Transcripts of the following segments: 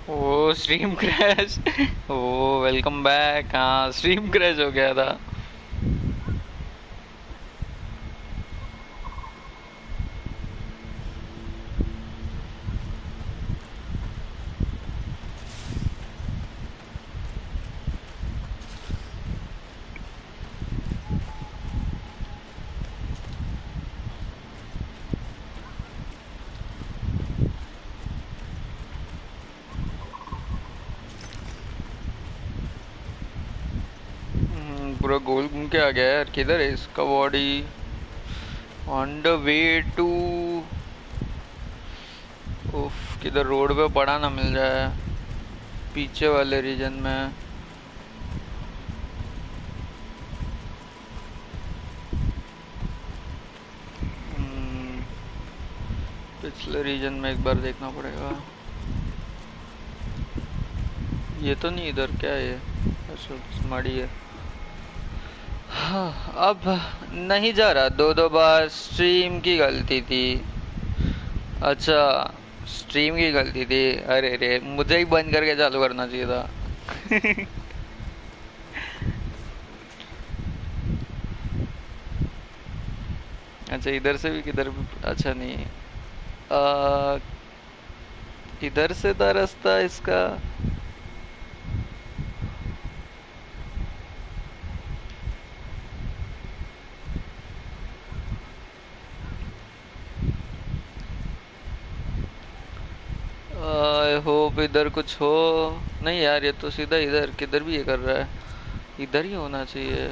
ओ stream crash. Oh welcome back. हाँ stream crash हो गया था। पूरा गोल घूम के आ गया यार। किधर है इसका body? On the way to. उफ, किधर रोड पे पड़ा ना मिल जाए, पीछे वाले रीजन में। हम्म, पिछले रीजन में एक बार देखना पड़ेगा। ये तो नहीं, इधर क्या है ये? अच्छा स्मार्टी है। हाँ, अब नहीं जा रहा। दो दो बार स्ट्रीम की गलती थी। अच्छा, स्ट्रीम की गलती थी। अरे रे, मुझे ही बंद करके चालू करना चाहिए था। अच्छा इधर से भी, किधर भी? अच्छा नहीं। आ, इधर से था रास्ता इसका। आई होप इधर कुछ हो। नहीं यार, ये तो सीधा इधर, किधर भी ये कर रहा है। इधर ही होना चाहिए।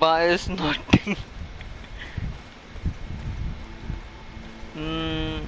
बायस नॉट। हम्म।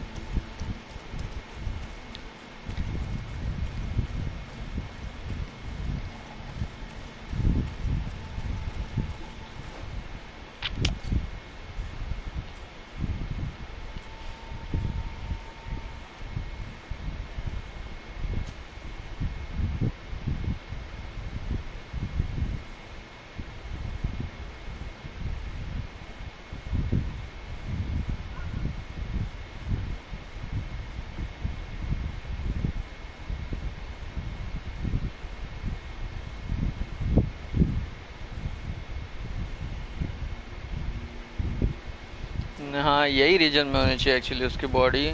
हाँ यही रीजन में होनी चाहिए एक्चुअली उसकी बॉडी।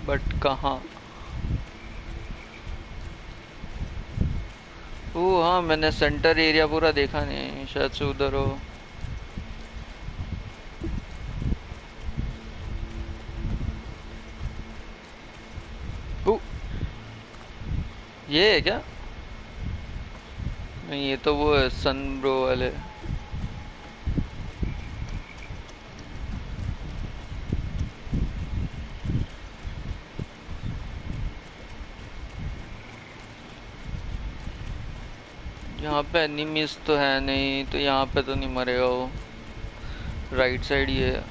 बट कहाँ? ओ हाँ, मैंने सेंटर एरिया पूरा देखा नहीं, शायद से उधर हो। ओ, ये है क्या? नहीं, ये तो वो है सन ब्रो वाले। यहाँ पे एनिमीज तो है नहीं, तो यहाँ पे तो नहीं मरेगा वो। राइट साइड ही है।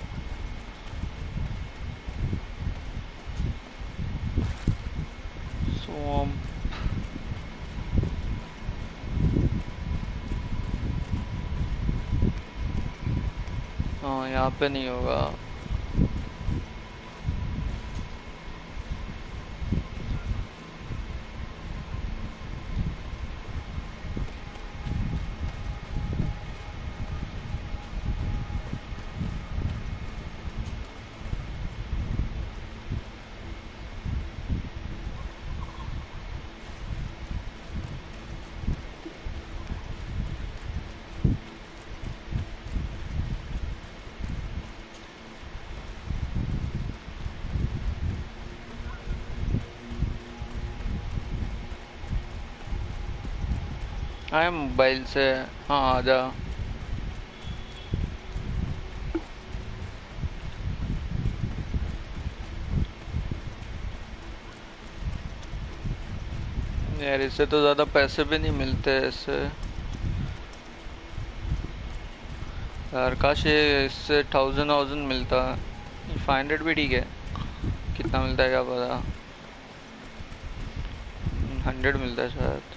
स्वamp। हाँ यहाँ पे नहीं होगा। आए मोबाइल से। हाँ आजा। यार इससे तो ज़्यादा पैसे भी नहीं मिलते इससे। यार काश ये इससे 1000 मिलता। 500 भी ठीक है। कितना मिलता है क्या पता। 100 मिलता है शायद।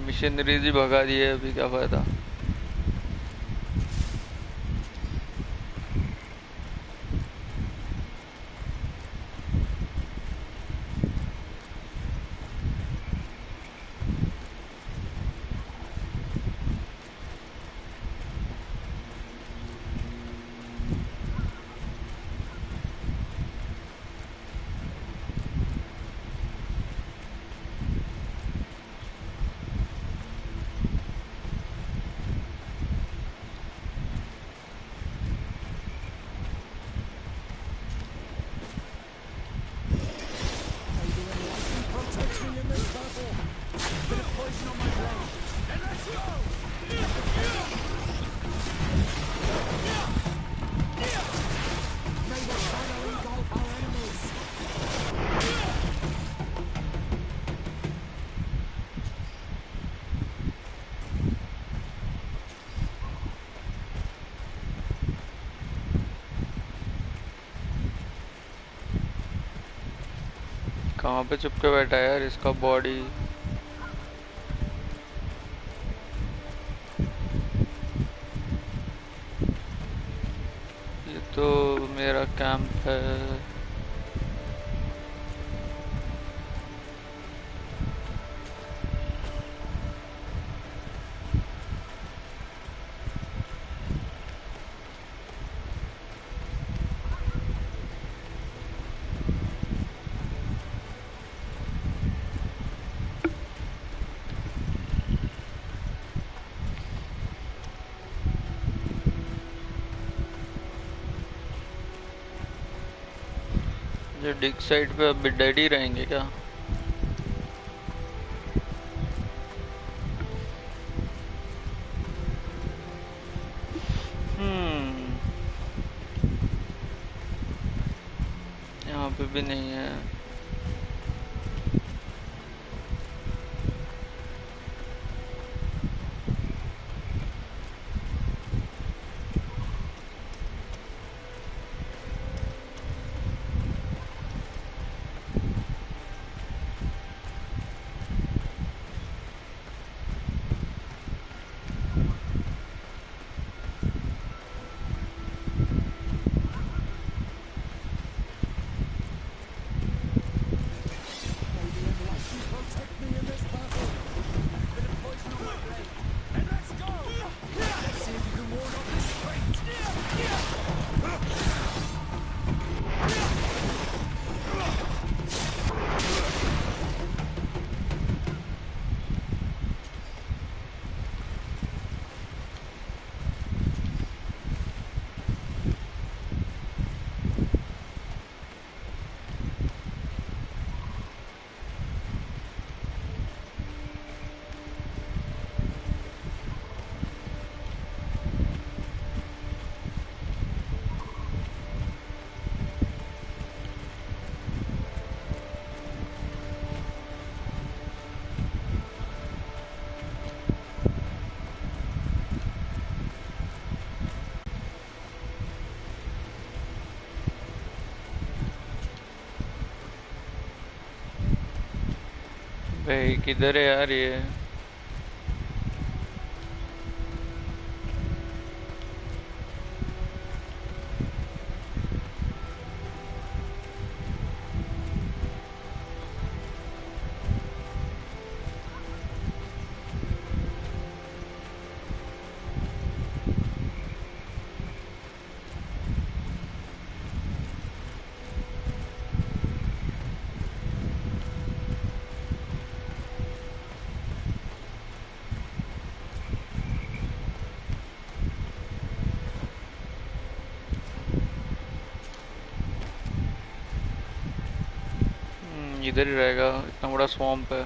मिशनरीज ही भगा दिए, अभी क्या फायदा। कहाँ पे चुप के बैठा है यार इसका बॉडी। ये तो मेरा कैंप है। ये डिग साइड पे अभी डेड ही रहेंगे क्या? हम्म, यहाँ पे भी नहीं है। भाई किधर है यार ये? इधर ही रहेगा, इतना बड़ा स्वamp है।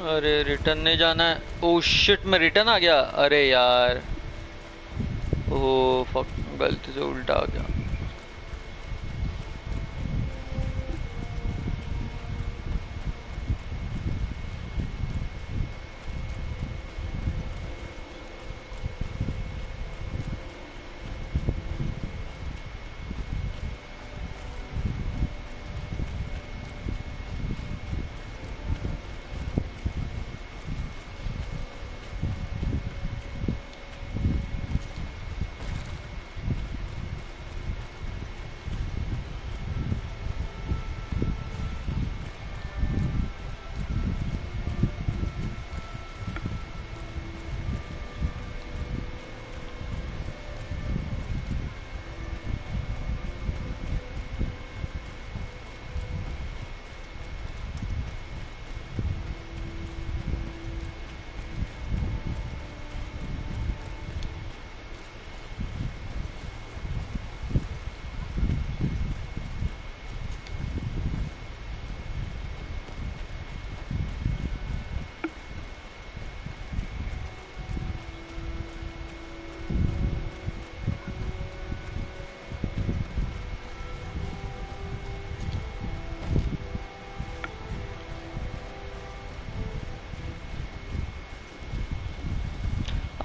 अरे रिटर्न नहीं जाना है। ओह शिट, मैं रिटर्न आ गया। अरे यार, ओह फक, गलती से उल्टा आ गया।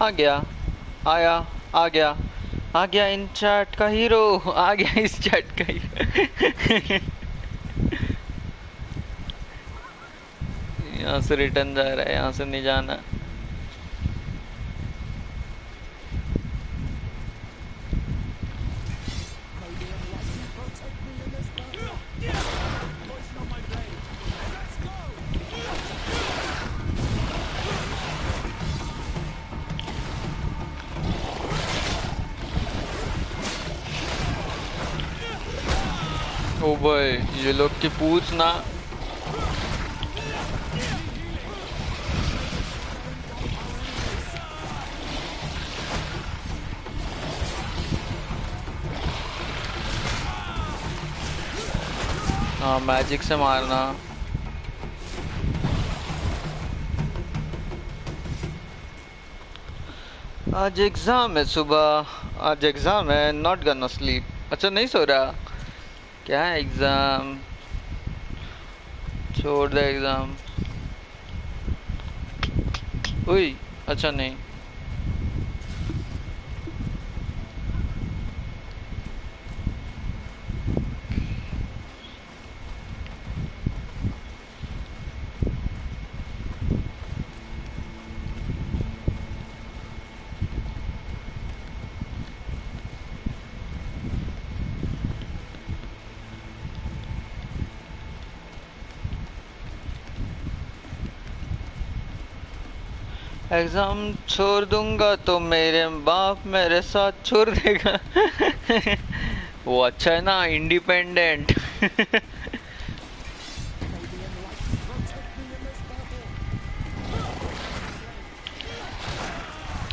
आ गया, आया, आ गया, आ गया इन चैट का हीरो, आ गया इस चैट का हीरो। यहाँ से रिटर्न जा रहा है, यहाँ से नहीं जाना। ओ भाई, ये लोग की पूछ ना। हाँ, मैजिक से मारना। आज एग्जाम है सुबह, आज एग्जाम है, नॉट गonna स्लीप। अच्छा नहीं सो रहा, क्या है एग्जाम, छोड़ दे एग्जाम। उई, अच्छा नहीं। एग्जाम छोड़ दूंगा तो मेरे बाप मेरे साथ छोड़ देगा। वो अच्छा है ना, इंडिपेंडेंट।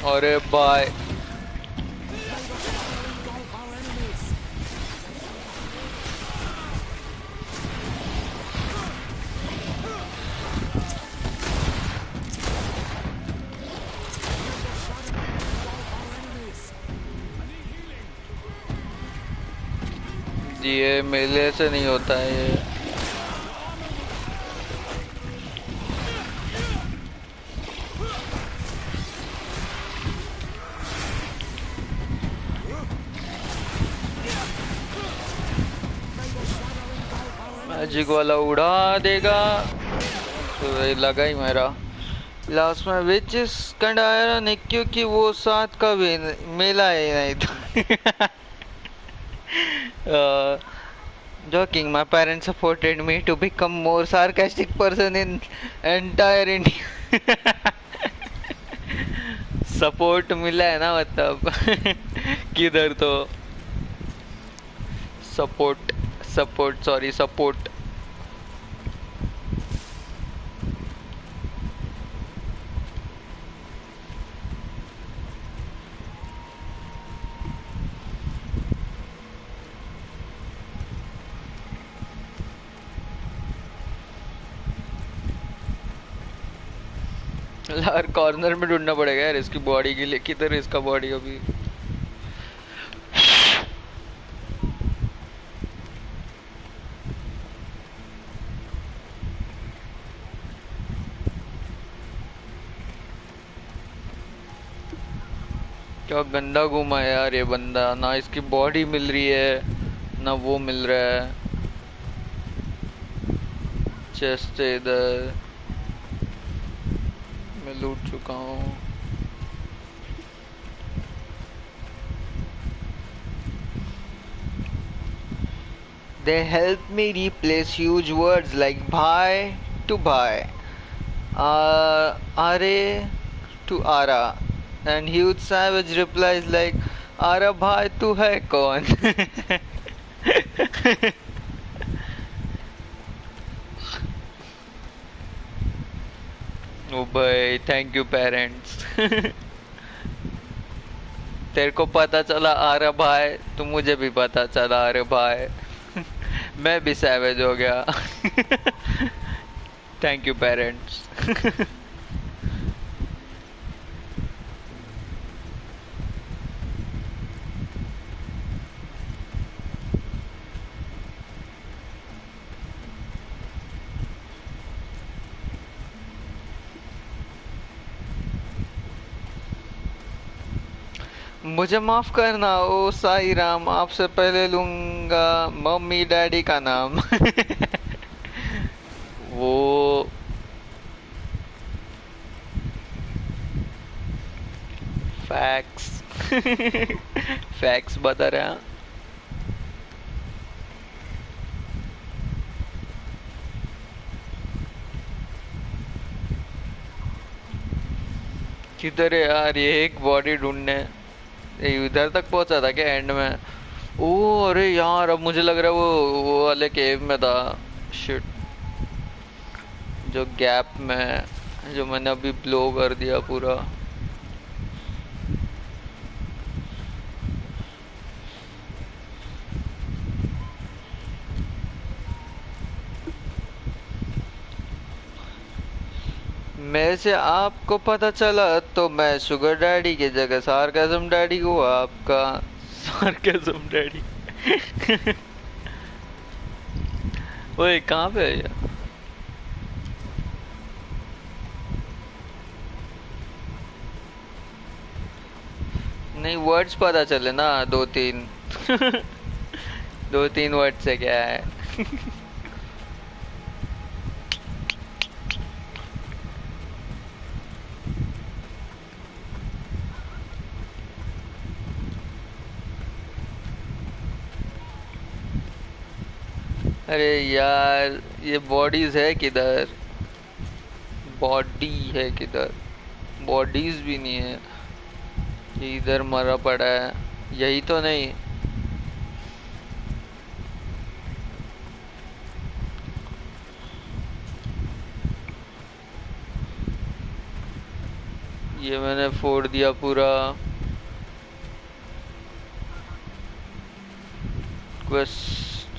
अरे बाय। ये मेले से नहीं होता है ये। मैजिक वाला उड़ा देगा, तो ये लगा ही मेरा। लास्ट में विच इज काइंड आयरनिक, क्योंकि वो साथ का भी मेला ही नहीं था। Joking, my parents supported me to become more sarcastic person in entire India. Support मिला है ना, मतलब। किधर तो सपोर्ट, सपोर्ट सॉरी सपोर्ट। यार कॉर्नर में ढूंढना पड़ेगा यार इसकी बॉडी के लिए, किधर है इसका बॉडी अभी। क्या गंदा घूमा है यार ये बंदा, ना इसकी बॉडी मिल रही है ना वो मिल रहा है। चेस्ट इधर मैं लूट चुका हूँ। They help me replace huge words like bhai to bhai, are to ara, and huge savage replies like ara bhai tu hai kaun. ओ भाई थैंक यू पेरेंट्स। तेरे को पता चला अरे भाई तो मुझे भी पता चला अरे भाई। मैं भी सैवेज हो गया। Thank you parents. मुझे माफ करना ओ साई राम, आपसे पहले लूंगा मम्मी डैडी का नाम। वो फैक्स। फैक्स बता रहे हैं। किधर है यार ये, एक बॉडी ढूंढने इधर तक पहुंचा था क्या एंड में। ओ अरे यार अब मुझे लग रहा है वो वाले केव में था। शिट, जो गैप में, जो मैंने अभी ब्लो कर दिया पूरा। मेरे से आपको पता चला तो मैं शुगर डैडी की जगह सार्केज्म डैडी हुआ आपका। Sarcasm daddy. ओए कहाँ पे है ये? नहीं वर्ड्स पता चले ना दो तीन। दो तीन वर्ड से क्या है। अरे यार ये बॉडीज है किधर, बॉडी है किधर, बॉडीज भी नहीं है। ये इधर मरा पड़ा है, यही तो नहीं। ये मैंने फोड़ दिया पूरा।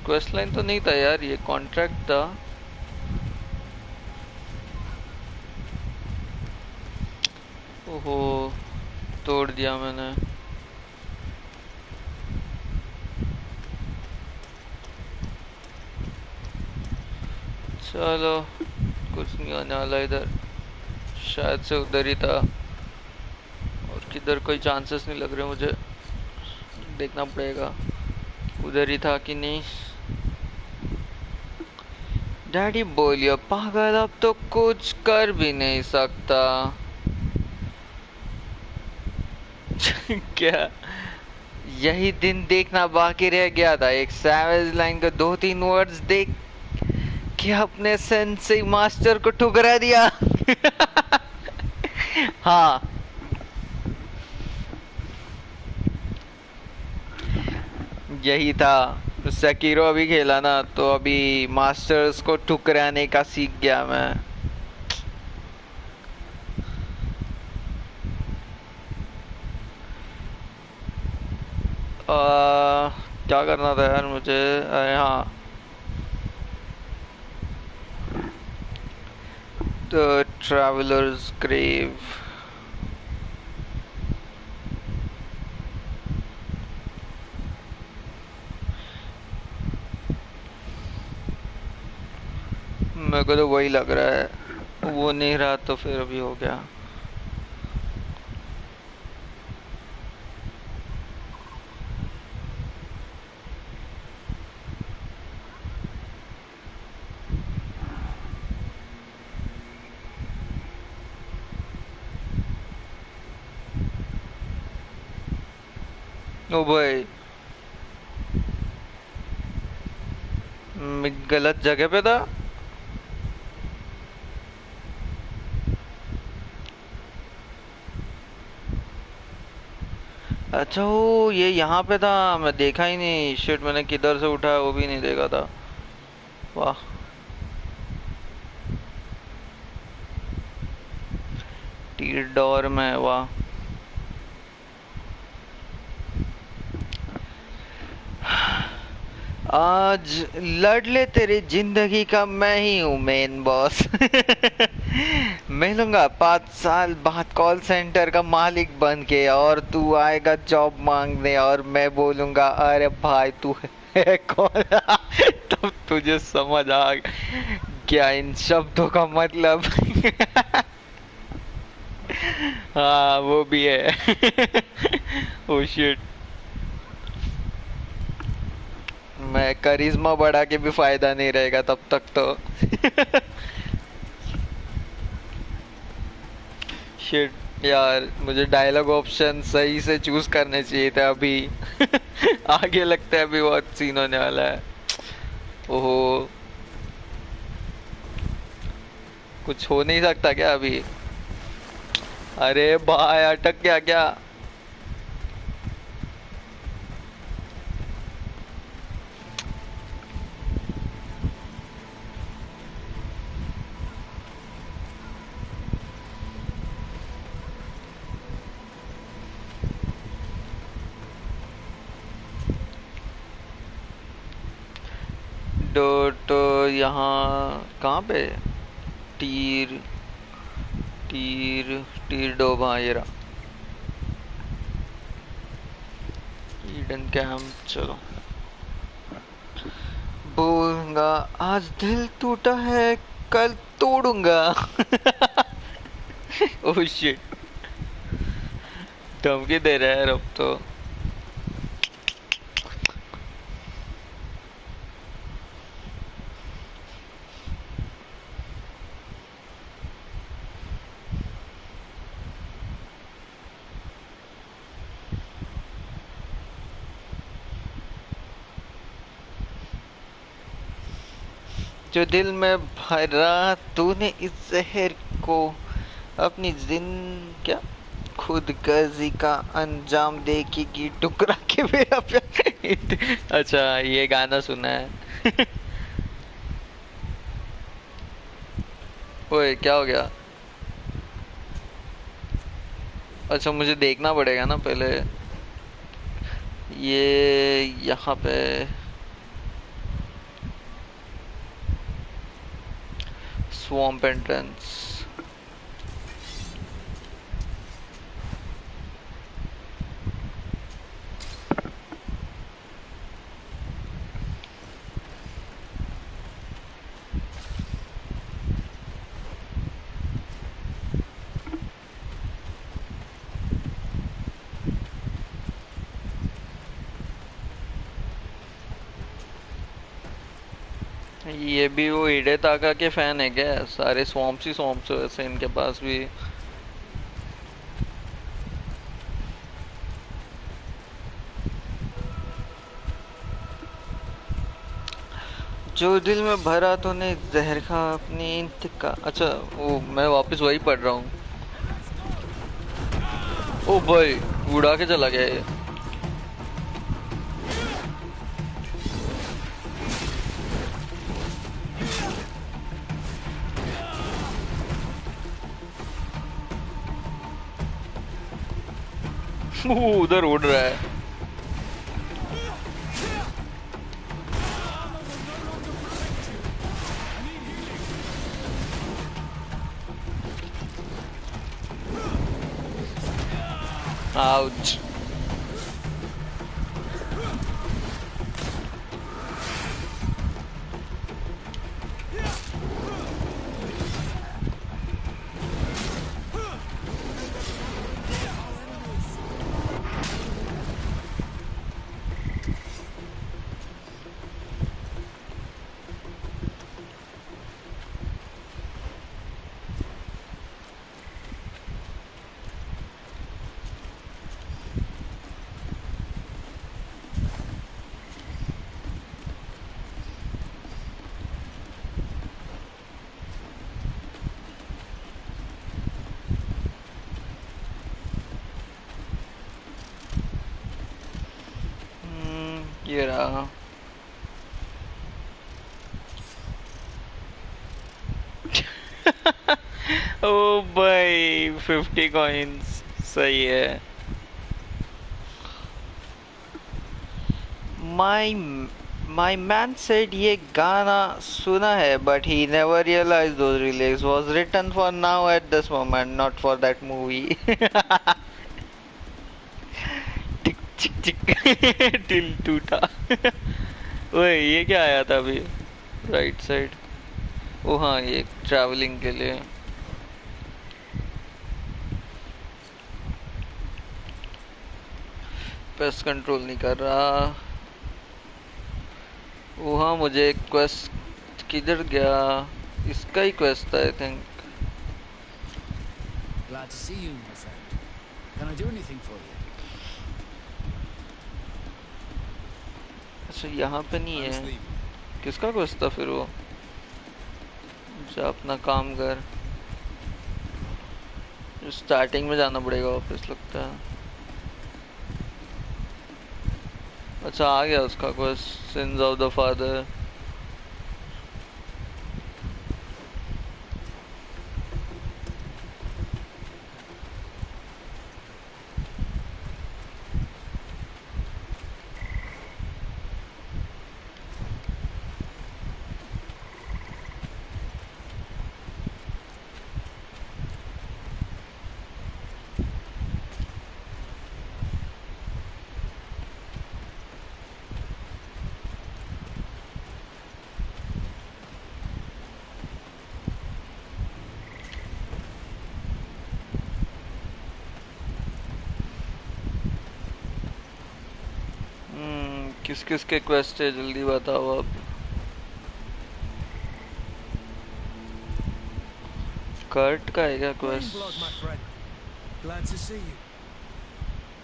क्वेस्ट लाइन तो नहीं था यार, ये कॉन्ट्रैक्ट था। ओहो तोड़ दिया मैंने। चलो कुछ नहीं आने वाला इधर, शायद से उधर ही था और किधर कोई चांसेस नहीं लग रहे मुझे, देखना पड़ेगा उधर ही था कि नहीं। डैडी बोलियो पागल अब तो कुछ कर भी नहीं सकता। क्या यही दिन देखना बाकी रह गया था, एक सैवेज लाइन का दो तीन वर्ड्स देख के अपने सेंसेई मास्टर को ठुकरा दिया। हाँ यही था। सेकिरो अभी खेला ना तो अभी मास्टर्स को ठुकराने का सीख गया मैं। क्या करना था यार मुझे, अरे हाँ तो Traveler's grave. मेरे को तो वही लग रहा है, वो नहीं रहा तो फिर अभी हो गया। ओ भाई, मैं गलत जगह पे था। अच्छा, वो ये यहाँ पे था, मैं देखा ही नहीं। शिट, मैंने किधर से उठाया वो भी नहीं देखा था। वाह। टीर डोर में, वाह। आज लड़ ले तेरी जिंदगी का, मैं ही हूँ मेन बॉस। मिलूंगा 5 साल बाद कॉल सेंटर का मालिक बन के, और तू आएगा जॉब मांगने और मैं बोलूंगा अरे भाई तू है कौन। तब तुझे समझ आ गया इन शब्दों का मतलब। हाँ वो भी है। Oh shit. मैं करिश्मा बढ़ा के भी फायदा नहीं रहेगा तब तक तो। शिट यार, मुझे डायलॉग ऑप्शन सही से चूज करने चाहिए थे अभी। आगे लगता है अभी बहुत सीन होने वाला है। ओहो, कुछ हो नहीं सकता क्या अभी? अरे भाई, अटक गया क्या? डोट यहाँ कहाँ पे? तीर तीर तीर डोबा, ये रहा। ईडन कैंप, चलो। बोलूंगा आज दिल टूटा है, कल तोड़ूंगा। ओह शिट, धमकी दे रहा है अब तो। जो दिल में भरा तूने इस जहर को, अपनी जिन क्या खुद गर्जी का अंजाम देखेगी टुकड़ा के मेरा प्यार। अच्छा, ये गाना सुना है। ओए क्या हो गया? अच्छा, मुझे देखना पड़ेगा ना पहले। ये यहाँ पे स्वैम्प एंट्रेंस। ये भी वो ईडे ताका के फैन है क्या? सारे स्वॉम्प्स ही स्वॉम्प्स वैसे इनके पास भी। जो दिल में भरा तूने जहर खा अपनी इंतका। अच्छा, वो मैं वापस वही पढ़ रहा हूँ। ओ भाई, उड़ा के चला गया ये। उधर उड़ रहा है। Ouch. ये रहा. ओ भाई 50 कॉइंस सही है. My my man said ये गाना सुना है, but he never realized those lyrics was written for now at this moment, not for that movie. टिक चिक चिक दिल टूटा. ओए ये क्या आया था अभी राइट साइड? ओ हाँ ये ट्रैवलिंग के लिए. पेस्ट कंट्रोल नहीं कर रहा. ओ हाँ मुझे एक क्वेस्ट किधर गया? इसका ही क्वेस्ट था I think. Glad to see you, my friend. Can I do anything for you? अच्छा यहाँ पे नहीं है. किसका क्वेस्ट था फिर वो? जा अपना काम कर. स्टार्टिंग में जाना पड़ेगा वापस लगता है. अच्छा आ गया उसका quest. Since of the father. किस किस के क्वेस्ट है जल्दी बताओ अब. कर्ट का है क्या quest? Glad to see you.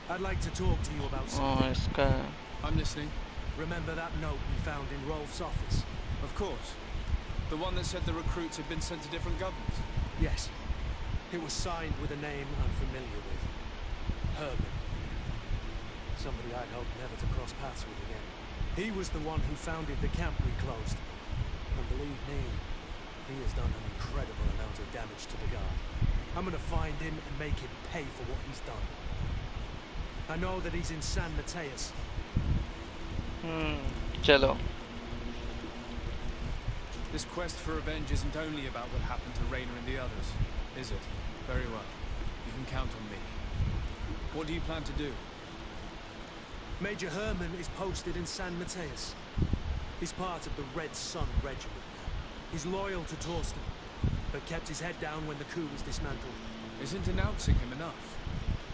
I'd like to talk to you about something. Oh, इसका है. I'm listening. Remember that note we found in Rolf's office? Of course. The one that said the recruits had been sent to different governors? Yes. It was signed with a name I'm familiar with. Herman. Somebody I'd hoped never to cross paths with again. He was the one who founded the camp we closed. And believe me, he has done an incredible amount of damage to the guard. I'm gonna find him and make him pay for what he's done. I know that he's in San Mateus. Chalo. This quest for revenge isn't only about what happened to Raynor and the others, is it? Very well. You can count on me. What do you plan to do? Major Herman is posted in San Mateus. He's part of the Red Sun Regiment. He's loyal to Torsten, but kept his head down when the coup was dismantled. Isn't denouncing him enough?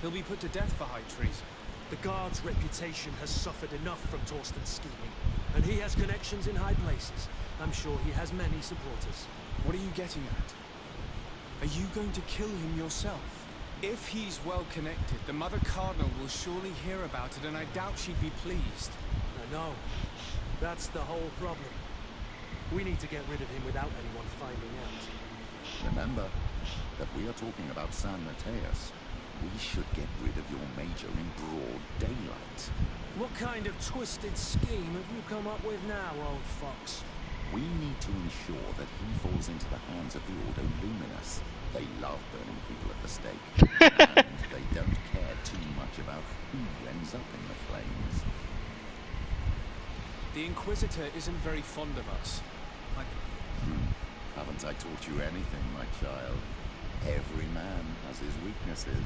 He'll be put to death for high treason. The Guard's reputation has suffered enough from Torsten's scheming, and he has connections in high places. I'm sure he has many supporters. What are you getting at? Are you going to kill him yourself? If he's well connected, the Mother Cardinal will surely hear about it, and I doubt she'd be pleased. I know. That's the whole problem. We need to get rid of him without anyone finding out. Remember that we are talking about San Mateus. We should get rid of your major in broad daylight. What kind of twisted scheme have you come up with now, old fox? We need to ensure that he falls into the hands of the Ordo Luminous. They love burning people at the stake. And they don't care too much about who ends up in the flames. The Inquisitor isn't very fond of us. Haven't I taught you anything, my child? Every man has his weaknesses,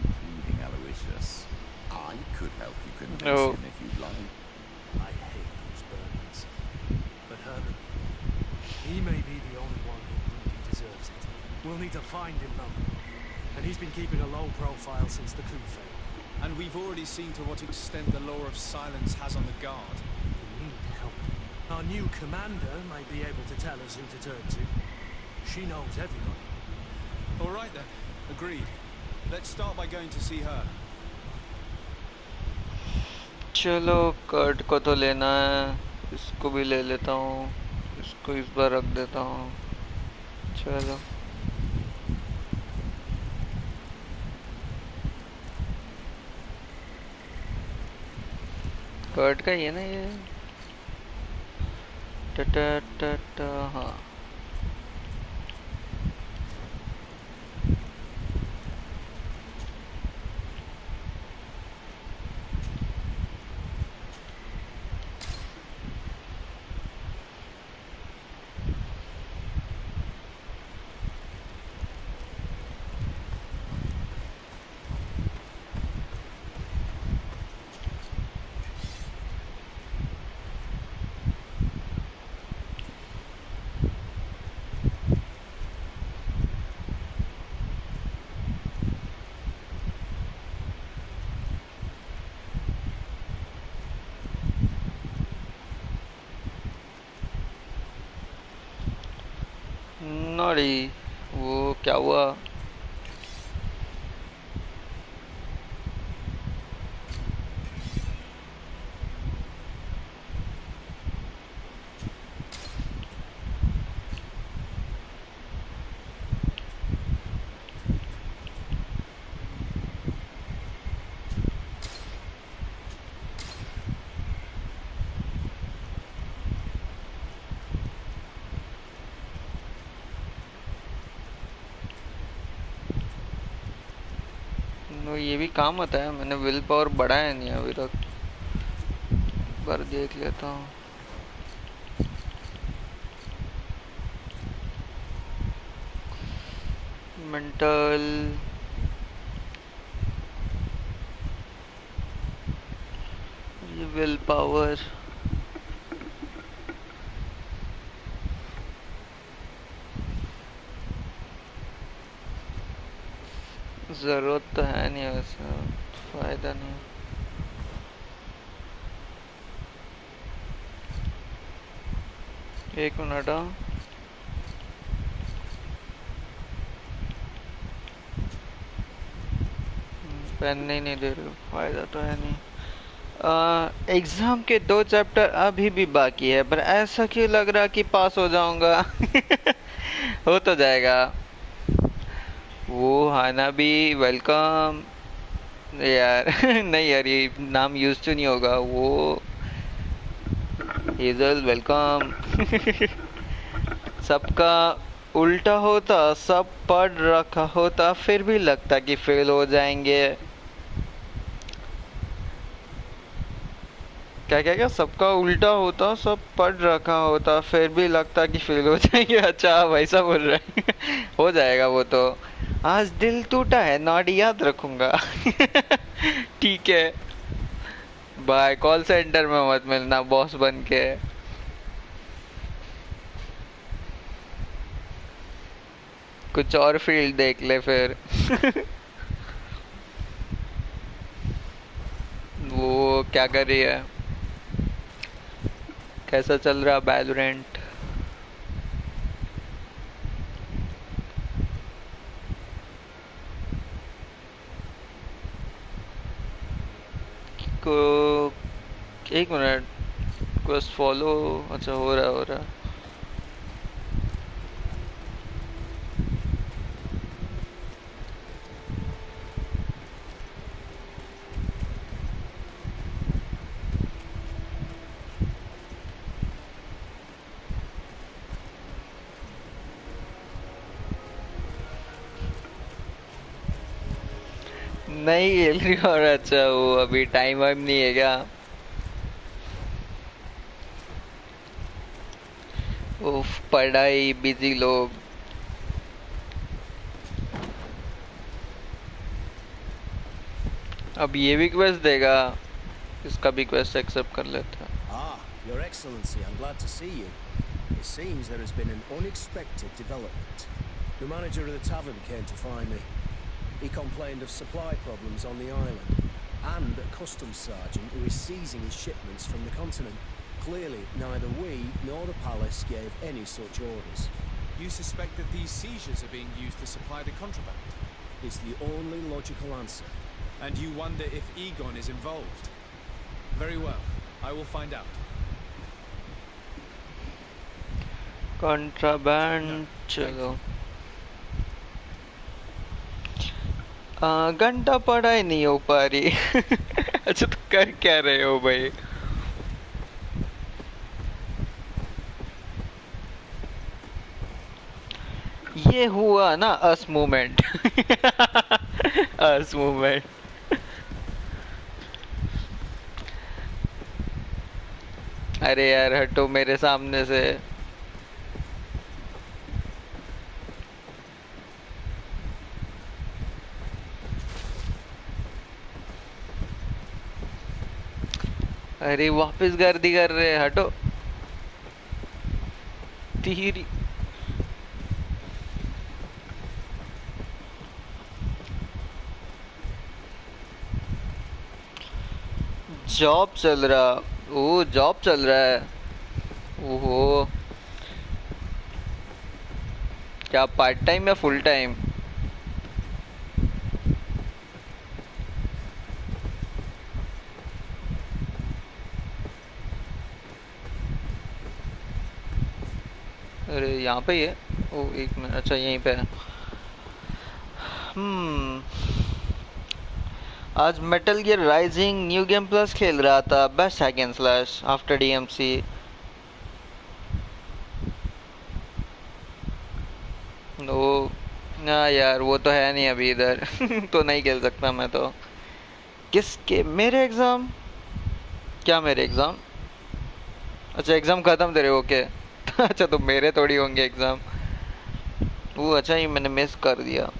including Aloysius. suspicious. I could help you convince Oh. him if you'd like. I hate those Burnings. But Herman, he may be the only one who really deserves it. We'll need to find him, though. And he's been keeping a low profile since the coup failed. And we've already seen to what extent the law of silence has on the guard. We need help. Our new commander might be able to tell us who to turn to. She knows everybody. All right then, agreed. Let's start by going to see her. चलो Kurt को तो लेना है, इसको भी ले लेता हूँ, इसको इस बार रख देता हूँ। चलो कर्ट का ही है ना ये। टा टा टा हाँ नॉडी, वो क्या हुआ? नो, ये भी काम आता है। मैंने विल पावर बढ़ाया नहीं अभी तक, पर देख लेता हूँ। मेंटल, ये विल पावर, जरूरत तो है नहीं, वैसे फायदा नहीं। एक मिनट, पेन नहीं दे रहे, फायदा तो है नहीं। एग्जाम के 2 चैप्टर अभी भी बाकी है, पर ऐसा क्यों लग रहा कि पास हो जाऊंगा। हो तो जाएगा। वो हाना भी वेलकम यार। नहीं यार, ये नाम यूज तो नहीं होगा। वो हेजल वेलकम। सबका उल्टा होता, सब पढ़ रखा होता, फिर भी लगता कि फेल हो जाएंगे। क्या क्या क्या, सबका उल्टा होता, सब पढ़ रखा होता, फिर भी लगता कि फेल हो जाएंगे। अच्छा, वैसा बोल रहे हैं। हो जाएगा वो तो। आज दिल टूटा है नॉडी, याद रखूंगा। ठीक है, बाय। कॉल सेंटर में मत मिलना बॉस बन के। कुछ और फील्ड देख ले फिर। वो क्या कर रही है? कैसा चल रहा वैलोरेंट? को एक मिनट, क्वेस्ट फॉलो। अच्छा, हो रहा हो रहा। नहीं खेल रही। और अच्छा, वो अभी टाइम वाइम नहीं है क्या? उफ, पढ़ाई बिजी लोग। अब ये भी क्वेस्ट देगा, इसका भी क्वेस्ट एक्सेप्ट कर लेता है। Ah, Your Excellency, I'm glad to see you. It seems there has been an unexpected development. The manager of the tavern came to find me. He complained of supply problems on the island, and a customs sergeant who is seizing his shipments from the continent. Clearly, neither we nor the palace gave any such orders. You suspect that these seizures are being used to supply the contraband? It's the only logical answer. And you wonder if Egon is involved? Very well, I will find out. कंट्राबैंड चलो। घंटा पढ़ाई नहीं हो पा रही। अच्छा तो कर क्या रहे हो भाई? ये हुआ ना अस मूवमेंट। अस मूवमेंट। अरे यार हटो मेरे सामने से। अरे वापस गर्दी कर रहे हैं, हटो। तीर जॉब चल रहा। ओ जॉब चल रहा है। ओहो क्या पार्ट टाइम या फुल टाइम? अरे यहाँ पे ही है। ओ एक मिनट, अच्छा यहीं पे है। आज metal gear rising new game plus खेल रहा था, best hack and slash after DMC. ओ ना यार वो तो है नहीं अभी इधर। तो नहीं खेल सकता मैं तो। किसके? मेरे एग्जाम? क्या मेरे एग्जाम? अच्छा एग्जाम खत्म तेरे? ओके। अच्छा तो मेरे थोड़ी होंगे एग्जाम। वो अच्छा ही मैंने मिस कर दिया।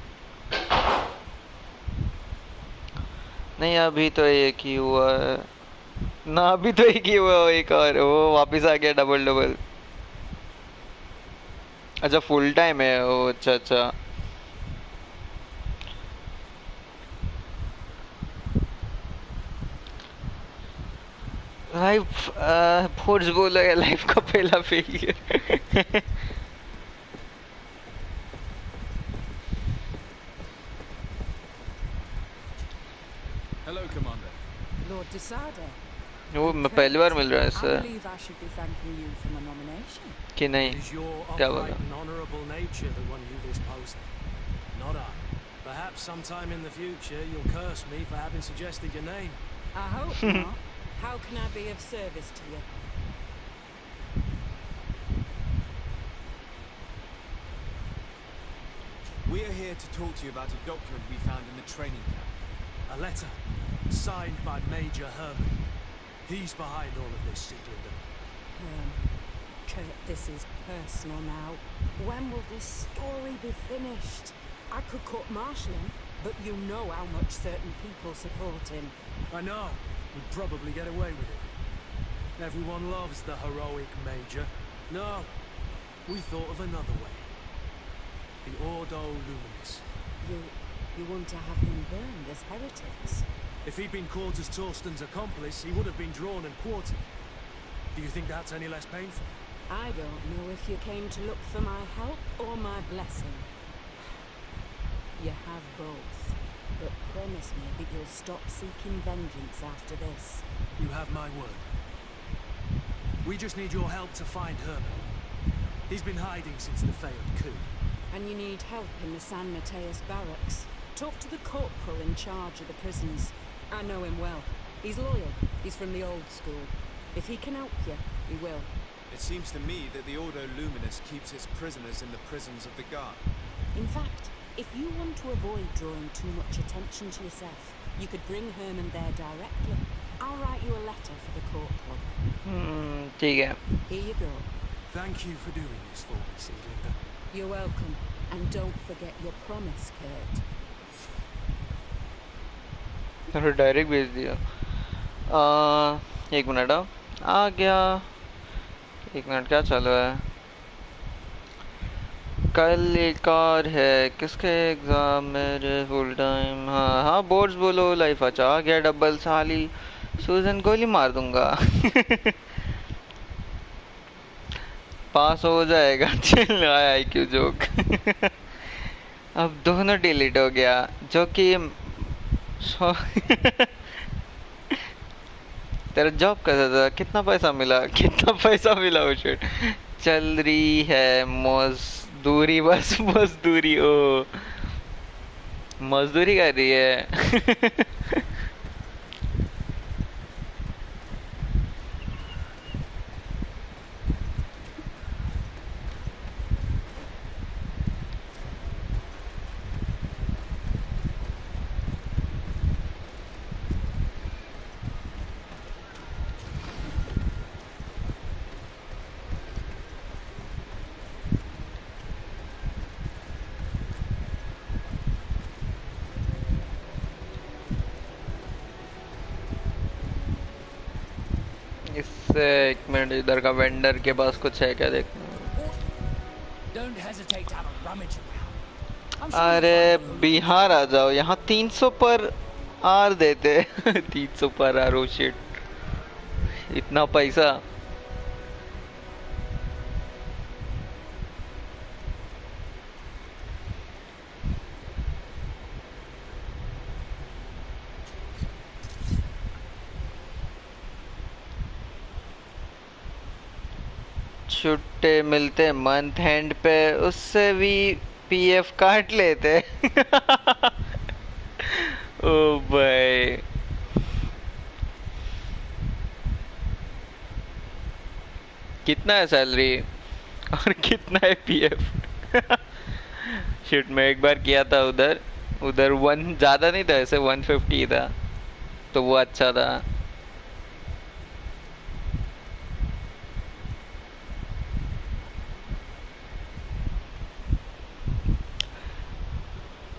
नहीं अभी तो एक ही हुआ है ना, अभी तो एक ही हुआ है, एक और वो वापस आ गया डबल डबल। अच्छा फुल टाइम है वो? अच्छा अच्छा। लाइफ फोर्स बोला है लाइफ का पहला failure. Hello, Commander. Lord Desada. वो मैं पहली बार मिल रहा है I इससे believe I should be thanking you for my nomination. कि नहीं? It is your क्या upright बोला? and honourable nature that won you this post. Not I. Perhaps sometime in the future you'll curse me for having suggested your name. I hope not. How can I be of service to you? We are here to talk to you about a document we found in the training camp. A letter signed by Major Herman. He's behind all of this, Sieglinde. Kurt, this is personal now. When will this story be finished? I could court-martial him, but you know how much certain people support him. I know. We'd probably get away with it. Everyone loves the heroic Major. No, we thought of another way. The Ordo Luminis. You want to have him burned as heretics? If he'd been caught as Torsten's accomplice, he would have been drawn and quartered. Do you think that's any less painful? I don't know if you came to look for my help or my blessing. You have both. But promise me that you'll stop seeking vengeance after this. You have my word. We just need your help to find Herman. He's been hiding since the failed coup. And you need help in the San Mateus barracks. Talk to the corporal in charge of the prisons. I know him well. He's loyal. He's from the old school. If he can help you, he will. It seems to me that the Ordo Luminous keeps its prisoners in the prisons of the guard. In fact, if you want to avoid drawing too much attention to yourself, you could bring Herman there directly. I'll write you a letter for the corporal. ठीक है। Here you go. Thank you for doing this for me, Sieglinde. You're welcome. And don't forget your promise, Kurt. अरे direct भेज दिया। एक minute आ गया। एक minute, क्या चल रहा है? कल एक और है, किसके एग्जाम? मेरे फुल टाइम, हाँ हाँ, बोर्ड्स बोलो लाइफ। अच्छा आ गया डबल साली। सूजन गोली मार दूंगा। पास हो जाएगा। Chill IQ joke. अब दोनों डिलीट हो गया, जो कि तेरा जॉब कैसा था? कितना पैसा मिला? कितना पैसा मिला? वो शिट। चल रही है मजदूरी, बस मजदूरी। ओ, मजदूरी कर रही है। इससे एक मिनट, इधर का वेंडर के पास कुछ है क्या देखना। Don't hesitate to have a rummage around. I'm sure you'll अरे find what you're looking Bihar आ जाओ, यहाँ 300 पर आर देते। 300 पर आर, ओ शिट, इतना पैसा। छुट्टे मिलते मंथ एंड पे, उससे भी पीएफ काट लेते। ओ भाई, कितना है सैलरी और कितना है पीएफ? शिट, मैं एक बार किया था उधर। उधर वन ज्यादा नहीं था, ऐसे 150 था, तो वो अच्छा था।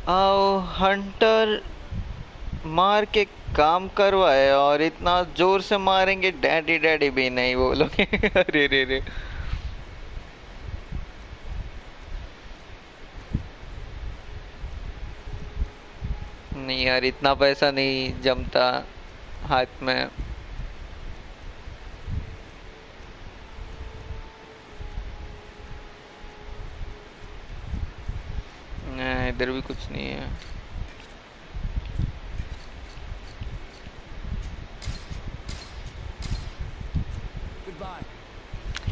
आओ हंटर मार के काम करवाए, और इतना जोर से मारेंगे डैडी डैडी भी नहीं बोलोगे। अरे रे रे। नहीं यार, इतना पैसा नहीं जमता हाथ में। नहीं, इधर भी कुछ नहीं है। Goodbye.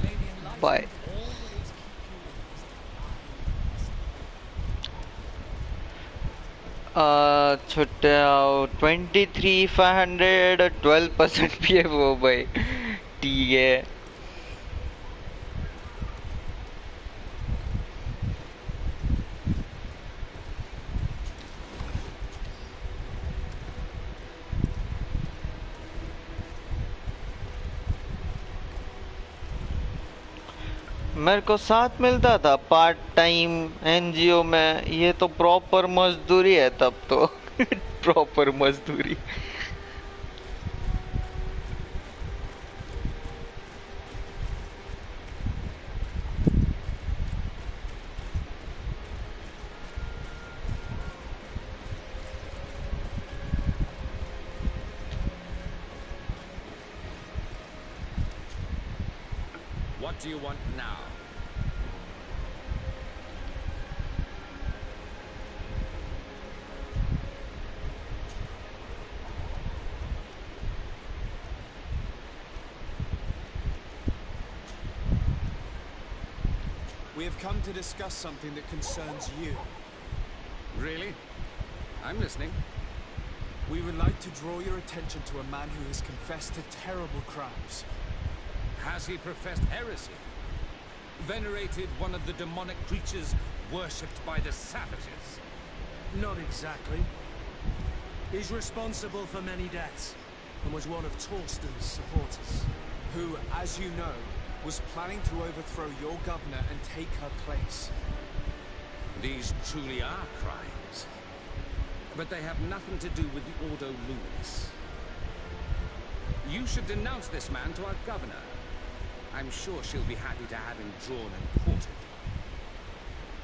May the enlightenment bye. always keep you in his छुट्टे आओ 23,500, 12% पीएफ हो भाई। ठीक है। मेरे को साथ मिलता था पार्ट टाइम एनजीओ में, ये तो प्रॉपर मजदूरी है तब तो। प्रॉपर मजदूरी। What do you want now? We have come to discuss something that concerns you. Really? I'm listening. We would like to draw your attention to a man who has confessed to terrible crimes. Has he professed heresy? Venerated one of the demonic creatures worshipped by the savages? Not exactly. He's responsible for many deaths, and was one of Torsten's supporters. Who, as you know, was planning to overthrow your governor and take her place. These truly are crimes. but they have nothing to do with the Ordo Luminous. You should denounce this man to our governor. I'm sure she'll be happy to have him drawn and quartered.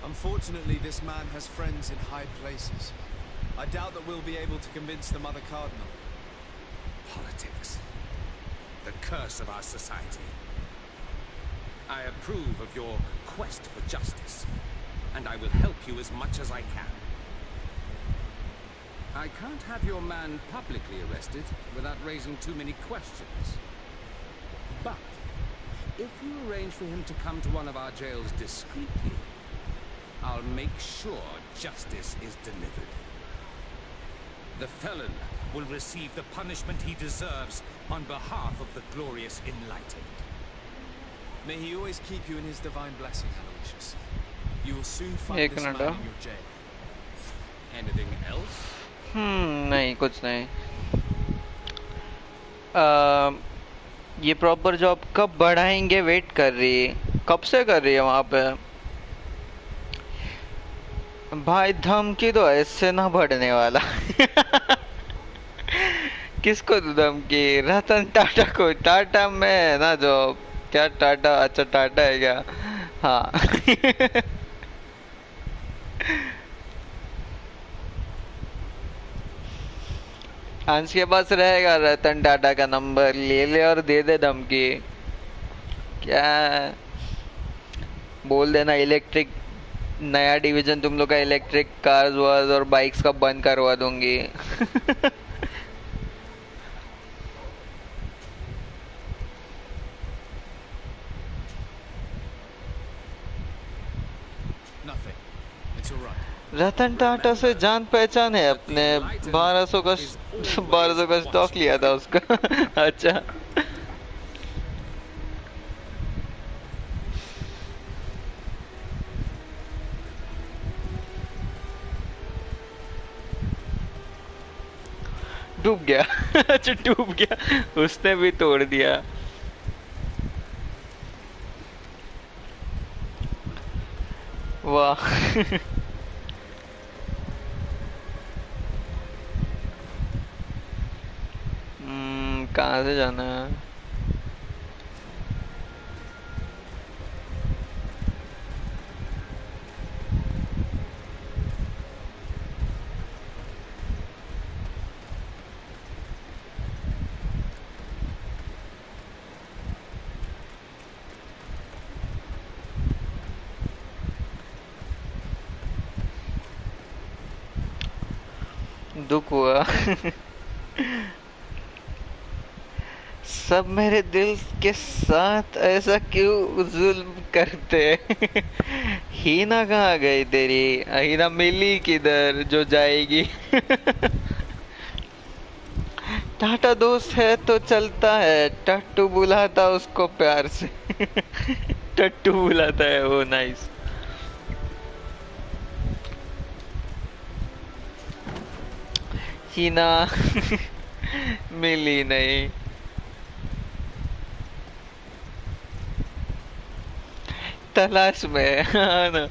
Unfortunately, this man has friends in high places. I doubt that we'll be able to convince the Mother Cardinal. Politics. The curse of our society. I approve of your quest for justice, and I will help you as much as I can. I can't have your man publicly arrested without raising too many questions. But if you arrange for him to come to one of our jails discreetly, I'll make sure justice is delivered. The felon will receive the punishment he deserves on behalf of the glorious enlightened. May he always keep you in his divine blessing, Aloysius. You will soon find एक this man minute in your jail. Anything else? नहीं कुछ नहीं। ये proper job कब बढ़ाएंगे wait कर रही है, कब से कर रही है वहाँ पे। भाई धमकी तो ऐसे ना बढ़ने वाला। किसको तो धमकी? रतन टाटा को। टाटा में ना जॉब, क्या टाटा? अच्छा टाटा है क्या? हाँ। अंश के पास रहेगा रतन टाटा का नंबर, ले ले और दे दे धमकी। क्या बोल देना, इलेक्ट्रिक नया डिवीजन तुम लोग का इलेक्ट्रिक कार्स वार्स और बाइक्स का बंद करवा दूंगी। Nothing. It's all right. Ratan Tata से जान पहचान है अपने। 1200 का स्टॉक लिया था उसका। अच्छा डूब गया। अच्छा डूब गया, उसने भी तोड़ दिया। वाह। कहाँ से जाना है? दुख हुआ। सब मेरे दिल के साथ ऐसा क्यों जुल्म करते? हीना कहाँ गई तेरी? हीना मिली किधर जो जाएगी? टाटा दोस्त है तो चलता है, टट्टू बुलाता उसको प्यार से। टट्टू बुलाता है वो, नाइस। हीना मिली नहीं। तलाश में। हाँ ना,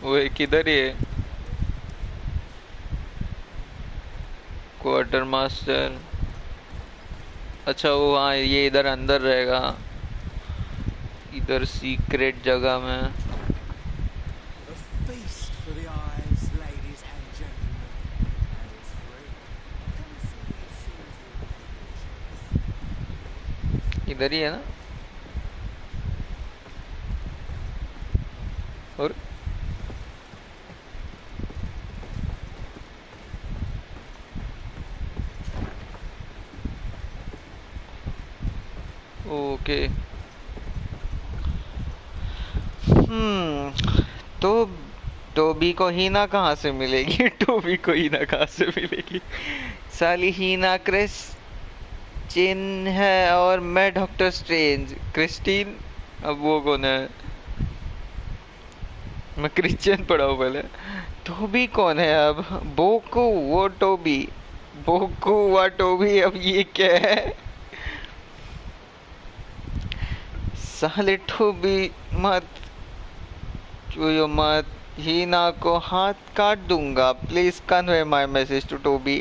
वो किधर ही है? Quarter master. अच्छा वो हाँ, ये इधर अंदर रहेगा, इधर सीक्रेट जगह में। इधर ही है ना? और ओके। तो टोबी को हीना कहाँ से मिलेगी? टोबी को हीना कहाँ से मिलेगी? साली हीना क्रिस्टीन है और मैं डॉक्टर स्ट्रेंज। क्रिस्टीन, अब वो कौन है? मैं क्रिश्चियन पढ़ा हूँ पहले। टोबी कौन है अब? बोकू वो टोबी, बोकू वा टोबी। अब ये क्या है? साले टोबी मत चुयो मत। हीना को हाथ काट दूंगा, please convey my message to Toby.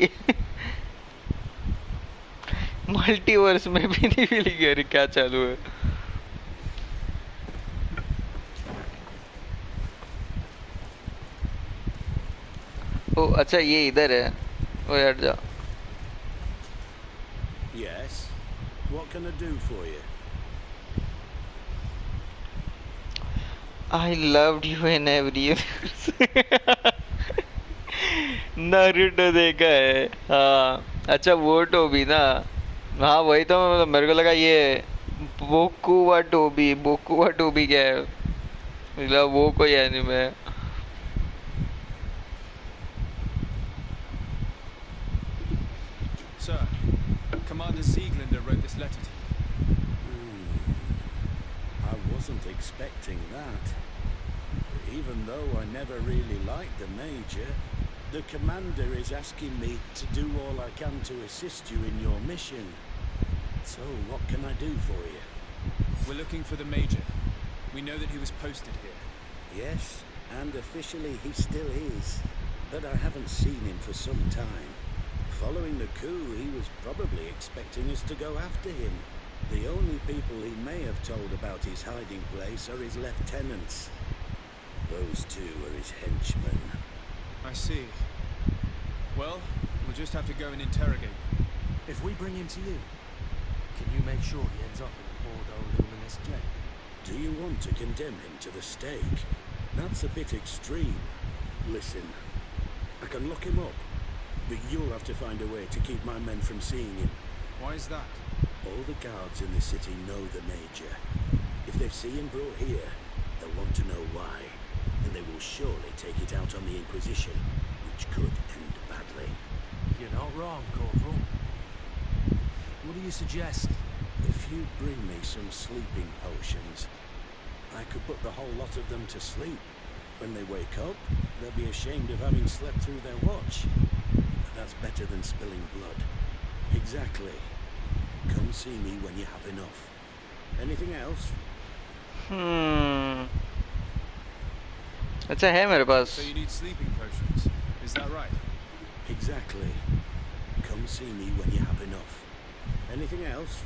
Multiverse में भी नहीं मिली गई, क्या चालू है? ओ अच्छा ये इधर है। ओ हट जा। Yes. What can I do for you? I loved you in every universe। Naruto देखा है हाँ। अच्छा वो टोबी ना। हाँ वही तो मेरे को लगा ये बोकुवा टोबी क्या है, मतलब वो कोई एनिमे है। Sir, Commander Sieglander wrote this letter to you. I wasn't expecting that. Even though I never really liked the Major, the Commander is asking me to do all I can to assist you in your mission. So, what can I do for you? We're looking for the Major. We know that he was posted here. Yes, and officially he still is. But I haven't seen him for some time. Following the coup, he was probably expecting us to go after him. The only people he may have told about his hiding place are his lieutenants. Those two are his henchmen. I see. Well, we'll just have to go and interrogate him. If we bring him to you, can you make sure he ends up in the Bordeaux Luminous jail? Do you want to condemn him to the stake? That's a bit extreme. Listen, I can lock him up, but you'll have to find a way to keep my men from seeing him. Why is that? All the guards in the city know the Major. If they see him brought here, they'll want to know why, and they will surely take it out on the Inquisition, which could end badly. You're not wrong, Corporal. What do you suggest? If you bring me some sleeping potions, I could put the whole lot of them to sleep. When they wake up, they'll be ashamed of having slept through their watch. But that's better than spilling blood. Exactly. Come see me when you have enough. Anything else? अच्छा है मेरे पास। So you need sleeping potions. Is that right? Exactly. Come see me when you have enough. Anything else?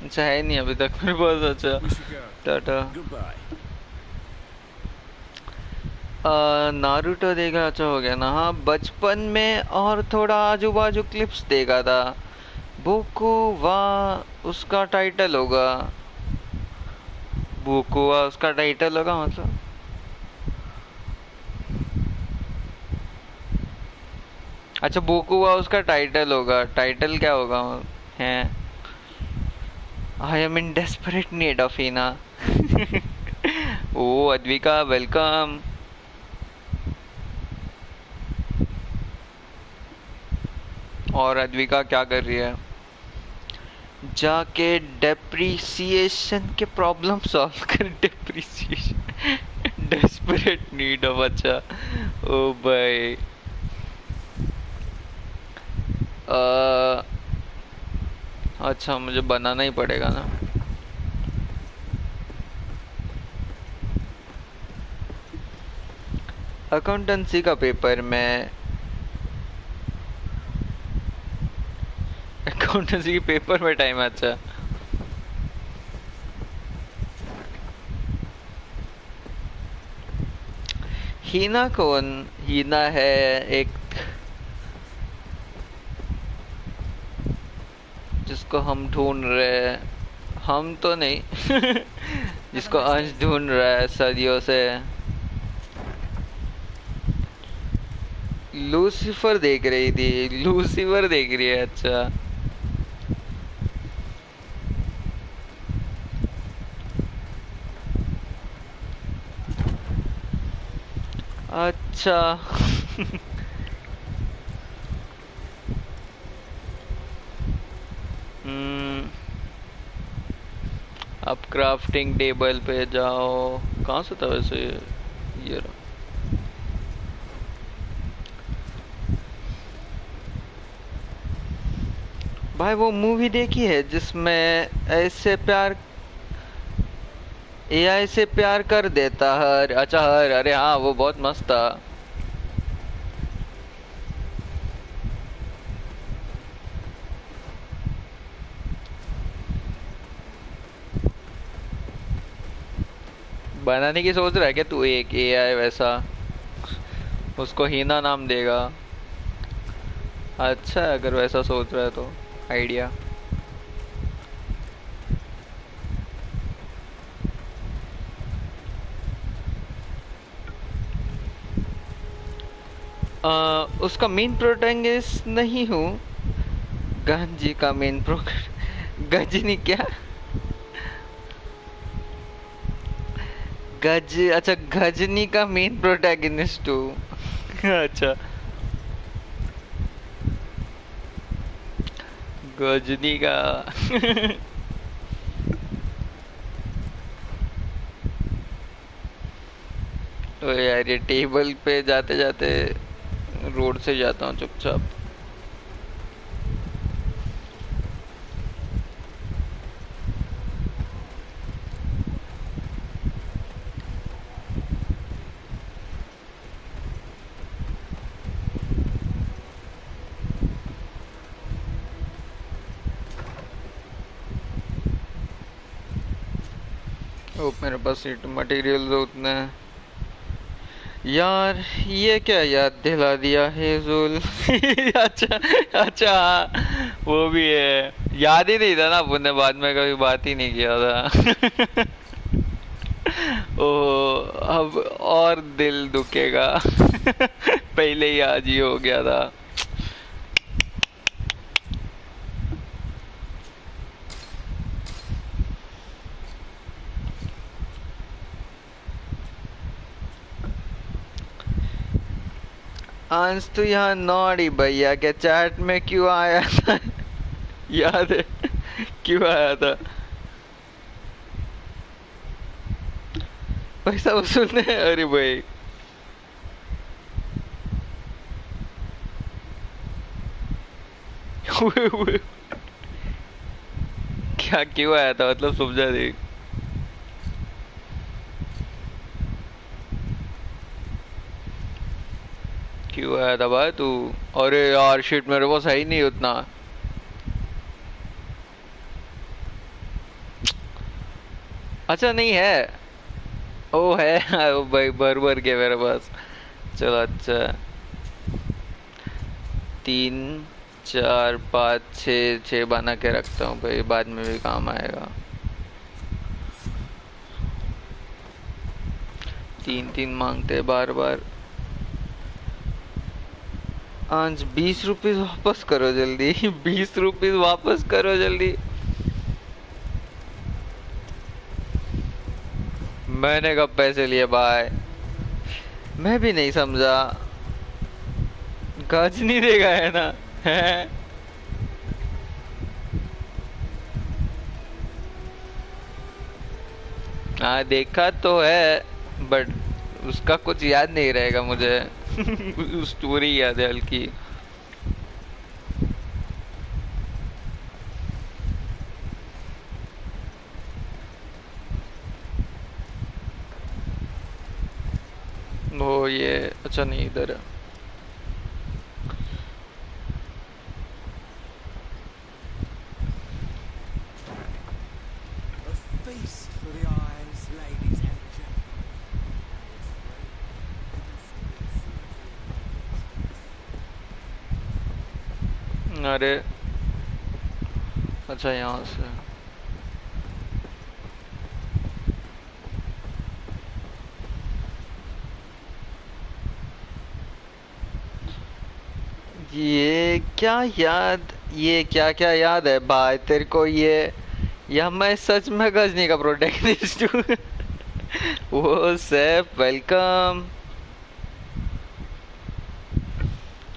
अच्छा है नहीं अभी तक मेरे पास। अच्छा We should go. Tata. Goodbye. Naruto देखा, अच्छा हो गया ना। हाँ बचपन में और थोड़ा आजू बाजू क्लिप्स देखा था। बोकू वाह उसका टाइटल होगा, बोकू वाह उसका टाइटल होगा मतलब। अच्छा बोकू वाह उसका टाइटल होगा, टाइटल क्या होगा है? I am in desperate need of Heena. ओ अद्विका वेलकम। और अद्विका क्या कर रही है? जाके डेप्रिसिएशन के प्रॉब्लम सॉल्व कर। डेप्रिसिएशन डेस्परेट नीड ऑफ, अच्छा ओ भाई। अच्छा मुझे बनाना ही पड़ेगा ना। अकाउंटेंसी का पेपर में, अकाउंटेंसी के पेपर में टाइम। अच्छा हीना कौन? हीना है एक जिसको हम ढूंढ रहे हैं, हम तो नहीं। जिसको अंश ढूंढ रहा है सदियों से। लूसीफर देख रही थी, लूसीफर देख रही है। अच्छा अच्छा। अब क्राफ्टिंग टेबल पे जाओ। कहाँ से था वैसे ये रहा। भाई वो मूवी देखी है जिसमें ऐसे प्यार एआई से प्यार कर देता हर। अच्छा हर, अरे हाँ वो बहुत मस्त था। बनाने की सोच रहा है क्या तू एक एआई वैसा? उसको हीना नाम देगा। अच्छा है अगर वैसा सोच रहा है तो। आइडिया। उसका मेन प्रोटैगनिस्ट नहीं हूँ। गांजी का मेन प्रो गजनी क्या? गज अच्छा गजनी का मेन प्रोटैगनिस्ट हूँ। अच्छा गजनी का। तो यार ये टेबल पे जाते जाते रोड से जाता हूँ चुपचाप। ओ मेरे पास सीट मटेरियल उतना है। यार ये क्या याद दिला दिया हेजुल। अच्छा अच्छा हाँ, वो भी है। याद ही नहीं था ना अपन ने बाद में कभी बात ही नहीं किया था। ओ अब और दिल दुखेगा। पहले ही आज ही हो गया था। अंश तो यहाँ नॉडी भैया के चैट में क्यों आया था? याद है क्यों आया था? पैसा वसूलने? अरे भाई क्या क्यों आया था मतलब समझा नहीं। क्यों आया था भाई तू? अरे यार शिट मेरे पास है ही नहीं उतना। अच्छा नहीं है। ओ है। ओ भाई भर भर के मेरे पास। चलो अच्छा। 3 4 5 6 6 बना के रखता हूँ भाई बाद में भी काम आएगा। 3 3 मांगते बार बार। आज 20 रुपीज वापस करो जल्दी। 20 रुपीज वापस करो जल्दी। मैंने कब पैसे लिए भाई? मैं भी नहीं समझा। गज नहीं देगा है ना? है? हाँ देखा तो है बट उसका कुछ याद नहीं रहेगा मुझे। स्टोरी याद है हल्की। वो ये अच्छा नहीं इधर है। A feast for the eyes, ladies and gentlemen. अरे अच्छा यहाँ से। ये क्या क्या याद है भाई तेरे को ये? या मैं सच में गजनी का प्रोटेक्टिस्ट हूँ? वो सैफ वेलकम।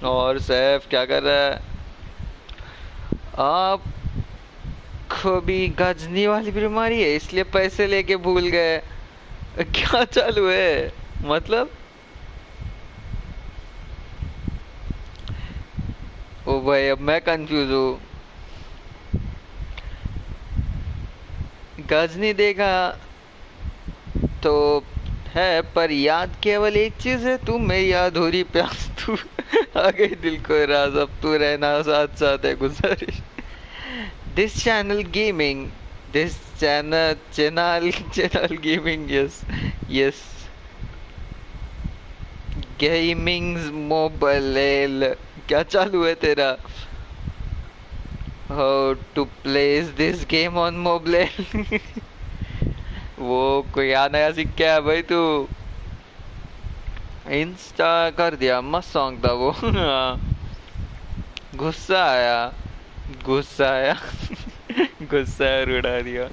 और सैफ क्या कर रहा है? आप को भी गजनी वाली बीमारी है इसलिए पैसे लेके भूल गए? क्या चालू है मतलब? ओ भाई अब मैं कंफ्यूज हूँ। गजनी देगा तो है, पर याद केवल एक चीज है, तू मेरी अधूरी प्यास, तू आ गई दिल को राज, अब तू रहना साथ साथ है गुजारिश। This channel gaming, this channel gaming, yes yes, gaming mobile. क्या चालू है तेरा? How to place this game on mobile. वो कोई नया सीख के आया भाई तू? इंस्टा कर दिया, मस्त सॉन्ग था वो। हाँ। गुस्सा आया, गुस्सा आया। गुस्सा उड़ा दिया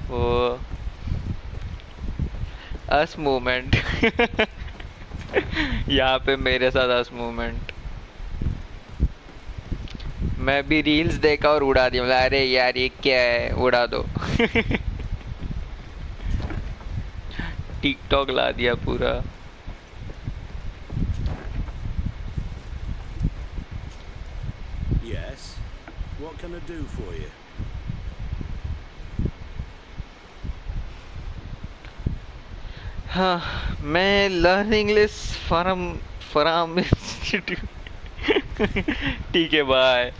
वो। अस मूवमेंट। यहाँ पे मेरे साथ अस मूवमेंट। मैं भी रील्स देखा और उड़ा दिया, मतलब अरे यार ये क्या है, उड़ा दो। टिकटॉक ला दिया पूरा। Yes. What can I do for you? हाँ, मैं learn English forum forum institute. ठीक है, bye.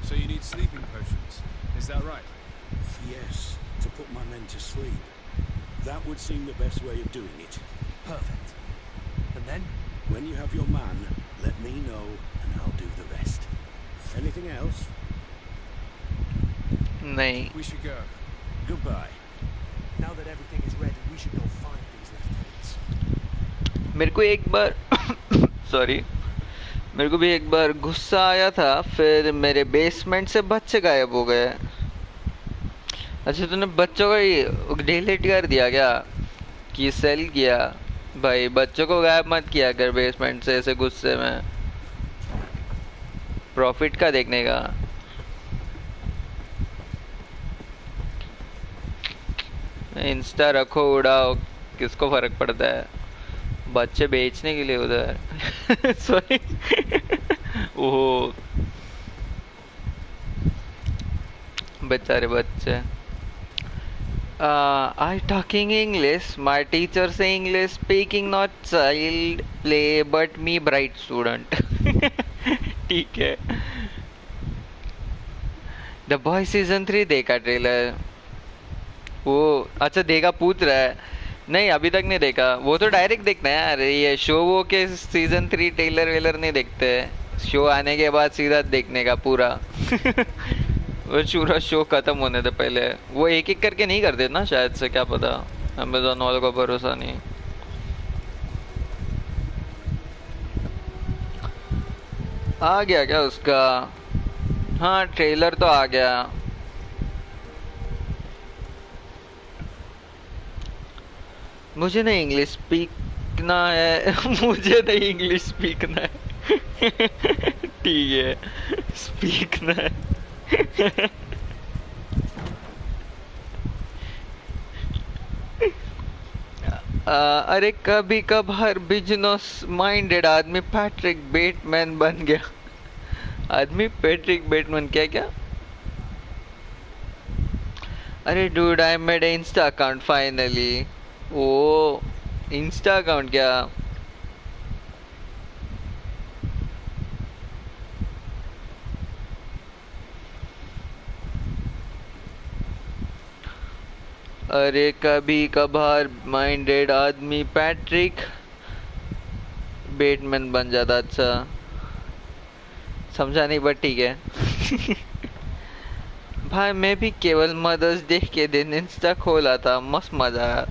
So you need sleeping potions, is that right? Yes, to put my men to sleep. That would seem the best way of doing it. Perfect. And then? When you have your man, let me know and I'll do the rest. Anything else? नहीं। We should go. Goodbye. Now that everything is ready, we should go find these lieutenants. मेरे को एक बार sorry, मेरे को भी एक बार गुस्सा आया था, फिर मेरे बेसमेंट से बच्चे गायब हो गए। अच्छा, तूने बच्चों को ही डिलीट कर दिया क्या, कि सेल किया? भाई बच्चों को गायब मत किया कर बेसमेंट से ऐसे गुस्से में, प्रॉफिट का देखने का। इंस्टा रखो उड़ाओ, किसको फर्क पड़ता है, बच्चे बेचने के लिए उधर। सॉरी। ओह बेचारे बच्चे। I talking English. My teacher say English speaking not child play but me bright student. ठीक है। The Boy सीजन 3 देखा ट्रेलर? वो अच्छा देखा, पूछ रहा है। नहीं अभी तक नहीं देखा, वो तो डायरेक्ट देखना है यार, ये शो वो के सीजन 3 ट्रेलर वेलर नहीं देखते, शो आने के बाद सीधा देखने का पूरा। वो पूरा शो खत्म होने से पहले, वो एक एक करके नहीं करते ना शायद से, क्या पता, अमेज़न वालों का भरोसा नहीं। आ गया क्या उसका? हाँ ट्रेलर तो आ गया। मुझे नहीं इंग्लिश सीखना है। मुझे नहीं इंग्लिश सीखना है। ठीक है, सीखना है। अरे कभी कभार बिजनेस माइंडेड आदमी पैट्रिक बेटमैन बन गया। आदमी पैट्रिक बेटमैन क्या क्या? अरे dude I made insta account finally. ओ इंस्टा अकाउंट क्या? अरे कभी कभार माइंडेड आदमी पैट्रिक बेटमैन बन जाता। अच्छा समझा नहीं बट ठीक है। भाई मैं भी केवल मदर्स डे के दिन इंस्टा खोला था, मस्त मजा आया।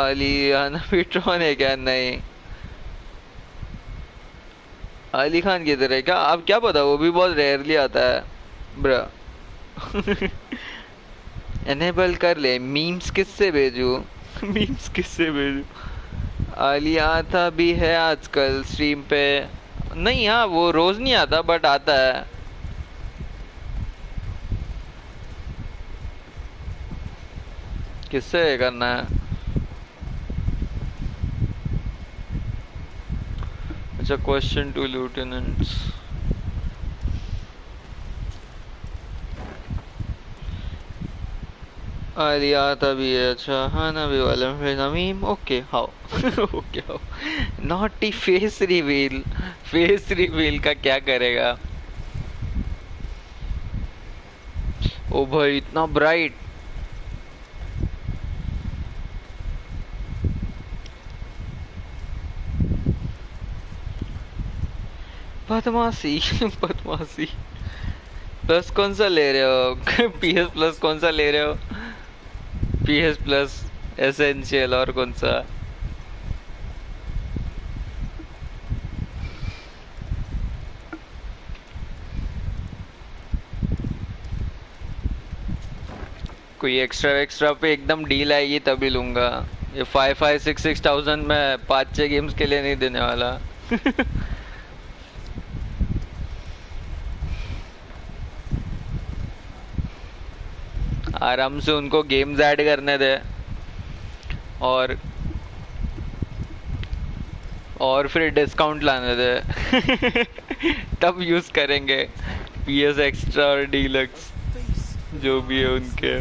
अली फिट्रॉन है क्या? नहीं अली खान की तरह क्या? आप क्या पता, वो भी बहुत रेयरली आता है ब्रा। एनेबल कर ले। मीम्स किससे भेजू? मीम्स किससे भेजू? अली आता भी है आजकल स्ट्रीम पे। नहीं हाँ वो रोज नहीं आता बट आता है। किससे करना है? अच्छा, क्वेश्चन टू lieutenants. आलिया तभी है. अच्छा हाँ नबी वाले में नमीम. Okay how. Okay how. Naughty face reveal का क्या करेगा? ओ भाई इतना ब्राइट. बदमाशी. बदमाशी. प्लस कौन सा ले रहे हो? पीएस प्लस कौन सा ले रहे हो? पीएस प्लस एसेंशियल और कौन सा? कोई एक्स्ट्रा पे एकदम डील आएगी तभी लूंगा. ये 5,500-6,000 में 5-6 गेम्स के लिए नहीं देने वाला. आराम से उनको गेम्स ऐड करने दे और फिर डिस्काउंट लाने दे. तब यूज करेंगे पीएस एक्स्ट्रा और डीलक्स जो भी है उनके.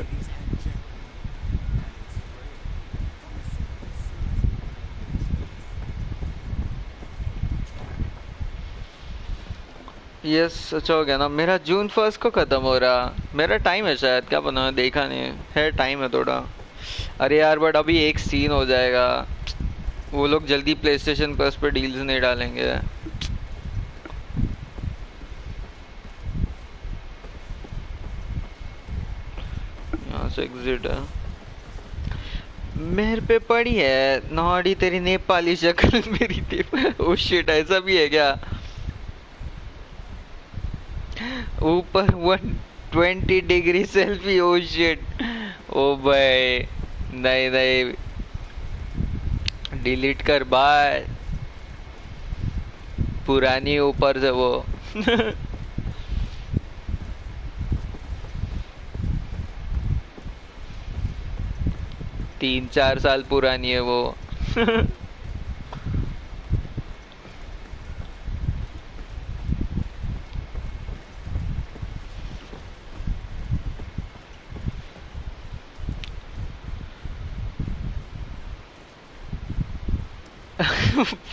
यस अच्छा हो गया ना. मेरा जून 1 को खत्म हो रहा. मेरा टाइम है शायद. क्या पता, देखा नहीं है. टाइम है थोड़ा. अरे यार बट अभी एक सीन हो जाएगा. वो लोग जल्दी प्ले स्टेशन प्लस पे डील्स नहीं डालेंगे. यहाँ से एग्जिट है. मेरे पे पड़ी है नॉडी तेरी नेपाली शक्ल. मेरी ओ शिट, ऐसा भी है क्या? ऊपर 120 डिग्री सेल्फी. Oh shit. ओ भाई नहीं नहीं डिलीट कर बाय. पुरानी ऊपर से वो. 3-4 साल पुरानी है वो.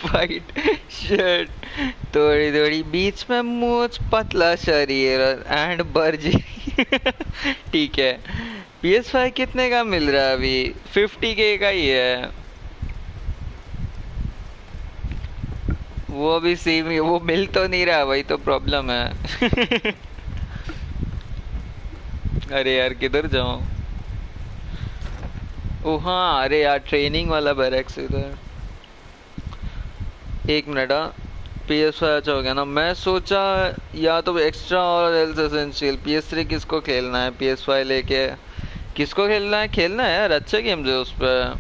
फाइट शर्ट थोड़ी थोड़ी बीच में मूछ पतला शरीर एंड बर्जी. ठीक है. PS5 कितने का मिल रहा है अभी? 50K का ही है वो. अभी सेम ही वो मिल तो नहीं रहा. वही तो प्रॉब्लम है. अरे यार किधर जाऊं? ओ हाँ अरे यार ट्रेनिंग वाला बैरक्स इधर. एक मिनट. PS5 अच्छा हो गया ना. मैं सोचा या तो एक्स्ट्रा और एल्स एसेंशियल. PS3 किसको खेलना है? PS5 लेके किसको खेलना है? खेलना है यार, अच्छे गेम्स है उस पर.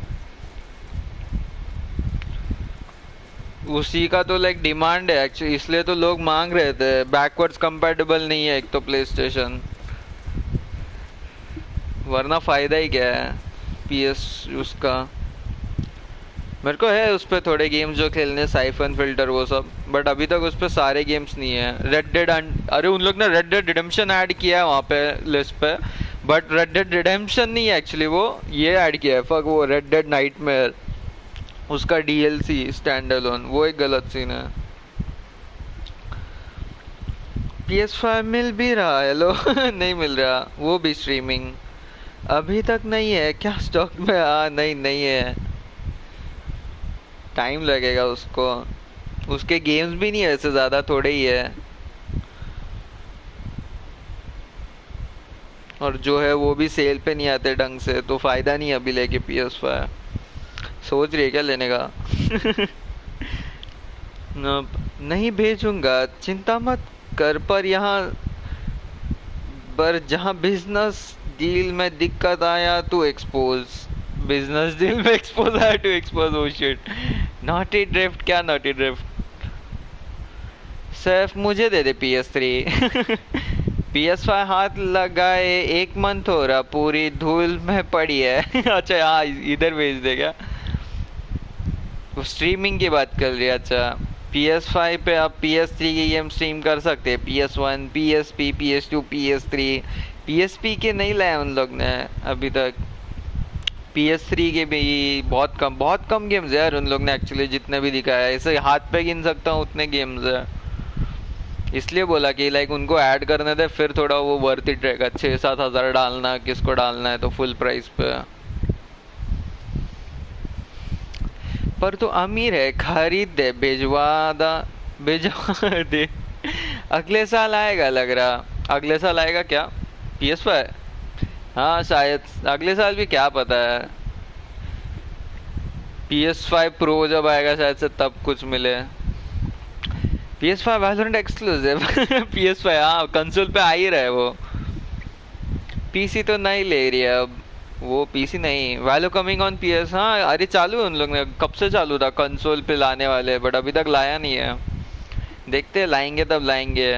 उसी का तो लाइक डिमांड है एक्चुअली, इसलिए तो लोग मांग रहे थे. बैकवर्ड्स कंपैटिबल नहीं है एक तो प्ले स्टेशन, वरना फायदा ही क्या है PS उसका. मेरे को है उस पर थोड़े गेम्स जो खेलने, साइफन फिल्टर वो सब, बट अभी तक उस पर सारे गेम्स नहीं है. रेड डेड अरे उन लोग ने रेड डेड रिडेम्पशन ऐड किया है वहाँ पे लिस्ट पे, बट रेड डेड रिडेम्पशन नहीं है एक्चुअली. वो ये ऐड किया है फक वो रेड डेड नाइटमेयर, उसका DLC स्टैंड अलोन. वो एक गलत सीन है. PS5 मिल भी रहा है लो. नहीं मिल रहा. वो भी स्ट्रीमिंग अभी तक नहीं है क्या स्टॉक में? हाँ नहीं है. टाइम लगेगा उसको. उसके गेम्स भी नहीं है वैसे ज़्यादा, थोड़े ही है. और जो है वो भी सेल पे नहीं आते ढंग से, तो फ़ायदा नहीं अभी लेके PS5. सोच रही है क्या लेने का? नहीं भेजूंगा चिंता मत कर. पर जहाँ बिजनेस डील में दिक्कत आया तो एक्सपोज. बिजनेस डील में एक्सपोज आया to expose. Oh shit. Naughty drift. क्या नॉटी ड्रिफ्ट? सिर्फ मुझे दे दे PS3. PS5 हाथ लगाए 1 मंथ हो रहा, पूरी धूल में पड़ी है. अच्छा हाँ इधर भेज देगा. वो स्ट्रीमिंग की बात कर रही है. अच्छा PS5 पे आप PS3 की गेम स्ट्रीम कर सकते हैं, PS1, PSP, PS2, PS3। PSP के नहीं लाए उन लोग ने अभी तक। PS3 के भी बहुत कम गेम्स है यार उन लोग ने एक्चुअली, जितने भी दिखाया है ऐसे हाथ पे गिन सकता हूँ उतने गेम्स है। इसलिए बोला कि लाइक उनको ऐड करने दे, फिर थोड़ा वो वर्थ इट रहेगा। 6-7 हज़ार डालना, किसको डालना है तो फुल प्राइस पे। पर तो अमीर है, खरीद दे, भिजवा दे। अगले साल आएगा लग रहा। अगले साल आएगा क्या PS5? हाँ शायद अगले साल भी, क्या पता है। PS5 Pro जब आएगा शायद से तब कुछ मिले। PS5 Valorant exclusive. PS5 हाँ कंसोल पे आ ही रहा है वो। PC तो नहीं ले रही है अब वो, PC नहीं। वैलो कमिंग ऑन PS। हाँ अरे चालू है उन लोग ने, कब से चालू था कंसोल पे लाने वाले, बट अभी तक लाया नहीं है। देखते हैं लाएंगे तब लाएंगे।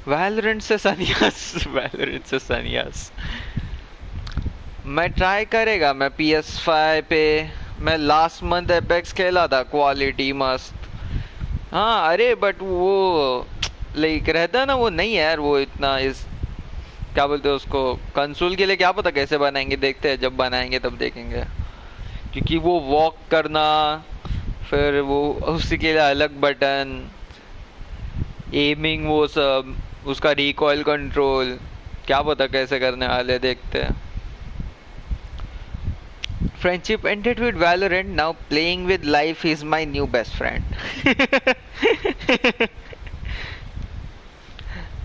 वैलोरेंट से सन्यास। वैलोरेंट से सन्यास मैं ट्राई करेगा। मैं PS5 पे मैं लास्ट मंथ एपेक्स खेला था, क्वालिटी मस्त। हाँ अरे बट वो लाइक रहता है ना, वो नहीं है यार वो इतना इस क्या बोलते हैं उसको, कंसोल के लिए क्या पता कैसे बनाएंगे, देखते हैं जब बनाएंगे तब देखेंगे। क्योंकि वो वॉक करना, फिर वो उसी के लिए अलग बटन, एमिंग वो सब, उसका रिकॉइल कंट्रोल, क्या पता कैसे करने वाले, देखते हैं। Friendship ended with Valorant. Now playing with life is my new best friend.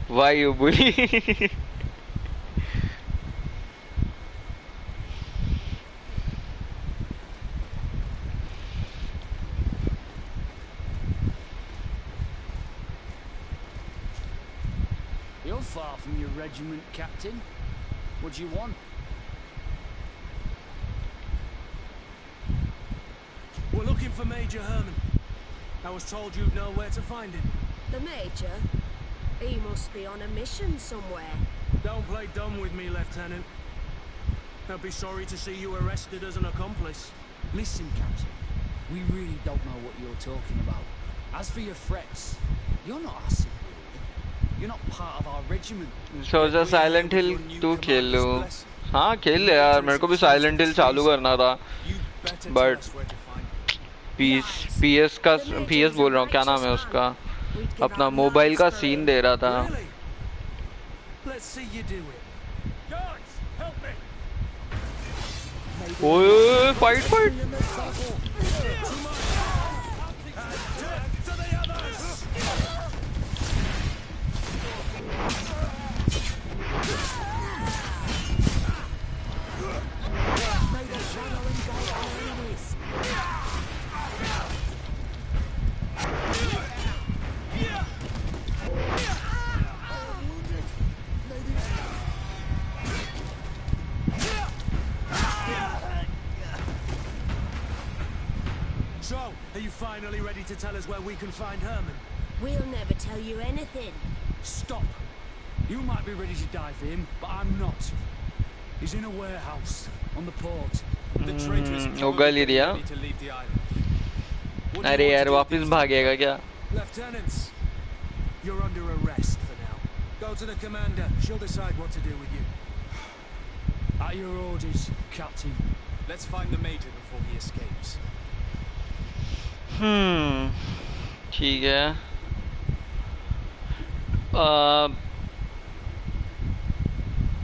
Why you bully? You're far from your regiment, Captain. What do you want? We're looking for Major Herman. I was told you'd know where to find him. The Major? He must be on a mission somewhere. Don't play dumb with me, Lieutenant. I'd be sorry to see you arrested as an accomplice. Listen, Captain. We really don't know what you're talking about. As for your threats, you're not our superior. You're not part of our regiment. सोचा silent हिल 2 खेल लो। हाँ खेल ले यार, मेरे को भी silent हिल चालू करना था, बट PS बोल रहा हूँ, क्या नाम है उसका, अपना मोबाइल का सीन दे रहा था। ओए fight. So, are you finally ready to tell us where we can find Herman? We'll never tell you anything. Stop. You might be ready to die for him, but I'm not. He's in a warehouse on the port. The traitor is उगल ही दिया। ready to leave the island. What do you अरे want यार to do वापस with भागेगा क्या? Lieutenants, you're under arrest for now. Go to the commander. She'll decide what to do with you. At your orders, Captain. Let's find the Major before he escapes. ठीक है।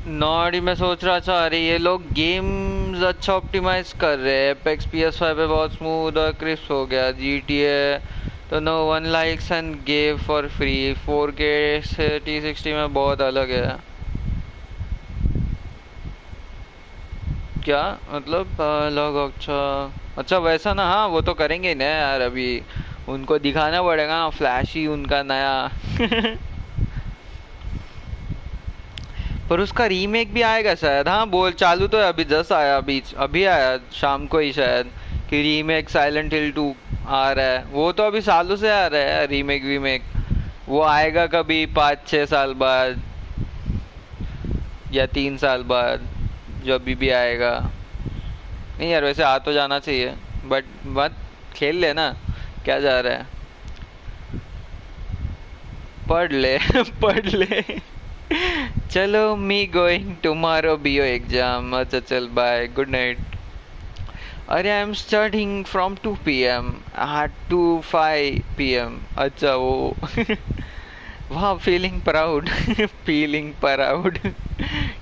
Noddy मैं सोच रहा था, अरे ये लोग गेम्स अच्छा ऑप्टिमाइज कर रहे हैं। एपेक्स PS5 पे बहुत स्मूथ और क्रिस्प हो गया। GTA तो no one likes and gave for free. 4K से T60 में बहुत अलग है। क्या मतलब अलग? अच्छा वैसा ना, हाँ वो तो करेंगे ही ना यार, अभी उनको दिखाना पड़ेगा ना फ्लैशी उनका नया। पर उसका रीमेक भी आएगा शायद। हाँ बोल चालू तो है, अभी जस्ट आया, अभी आया शाम को ही शायद, कि रीमेक साइलेंट हिल 2 आ रहा है। वो तो अभी सालों से आ रहा है रीमेक। वो आएगा कभी 5-6 साल बाद या 3 साल बाद, जो अभी भी आएगा। नहीं यार वैसे आ तो जाना चाहिए, बट मत खेल लेना। क्या जा रहा है? पढ़ ले पढ़ ले। चलो me going tomorrow bio exam. अच्छा चल बाय, गुड नाइट। अरे I am starting from 2 PM to 5 PM। अच्छा वो वाह, feeling proud feeling proud.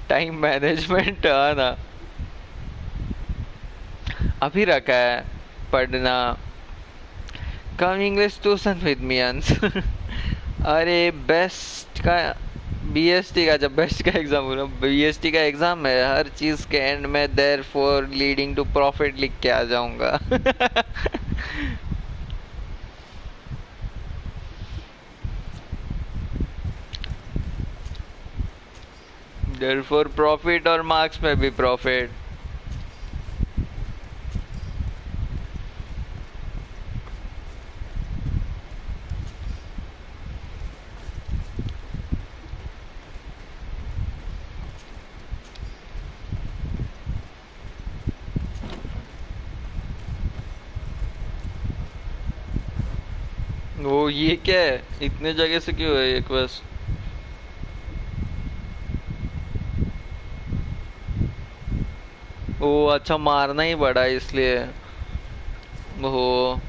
Time management आना अभी रखा है पढ़ना। Come English tuition with me answer. अरे बेस्ट का बीएसटी का, जब बेस्ट का एग्जाम हो रहा, बीएसटी का एग्जाम है, हर चीज के एंड में therefore leading to profit लिख के आ जाऊंगा। देयर फॉर प्रॉफिट और मार्क्स में भी प्रॉफिट। वो ये क्या है, इतने जगह से क्यों है ये क्वेस्ट? ओ अच्छा, मारना ही पड़ा इसलिए। वो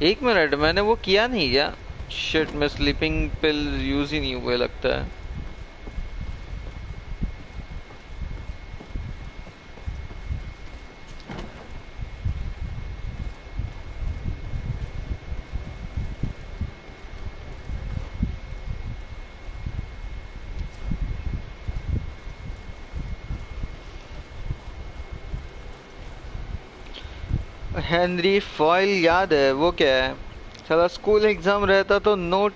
1 मिनट, मैंने वो किया नहीं क्या? शिट, मैं स्लीपिंग पिल यूज ही नहीं हुए लगता है। हेनरी फॉयल याद है, वो क्या है? साला स्कूल एग्जाम रहता तो नोट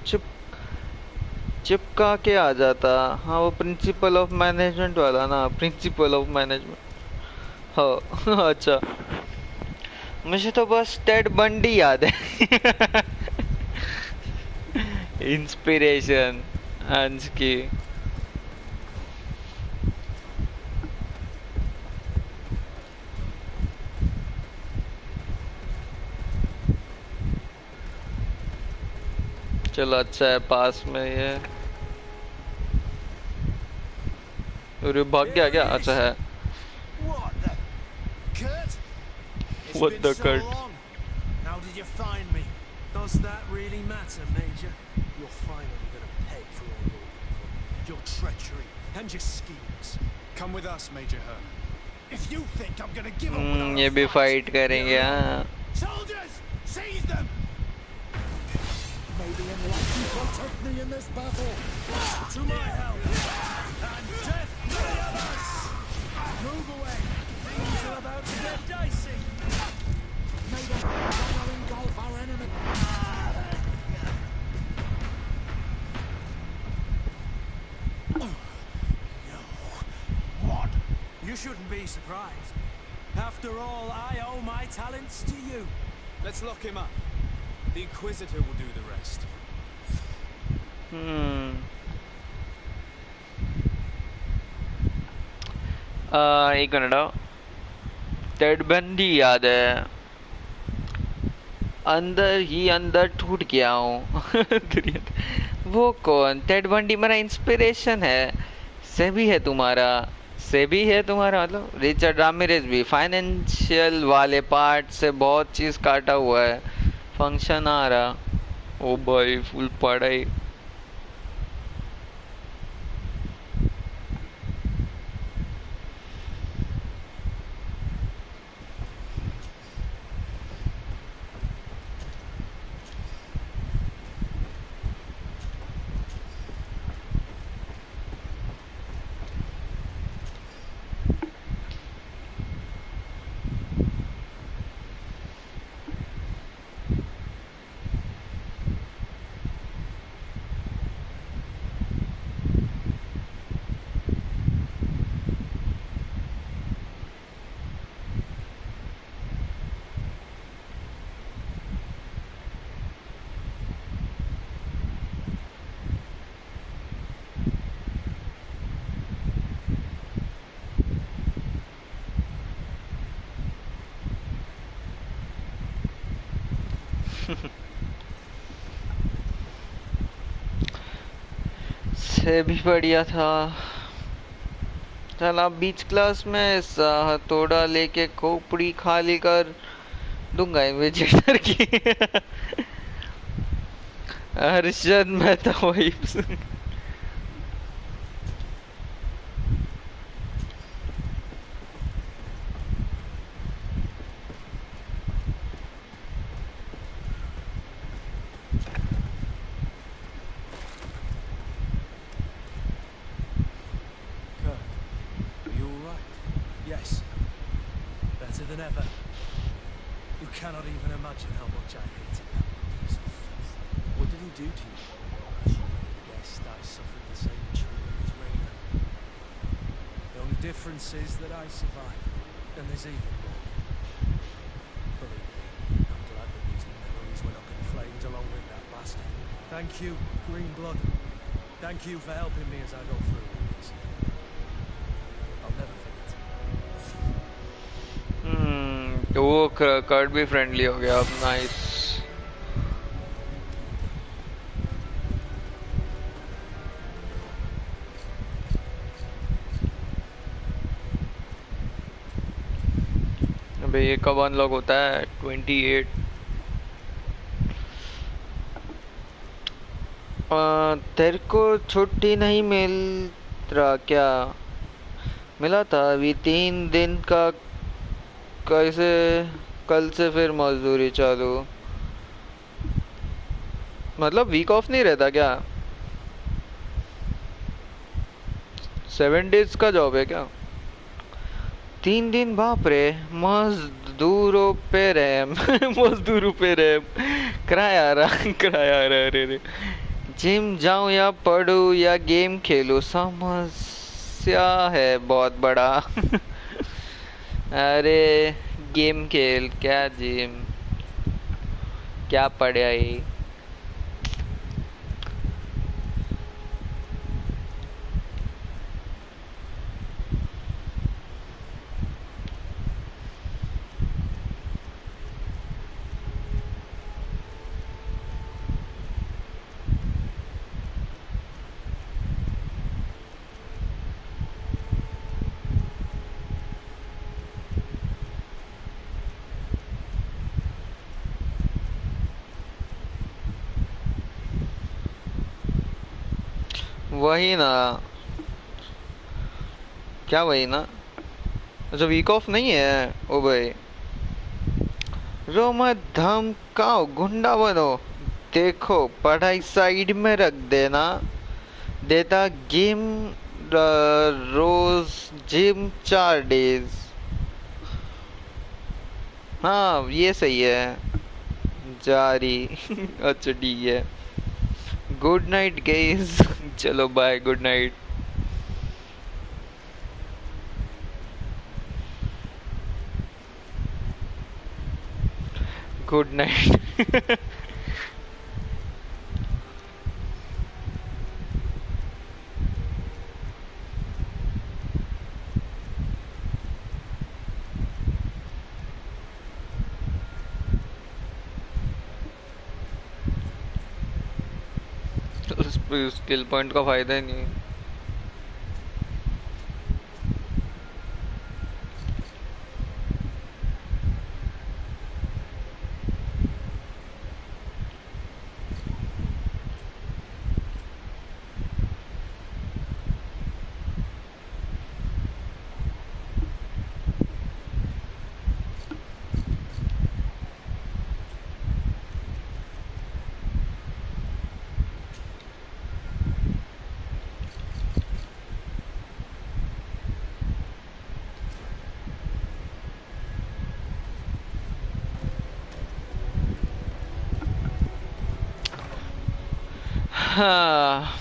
चिपका के आ जाता। हाँ वो प्रिंसिपल ऑफ मैनेजमेंट वाला ना, प्रिंसिपल ऑफ मैनेजमेंट। हाँ अच्छा, मुझे तो बस टेड बंडी याद है। इंस्पिरेशन अंश की। चलो अच्छा है पास में ये। अरे भाग गया क्या? अच्छा है। What the Kurt? How did you find me? Does that really matter, Major? You're finally gonna pay for all your treachery and your schemes. Come with us, Major Herman. If you think I'm gonna give up without ये a भी fight, fight करेंगे। हाँ soldiers, seize them! May the enlightened protect me in this battle. To my help, and death to the others! Move away. Things are about to get dicey. May the fire engulf our enemy. What? You shouldn't be surprised. After all, I owe my talents to you. Let's lock him up. The Inquisitor will do the rest. एक minute, Ted Bundy याद है। अंदर ही अंदर टूट गया हूँ। वो कौन? टेड बंडी मेरा इंस्पिरेशन है। सेबी है तुम्हारा, सेबी है तुम्हारा मतलब रिचर्ड रामिरेज भी फाइनेंशियल वाले पार्ट से बहुत चीज काटा हुआ है। फंक्शन आ रहा। ओ भाई फुल पढ़ाई। से भी बढ़िया था। चल आप बीच क्लास में हथौड़ा लेके खोपड़ी खाली कर दूंगा इन्विजिलेटर की। Harshad Mehta vibes. Are you all right? Yes. Better than ever. You cannot even imagine how much I hated that piece of filth. What did he do to you? As you may have guessed, I suffered the same treatment as Raina. The only difference is that I survived, and there's even more. Believe me, I'm glad that these memories went up in flames along with that bastard. Thank you, Green Blood. Thank you for helping me as I go through this. I'll never forget it. तो वो card भी friendly हो गया अब। Nice. अबे ये कब unlock होता है? 28। तेरे को छुट्टी नहीं मिल रहा क्या? मिला था अभी 3 दिन का। कैसे कल से फिर मजदूरी चालू? मतलब वीक ऑफ नहीं रहता क्या? 7 डेज का जॉब है क्या? 3 दिन? बाप रे। मजदूरों पे रहम। मजदूरों पे रहम। किराया आ रहा, किराया आ रहा। अरे जिम जाऊं या पढ़ूं या गेम खेलूं, समस्या है बहुत बड़ा। अरे गेम खेल, क्या जिम, क्या पढ़ाई। वही ना, क्या वही ना। अच्छा वीक ऑफ नहीं है? ओ भाई रो मत धमकाओ, गुंडा बनो। देखो पढ़ाई साइड में रख देना, देता गेम, रोज जिम 4 डेज। हाँ ये सही है। जारी। अच्छा ठीक है। Good night guys. चलो bye, good night. Good night. Skill point का फायदा ही नहीं। हाँ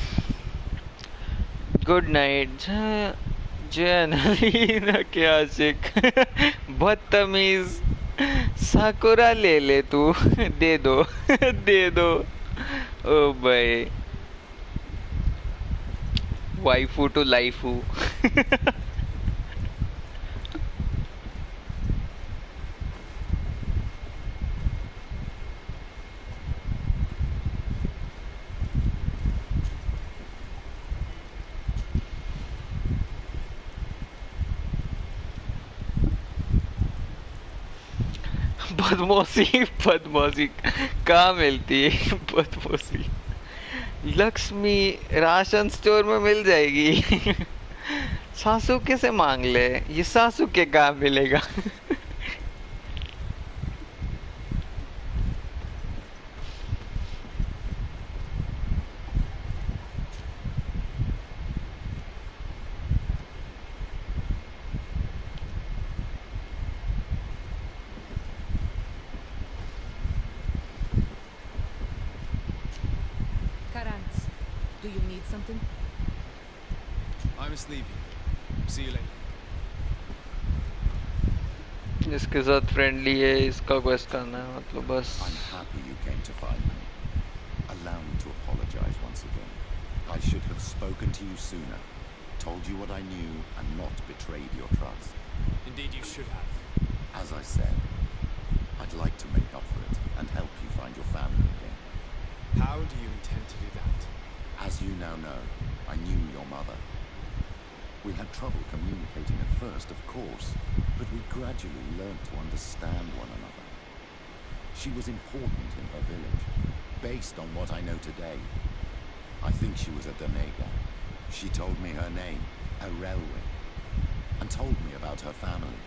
गुड नाइट। जय नवीन के आशिक। बदतमीज। साकुरा ले ले तू। दे दो। दे दो। ओ भाई वाइफू टू लाइफू। पद्मोसी पद्मोसी कहाँ मिलती है पद्मोसी? लक्ष्मी राशन स्टोर में मिल जाएगी। सासुके से मांग ले, ये सासुके कहाँ मिलेगा? Karans, do you need something? I must leave you. See you later. इसके साथ फ्रेंडली है, इसका क्वेस्ट करना है, मतलब बस। I'm happy you came to find me. Allow me to apologize once again. I should have spoken to you sooner, told you what I knew, and not betrayed your trust. Indeed, you should have. As I said, I'd like to make up for it and help you find your family again. How do you intend to do that? As you now know, I knew your mother. We had trouble communicating at first, of course, but we gradually learned to understand one another. She was important in her village, based on what I know today. I think she was a Danega. She told me her name, a railway, and told me about her family.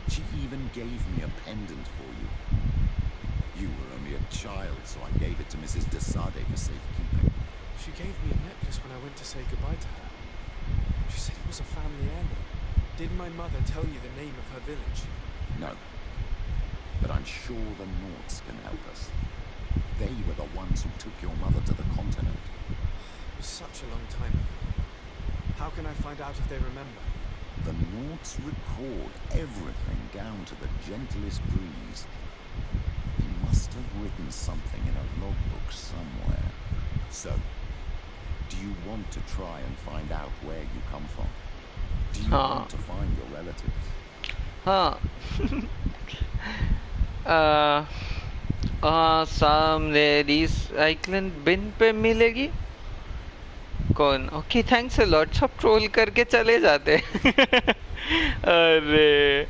She even gave me a pendant for you. You were only a child, so I gave it to Mrs. Desade for safekeeping. She gave me a necklace when I went to say goodbye to her. She said it was a family heirloom. Did my mother tell you the name of her village? No. But I'm sure the Norts can help us. They were the ones who took your mother to the continent. It was such a long time ago. How can I find out if they remember? The Norts record everything down to the gentlest breeze. He must have written something in a logbook somewhere. So, do you want to try and find out where you come from? Do you want to find your relatives? हाँ। सामने recycling बिन पे मिलेगी। कौन? Okay, thanks a lot. सब troll करके चले जाते हैं। अरे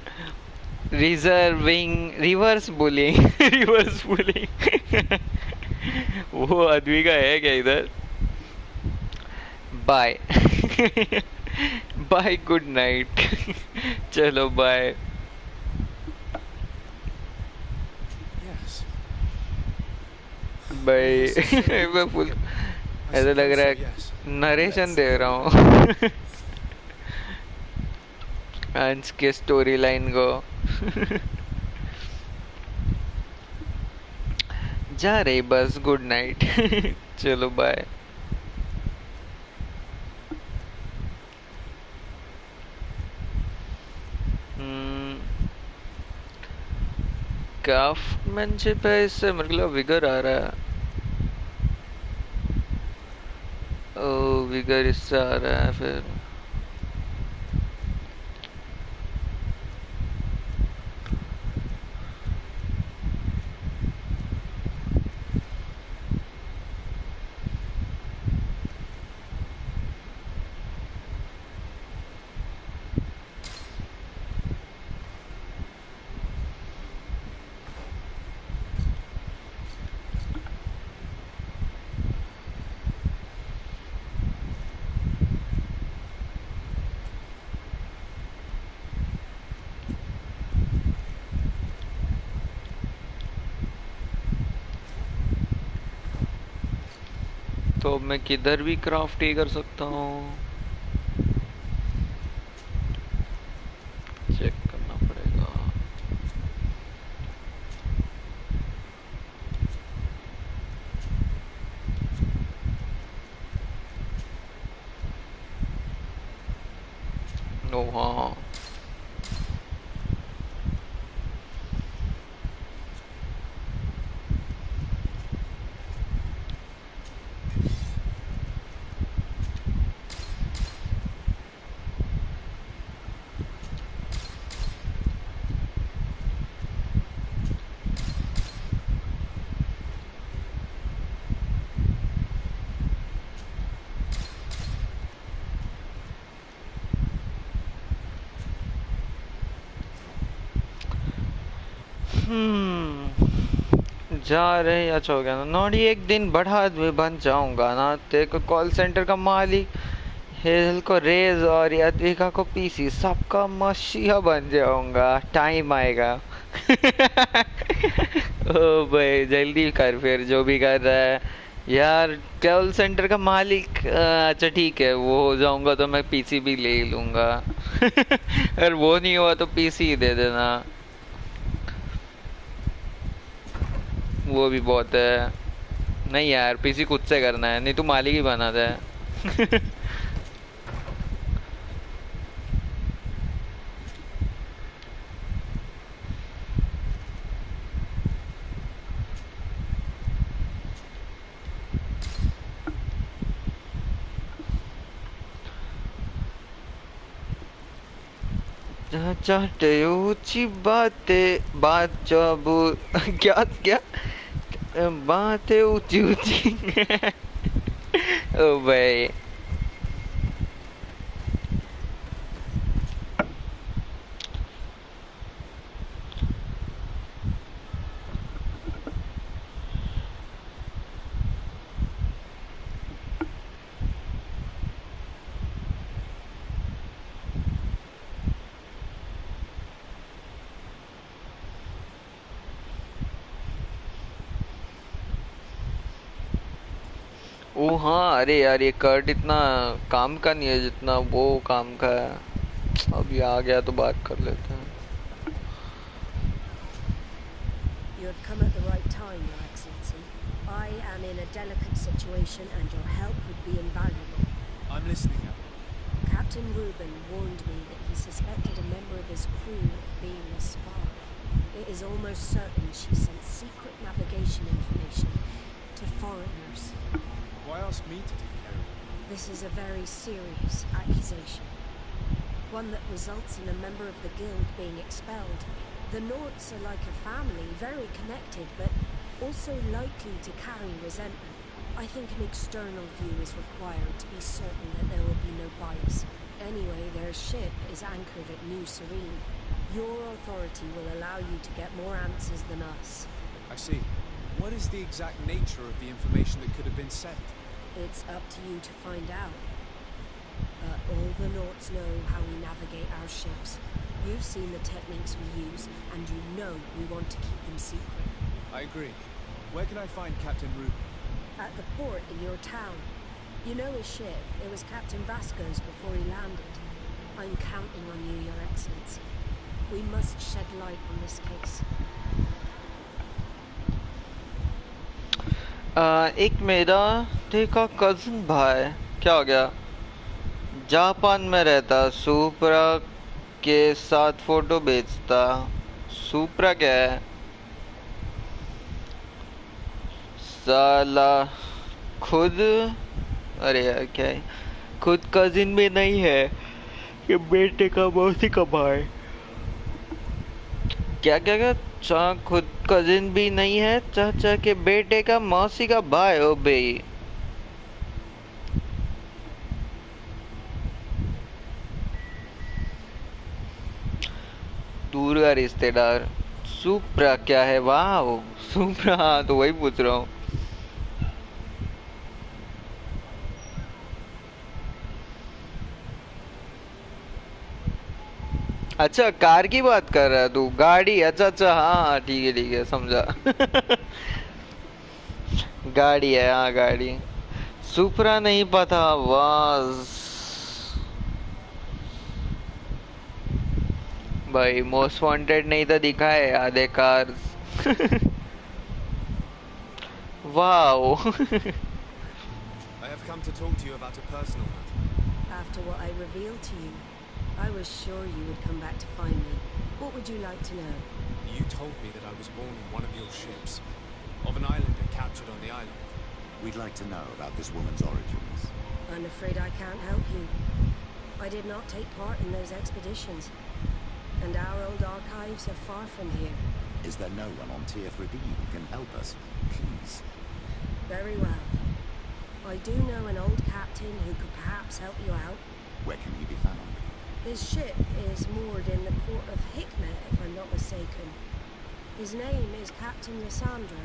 reserving, reverse bullying. Reverse bullying. वो आदमी का है क्या इधर? बाय। Bye, good night. चलो बाय। Yes. बाय। मैं फुल ऐसा लग रहा है नरेशन दे रहा हूँ। अंश के स्टोरी लाइन को। जा रही बस, गुड नाइट। चलो बाय। क्राफ्टमैनशिप है, इससे मेरे को विगर आ रहा है। ओ विगर इससे आ रहा है फिर। तो मैं किधर भी क्राफ्ट ही कर सकता हूँ। चेक करना पड़ेगा। ओ हाँ, जा रहे, अच्छा हो गया ना नॉडी। एक दिन बड़ा आदमी बन जाऊंगा ना, तेरे को कॉल सेंटर का मालिक, हेजल को रेज और अद्विका को पीसी, सबका मसीहा बन जाऊंगा। टाइम आएगा। ओ भाई जल्दी कर फिर जो भी कर रहा है यार। कॉल सेंटर का मालिक, अच्छा ठीक है, वो हो जाऊंगा तो मैं पीसी भी ले लूंगा। अगर वो नहीं हुआ तो पीसी ही दे देना, वो भी बहुत है। नहीं यार पीसी खुद से करना है, नहीं तो मालिक ही बना दे। चाहते ऊंची बातें बात जब क्या क्या बातें ऊंची ऊंची। ओ भाई ओ हाँ, अरे यार ये कर्ट इतना काम का नहीं है जितना वो काम का है। अभी आ गया तो बात कर लेते हैं। You have come at the right time, Your Excellency. I am in a delicate situation and your help would be invaluable. I'm listening, Admiral. Captain Reuben warned me that he suspected a member of his crew of being a spy. It is almost certain she sent secret navigation information to foreigners. Why ask me to take care of it? This is a very serious accusation. One that results in a member of the guild being expelled. The Norts are like a family, very connected, but also likely to carry resentment. I think an external view is required to be certain that there will be no bias. Anyway, their ship is anchored at New Serene. Your authority will allow you to get more answers than us. I see. What is the exact nature of the information that could have been sent? It's up to you to find out. All the Norts know how we navigate our ships. You've seen the techniques we use, and you know we want to keep them secret. I agree. Where can I find Captain Reuben? At the port in your town. You know his ship. It was Captain Vasco's before he landed. I'm counting on you, Your Excellency. We must shed light on this case. एक मेरा देखा cousin भाई, क्या हो गया, Japan में रहता, सुप्रा के साथ फोटो भेजता। सुप्रा क्या है साला, खुद, अरे यार क्या है, खुद कजिन भी नहीं है कि बेटे का मौसी का भाई, क्या क्या क्या, खुद कजिन भी नहीं है, चाचा के बेटे का मौसी का भाई। ओ भाई दूर का रिश्तेदार। सुप्रा क्या है, वाह सुप्रा, हाँ तो वही पूछ रहा हूँ। अच्छा कार की बात कर रहा है तू, गाड़ी, अच्छा अच्छा हाँ ठीक है समझा। गाड़ी है, हाँ गाड़ी। सुप्रा नहीं पता, वाह भाई मोस्ट वांटेड नहीं तो दिखा है आधे car. Wow. I have come to talk to you about a personal matter. After what I revealed to you, I was sure you would come back to find me. What would you like to know? You told me that I was born in one of your ships, of an islander captured on the island. We'd like to know about this woman's origins. I'm afraid I can't help you. I did not take part in those expeditions. And our old archives are far from here. Is there no one on Tier 3B who can help us? Please. Very well. I do know an old captain who could perhaps help you out. Where can he be found? His ship is moored in the port of Hikmet, if I'm not mistaken. His name is Captain Lissandro.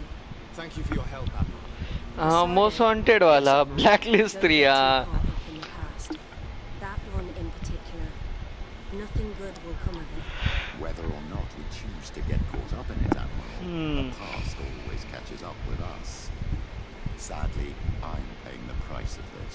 Thank you for your help, Admiral. Most wanted वाला blacklist 3 Don't get too caught up in the past. That one in particular. Nothing good will come of it. Whether or not we choose to get caught up in it, Admiral, the past always catches up with us. Sadly, I'm paying the price of this.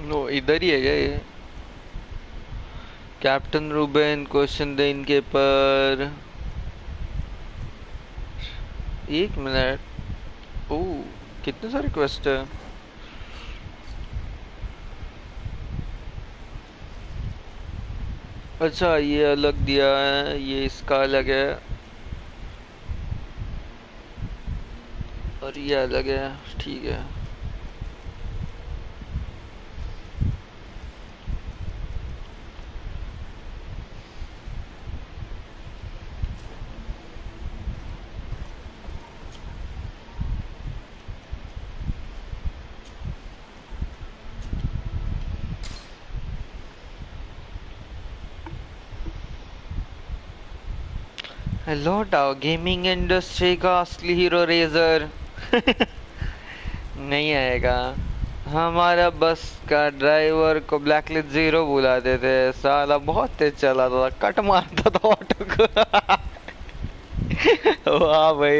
No इधर ही है क्या ये captain Reuben question दे इनके पर 1 minute ओह कितने सारे quest है अच्छा ये अलग दिया है ये इसका अलग है और ये अलग है ठीक है लौट आओ गेमिंग इंडस्ट्री का असली हीरो रेजर नहीं आएगा हमारा बस का ड्राइवर को ब्लैकलिस्ट 0 बुलाते थे साला बहुत तेज चला था कट मारता था ऑटो को वाह भाई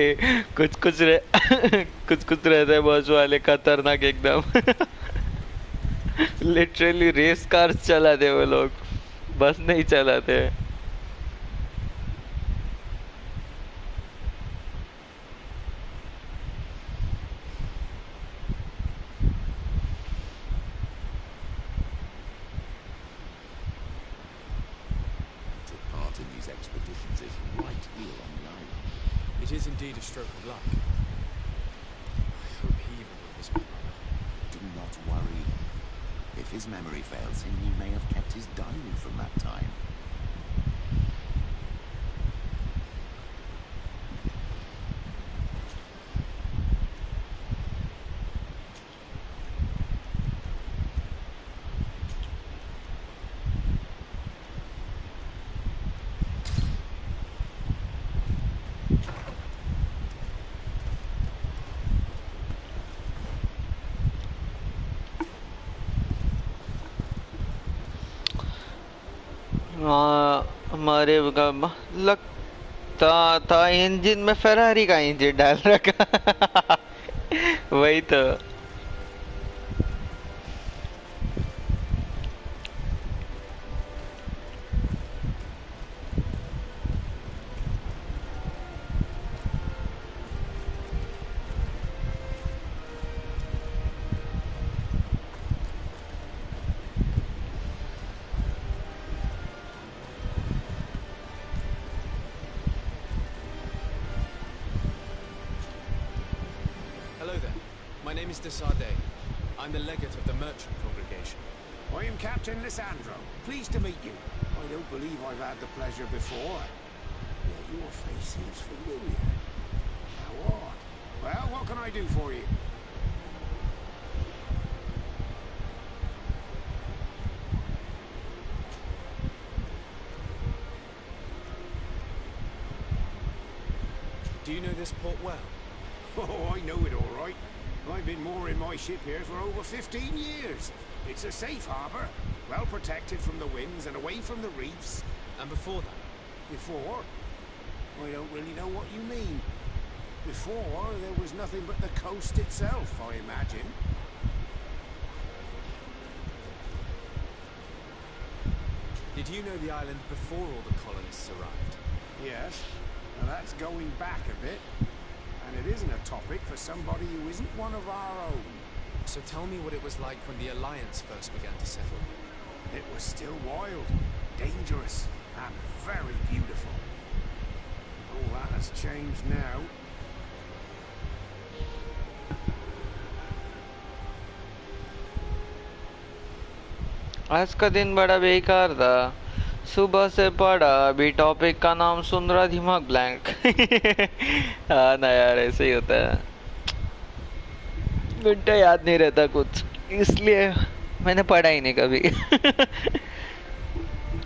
कुछ रहते हैं बस वाले खतरनाक एकदम लिटरली रेस कार चलाते वो लोग बस नहीं चलाते It is indeed a stroke of luck. I hope he remembers my brother. Do not worry. If his memory fails him, he may have kept his diary from that time. हमारे लगता था engine में Ferrari का engine डाल रखा वही तो I'm the legate of the merchant congregation. I am Captain Lissandro. Pleased to meet you. I don't believe I've had the pleasure before. Yet your face seems familiar. Now what? Well, what can I do for you? Do you know this port well? Oh, I know it all right. I've been mooring my ship here for over 15 years. It's a safe harbour, well protected from the winds and away from the reefs. And before that? Before? I don't really know what you mean. Before, there was nothing but the coast itself, I imagine. Did you know the island before all the colonists arrived? Yes. Now that's going back a bit. And it isn't a topic for somebody who isn't one of our own. So tell me what it was like when the Alliance first began to settle. It was still wild, dangerous, and very beautiful. All that has changed now. आज का दिन बड़ा बेकार था। सुबह से पढ़ा, अभी टॉपिक का नाम सुन रहा, दिमाग ब्लैंक। हाँ ना यार, ऐसे ही होता है, घंटा याद नहीं रहता कुछ, इसलिए मैंने पढ़ा ही नहीं कभी।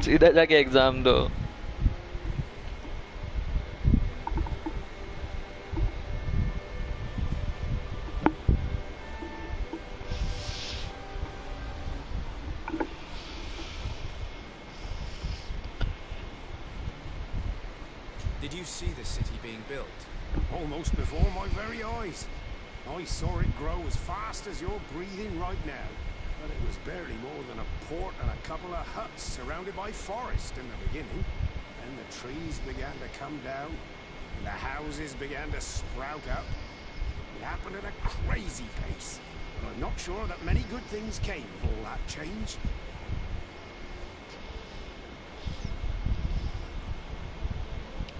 सीधा जाके एग्जाम दो। Did you see the city being built? Almost before my very eyes. I saw it grow as fast as you're breathing right now. But it was barely more than a port and a couple of huts surrounded by forest in the beginning. Then the trees began to come down, and the houses began to sprout up. It happened at a crazy pace, but I'm not sure that many good things came of all that change.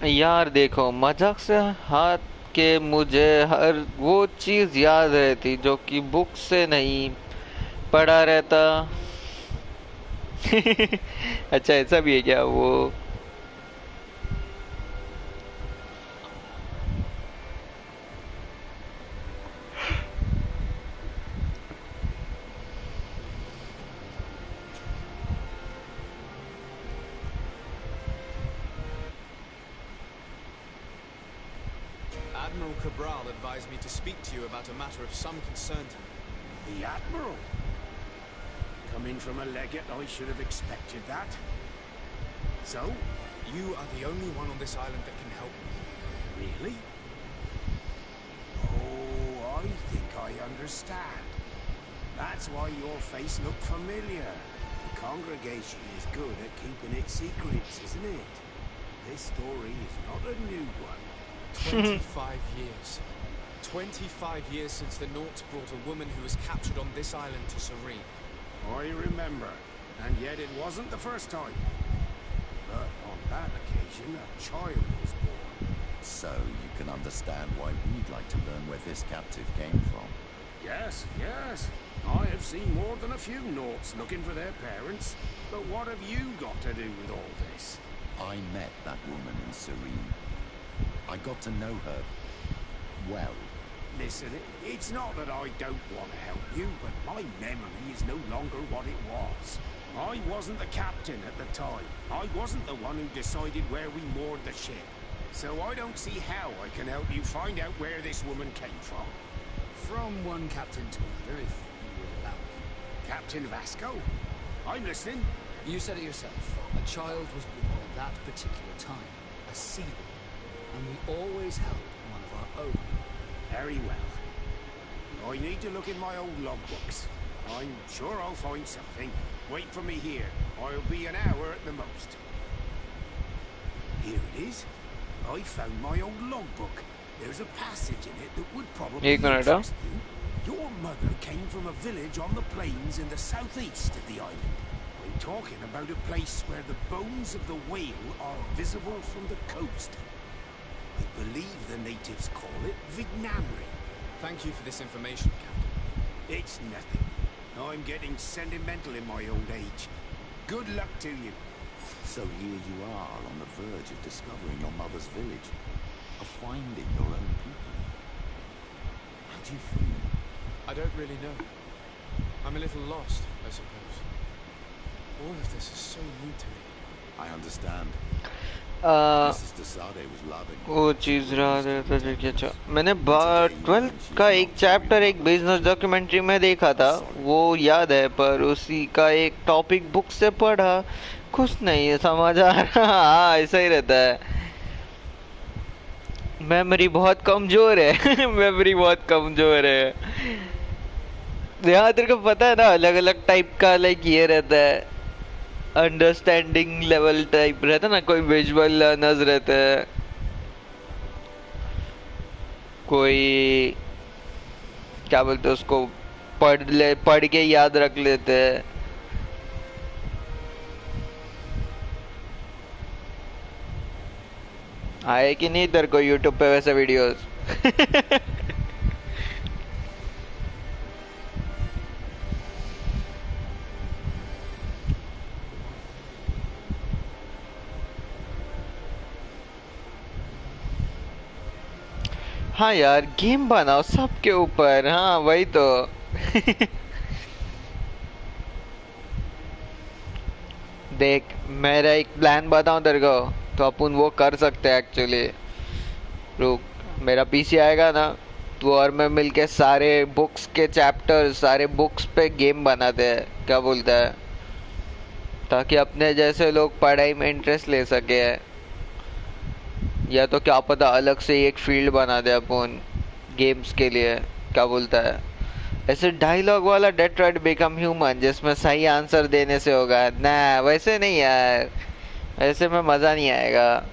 यार देखो, मजाक से हाथ के मुझे हर वो चीज याद रहती जो कि बुक से नहीं पढ़ा रहता। अच्छा, ऐसा भी है क्या? वो Admiral Cabral advised me to speak to you about a matter of some concern to me. The Admiral? Coming from a legate, I should have expected that. So? You are the only one on this island that can help me. Really? Oh, I think I understand. That's why your face looked familiar. The congregation is good at keeping its secrets, isn't it? This story is not a new one. 25 years. 25 years since the Nauts brought a woman who was captured on this island to Serene. I remember, and yet it wasn't the first time. But on that occasion, a child was born. So you can understand why we'd like to learn where this captive came from. Yes, yes. I have seen more than a few Nauts looking for their parents. But what have you got to do with all this? I met that woman in Serene. I got to know her well. Listen, it's not that I don't want to help you, but my memory is no longer what it was. I wasn't the captain at the time. I wasn't the one who decided where we moored the ship. So I don't see how I can help you find out where this woman came from. From one captain to another, if you would allow me. Captain Vasco? I'm listening. You said it yourself. A child was born at that particular time. A seed. And we always held one of our own. Very well. I need to look in my old logbooks. I'm sure I'll find something. Wait for me here. I'll be an hour at the most. Here it is. I found my old logbook. There's a passage in it that would probably interest you. Your mother came from a village on the plains in the southeast of the island. I'm talking about a place where the bones of the whale are visible from the coast. I believe the natives call it Vignamri. Thank you for this information, Captain. It's nothing. I'm getting sentimental in my old age. Good luck to you. So here you are on the verge of discovering your mother's village, of finding your own people. How do you feel? I don't really know. I'm a little lost, I suppose. All of this is so new to me. I understand. Mrs. Desade was loving वो चीज़ रहा था जो कि अच्छा मैंने 12th का एक chapter एक बिजनेस डॉक्यूमेंट्री में देखा था, वो याद है, पर उसी का एक टॉपिक बुक से पढ़ा, कुछ नहीं समझ आ रहा। हाँ, ऐसा ही रहता है, मेमोरी बहुत कमजोर है। मेमोरी बहुत कमजोर है। यहाँ तेरे को पता है ना, अलग अलग टाइप का लाइक ये रहता है, अंडरस्टैंडिंग लेवल टाइप रहता है ना, कोई विजुअल लर्नर्स रहता है, कोई क्या बोलते हैं उसको, पढ़ के याद रख लेते हैं। आए कि नहीं तेरे को यूट्यूब पे वैसे वीडियोस? हाँ यार, गेम बनाओ सबके ऊपर। हाँ वही तो। देख, मेरा एक प्लान बताऊं तेरे को, तो अपन वो कर सकते हैं एक्चुअली। रुक, मेरा पीसी आएगा ना, तू और मैं मिलके सारे बुक्स के चैप्टर्स, सारे बुक्स पे गेम बनाते हैं, क्या बोलता है? ताकि अपने जैसे लोग पढ़ाई में इंटरेस्ट ले सके। या तो क्या पता अलग से एक फील्ड बना दे अपन गेम्स के लिए, क्या बोलता है? ऐसे डायलॉग वाला डेट्रॉइट बिकम ह्यूमन, जिसमें सही आंसर देने से होगा ना। वैसे नहीं यार, ऐसे में मज़ा नहीं आएगा।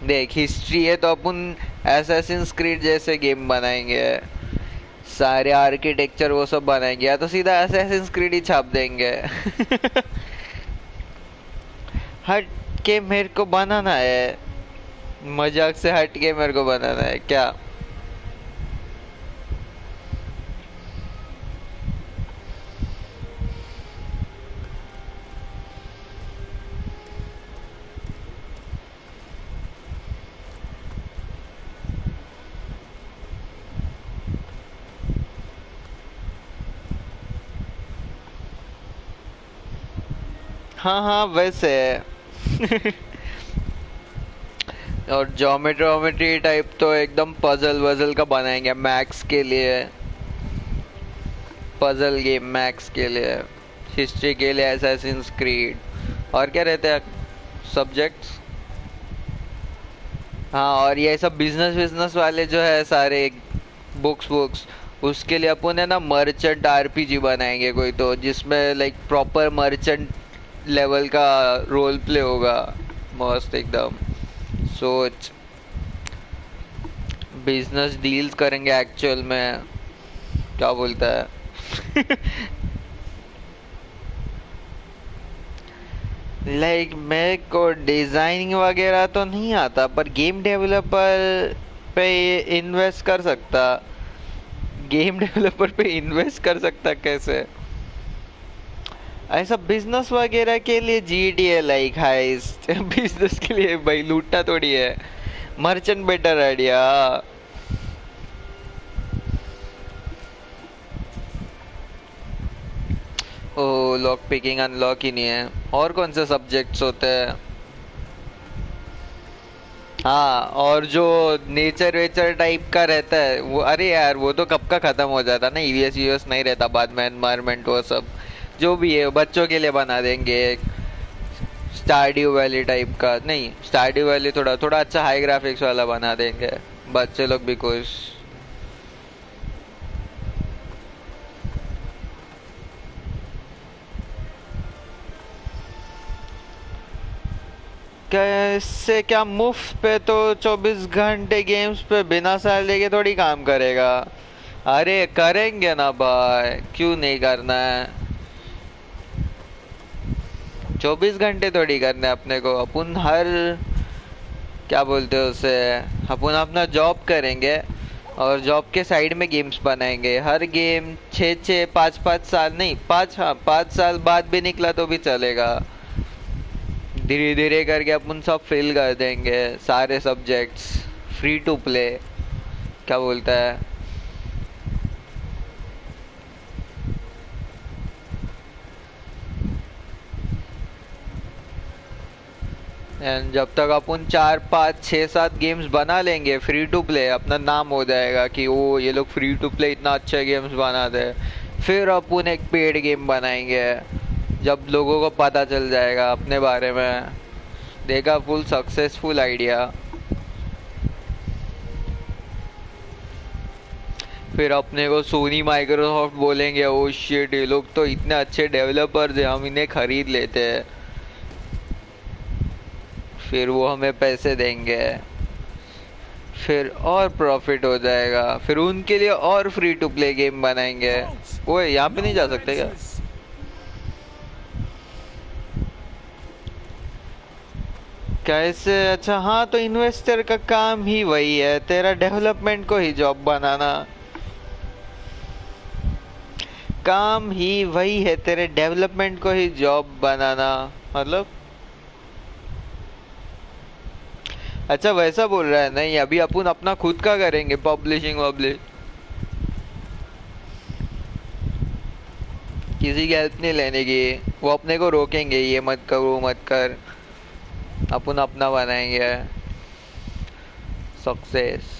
देख, हिस्ट्री है तो अपन एसेसिन्स क्रीड जैसे गेम बनाएंगे, सारे आर्किटेक्चर वो सब बनाएंगे, या तो सीधा एसेसिन्स क्रीड ही छाप देंगे। हट के मेरे को बनाना है, मजाक से हट के मेरे को बनाना है क्या? हाँ हाँ वैसे। और ज्योमेट्री वोमेट्री टाइप तो एकदम पजल वजल का बनाएंगे मैक्स के लिए। पजल गेम मैक्स के लिए, हिस्ट्री के लिए असैसिन्स क्रीड। और क्या रहते हैं सब्जेक्ट्स? हाँ, और ये सब बिजनेस बिजनेस वाले जो है सारे बुक्स उसके लिए अपन है ना मर्चेंट आरपीजी बनाएंगे कोई, तो जिसमें लाइक प्रॉपर मर्चेंट लेवल का रोल प्ले होगा, मस्त एकदम। सोच, बिजनेस डील्स करेंगे एक्चुअल में, क्या बोलता है? लाइक मेरे को डिजाइनिंग वगैरह तो नहीं आता, पर गेम डेवलपर पे इन्वेस्ट कर सकता। गेम डेवलपर पे इन्वेस्ट कर सकता कैसे? ऐसा बिजनेस वगैरह के लिए GTA लाइक हाइस्ट। बिजनेस के लिए भाई लूटना थोड़ी है। Merchant better idea. Oh, lock picking unlock ही नहीं है। और कौन से सब्जेक्ट्स होते हैं? हाँ, और जो नेचर वेचर टाइप का रहता है वो, अरे यार वो तो कब का खत्म हो जाता ना, ईवीएस वीवीएस नहीं रहता बाद में, एनवायरमेंट वो सब जो भी है बच्चों के लिए बना देंगे। स्टारड्यू वैली टाइप का नहीं, स्टारड्यू वैली थोड़ा थोड़ा अच्छा हाई ग्राफिक्स वाला बना देंगे, बच्चे लोग भी खुश। कैसे क्या मुफ्त पे तो 24 घंटे गेम्स पे बिना सैलरी के थोड़ी काम करेगा। अरे करेंगे ना भाई, क्यों नहीं करना है? 24 घंटे थोड़ी करने अपने को, अपन हर क्या बोलते हैं उसे, अपन अपना जॉब करेंगे और जॉब के साइड में गेम्स बनाएंगे। हर गेम 6 5 साल नहीं, 5 साल बाद भी निकला तो भी चलेगा। धीरे धीरे करके अपन सब फिल कर देंगे, सारे सब्जेक्ट्स फ्री टू प्ले, क्या बोलता है? एंड जब तक अपन 4 5 6 7 गेम्स बना लेंगे फ्री टू प्ले, अपना नाम हो जाएगा कि ओ ये लोग फ्री टू प्ले इतना अच्छे गेम्स बनाते हैं। फिर अपन एक पेड गेम बनाएंगे जब लोगों को पता चल जाएगा अपने बारे में। देखा, फुल सक्सेसफुल आइडिया। फिर अपने को सोनी माइक्रोसॉफ्ट बोलेंगे, ओ शिट ये लोग तो इतने अच्छे डेवलपर्स हैं, हम इन्हें खरीद लेते हैं। फिर वो हमें पैसे देंगे, फिर और प्रॉफिट हो जाएगा, फिर उनके लिए और फ्री टू प्ले गेम बनाएंगे। ओए यहाँ पे नहीं जा सकते क्या? कैसे? अच्छा हाँ, तो इन्वेस्टर का काम ही वही है, तेरा डेवलपमेंट को ही जॉब बनाना। काम ही वही है, तेरे डेवलपमेंट को ही जॉब बनाना। मतलब अच्छा वैसा बोल रहा है? नहीं, अभी अपन अपना खुद का करेंगे, पब्लिशिंग वब्लिश। किसी की हेल्प नहीं लेने की, वो अपने को रोकेंगे, ये मत कर वो मत कर, अपन अपना बनाएंगे सक्सेस।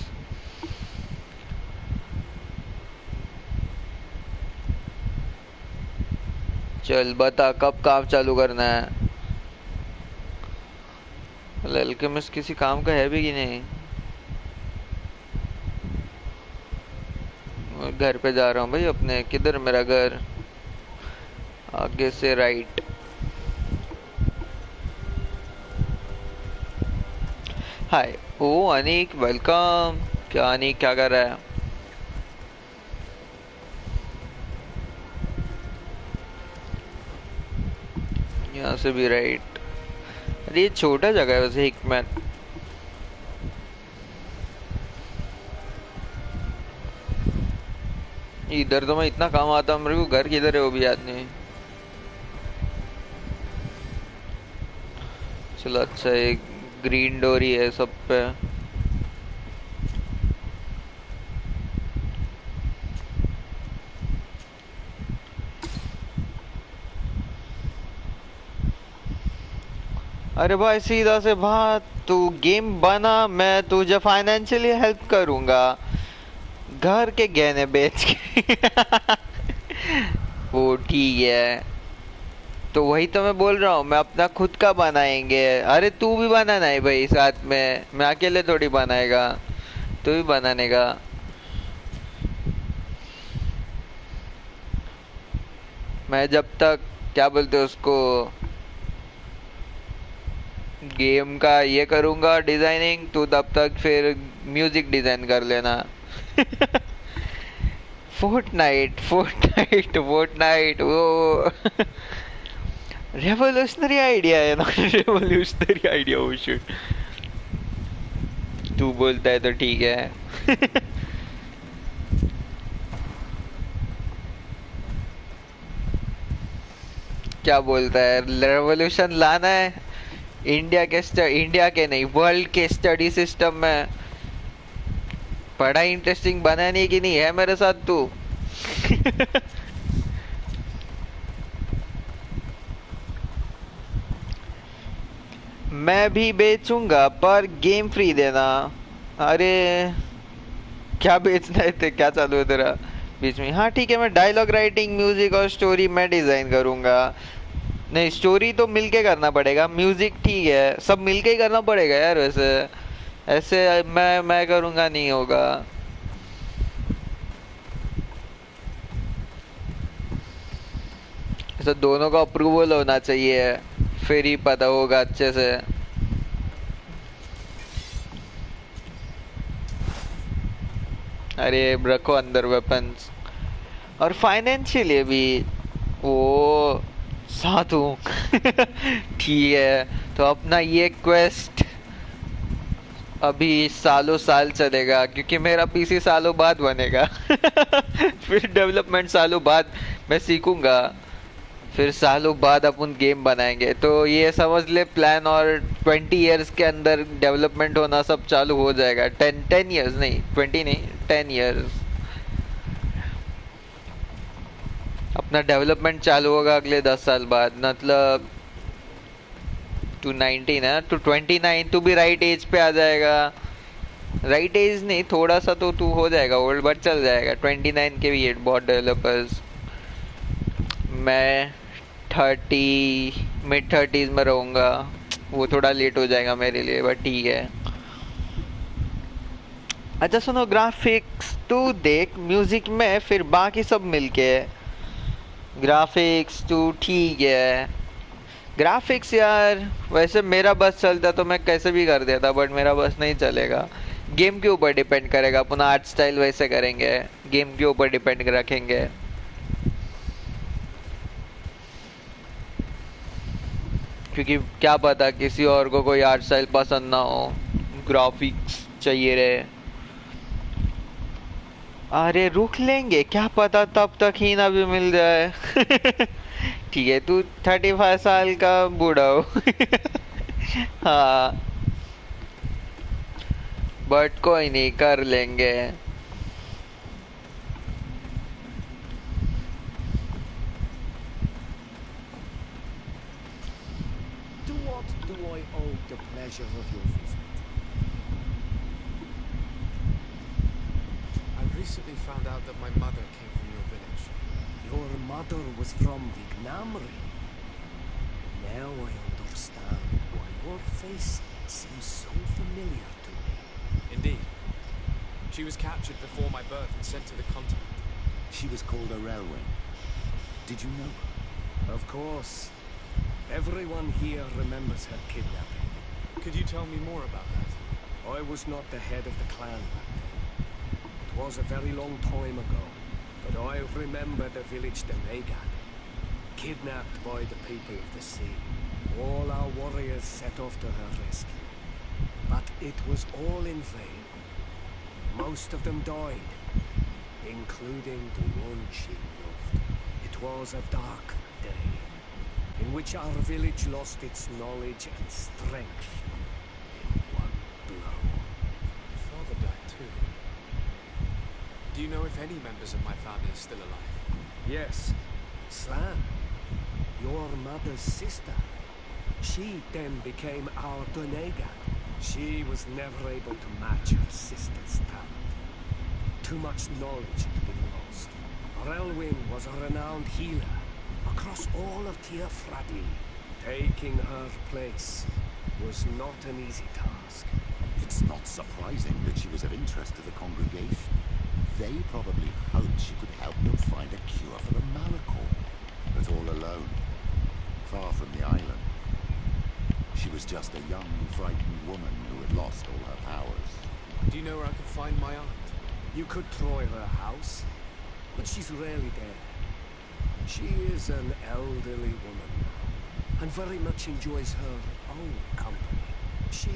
चल बता कब काम चालू करना है? अल्केमिस्ट किसी काम का है भी कि नहीं? मैं घर पे जा रहा हूँ भाई अपने। किधर मेरा घर? आगे से राइट। हाय ओ अनिक, वेलकम। क्या अनिक क्या कर रहा है? यहाँ से भी राइट। अरे ये छोटा जगह है वैसे हिकमैन। इधर तो मैं इतना काम आता हूँ, मेरे को घर किधर है वो भी याद नहीं। चलो अच्छा, एक ग्रीन डोर ही है सब पे। अरे भाई सीधा से बात, तू गेम बना, मैं तुझे फाइनेंशियली हेल्प करूंगा घर के गहने बेच के। वो ठीक है, तो वही तो मैं बोल रहा हूँ, मैं अपना खुद का बनाएंगे। अरे तू भी बनाना है भाई साथ में, मैं अकेले थोड़ी बनाएगा, तू भी बनाने का। मैं जब तक क्या बोलते हैं उसको, गेम का ये करूंगा डिजाइनिंग, तू तब तक फिर म्यूजिक डिजाइन कर लेना। फोर्टनाइट फोर्टनाइट फोर्टनाइट वो रेवोल्यूशनरी आइडिया है ना। रेवोल्यूशनरी आइडिया, वो शिट। तू बोलता है तो ठीक है। क्या बोलता है? रेवोल्यूशन लाना है इंडिया के नहीं, वर्ल्ड के स्टडी सिस्टम में। पढ़ाई इंटरेस्टिंग बनाने की नहीं है मेरे साथ तू। मैं भी बेचूंगा पर गेम फ्री देना। अरे क्या बेचना है क्या चालू है तेरा बीच में? हाँ ठीक है, मैं डायलॉग राइटिंग, म्यूजिक और स्टोरी मैं डिजाइन करूंगा। नहीं, स्टोरी तो मिलके करना पड़ेगा, म्यूजिक ठीक है, सब मिलके ही करना पड़ेगा यार। वैसे ऐसे मैं करूंगा नहीं होगा। ऐसा दोनों का अप्रूवल होना चाहिए, फिर ही पता होगा अच्छे से। अरे रखो अंदर वेपन्स। और फाइनेंशियली भी वो साथ हूँ। ठीक है, तो अपना ये क्वेस्ट अभी सालों साल चलेगा, क्योंकि मेरा पीसी सालों बाद बनेगा। फिर डेवलपमेंट सालों बाद मैं सीखूंगा, फिर सालों बाद अपन गेम बनाएंगे। तो ये समझ ले प्लान, और 20 इयर्स के अंदर डेवलपमेंट होना सब चालू हो जाएगा। 10 इयर्स नहीं, 20 नहीं, 10 इयर्स अपना डेवलपमेंट चालू होगा अगले 10 साल बाद। मतलब टू 19 है, टू 29 तू भी राइट एज पे आ जाएगा। राइट एज नहीं, थोड़ा सा तो तू हो जाएगा ओल्ड, बट चल जाएगा। 29 के भी बहुत डेवलपर्स। मैं 30 मिड 30s में रहूँगा, वो थोड़ा लेट हो जाएगा मेरे लिए, बट ठीक है। अच्छा सुनो, ग्राफिक्स तू देख म्यूजिक में, फिर बाकी सब मिलके। ग्राफिक्स तू ठीक है, ग्राफिक्स यार वैसे मेरा बस चलता तो मैं कैसे भी कर देता, बट मेरा बस नहीं चलेगा। गेम के ऊपर डिपेंड करेगा, अपन आर्ट स्टाइल वैसे करेंगे, गेम के ऊपर डिपेंड रखेंगे। क्योंकि क्या पता किसी और को कोई आर्ट स्टाइल पसंद ना हो, ग्राफिक्स चाहिए रहे। अरे रुक लेंगे, क्या पता तब तक ही ना भी मिल जाए। ठीक है, तू 35 साल का बूढ़ा हो। हाँ, बट कोई नहीं, कर लेंगे। To what do I owe the pleasure of your visit? I recently found out that my mother came from your village. Your mother was from Vignamri. Now I understand why your face seems so familiar to me. Indeed. She was captured before my birth and sent to the continent. She was called a railway. Did you know? Of course. Everyone here remembers her kidnapping. Could you tell me more about that? I was not the head of the clan back then. It was a very long time ago, but I remember the village Denegad, kidnapped by the people of the sea. All our warriors set off to her rescue, but it was all in vain. Most of them died, including the one she loved. It was a dark day, in which our village lost its knowledge and strength in one blow. My father died too. Do you know if any members of my family are still alive? Yes, Slan, your mother's sister. She then became our Donegan. She was never able to match her sister's talent. Too much knowledge had been lost. Relwyn was a renowned healer across all of Tiafradi. Taking her place was not an easy task. It's not surprising that she was of interest to the congregation. They probably hoped she could help them find a cure for the Malachor. But all alone, far from the island. She was just a young, frightened woman who had lost all her powers. Do you know where I can find my aunt? You could try her house, but she's rarely there. She is an elderly woman now, and very much enjoys her own company. She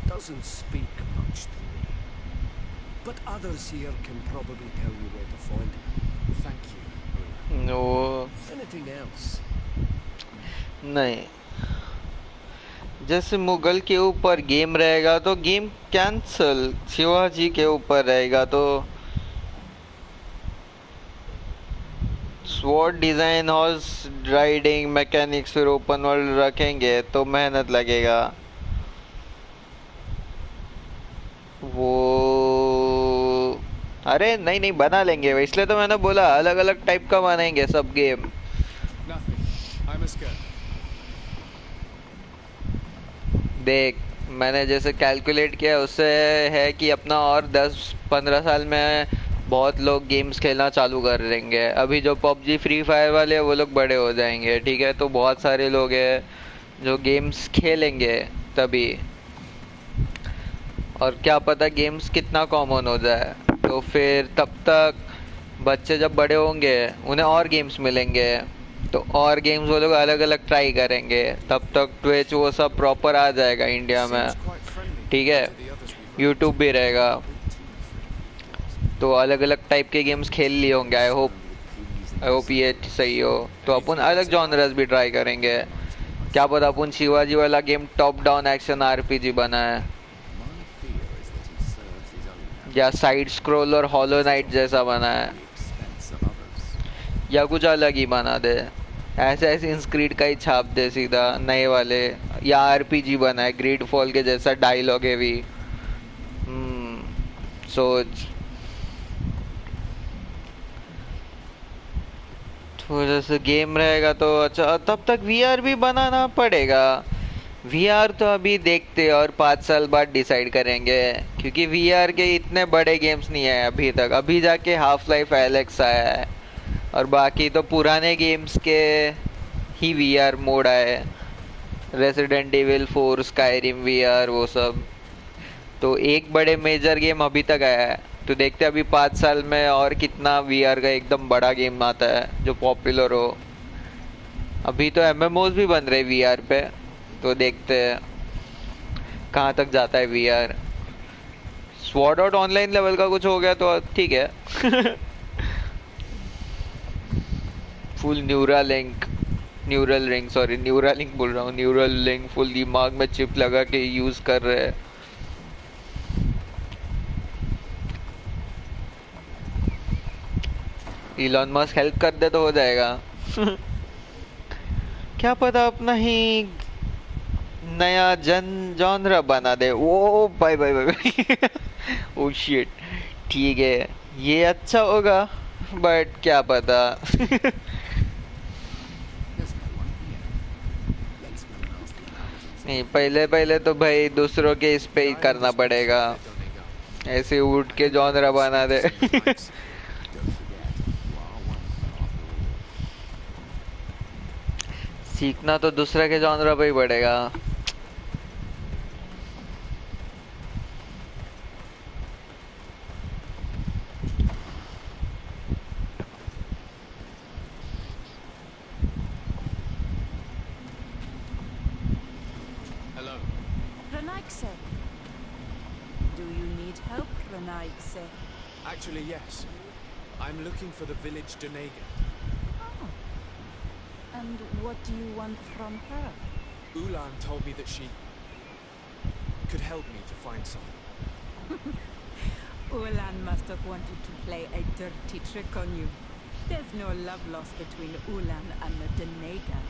doesn't speak much to me, but others here can probably tell you where to find her. Thank you. No, Anything else? नहीं। जैसे मुगल के ऊपर game रहेगा तो game cancel, Shivaji के ऊपर रहेगा तो sword design, horse riding mechanics, फिर ओपन वर्ल्ड रखेंगे तो मेहनत लगेगा। वो अरे नहीं नहीं, बना लेंगे, इसलिए तो मैंने बोला अलग अलग टाइप का बनाएंगे सब game. Nothing. I must go. देख, मैंने जैसे कैलकुलेट किया उससे है कि अपना और 10-15 साल में बहुत लोग गेम्स खेलना चालू कर देंगे। अभी जो पबजी फ्री फायर वाले हैं वो लोग बड़े हो जाएंगे, ठीक है, तो बहुत सारे लोग हैं जो गेम्स खेलेंगे तभी, और क्या पता गेम्स कितना कॉमन हो जाए, तो फिर तब तक बच्चे जब बड़े होंगे उन्हें और गेम्स मिलेंगे, तो और गेम्स वो लोग अलग अलग ट्राई करेंगे, तब तक ट्विच वो सब प्रॉपर आ जाएगा इंडिया में, ठीक है, यूट्यूब भी रहेगा, तो अलग अलग टाइप के गेम्स खेल लिए होंगे। आई होप ये सही हो, तो अपन अलग जॉनरस भी ट्राई करेंगे। क्या पता अपन शिवाजी वाला game top down action RPG बनाए, या साइड स्क्रॉल और हॉलो नाइट जैसा बनाए, या कुछ अलग ही बना दे, ऐसे क्रीड का ही छाप दे सीधा नए वाले, या आरपीजी बनाए ग्रीडफॉल के जैसा डायलॉग है भी। सोच, तो जैसे गेम रहेगा तो अच्छा, तब तक वीआर भी बनाना पड़ेगा। वीआर तो अभी देखते और 5 साल बाद डिसाइड करेंगे, क्योंकि वीआर के इतने बड़े गेम्स नहीं है अभी तक। अभी जाके हाफ लाइफ एलेक्स आया है, और बाकी तो पुराने गेम्स के ही वीआर मोड आए, रेसिडेंट एविल 4, स्काईरिम वीआर, वो सब। तो एक बड़े मेजर गेम अभी तक आया है, तो देखते हैं अभी 5 साल में और कितना वीआर का एकदम बड़ा गेम आता है जो पॉपुलर हो। अभी तो एमएमओज भी बन रहे वीआर पे, तो देखते हैं कहाँ तक जाता है VR. Sword art online level का कुछ हो गया तो ठीक है। Full neural link sorry neural link बोल रहा हूँ, न्यूरल लिंक फुल दिमाग में चिप लगा के यूज कर रहे हैं। इलॉन मस्क हेल्प कर दे तो हो जाएगा। क्या पता अपना ही नया जॉनरा बना दे। ओ भाई भाई भाई। ओ शिट, ठीक है ये अच्छा होगा, बट क्या पता। नहीं, पहले तो भाई दूसरों के इस पे ही करना पड़ेगा, ऐसे उठ के जॉनरा बना दे। सीखना तो दूसरे के जॉनरा पे ही पड़ेगा। Do you need help, Renaigse? Actually, yes. I'm looking for the village Donega. Oh. And what do you want from her? Ulan told me that she could help me to find someone. Ulan must have wanted to play a dirty trick on you. There's no love lost between Ulan and the Donega.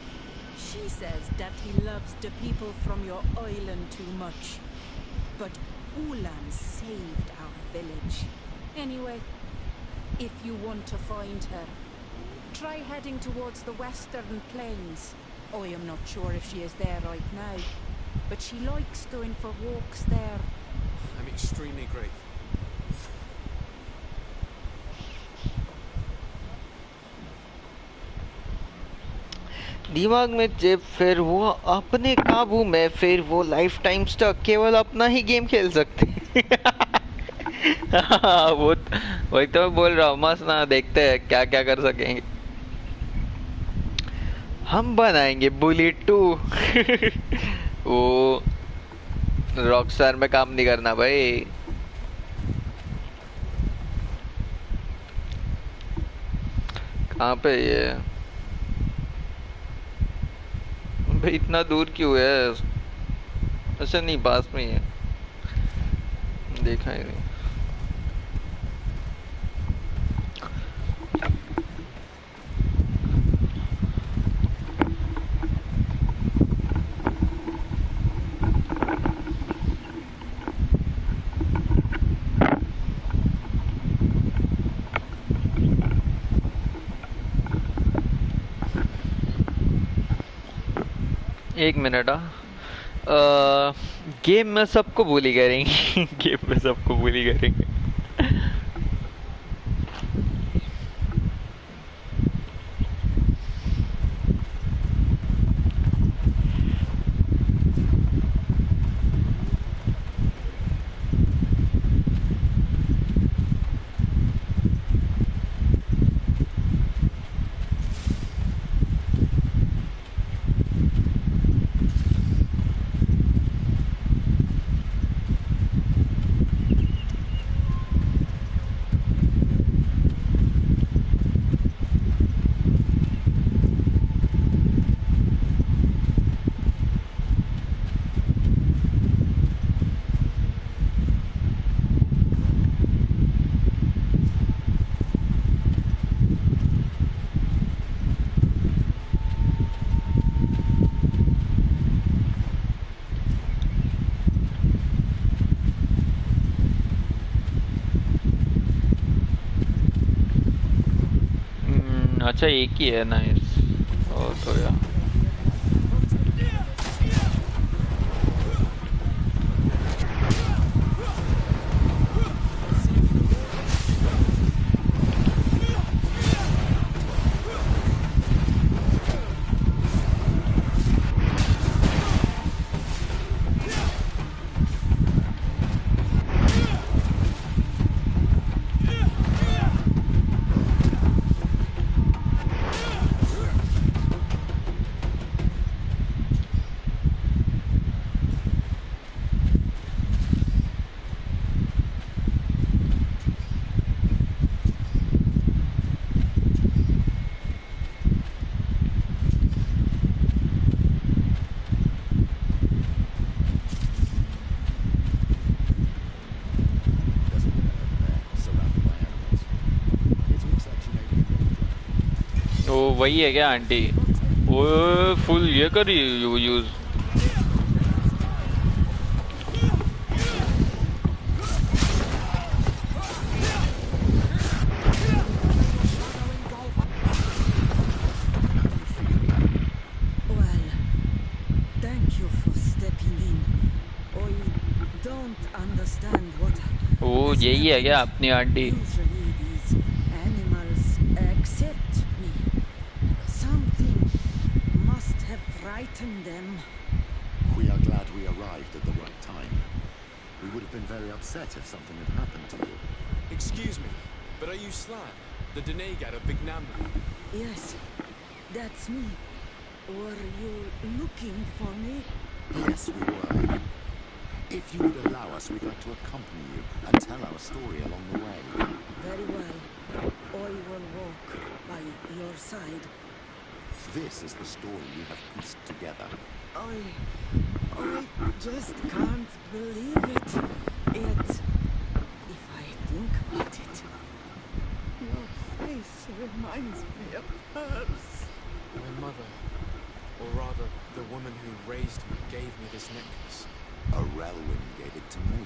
She says that he loves the people from your island too much. But Ulan saved our village. Anyway, if you want to find her, try heading towards the western plains. I am not sure if she is there right now, but she likes going for walks there. I'm extremely grateful. दिमाग में chip, फिर वो अपने काबू में, फिर वो life time तक केवल अपना ही गेम खेल सकते हैं। वही तो मैं बोल रहा हूँ, मस्त ना, देखते हैं क्या क्या कर सकेंगे। हम बनाएंगे बुलेट 2। वो रॉकस्टार में काम नहीं करना भाई। कहाँ पे ये भाई, इतना दूर क्यों है? अच्छा नहीं, पास में ही है, देखा ही नहीं। एक मिनट, गेम में सबको bully करेंगे। गेम में सबको bully करेंगे। अच्छा एक ही है, नाइस। तो यार वही है क्या आंटी? वो फुल ये करी use. Well, thank you for stepping in. I don't understand what वो has यही है क्या happened. अपनी aunty? Usually these animals accept me. Something must have frightened them. We are glad we arrived at the right time. We would have been very upset if something had happened to you. Excuse me, but are you Slan, the Denegat of Vignamri? Yes, that's me. Were you looking for me? Yes, we were. If you would allow us, we'd like to accompany you and tell our story along the way. Very well. I will walk by your side. This is the story we have pieced together. I just can't believe it. If I think about it, your face reminds me of hers. My mother, or rather, the woman who raised me, gave me this necklace. A Relwyn gave it to me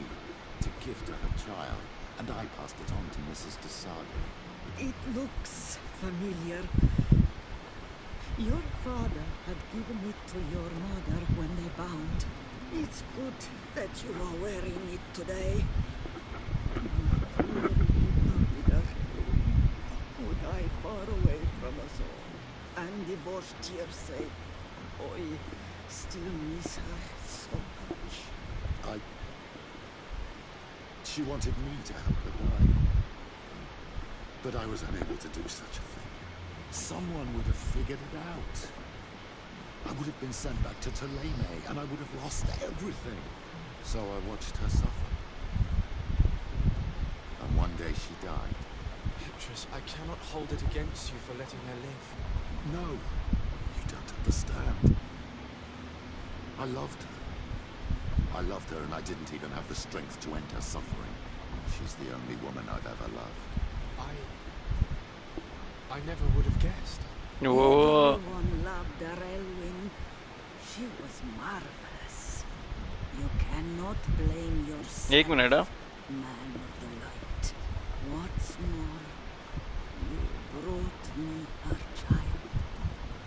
to give to her child, and I passed it on to Mrs. DeSade. It looks familiar. Your father had given it to your mother when they bound. It's good that you are wearing it today. Mother, who died far away from us all, and divorced Jersey. I still miss her so much. She wanted me to help her die. But I was unable to do such a thing. Someone would have figured it out. I would have been sent back to Tulane, and I would have lost everything. So I watched her suffer. And one day she died. Petrus, I cannot hold it against you for letting her live. No, you don't understand. I loved her. I loved her, and I didn't even have the strength to end her suffering. She's the only woman I've ever loved. I never would have guessed. वो Everyone loved Relwyn. She was marvelous. You cannot blame yourself. एक minute हाँ। Man of the light. What's more, you brought me her child.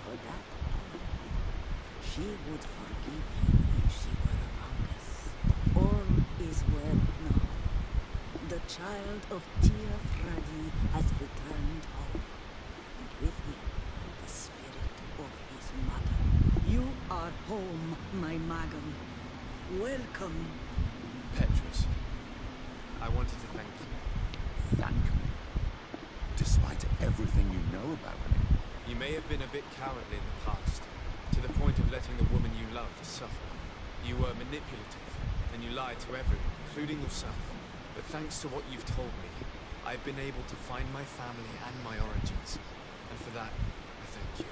For that, she would forgive you if she were among us. All is well now. The child of Tia Freddy has returned home. And with him, the spirit of his mother. You are home, my Magan. Welcome. Petrus, I wanted to thank you. Thank me. Despite everything you know about me. You may have been a bit cowardly in the past, to the point of letting the woman you loved suffer. You were manipulative, and you lied to everyone, including yourself. But thanks to what you've told me, I've been able to find my family and my origins. And for that, I thank you.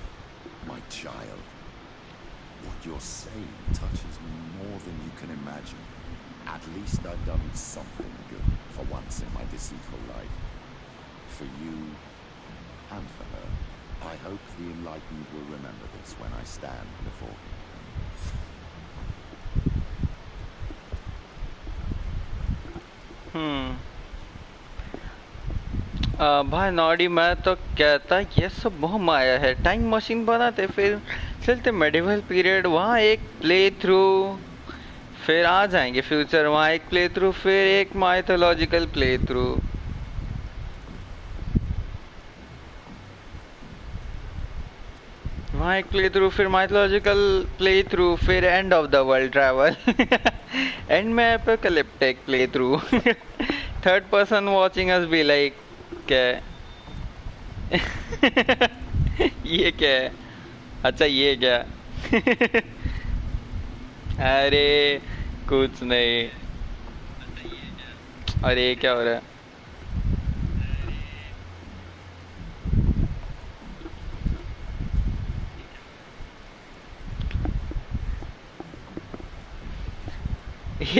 My child, what you're saying touches me more than you can imagine. At least I've done something good for once in my deceitful life. For you and for her. I hope the enlightened will remember this when I stand before him. भाई Noddy मैं तो कहता ये सब बहुत माया है। Time machine बनाते फिर चलते मेडिवल पीरियड, वहाँ एक प्ले थ्रू, फिर आ जाएंगे फ्यूचर, वहाँ एक प्ले थ्रू, फिर एक माइथोलॉजिकल प्ले थ्रू। वहाँ एक प्ले थ्रू, फिर माइथोलॉजिकल प्ले थ्रू, फिर end of the world travel. End में apocalyptic play through. Third person watching us be like क्या है? ये क्या है? अच्छा ये क्या? अरे कुछ नहीं। अरे क्या हो रहा है?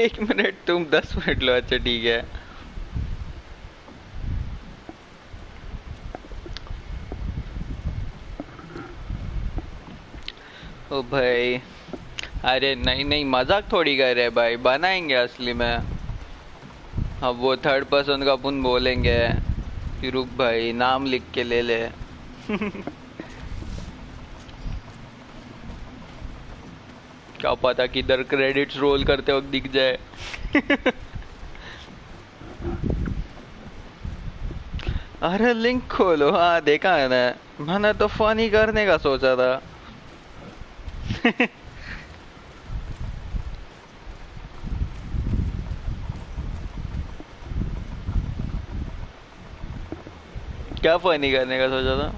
एक मिनट, तुम 10 मिनट लो। अच्छा ठीक है। ओ भाई, अरे नहीं नहीं, मजाक थोड़ी कर रहे भाई, बनाएंगे असली में। अब वो थर्ड पर्सन का अपन बोलेंगे कि रुक भाई नाम लिख के ले ले। क्या पता किधर क्रेडिट्स रोल करते वक्त दिख जाए। अरे लिंक खोलो, हाँ देखा है ना, मैंने तो फनी करने का सोचा था। क्या फनी करने का सोचा था?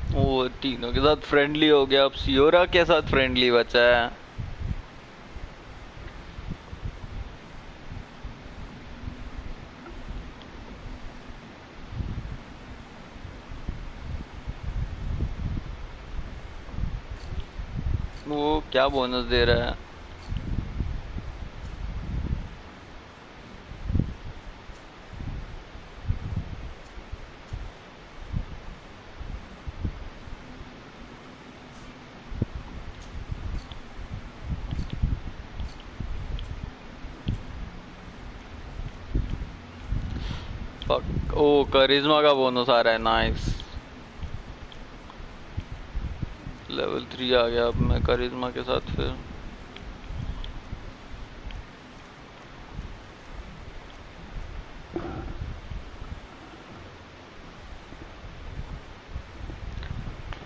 वो तीनों के साथ फ्रेंडली हो गया, अब सियोरा के साथ फ्रेंडली बचा है। वो क्या बोनस दे रहा है? ओ करिश्मा का बोनस आ रहा है, नाइस। लेवल 3 आ गया अब मैं करिश्मा के साथ। फिर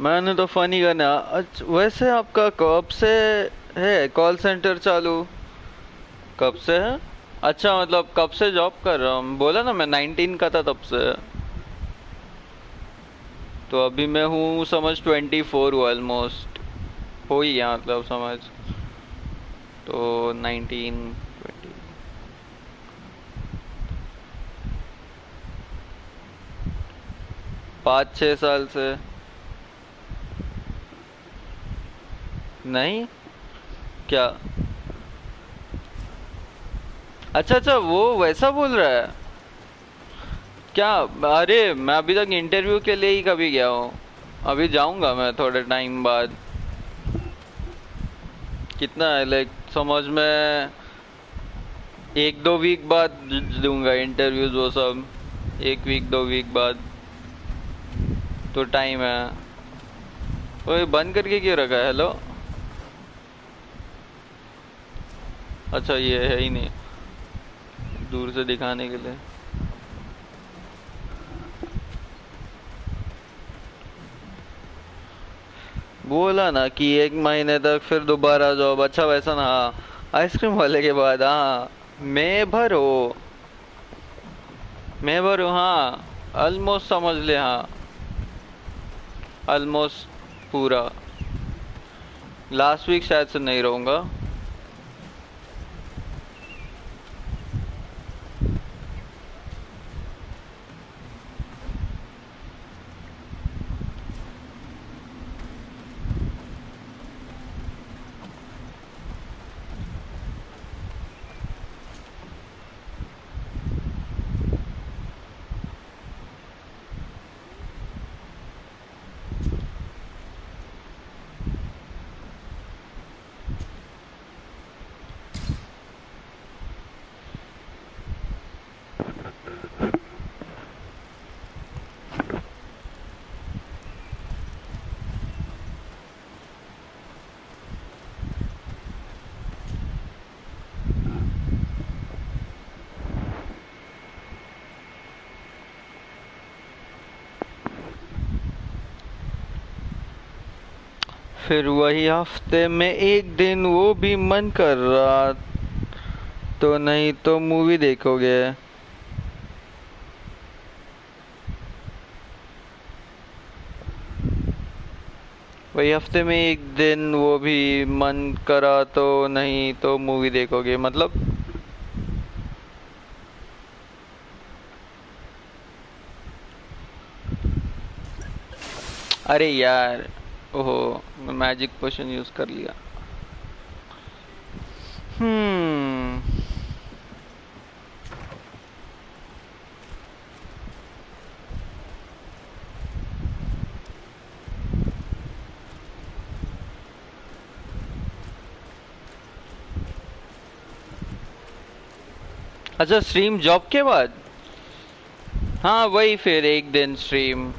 मैंने तो फनी करना। अच्छा वैसे आपका कब से है कॉल सेंटर चालू? कब से है? अच्छा मतलब कब से जॉब कर रहा हूँ? बोला ना मैं 19 का था तब से। तो अभी मैं हूँ समझ 24 हूँ, ऑलमोस्ट हो ही गया मतलब समझ। तो 19 20 5-6 साल से। नहीं क्या? अच्छा अच्छा, वो वैसा बोल रहा है क्या? अरे मैं अभी तक इंटरव्यू के लिए ही कभी गया हूँ। अभी जाऊंगा मैं थोड़े टाइम बाद। कितना है लाइक समझ में 1-2 वीक बाद दूंगा इंटरव्यूज वो सब। 1 वीक 2 वीक बाद तो टाइम है। ओए बंद करके क्यों रखा है? हेलो, अच्छा ये है ही नहीं, दूर से दिखाने के लिए। बोला ना कि 1 महीने तक फिर दोबारा जॉब। अच्छा वैसा ना, हाँ आइसक्रीम वाले के बाद, हाँ मैं भरो हाँ, ऑलमोस्ट समझ ले, हाँ ऑलमोस्ट पूरा। लास्ट वीक शायद से नहीं रहूँगा। फिर वही हफ्ते में एक दिन, वो भी मन कर रहा तो, नहीं तो मूवी देखोगे। वही हफ्ते में एक दिन, वो भी मन करा तो, नहीं तो मूवी देखोगे मतलब? अरे यार, ओहो, मैजिक पोशन यूज कर लिया। अच्छा, स्ट्रीम जॉब के बाद? हाँ वही, फिर एक दिन स्ट्रीम।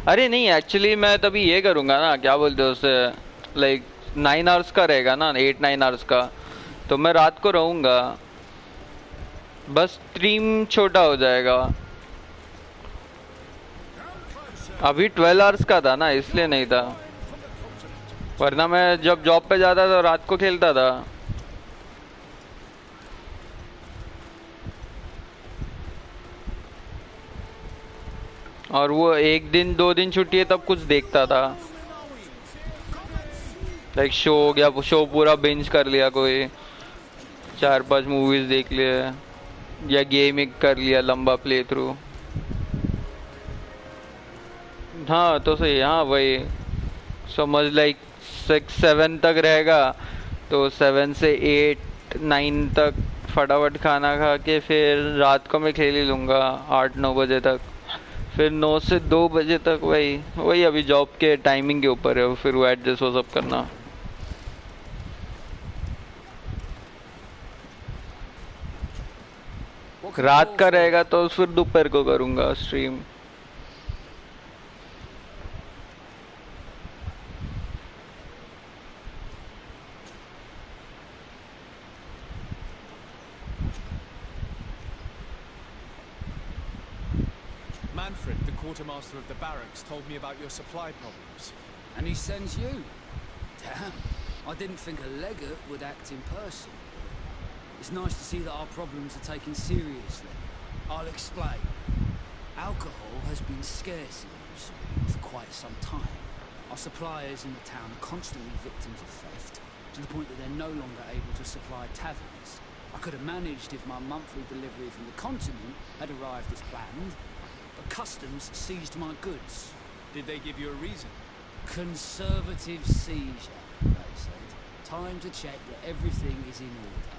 अरे नहीं, एक्चुअली मैं तभी ये करूँगा ना, क्या बोलते हैं उसे, लाइक 9 आवर्स का रहेगा ना, 8-9 आवर्स का, तो मैं रात को रहूँगा, बस स्ट्रीम छोटा हो जाएगा। अभी 12 आवर्स का था ना, इसलिए नहीं था, वरना मैं जब जॉब पे जाता था रात को खेलता था। और वो एक दिन 2 दिन छुट्टी है तब कुछ देखता था, लाइक शो हो गया, शो पूरा बिंज कर लिया, कोई 4-5 मूवीज देख लिए, या गेमिंग कर लिया लंबा प्ले थ्रू। हाँ तो सही, हाँ वही समझ, लाइक 6-7 तक रहेगा, तो 7 से 8-9 तक फटाफट खाना खा के फिर रात को मैं खेल ही लूँगा 8-9 बजे तक, फिर 9 से 2 बजे तक, वही वही अभी जॉब के टाइमिंग के ऊपर है, फिर वो एडजस्ट वो सब करना। रात का रहेगा तो फिर दोपहर को करूँगा stream. Manfred, the quartermaster of the barracks, told me about your supply problems. And he sends you? Damn, I didn't think a legate would act in person. It's nice to see that our problems are taken seriously. I'll explain. Alcohol has been scarce in Mumbai for quite some time. Our suppliers in the town are constantly victims of theft, to the point that they're no longer able to supply taverns. I could have managed if my monthly delivery from the continent had arrived as planned, but customs seized my goods. Did they give you a reason? Conservative seizure, they said. Time to check that everything is in order.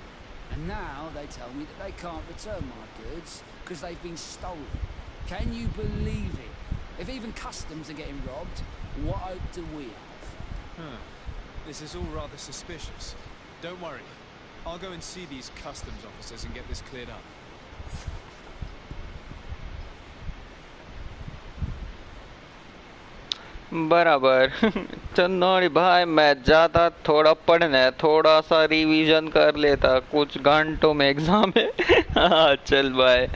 And now they tell me that they can't return my goods because they've been stolen. Can you believe it? If even customs are getting robbed, what hope do we have? This is all rather suspicious. Don't worry. I'll go and see these customs officers and get this cleared up. बराबर। चन्नौड़ी भाई, मैं जाता थोड़ा पढ़ने, थोड़ा सा revision कर लेता, कुछ घंटों में एग्जाम है। हाँ चल भाई,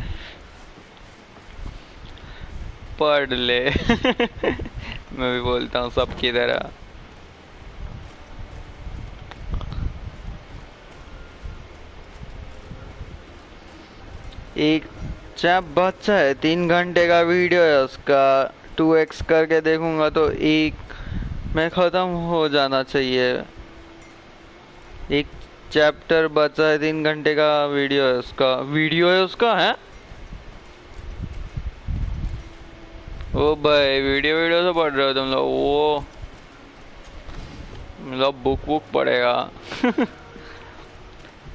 पढ़ ले। मैं भी बोलता हूँ सबकी तरह। एक चैप बच्चा है, 3 घंटे का वीडियो है उसका, 2x करके देखूंगा तो एक में खत्म हो जाना चाहिए। एक चैप्टर बचा है, 3 घंटे का वीडियो है उसका है। ओ भाई, वीडियो से पढ़ रहे हो तुम लोग? वो मतलब बुक पढ़ेगा।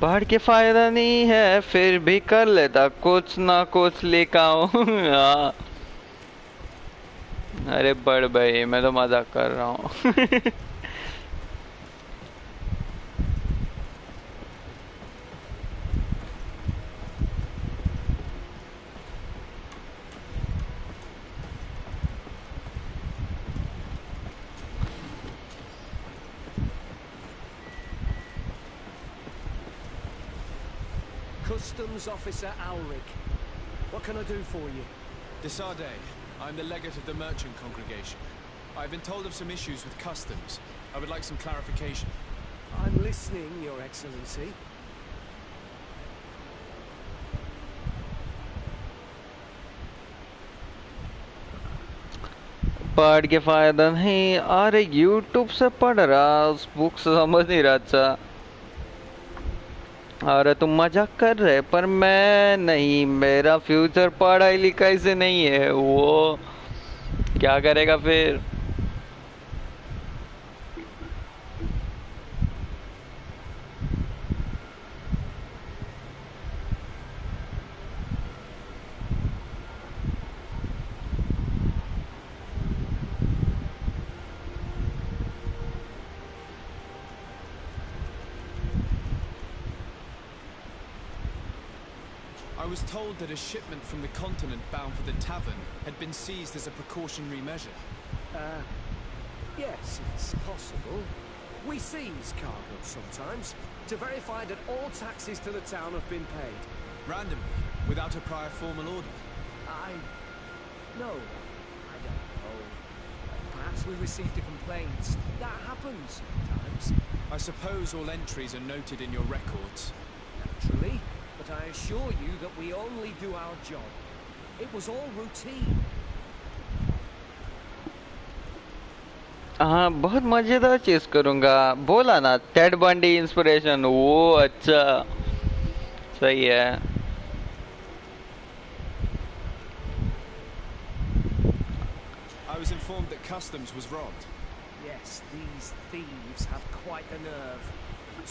पढ़ के फायदा नहीं है, फिर भी कर लेता कुछ ना कुछ लिखा हूँ। हाँ अरे बड़ भाई, मैं तो मजाक कर रहा हूँ। Customs Officer Alric. What can I do for you? Desade, I'm the legate of the merchant congregation. I've been told of some issues with customs. I would like some clarification. I'm listening, Your Excellency. पढ़ के फायदा नहीं। अरे YouTube से पढ़ रहा, उस book से समझ नहीं रहा। अच्छा अरे तुम मजाक कर रहे, पर मैं नहीं, मेरा फ्यूचर पढ़ाई लिखाई से नहीं है। वो क्या करेगा फिर? I was told that a shipment from the continent bound for the tavern had been seized as a precautionary measure. Yes, it's possible. We seize cargo sometimes to verify that all taxes to the town have been paid. Randomly, without a prior formal order. No, I don't know. Perhaps we received a complaint. That happens sometimes. I suppose all entries are noted in your records. Naturally, but I assure you that we only do our job. It was all routine. हाँ, बहुत मजेदार चीज करूंगा। बोला ना, Ted Bundy inspiration. वो अच्छा, सही है। I was informed that customs was robbed. Yes, these thieves have quite the nerve.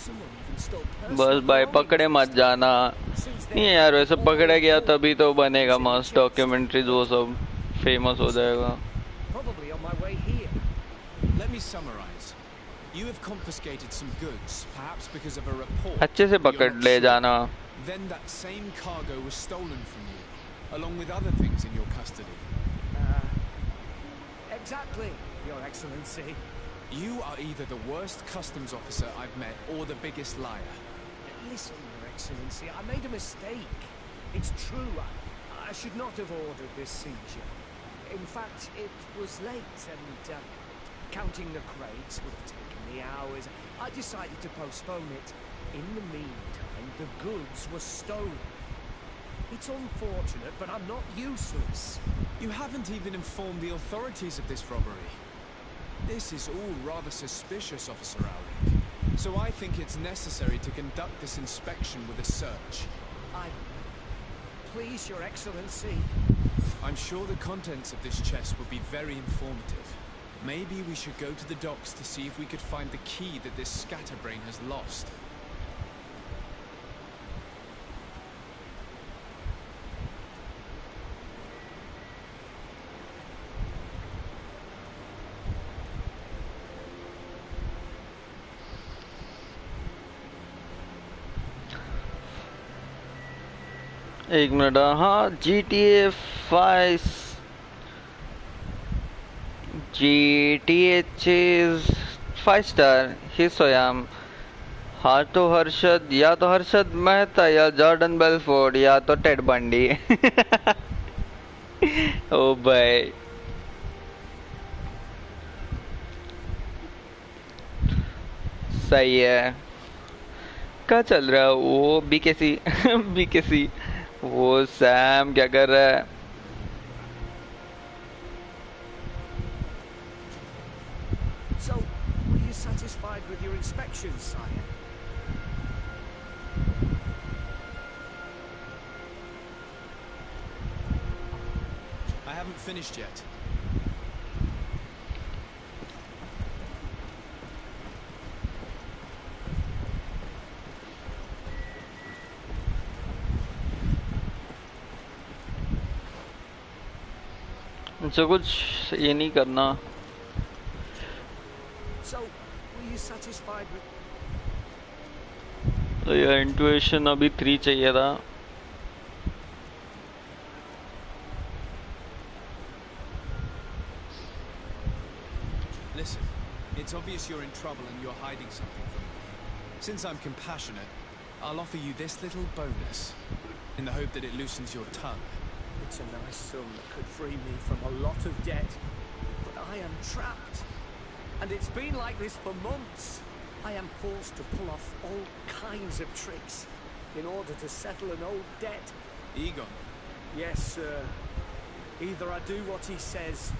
Someone even stole बस personal भाई belongings पकड़े this मत time. जाना। Since नहीं then, यार, वैसे all पकड़ा गया reports तभी तो बनेगा is in the मस्त chest. डॉक्यूमेंट्रीज, वो सब फेमस हो जाएगा। Probably on my way here. Let me summarize. You have confiscated some goods, perhaps because of a report. अच्छे से but you're पकड़ not ले sure. जाना। Then that same cargo was stolen from you, along with other things in your custody. Exactly, Your Excellency. You are either the worst customs officer I've met or the biggest liar. Listen, Your Excellency, I made a mistake. It's true. I should not have ordered this seizure. In fact, it was late and counting the crates would have taken me hours. I decided to postpone it. In the meantime, the goods were stolen. It's unfortunate, but I'm not useless. You haven't even informed the authorities of this robbery. This is all rather suspicious, Officer Alric. So I think it's necessary to conduct this inspection with a search. Please, Your Excellency. I'm sure the contents of this chest will be very informative. Maybe we should go to the docks to see if we could find the key that this scatterbrain has lost. एक minute. हाँ, GTA 5 GTA चीज 5 star ही सोयाम। हाँ तो हर्षद, या तो हर्षद मेहता या Jordan Bellfort या तो टेड बंडी। ओ भाई, सही है। क्या चल रहा है? वो बीकेसी बीकेसी। वो सैम क्या कर रहा है? So, were you satisfied with your inspection, sire? I haven't finished yet. मुझे कुछ ये नहीं करना। So, were you satisfied with... तो ये इंट्यूएशन अभी 3 चाहिए था। Listen, it's obvious you're in trouble and you're hiding something from me. Since I'm compassionate, I'll offer you this little bonus, in the hope that it loosens your tongue. It's a nice sum that could free me from a lot of debt. But I am trapped. And it's been like this for months. I am forced to pull off all kinds of tricks in order to settle an old debt. Egon. Yes, sir. Either I do what he says,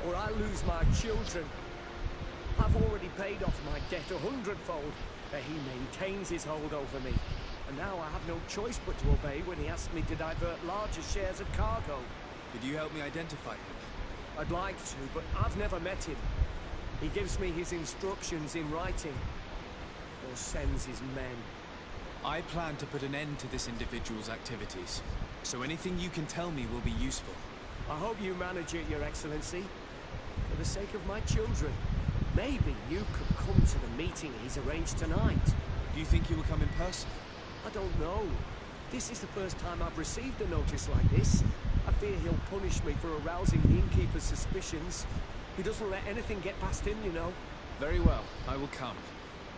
or I lose my children. I've already paid off my debt 100-fold, but he maintains his hold over me. And now I have no choice but to obey when he asks me to divert larger shares of cargo. Could you help me identify him? I'd like to, but I've never met him. He gives me his instructions in writing, or sends his men. I plan to put an end to this individual's activities, so anything you can tell me will be useful. I hope you manage it, Your Excellency. For the sake of my children, maybe you could come to the meeting he's arranged tonight. Do you think he will come in person? I don't know. This is the first time I've received a notice like this. I fear he'll punish me for arousing the innkeeper's suspicions. He doesn't let anything get past him, you know. Very well, I will come.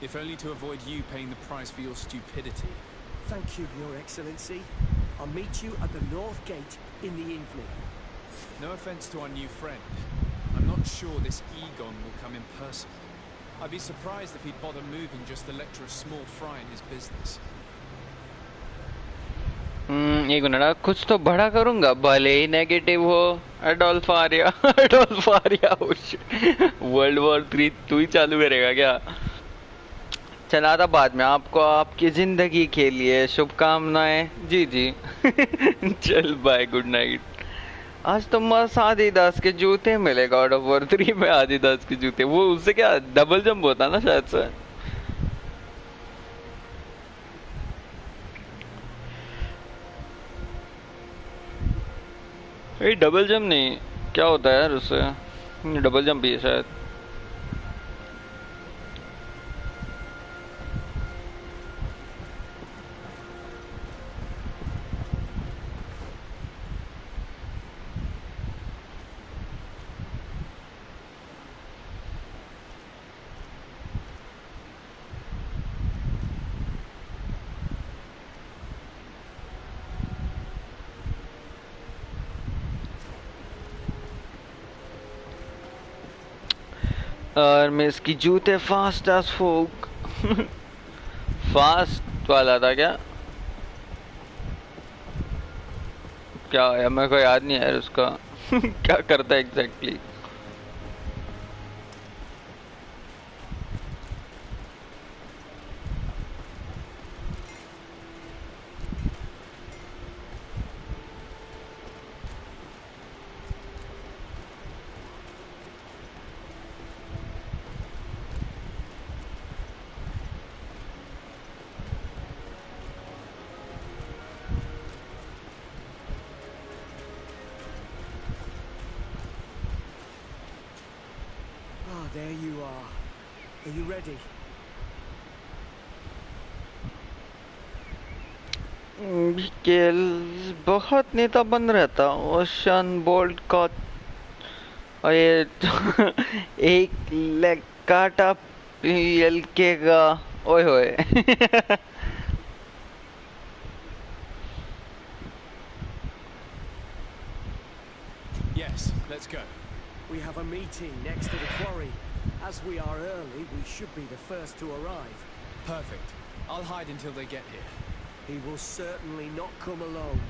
If only to avoid you paying the price for your stupidity. Thank you, Your Excellency. I'll meet you at the North Gate in the evening. No offense to our new friend. I'm not sure this Egon will come in person. I'd be surprised if he'd bother moving just to lecture a small fry in his business. एक minute, कुछ तो बड़ा करूंगा भले ही negative हो। Adolf Arya Adolf Arya world war 3 तू ही चालू करेगा क्या? चला था बाद में। आपको आपकी जिंदगी के लिए शुभकामनाएं। जी जी चल बाय, गुड नाइट। आज तो मस्त आदिदास के जूते मिले गॉड ऑफ वॉर 3 में। आदिदास के जूते, वो उससे क्या डबल जंप होता ना शायद से। ये डबल जंप नहीं, क्या होता है यार उससे? डबल जंप ही है शायद। और मैं इसकी जूते फास्ट एज फोक फास्ट वाला था क्या? क्या है मेरे को याद नहीं है उसका क्या करता है exactly. There you are. Are you ready? केल बहुत नेता बन रहता ओशन बोल्ट का। और ये एक लेग काटा पीएलके का। ओए होए Yes, let's go. We have a meeting next to the quarry. As we are early, we should be the first to arrive. Perfect. I'll hide until they get here. He will certainly not come alone.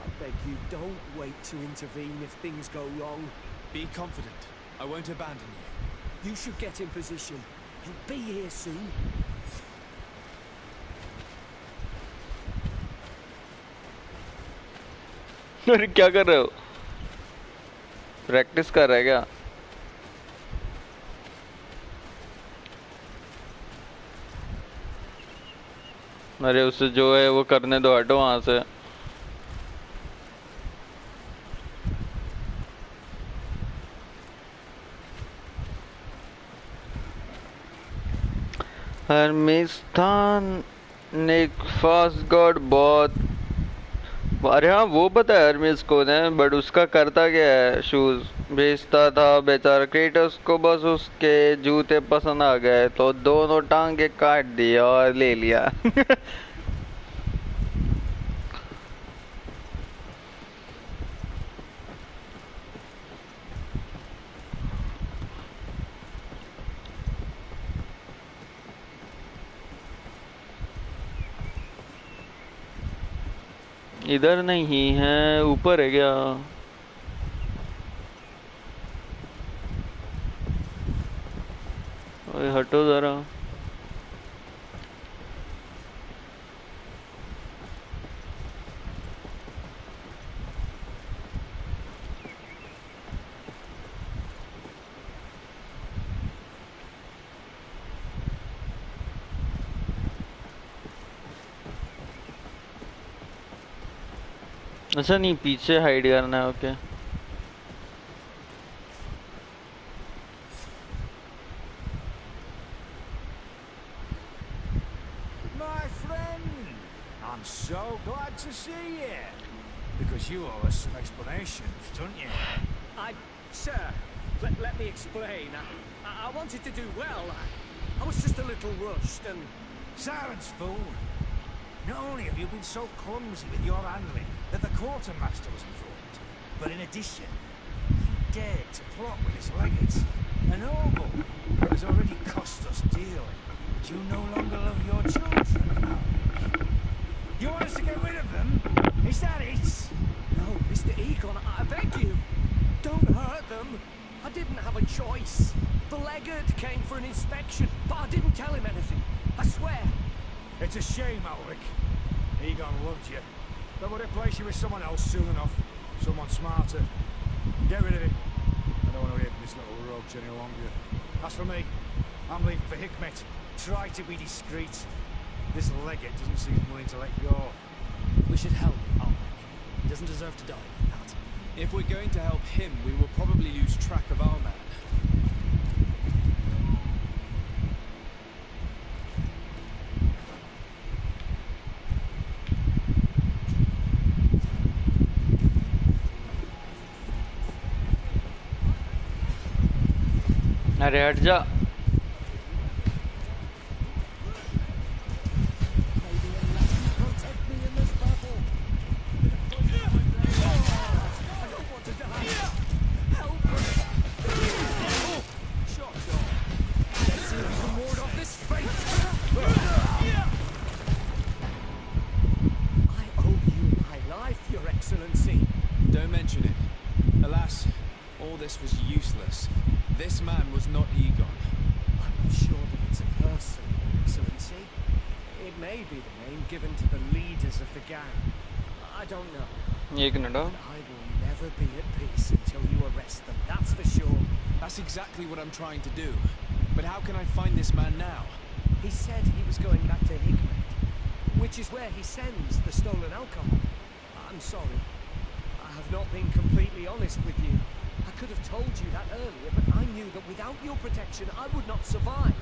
I beg you, don't wait to intervene if things go wrong. Be confident. I won't abandon you. You should get in position. He'll be here soon. अरे क्या कर रहे हो? Practice कर रहा है क्या? अरे उससे जो है वो करने दो, हटो वहां से। हरमिस्तान निक फास्ट गॉड बहुत। अरे हाँ वो पता है हरमिस को ने, बट उसका करता क्या है, शूज भेजता था बेचारा क्रेटस को। बस उसके जूते पसंद आ गए तो दोनों टांगे काट दिया और ले लिया इधर नहीं है, ऊपर है क्या? ओए हटो जरा। अच्छा नहीं, पीछे हाइड करना है। Okay My friend, I'm so glad to see you. Because you owe us some explanations, don't you? Sir, let me explain. I wanted to do well. I was just a little rushed and... Silence, fool. Not only have you been so clumsy with your handling that the quartermaster was informed, but in addition, you dared to plot with his legates, a noble that has already cost us dearly. But you no longer love your children, Alec. You want us to get rid of them? Is that it? No, Mr. Egon, I beg you. Don't hurt them. I didn't have a choice. The legate came for an inspection, but I didn't tell him anything. I swear. It's a shame, Alec. Egon loved you. But would replace you with someone else soon enough. Someone smarter. Get rid of him. I don't want to hear from this little roach any longer. As for me, I'm leaving for Hikmet. Try to be discreet. This legate doesn't seem willing to let go. We should help Alec. He doesn't deserve to die like that. If we're going to help him, we will probably lose track of our man. अरे हट जा। Don't mention it. Alas, all this was useless. This man was not Egon. I'm not sure that it's a person, Excellency. It may be the name given to the leaders of the gang. I don't know. एक minute. I will never be at peace until you arrest them, that's for sure. That's exactly what I'm trying to do. But how can I find this man now? He said he was going back to Hikmet, which is where he sends the stolen alcohol. I'm sorry. I have not been completely honest with you. I could have told you that earlier, but I knew that without your protection, I would not survive.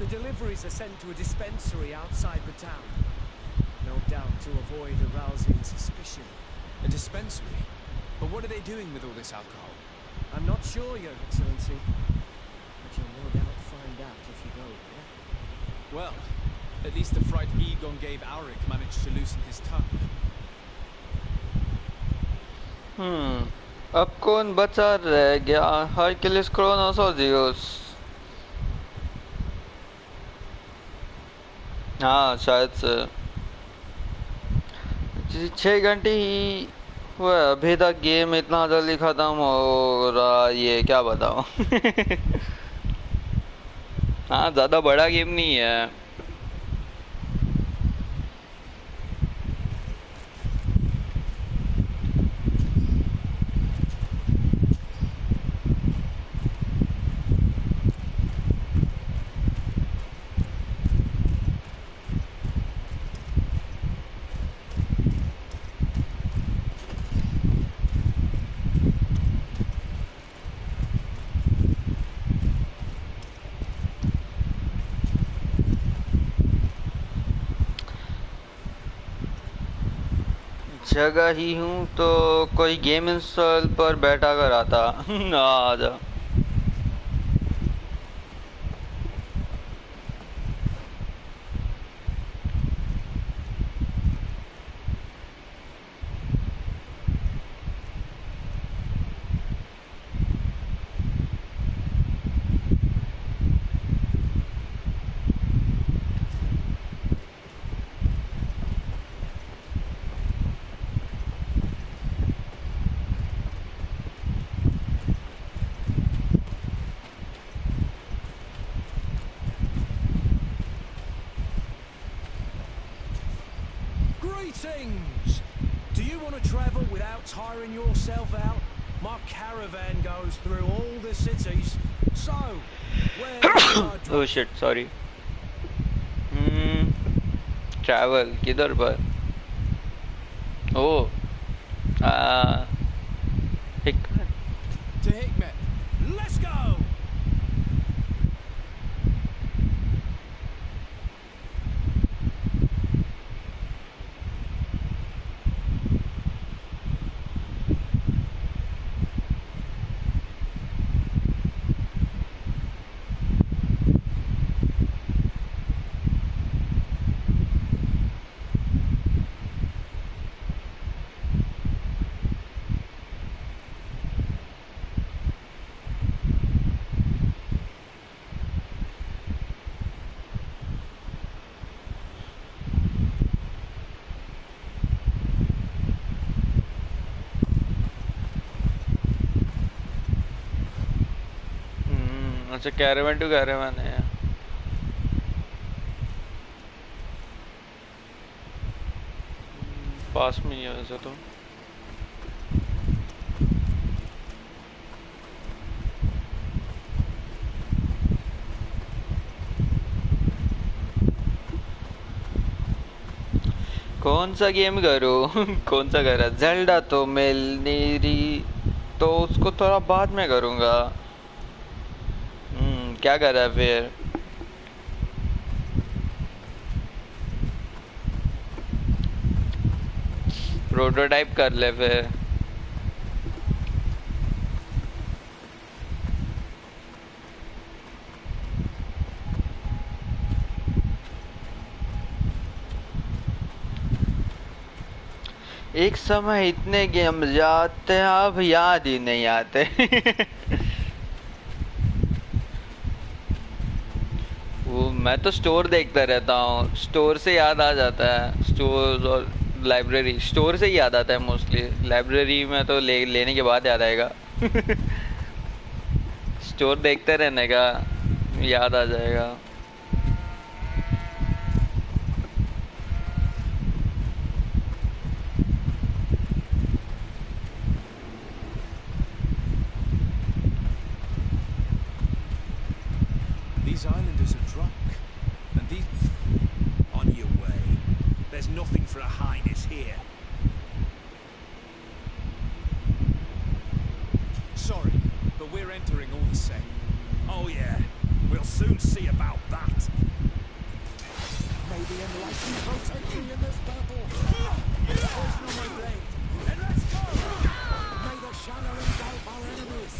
The deliveries are sent to a dispensary outside the town. No doubt to avoid arousing suspicion. A dispensary? But what are they doing with all this alcohol? I'm not sure, Your Excellency. But you'll no doubt find out if you go there. Well, at least the fright Egon gave Auric managed to loosen his tongue. अब कौन बचा रह गया? Hercules, Kronos और Zeus. हाँ शायद से 6 घंटे ही हुआ अभी तक। गेम इतना जल्दी खत्म हो रहा, ये क्या बताऊं। हाँ ज्यादा बड़ा गेम नहीं है। जगह ही हूँ तो कोई गेम इंस्टॉल पर बैठा कर आता। आ जा। travel without tiring yourself out? My caravan goes through all the cities. So, where should I drop? Oh shit, sorry. Travel किधर पर? Oh, Hikmet. To Hikmet. Let's go! अच्छा कैरेवन टू कैरेवन है पास में ही है वैसे तो कौन सा गेम करूं कौन सा करा ज़ेल्डा तो मेलनीरी तो उसको थोड़ा बाद में करूंगा क्या कर रहा है फिर प्रोटोटाइप कर ले फिर एक समय इतने गेम जाते हैं अब याद ही नहीं आते वो मैं तो स्टोर देखता रहता हूँ स्टोर से याद आ जाता है स्टोर और लाइब्रेरी स्टोर से ही याद आता है मोस्टली लाइब्रेरी में तो लेने के बाद याद आएगा स्टोर देखते रहने का याद आ जाएगा These islanders are drunk, and these... On your way. There's nothing for a highness here. Sorry, but we're entering all the same. Oh yeah, we'll soon see about that. May the enlightened protect me in this battle. Poison on my blade, and let's go! May the shadow engulf our enemies.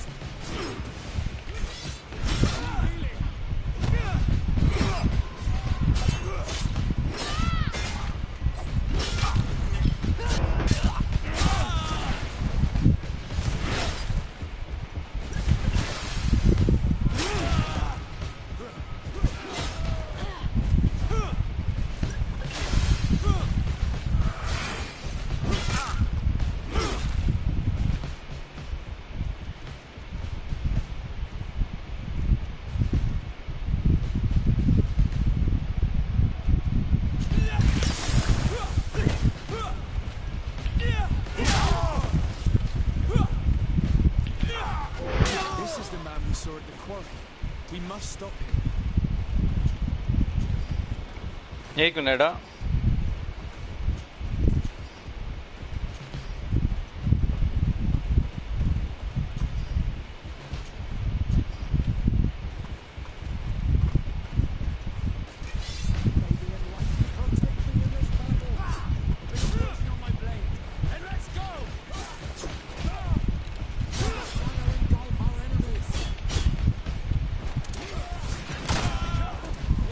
We must stop him. एक minute हाँ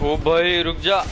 ओ भाई रुक जा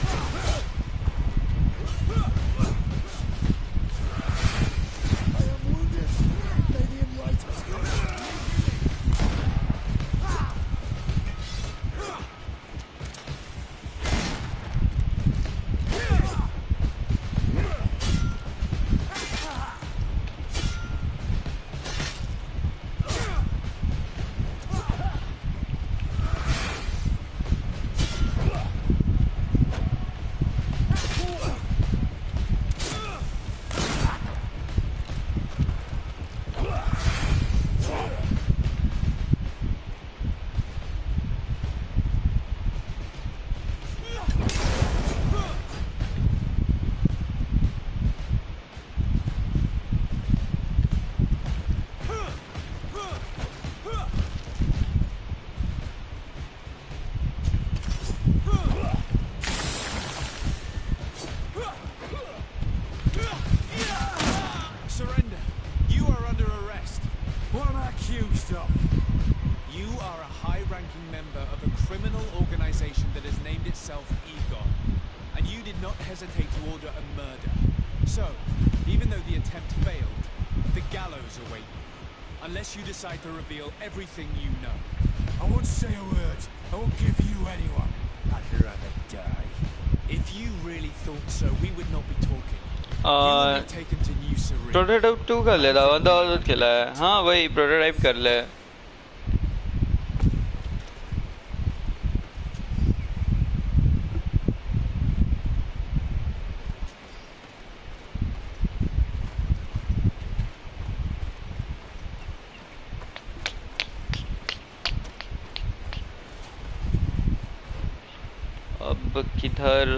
Stop. You are a high-ranking member of a criminal organization that has named itself Egon, and you did not hesitate to order a murder. So, even though the attempt failed, the gallows await you, unless you decide to reveal everything you know. I won't say a word. I won't give you anyone. I'd rather die. If you really thought so, we would not be talking. You would be taken to New Syria. Prototype 2 कर लेता बंदा और खेला है हाँ वही prototype कर ले अब किधर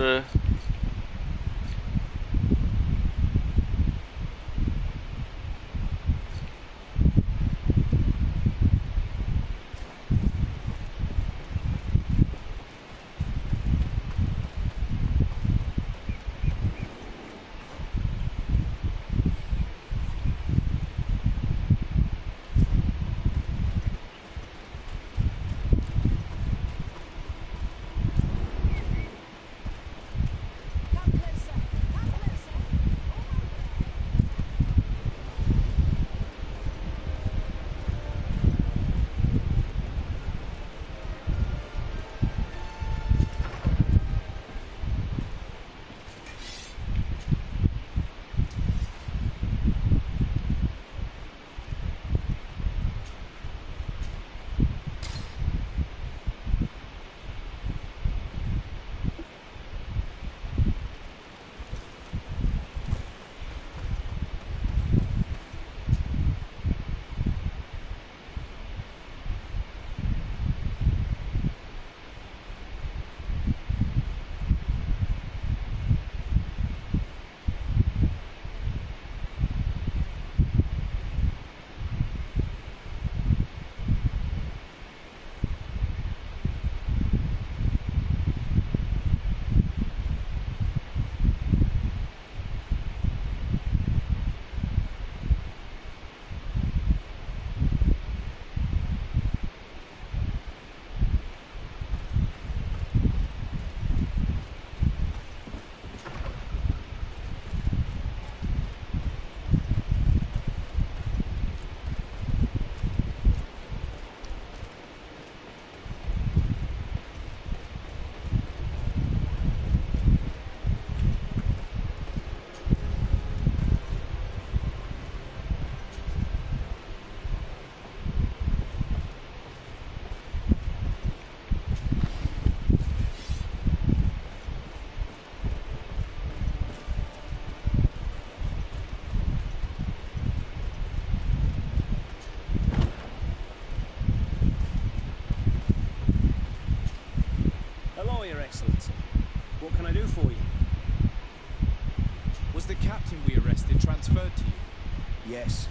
Yes,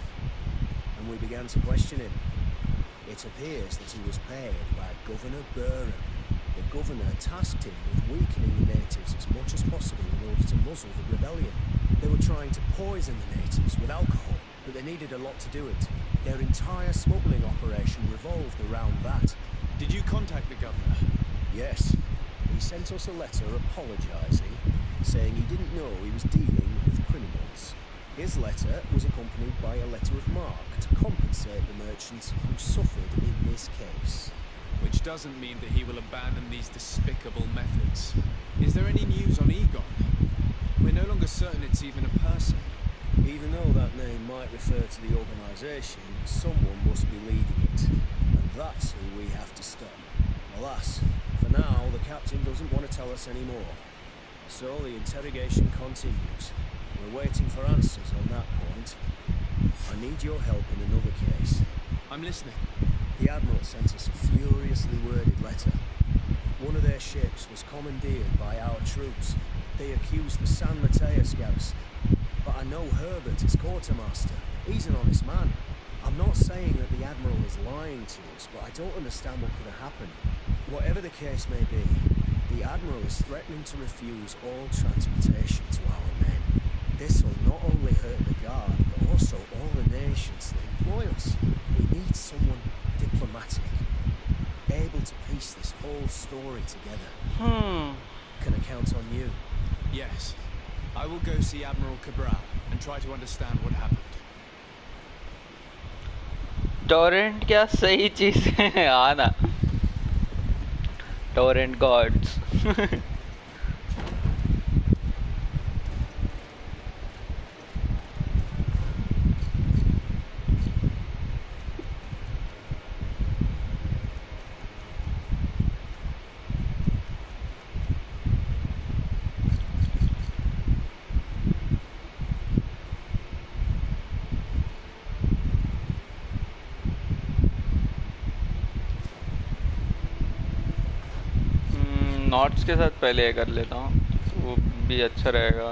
and we began to question him. It appears that he was paid by Governor Burham. The governor tasked him with weakening the natives as much as possible in order to muzzle the rebellion. They were trying to poison the natives with alcohol, but they needed a lot to do it. Their entire smuggling operation revolved around that. Did you contact the governor? Yes. He sent us a letter apologising, saying he didn't know he was dealing with criminals. His letter was accompanied by a letter of marque to compensate the merchants who suffered in this case. Which doesn't mean that he will abandon these despicable methods. Is there any news on Egon? We're no longer certain it's even a person. Even though that name might refer to the organisation, someone must be leading it. And that's who we have to stop. Alas, for now, the captain doesn't want to tell us any more. So the interrogation continues. We're waiting for answers on that point. I need your help in another case. I'm listening. The Admiral sent us a furiously worded letter. One of their ships was commandeered by our troops. They accused the San Mateus garrison. But I know Herbert is quartermaster. He's an honest man. I'm not saying that the Admiral is lying to us, but I don't understand what could have happened. Whatever the case may be, the Admiral is threatening to refuse all transportation to our men. This will not only hurt the Guard, but also all the nations that employ us. We need someone story together. Can I count on you? Yes. I will go see Admiral Cabral and try to understand what happened. Torrent क्या सही चीज है आना torrent God's knots के साथ पहले ये कर लेता हूँ वो भी अच्छा रहेगा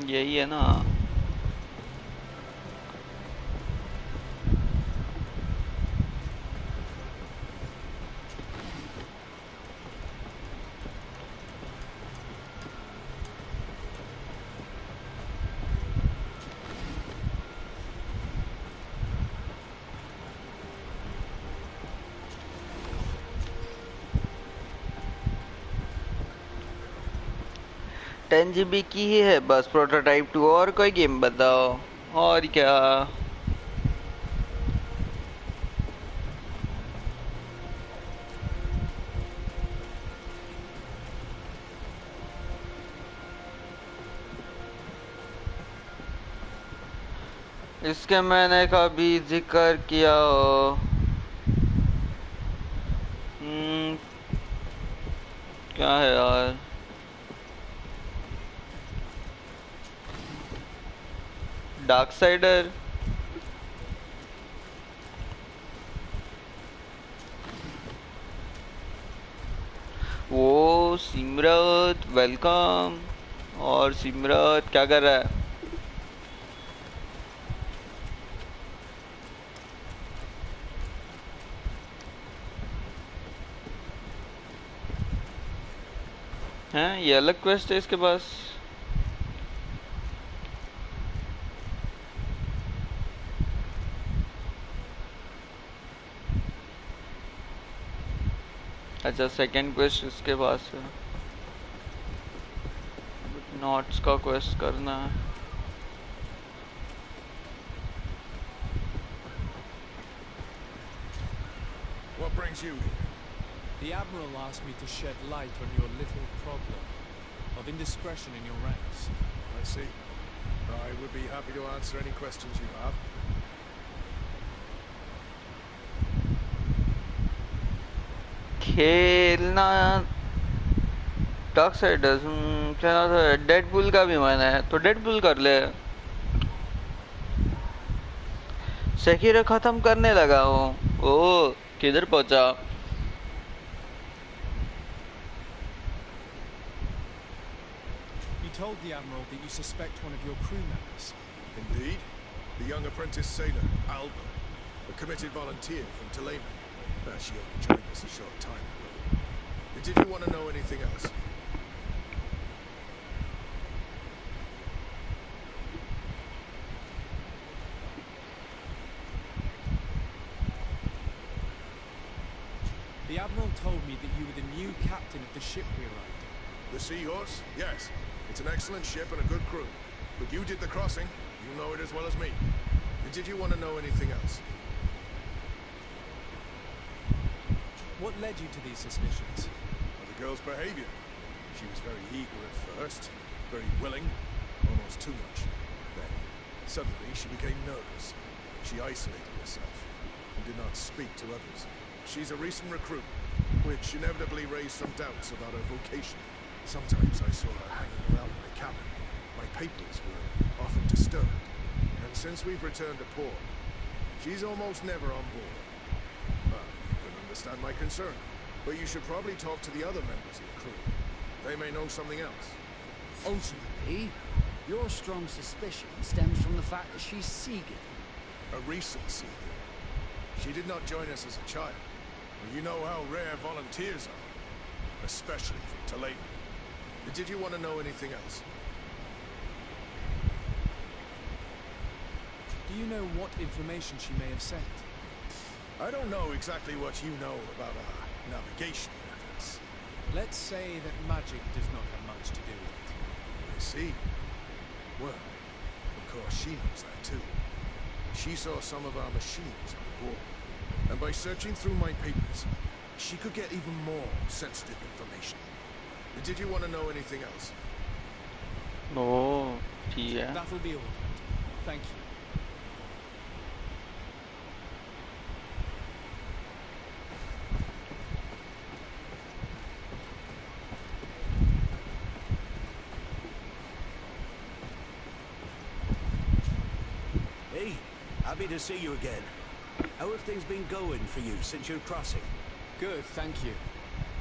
यही है ना टेन GB की ही है बस प्रोटोटाइप 2 और कोई गेम बताओ और क्या इसके मैंने कभी जिक्र किया हो क्या है यार डार्क साइडर वो सिमरत वेलकम और सिमरत क्या कर रहा है हैं ये अलग क्वेस्ट है इसके पास अच्छा सेकंड क्वेस्ट इसके पास है नोट्स का क्वेस्ट करना है What brings you here? The Admiral asked me to shed light on your little problem of indiscretion in your ranks. I see. I would be happy to answer any questions you have. खेलना dark siders खेलना था Deadpool का भी मन है तो Deadpool कर ले सेकिरो खत्म करने लगा हूँ ओ किधर पहुंचा You told the Admiral that you suspect one of your crew members. Indeed. The young apprentice sailor, Alba, a committed volunteer from Tulane. She only joined us a short time ago. Did you want to know anything else? The Admiral told me that you were the new captain of the ship we arrived on. The Seahorse? Yes. It's an excellent ship and a good crew. But you did the crossing. You know it as well as me. Did you want to know anything else? What led you to these suspicions? Well, the girl's behavior. She was very eager at first, very willing, almost too much. Then, suddenly, she became nervous. She isolated herself and did not speak to others. She's a recent recruit, which inevitably raised some doubts about her vocation. Sometimes I saw her hanging around my cabin. My papers were often disturbed. And since we've returned to port, she's almost never on board. Well, you can understand my concern. But you should probably talk to the other members of the crew. They may know something else. Ultimately, your strong suspicion stems from the fact that she's seagill. A recent seagull. She did not join us as a child. You know how rare volunteers are, especially from Toledo. Did you want to know anything else? Do you know what information she may have sent? I don't know exactly what you know about our navigation methods. Let's say that magic does not have much to do with it. I see. Well, of course she knows that too. She saw some of our machines on board. And by searching through my papers, she could get even more sensitive information. Did you want to know anything else? Oh, yeah. That'll be all, Captain. Thank you. Hey, happy to see you again. How have things been going for you since your crossing? Good, thank you.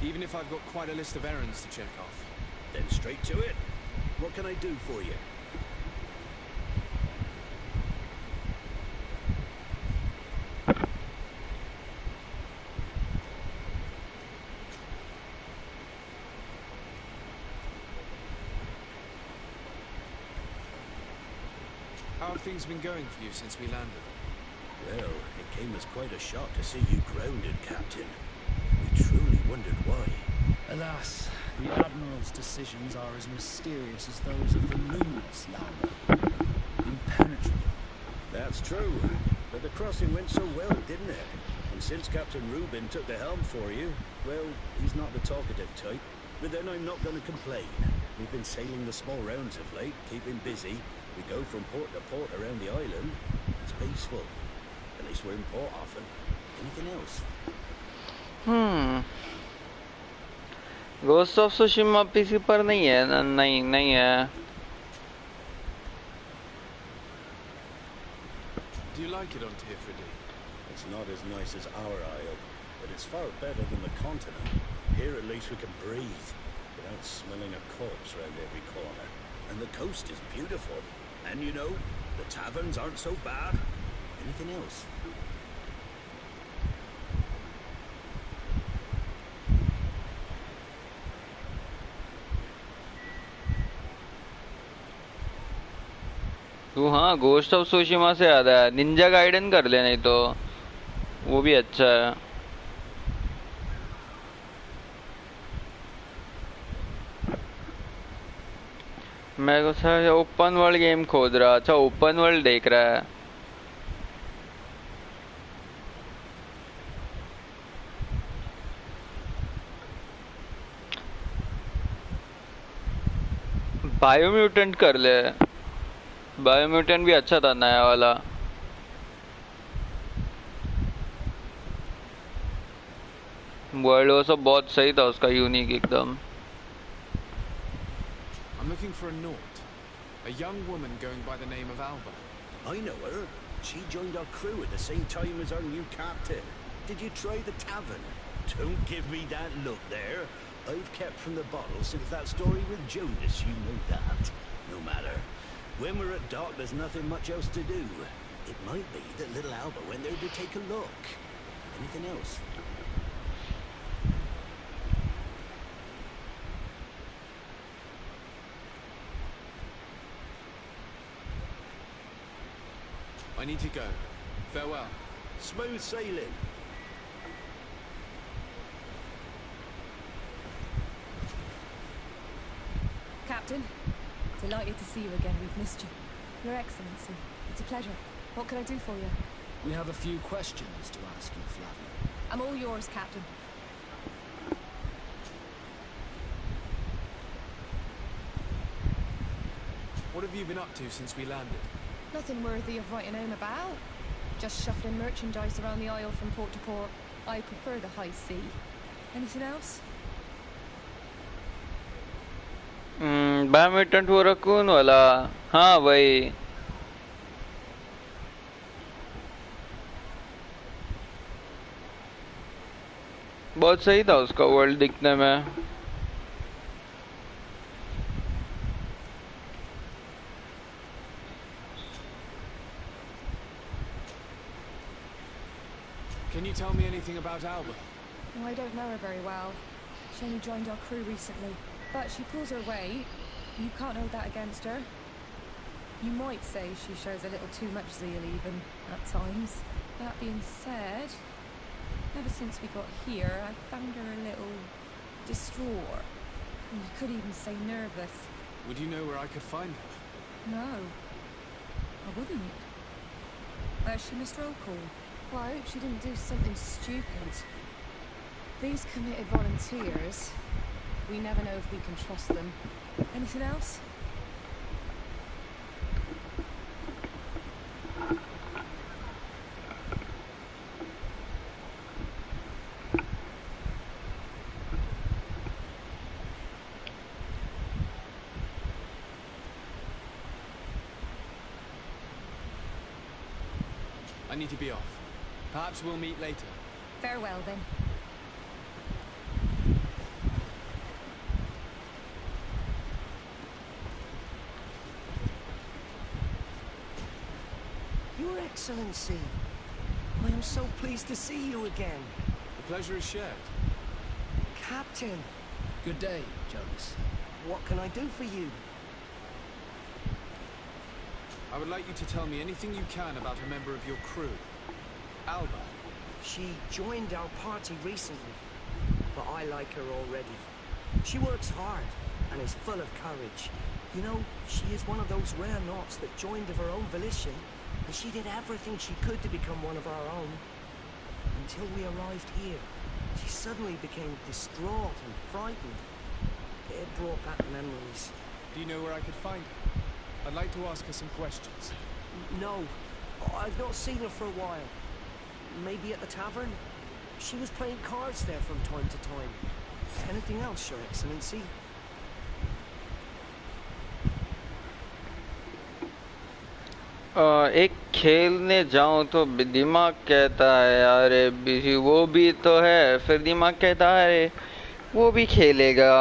Even if I've got quite a list of errands to check off. Then straight to it. What can I do for you? How have things been going for you since we landed? Well, it came as quite a shock to see you grounded, Captain. We truly wondered why. Alas, the Admiral's decisions are as mysterious as those of the luminous Lambda. Impenetrable. That's true. But the crossing went so well, didn't it? And since Captain Rubin took the helm for you, well, he's not the talkative type. But then I'm not going to complain. We've been sailing the small rounds of late, keeping busy. We go from port to port around the island. It's peaceful. At least we're in port often. Anything else? Ghost of Tsushima PC पर नहीं है, नहीं है. Do you like it on Tier 3D? It's not as nice as our isle, but it's far better than the continent. Here at least we can breathe, without smelling a corpse round every corner. And the coast is beautiful. And you know, the taverns aren't so bad. Anything else? तू हाँ ghost of Tsushima से याद है Ninja गाइडन कर ले नहीं तो वो भी अच्छा है मैं को सर ओपन वर्ल्ड गेम खोज रहा अच्छा ओपन वर्ल्ड देख रहा है बायोम्यूटेंट कर ले बायोम्यूटेंट भी अच्छा था नया वाला वर्ल्ड वो सब बहुत सही था उसका यूनिक एकदम I'm looking for a Naut, a young woman going by the name of Alba. I know her. She joined our crew at the same time as our new captain. Did you try the tavern? Don't give me that look there. I've kept from the bottle since that story with Jonas, you know that. No matter. When we're at dock, there's nothing much else to do. It might be that little Alba went there to take a look. Anything else? I need to go. Farewell. Smooth sailing. Captain, delighted to see you again. We've missed you. Your Excellency, it's a pleasure. What can I do for you? We have a few questions to ask you, Flavia. I'm all yours, Captain. What have you been up to since we landed? Nothing worthy of writing home about. Just shuffling merchandise around the aisle from port to port. I prefer the high sea. Anything else? Badminton हो रखून वाला हाँ भाई बहुत सही था उसका world दिखने में Can you tell me anything about Alba? Oh, I don't know her very well. She only joined our crew recently. But she pulls her weight. You can't hold that against her. You might say she shows a little too much zeal even, at times. That being said, ever since we got here, I found her a little distraught. You could even say nervous. Would you know where I could find her? No, I wouldn't. Where's she, Mr. O'Call? Well, I hope she didn't do something stupid. These committed volunteers, we never know if we can trust them. Anything else? I need to be off. Perhaps we'll meet later. Farewell, then. Your Excellency, I am so pleased to see you again. The pleasure is shared. Captain, Good day, Jonas. what can I do for you? I would like you to tell me anything you can about a member of your crew. Alba. She joined our party recently, but I like her already. She works hard and is full of courage. You know, she is one of those rare knots that joined of her own volition, and she did everything she could to become one of our own. Until we arrived here, she suddenly became distraught and frightened. It brought back memories. Do you know where I could find her? I'd like to ask her some questions. No, I've not seen her for a while. Maybe at the tavern? She was playing cards there from time to time. Anything else, Your Excellency? एक खेलने जाऊं तो दिमाग कहता है अरे वो भी तो है फिर दिमाग कहता है अरे वो भी खेलेगा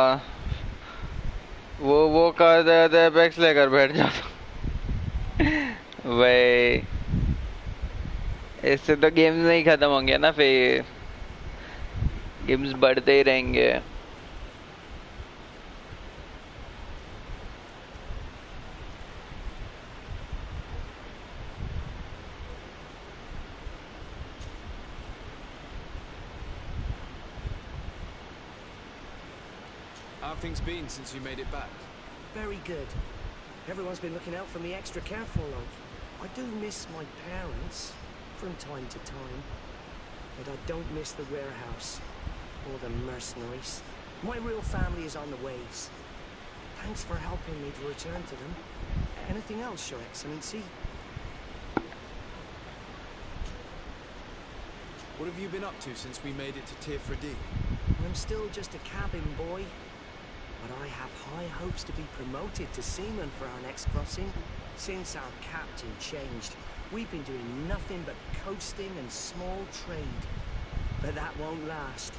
वो कर देता है पैक्स लेकर बैठ जाता भाई इससे तो गेम्स नहीं खत्म होंगे ना फिर गेम्स बढ़ते ही रहेंगे How have things been since you made it back? Very good. Everyone's been looking out for me extra careful of. I do miss my parents from time to time, but I don't miss the warehouse or the mercenaries. My real family is on the waves. Thanks for helping me to return to them. Anything else, Your Excellency? What have you been up to since we made it to Tier 3D? I'm still just a cabin boy, but I have high hopes to be promoted to seaman for our next crossing. Since our captain changed, we've been doing nothing but coasting and small trade. But that won't last.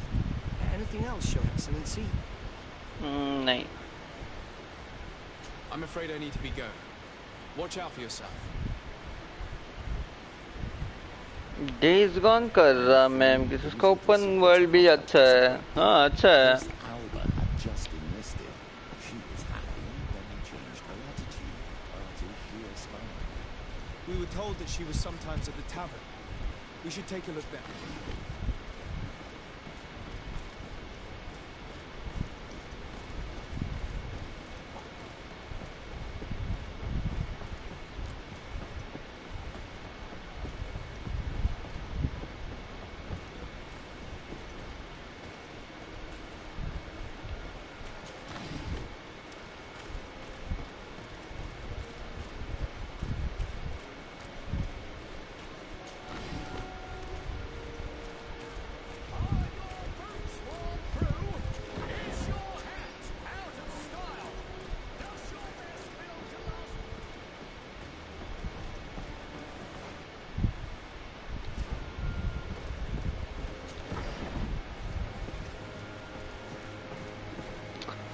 Anything else, Your Excellency? नहीं I'm afraid I need to be going. Watch out for yourself. Days gone कर रहा ma'am किस उसका open world भी अच्छा है हाँ अच्छा है Alba had just enlisted. She was happy, then changed her attitude. Party sheer smile. We were told that she was sometimes at the tavern. We should take a look there.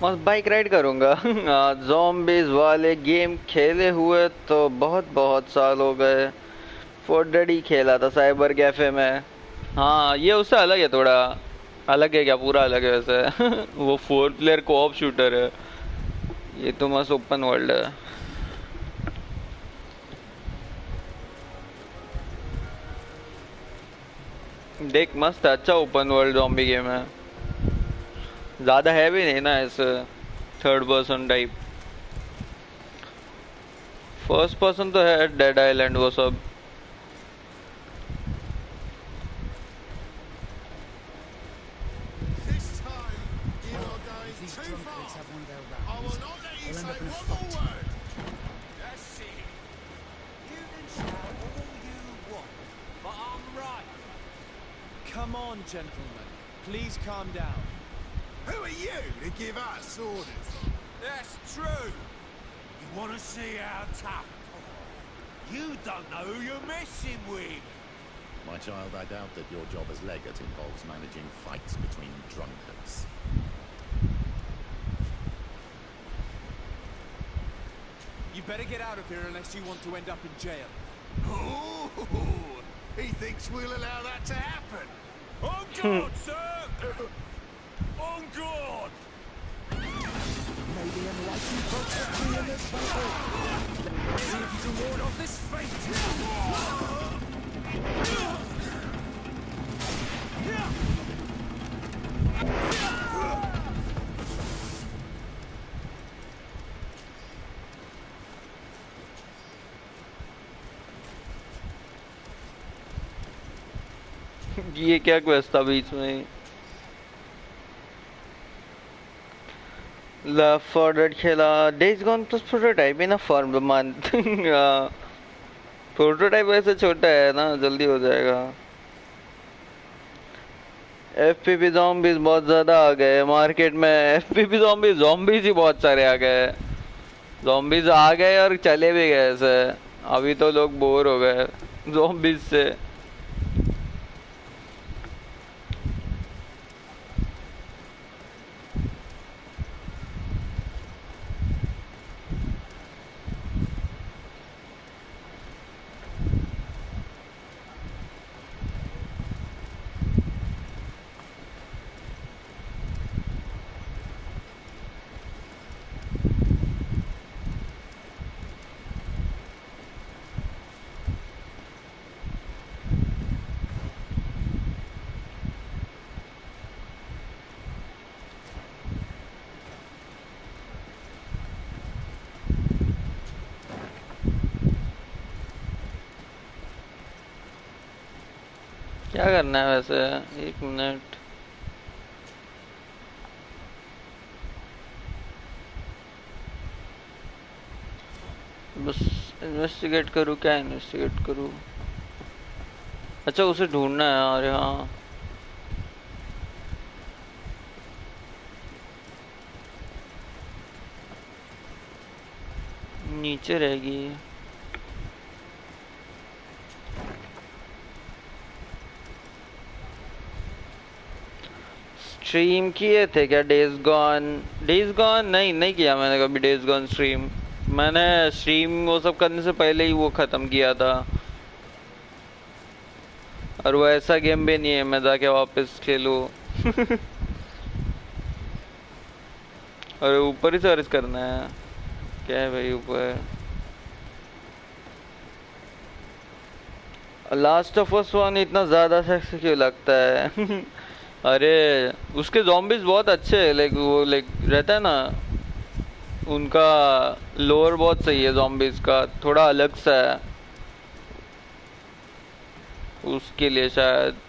मस्त bike ride करूंगा। Zombies वाले game खेले हुए तो बहुत बहुत साल हो गए। फोर्डेड ही खेला था साइबर कैफे में। हाँ ये उससे अलग है थोड़ा। अलग है क्या? पूरा अलग है वैसे। वो 4 प्लेयर कोऑप शूटर है। ये तो मस्त ओपन वर्ल्ड है। देख मस्त है, अच्छा ओपन वर्ल्ड ज़ॉम्बी गेम है। ज्यादा है भी नहीं ना ऐसे third person type. First person तो है डेड आइलैंड वो सब। This time, you are going These too drunkards far. have one of their I will rounds, not let you they'll end say up in a one more fight. word. That's it. You can shout all you want, but I'm right. Come on, gentlemen. Please calm down. Who are you to give us orders? That's true. You want to see how tough? You don't know who you're messing with. My child, I doubt that your job as legate involves managing fights between drunkards. You better get out of here unless you want to end up in jail. Ooh, he thinks we'll allow that to happen. On guard, sir! On guard! Maybe enlightened protect me in this battle. See if you can ward off this fate. ये क्या quest था बीच में? Left 4 dead खेला। Days gone plus prototype in a for month. Prototype वैसे छोटा है ना, जल्दी हो जाएगा। एफपीपी ज़ॉम्बीज बहुत ज्यादा आ गए मार्केट में। एफपीपी ज़ॉम्बीज ही बहुत सारे आ गए। ज़ॉम्बीज आ गए और चले भी गए ऐसे। अभी तो लोग बोर हो गए ज़ॉम्बीज से। क्या करना है वैसे? 1 मिनट। बस इन्वेस्टिगेट करूँ? क्या इन्वेस्टिगेट करूँ? अच्छा उसे ढूंढना है। अरे हाँ नीचे रहेगी। स्ट्रीम किए थे क्या डेज गॉन? डेज गॉन नहीं किया मैंने कभी डेज गॉन स्ट्रीम। मैंने स्ट्रीम वो सब करने से पहले ही वो खत्म किया था। और वो ऐसा गेम भी नहीं है मैं जाके वापस खेलूं। और ऊपर ही सर्च करना है। क्या है भाई ऊपर? लास्ट ऑफ अस 1 इतना ज्यादा सेक्सी क्यों लगता है? अरे उसके zombies बहुत अच्छे है। लाइक वो लाइक रहता है ना, उनका लोअर बहुत सही है। zombies का थोड़ा अलग सा है उसके लिए शायद।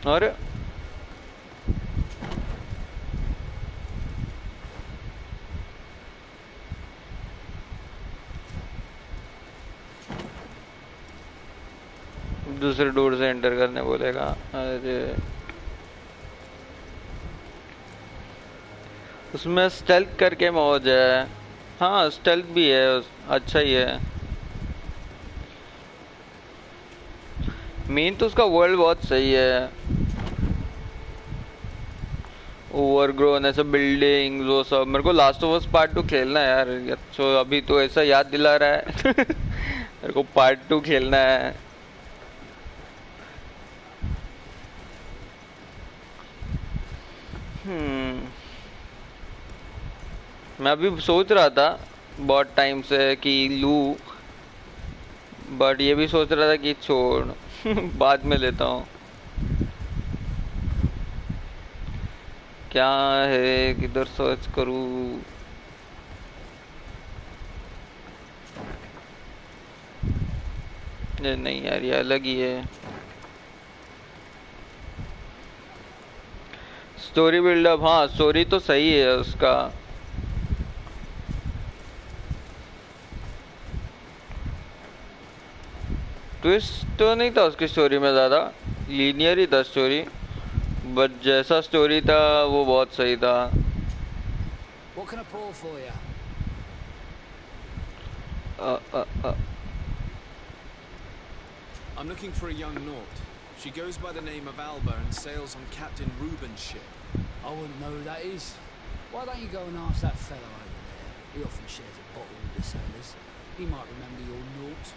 अरे दूसरे डोर से एंटर करने बोलेगा। अरे उसमें स्टेल्थ करके मौज है। हाँ स्टेल्थ भी है, अच्छा ही है। मेन तो उसका वर्ल्ड बहुत सही है, ओवरग्रोन ऐसे बिल्डिंग वो सब। मेरे को लास्ट ऑफ अस पार्ट 2 खेलना है यार, तो अभी तो ऐसा याद दिला रहा है मेरे को पार्ट 2 खेलना है। मैं अभी सोच रहा था बहुत टाइम से कि लूँ, बट ये भी सोच रहा था कि छोड़ बाद में लेता हूँ। क्या है, किधर सर्च करूँ? ये नहीं यार, ये अलग ही है। स्टोरी बिल्डअप, हाँ स्टोरी तो सही है उसका। ट्विस्ट तो नहीं था उसकी स्टोरी में, ज़्यादा लीनियर ही था स्टोरी, बट जैसा स्टोरी था वो बहुत सही था। What can I pour for you? I'm looking for a young Naut. She goes by the name of Alba and sails on Captain Reuben's ship. I wouldn't know who that is. Why don't you go and ask that fellow over there? He often shares a bottle with the sailors. He might remember your Naut.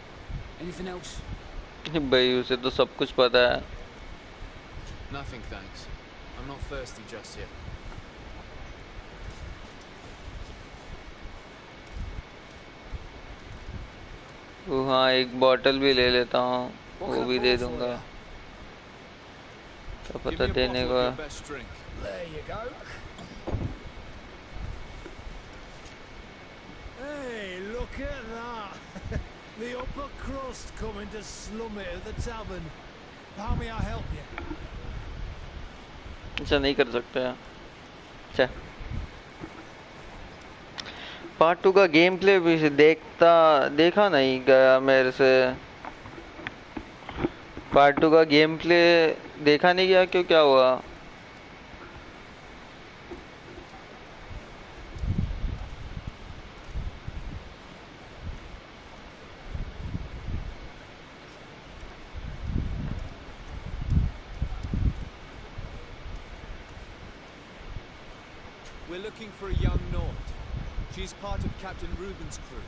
Anything else? भाई उसे तो सब कुछ पता है। Nothing, thanks. I'm not thirsty just yet. हाँ एक bottle भी ले लेता हूँ, वो भी दे दूंगा। क्या पता देने को। There you go. Hey, look at that! The upper crust coming to slum it at the tavern. How may I help you? अच्छा नहीं कर सकते हैं। अच्छा पार्ट 2 का गेम प्ले भी देखा नहीं गया मेरे से। पार्ट 2 का गेम प्ले देखा नहीं गया, क्यों, क्या हुआ? We're looking for a young Naut. She's part of Captain Reuben's crew.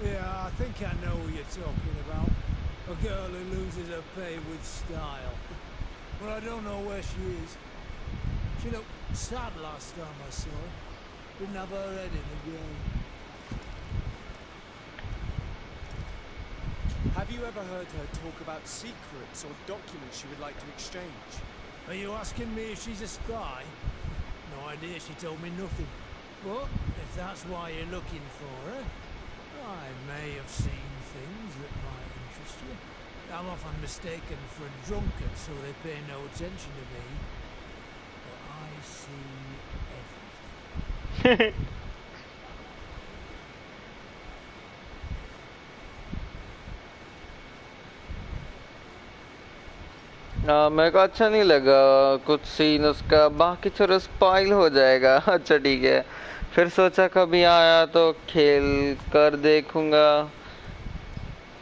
Yeah, I think I know who you're talking about. A girl who loses her pay with style. But I don't know where she is. She looked sad last time I saw her. Didn't have her head in the game. Have you ever heard her talk about secrets or documents she would like to exchange? Are you asking me if she's a spy? No idea, she told me nothing. But if that's why you're looking for her, I may have seen things that might interest you. I'm often mistaken for a drunkard, so they pay no attention to me. But I see everything. मेरे को अच्छा नहीं लगा कुछ scene उसका, बाकी छोड़ो spoil हो जाएगा अच्छा ठीक है। फिर सोचा कभी आया तो खेल कर देखूंगा।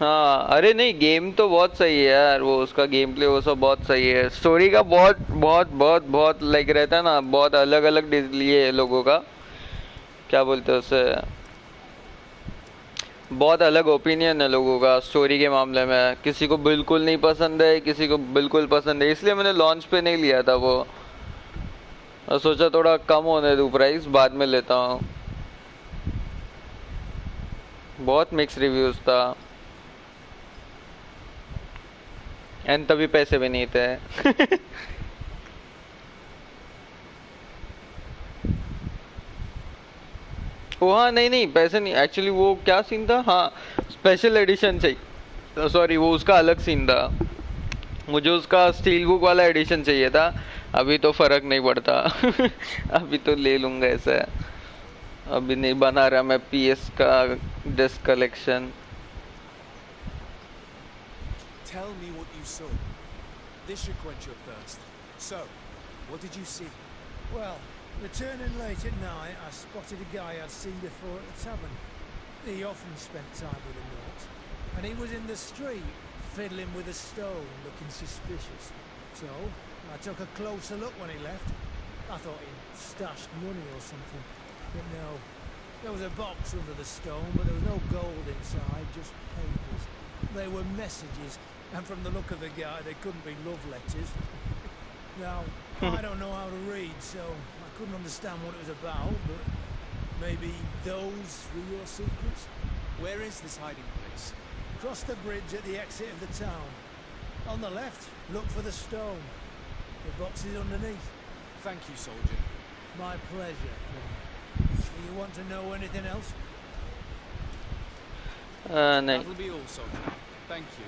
हाँ अरे नहीं, गेम तो बहुत सही है यार, वो उसका गेम प्ले वो सब बहुत सही है। स्टोरी का बहुत बहुत बहुत बहुत लाइक रहता है ना, बहुत अलग अलग लिए लोगों का, क्या बोलते हैं उसे, बहुत अलग ओपिनियन है लोगों का स्टोरी के मामले में। किसी को बिल्कुल नहीं पसंद है, किसी को बिल्कुल पसंद है, इसलिए मैंने लॉन्च पे नहीं लिया था वो, और सोचा थोड़ा कम होने दूँ प्राइस, बाद में लेता हूँ। बहुत मिक्स रिव्यूज था एंड तभी पैसे भी नहीं थे वो हाँ नहीं नहीं पैसे नहीं, एक्चुअली वो क्या सीन था, हाँ स्पेशल एडिशन चाहिए, सॉरी वो उसका अलग सीन था, मुझे उसका स्टील बुक वाला एडिशन चाहिए था। अभी तो फर्क नहीं पड़ता अभी तो ले लूंगा ऐसा, अभी नहीं बना रहा मैं पीएस का disc collection. Tell me what you saw. This should quench your thirst. So, what did you see? Well, Returning late at night, I spotted a guy I'd seen before at the tavern. He often spent time with the Nauts, and he was in the street, fiddling with a stone, looking suspicious. So, I took a closer look when he left. I thought he'd stashed money or something, but no. There was a box under the stone, but there was no gold inside, just papers. They were messages, and from the look of the guy, they couldn't be love letters. Now, I don't know how to read, so I couldn't understand what it was about, but maybe those were your secrets? Where is this hiding place? Cross the bridge at the exit of the town. On the left, look for the stone. The box is underneath. Thank you, soldier. My pleasure. Do you want to know anything else? No. That'll be all, soldier. Thank you.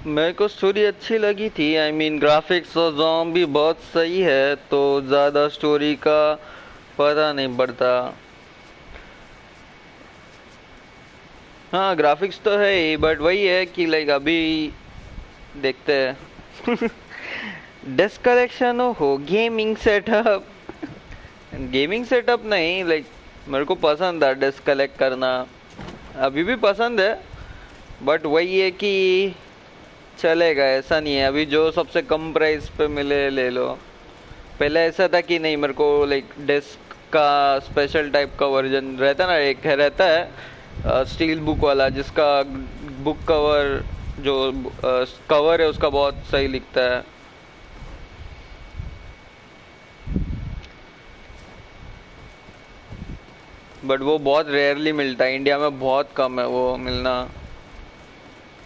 मेरे को story अच्छी लगी थी। I mean graphics और zombie बहुत सही है, तो ज़्यादा स्टोरी का पता नहीं पड़ता। हाँ ग्राफिक्स तो है ही, बट वही है कि लाइक अभी देखते हैं। डेस्क कलेक्शन हो, गेमिंग सेटअप नहीं, लाइक मेरे को पसंद है डेस्क कलेक्ट करना, अभी भी पसंद है, बट वही है कि चलेगा, ऐसा नहीं है। अभी जो सबसे कम प्राइस पे मिले ले लो। पहले ऐसा था कि नहीं, मेरे को लाइक डेस्क का स्पेशल टाइप का वर्जन रहता ना, एक है रहता है स्टील बुक वाला, जिसका बुक कवर जो कवर है उसका बहुत सही लिखता है। बट वो बहुत रेयरली मिलता है, इंडिया में बहुत कम है वो मिलना।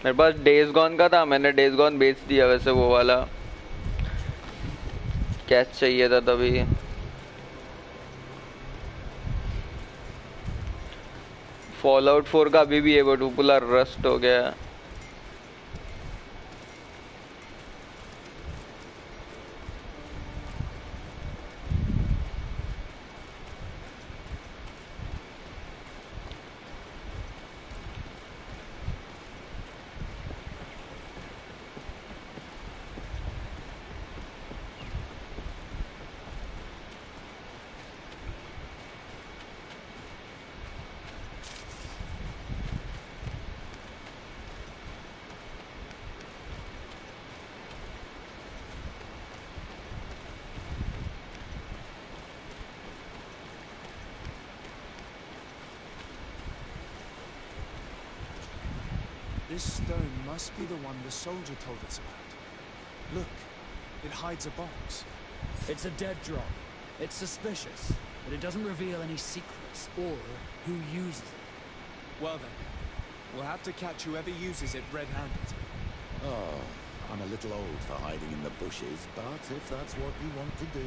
मेरे पास डेज गॉन का था, मैंने डेज गॉन बेच दिया वैसे, वो वाला कैश चाहिए था तभी। फॉलआउट 4 का अभी भी है, बट वो पूरा रस्ट हो गया। This stone must be the one the soldier told us about. Look, it hides a box. It's a dead drop. It's suspicious, but it doesn't reveal any secrets or who uses it. Well then, we'll have to catch whoever uses it red-handed. Oh, I'm a little old for hiding in the bushes, but if that's what you want to do...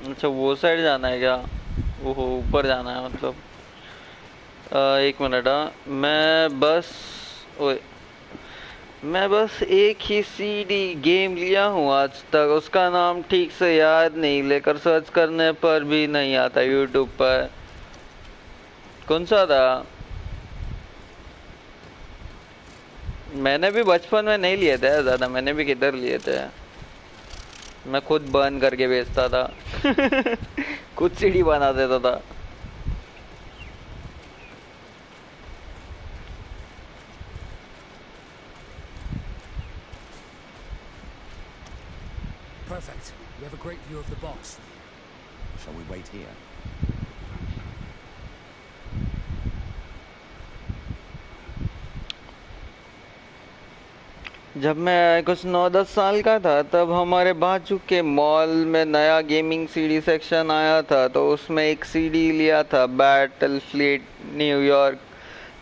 अच्छा वो side जाना है क्या? ओहो ऊपर जाना है मतलब। एक मिनट। मैं बस एक ही सीडी गेम लिया हूँ आज तक, उसका नाम ठीक से याद नहीं, लेकर सर्च करने पर भी नहीं आता यूट्यूब पर। कौन सा था? मैंने भी बचपन में नहीं लिए थे ज़्यादा, मैंने भी किधर लिए थे, मैं खुद बर्न करके बेचता था। खुद सीडी बना देता था। Perfect. We have a great view of the box. Shall we wait here? जब मैं कुछ 9-10 साल का था तब हमारे बाजू के मॉल में नया गेमिंग सीडी सेक्शन आया था, तो उसमें एक सीडी लिया था, बैटलफील्ड न्यूयॉर्क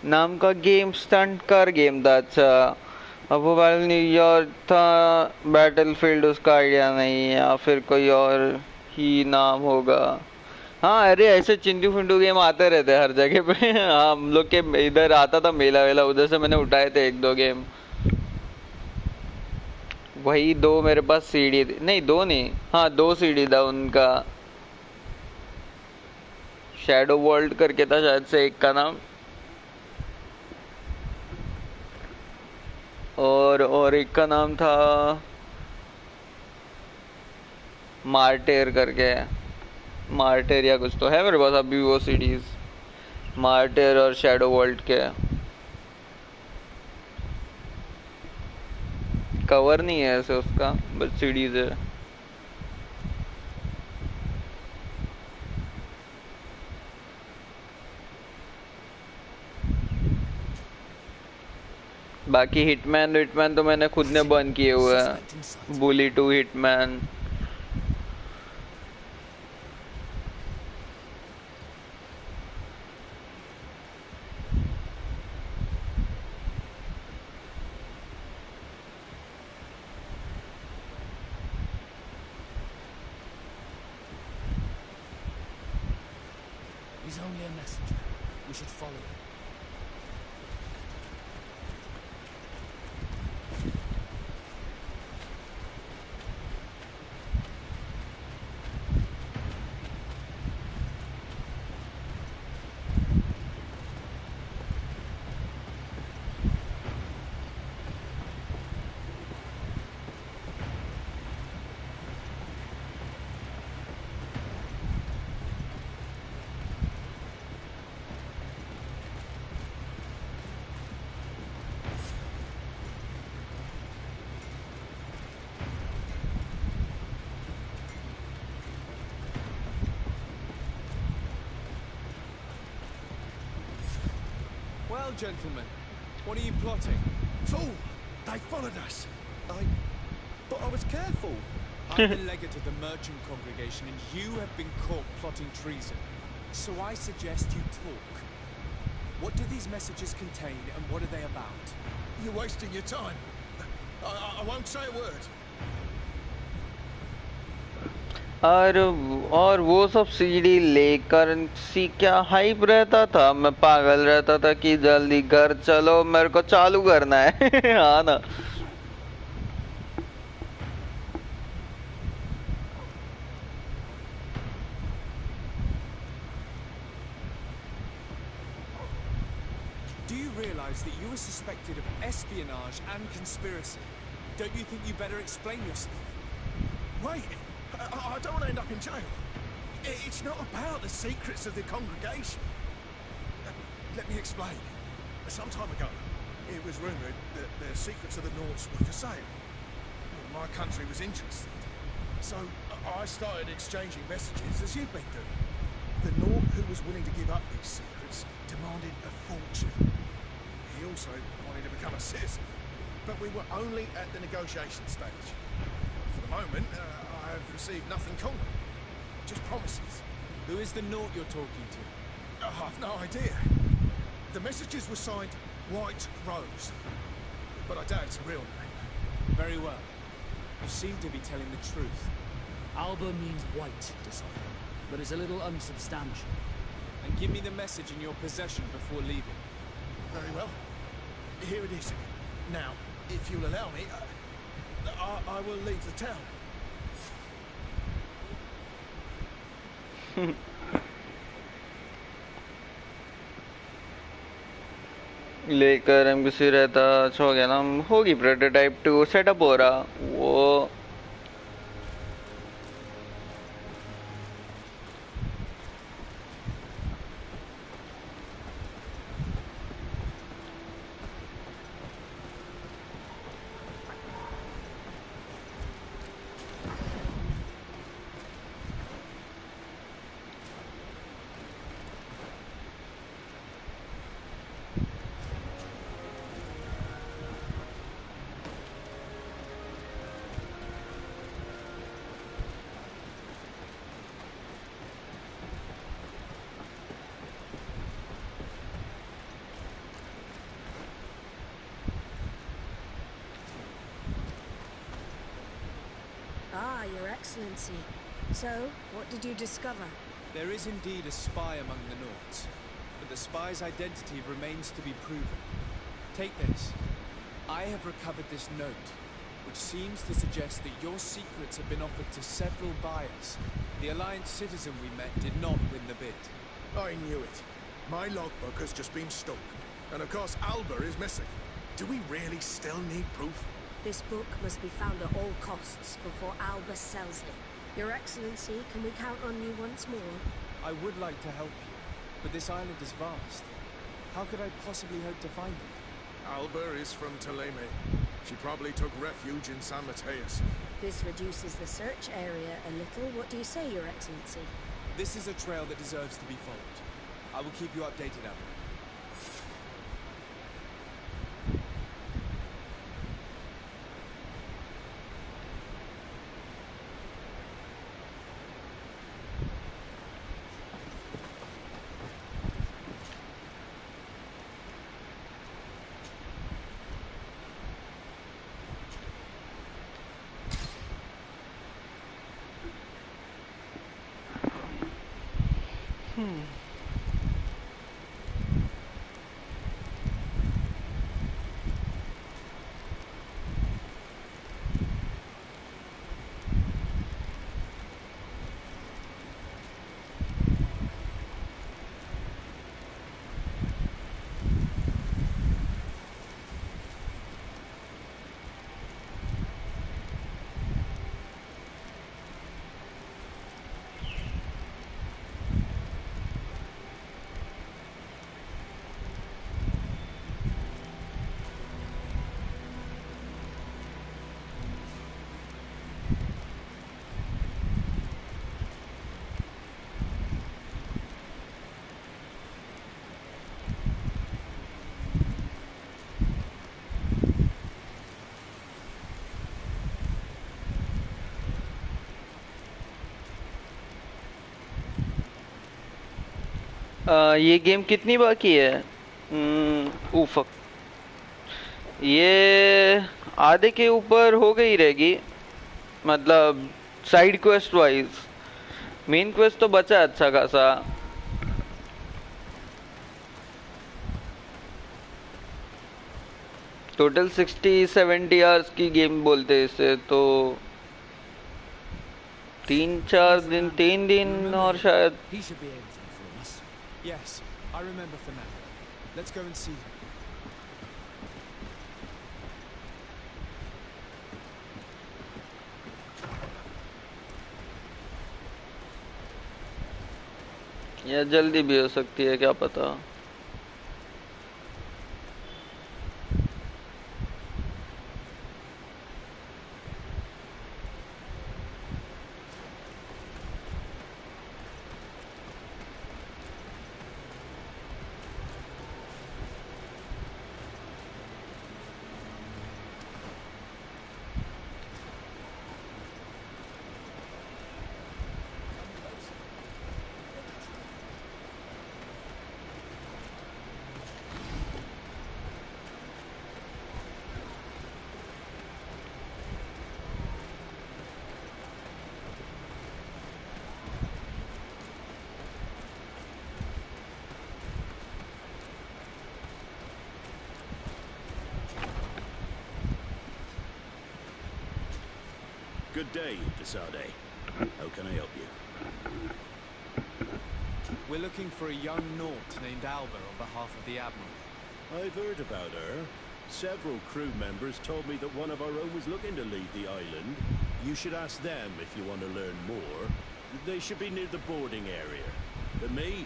नाम का गेम, स्टंट कार गेम था। अच्छा, अब वो बैटल न्यूयॉर्क था, बैटलफील्ड उसका आइडिया नहीं, या फिर कोई और ही नाम होगा। हाँ, अरे ऐसे चिंटू फिंटू गेम आते रहते हर जगह पे। हाँ, हम लोग के इधर आता था मेला वेला, उधर से मैंने उठाए थे 1-2 गेम। वही 2 मेरे पास सीडी नहीं, 2 नहीं, हाँ 2 सीडी था उनका। शैडो वर्ल्ड करके था शायद से एक का नाम, और एक का नाम था मार्टेर करके, मार्टेर या कुछ तो है मेरे पास अभी वो सीडीज, मार्टेर और शैडो वर्ल्ड के। कवर नहीं है ऐसे उसका, बस सीडीज है। बाकी हिटमैन तो मैंने खुद ने बंद किए हुए हैं, बुली 2 hitman. He's only a messenger. We should follow him. Well, gentlemen, what are you plotting? Fool! They followed us. But I was careful. I'm the legate of the merchant congregation, and you have been caught plotting treason. So I suggest you talk. What do these messages contain, and what are they about? You're wasting your time. I won't say a word. और वो सब CD लेकर सी क्या hype रहता था, मैं पागल रहता था कि जल्दी घर चलो, मेरे को चालू करना है। हाँ ना। Do you realize that you were suspected of espionage and conspiracy? Don't you think you better explain yourself? Wait! I don't want to end up in jail. It's not about the secrets of the congregation. Let me explain. Some time ago, it was rumoured that the secrets of the Nords were for sale. My country was interested. So I started exchanging messages as you've been doing. The Nord who was willing to give up these secrets demanded a fortune. He also wanted to become a citizen. But we were only at the negotiation stage. For the moment, I've received nothing concrete. Just promises. Who is the Nort you're talking to? I've no idea. The messages were signed White Rose. But I doubt it's a real name. Very well. You seem to be telling the truth. Alba means white, Disciple, but is a little unsubstantial. And give me the message in your possession before leaving. Very well. Here it is. Now, if you'll allow me, I will leave the town. लेकर MBC रहता, अच्छा हो गया ना, होगी prototype 2 setup हो रहा वो। Ah, Your Excellency. So, what did you discover? There is indeed a spy among the Nauts, but the spy's identity remains to be proven. Take this. I have recovered this note, which seems to suggest that your secrets have been offered to several buyers. The Alliance citizen we met did not win the bid. I knew it. My logbook has just been stolen. And of course, Alba is missing. Do we really still need proof? This book must be found at all costs before Alba sells it. Your Excellency, can we count on you once more? I would like to help you, but this island is vast. How could I possibly hope to find it? Alba is from Teleme. She probably took refuge in San Mateus. This reduces the search area a little. What do you say, Your Excellency? This is a trail that deserves to be followed. I will keep you updated, Alba. ये game कितनी बाकी है? Fuck, ये आधे के ऊपर हो गई रहेगी, मतलब side quest wise. Main quest तो बचा अच्छा खासा। टोटल 60-70 आवर्स की गेम बोलते हैं इसे, तो 3 दिन और शायद। Yes, I remember Fernando. Let's go and see him. या जल्दी भी हो सकती है, क्या पता। Good day, Desade. How can I help you? We're looking for a young Naut named Alba on behalf of the Admiral. I've heard about her. Several crew members told me that one of our own was looking to leave the island. You should ask them if you want to learn more. They should be near the boarding area. But me?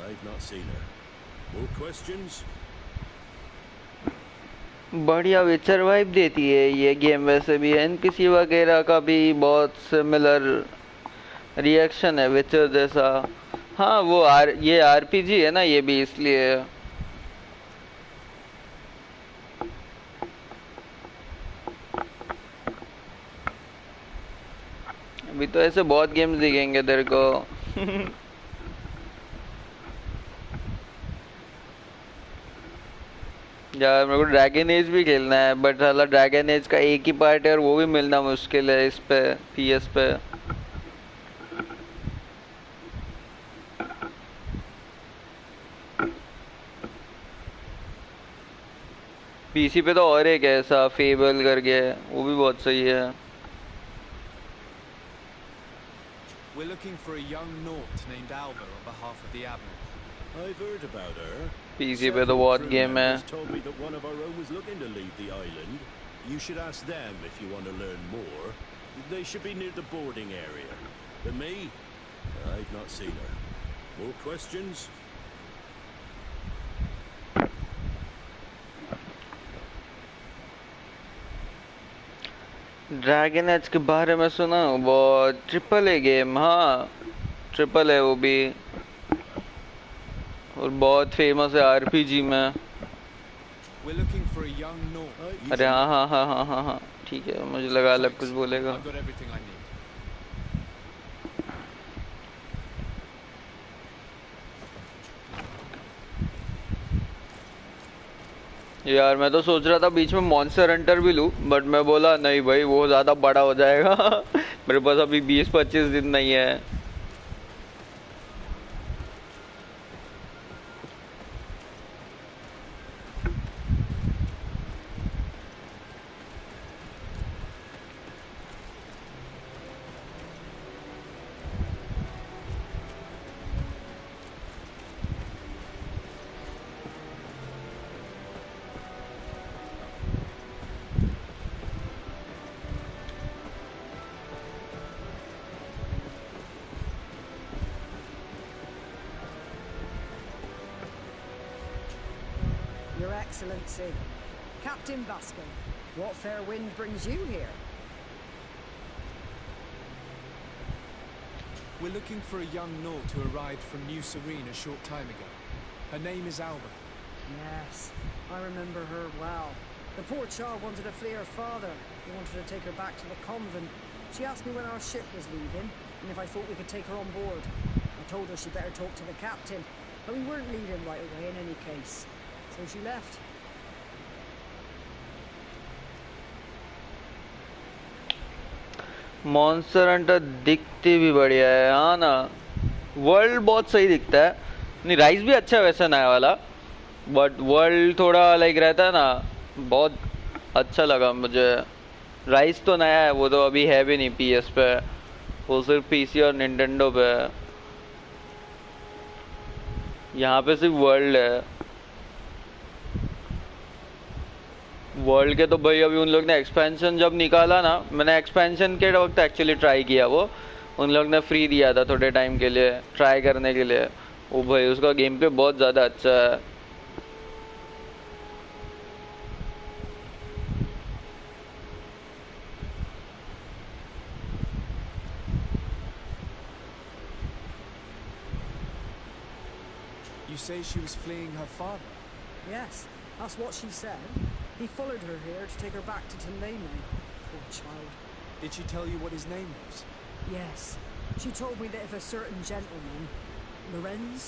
I've not seen her. More questions? बढ़िया विचर vibe देती है ये game. वैसे भी NPC वगैरह का भी बहुत सिमिलर रिएक्शन है विचर जैसा। हाँ वो ये आरपीजी है ना, ये भी इसलिए। अभी तो ऐसे बहुत गेम्स दिखेंगे तेरे को। यार मेरे को ड्रैगन एज भी खेलना है बट साला ड्रैगन एज का एक ही पार्ट है और वो भी मिलना मुश्किल है इस पे पीएस पे। पीसी पे तो और एक ऐसा फेबल करके है वो भी बहुत सही है। We're looking for a young Naut named Alba on behalf of the Admiral. I've heard about her. PC पे तो बहुत गेम है। Told me that one of our own was looking to leave the island. You should ask them if you want to learn more. They should be near the boarding area. But me, I've not seen her. More questions? Dragon as के बारे में सुना वो triple A game. हाँ triple है वो भी और बहुत फेमस है आरपीजी में। We're looking for a young Naut. अरे हाँ हाँ हाँ हाँ हाँ हाँ ठीक है मुझे लगा अलग कुछ बोलेगा। I've got everything I need. यार मैं तो सोच रहा था बीच में मॉन्स्टर हंटर भी लूँ बट मैं बोला नहीं भाई वो ज़्यादा बड़ा हो जाएगा मेरे पास अभी 20-25 दिन नहीं है। Your Excellency, Captain Basco, what fair wind brings you here? We're looking for a young Naut who arrived from New Serene a short time ago. Her name is Alba. Yes, I remember her well. The poor child wanted to flee her father. He wanted to take her back to the convent. She asked me when our ship was leaving, and if I thought we could take her on board. I told her she'd better talk to the captain, but we weren't leaving right away in any case. So she left. Monster Hunter दिखती भी बढ़िया है हाँ ना। World बहुत सही दिखता है। नहीं राइस भी अच्छा है वैसे नया वाला बट वर्ल्ड थोड़ा लाइक रहता है ना बहुत अच्छा लगा मुझे। राइस तो नया है वो तो अभी है भी नहीं पीएस पे वो सिर्फ पीसी और निंटेंडो पे है। यहाँ पे सिर्फ वर्ल्ड है। वर्ल्ड के तो भाई अभी उन लोग ने एक्सपेंशन जब निकाला ना मैंने एक्सपेंशन के वक्त एक्चुअली ट्राई किया वो उन लोग ने फ्री दिया था थोड़े टाइम के लिए ट्राई करने के लिए। वो भाई उसका गेम प्ले बहुत ज़्यादा अच्छा है। You say she was fleeing her father? Yes, that's what she said. He followed her here to take her back to Tulane. Poor child. Did she tell you what his name was? Yes. She told me that if a certain gentleman, Lorenz,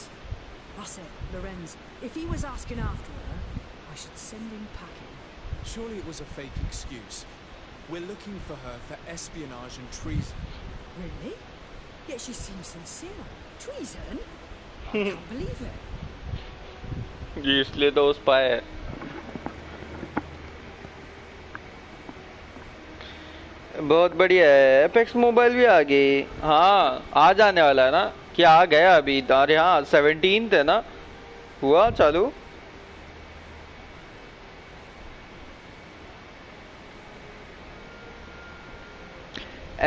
that's it, Lorenz, if he was asking after her, I should send him packing. Surely it was a fake excuse. We're looking for her for espionage and treason. Really? Yet she seems sincere. Treason? I can't believe it. जी इसलिए तो उस पाए है। बहुत बढ़िया है। Apex mobile भी आ गई। हाँ आ जाने वाला है ना क्या आ गया अभी। अरे हाँ 17 है ना हुआ चालू।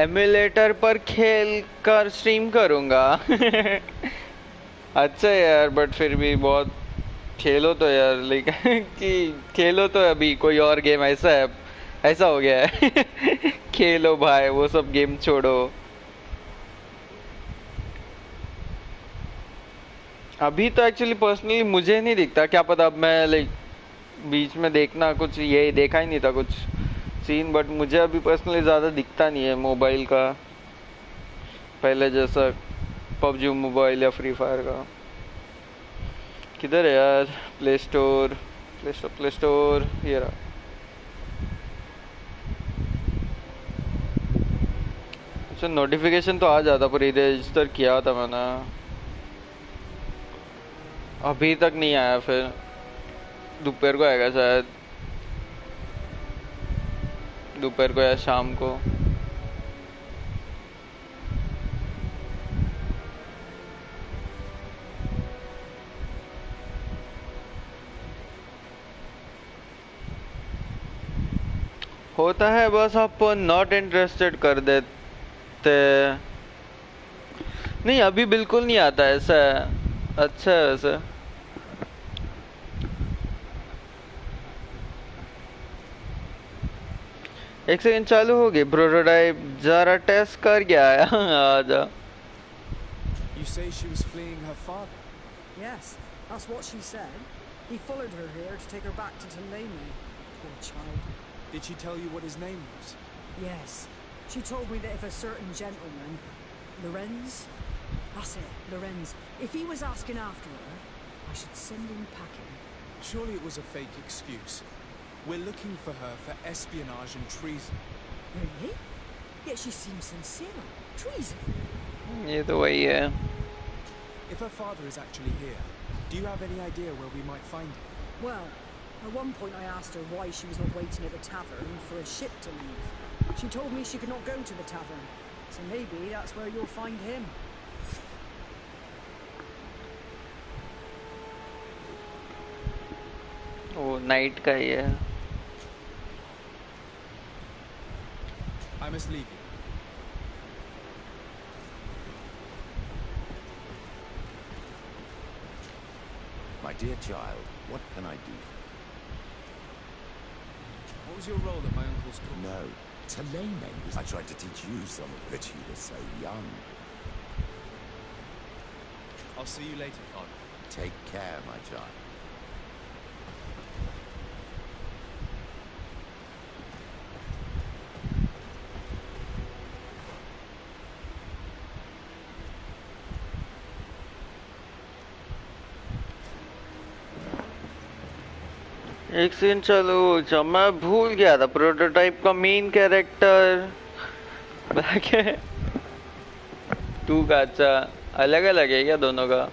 एमुलेटर पर खेल कर स्ट्रीम करूँगा अच्छा यार बट फिर भी बहुत खेलो तो यार लाइक कि खेलो तो अभी कोई और गेम ऐसा हो गया है खेलो भाई वो सब गेम छोड़ो। अभी तो एक्चुअली पर्सनली मुझे नहीं दिखता क्या पता अब मैं लाइक बीच में देखना कुछ ये देखा ही नहीं था कुछ सीन बट मुझे अभी पर्सनली ज़्यादा दिखता नहीं है मोबाइल का पहले जैसा पबजी मोबाइल या फ्री फायर का। किधर है यार प्ले स्टोर प्ले स्टोर ये रहा। अच्छा नोटिफिकेशन तो आ जाता पर इधर रजिस्टर किया था मैंने, अभी तक नहीं आया। फिर दोपहर को आएगा शायद, दोपहर को या शाम को। होता है बस आप नॉट इंटरेस्टेड कर देते। नहीं अभी बिल्कुल नहीं आता ऐसा है। अच्छा है वैसे। एक सेकंड चालू होगी प्रोटोटाइप जरा टेस्ट कर क्या आया। आजा। You say she was fleeing her father? Yes, that's what she said. He followed her here to take her back to Tulane. Poor child. Did she tell you what his name was? Yes. She told me that if a certain gentleman, Lorenz, that's it, Lorenz, if he was asking after her, I should send him packing. Surely it was a fake excuse. We're looking for her for espionage and treason. Really? Yet she seems sincere. Treason? ये तो वही है। If her father is actually here, do you have any idea where we might find him? Well, at one point I asked her why she was not waiting at the tavern for a ship to leave. She told me she could not go to the tavern, so maybe that's where you'll find him. वो night का ही है। I must leave you. My dear child, what can I do? What was your role at my uncle's court? No, Tulane. I tried to teach you some of it. You were so young. I'll see you later, Father. Take care, my child. एक scene चलो जब मैं भूल गया था prototype का main character black है। To का अच्छा अलग अलग है क्या दोनों का?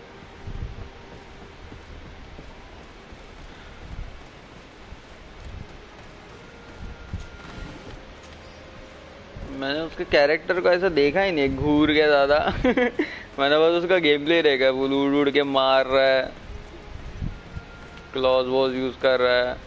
मैंने उसके कैरेक्टर को ऐसा देखा ही नहीं, घूर गया ज्यादा। मैंने बस उसका गेम प्ले देखा, वो उड़ उड़ के मार रहा है, क्लॉज वॉज यूज कर रहा है।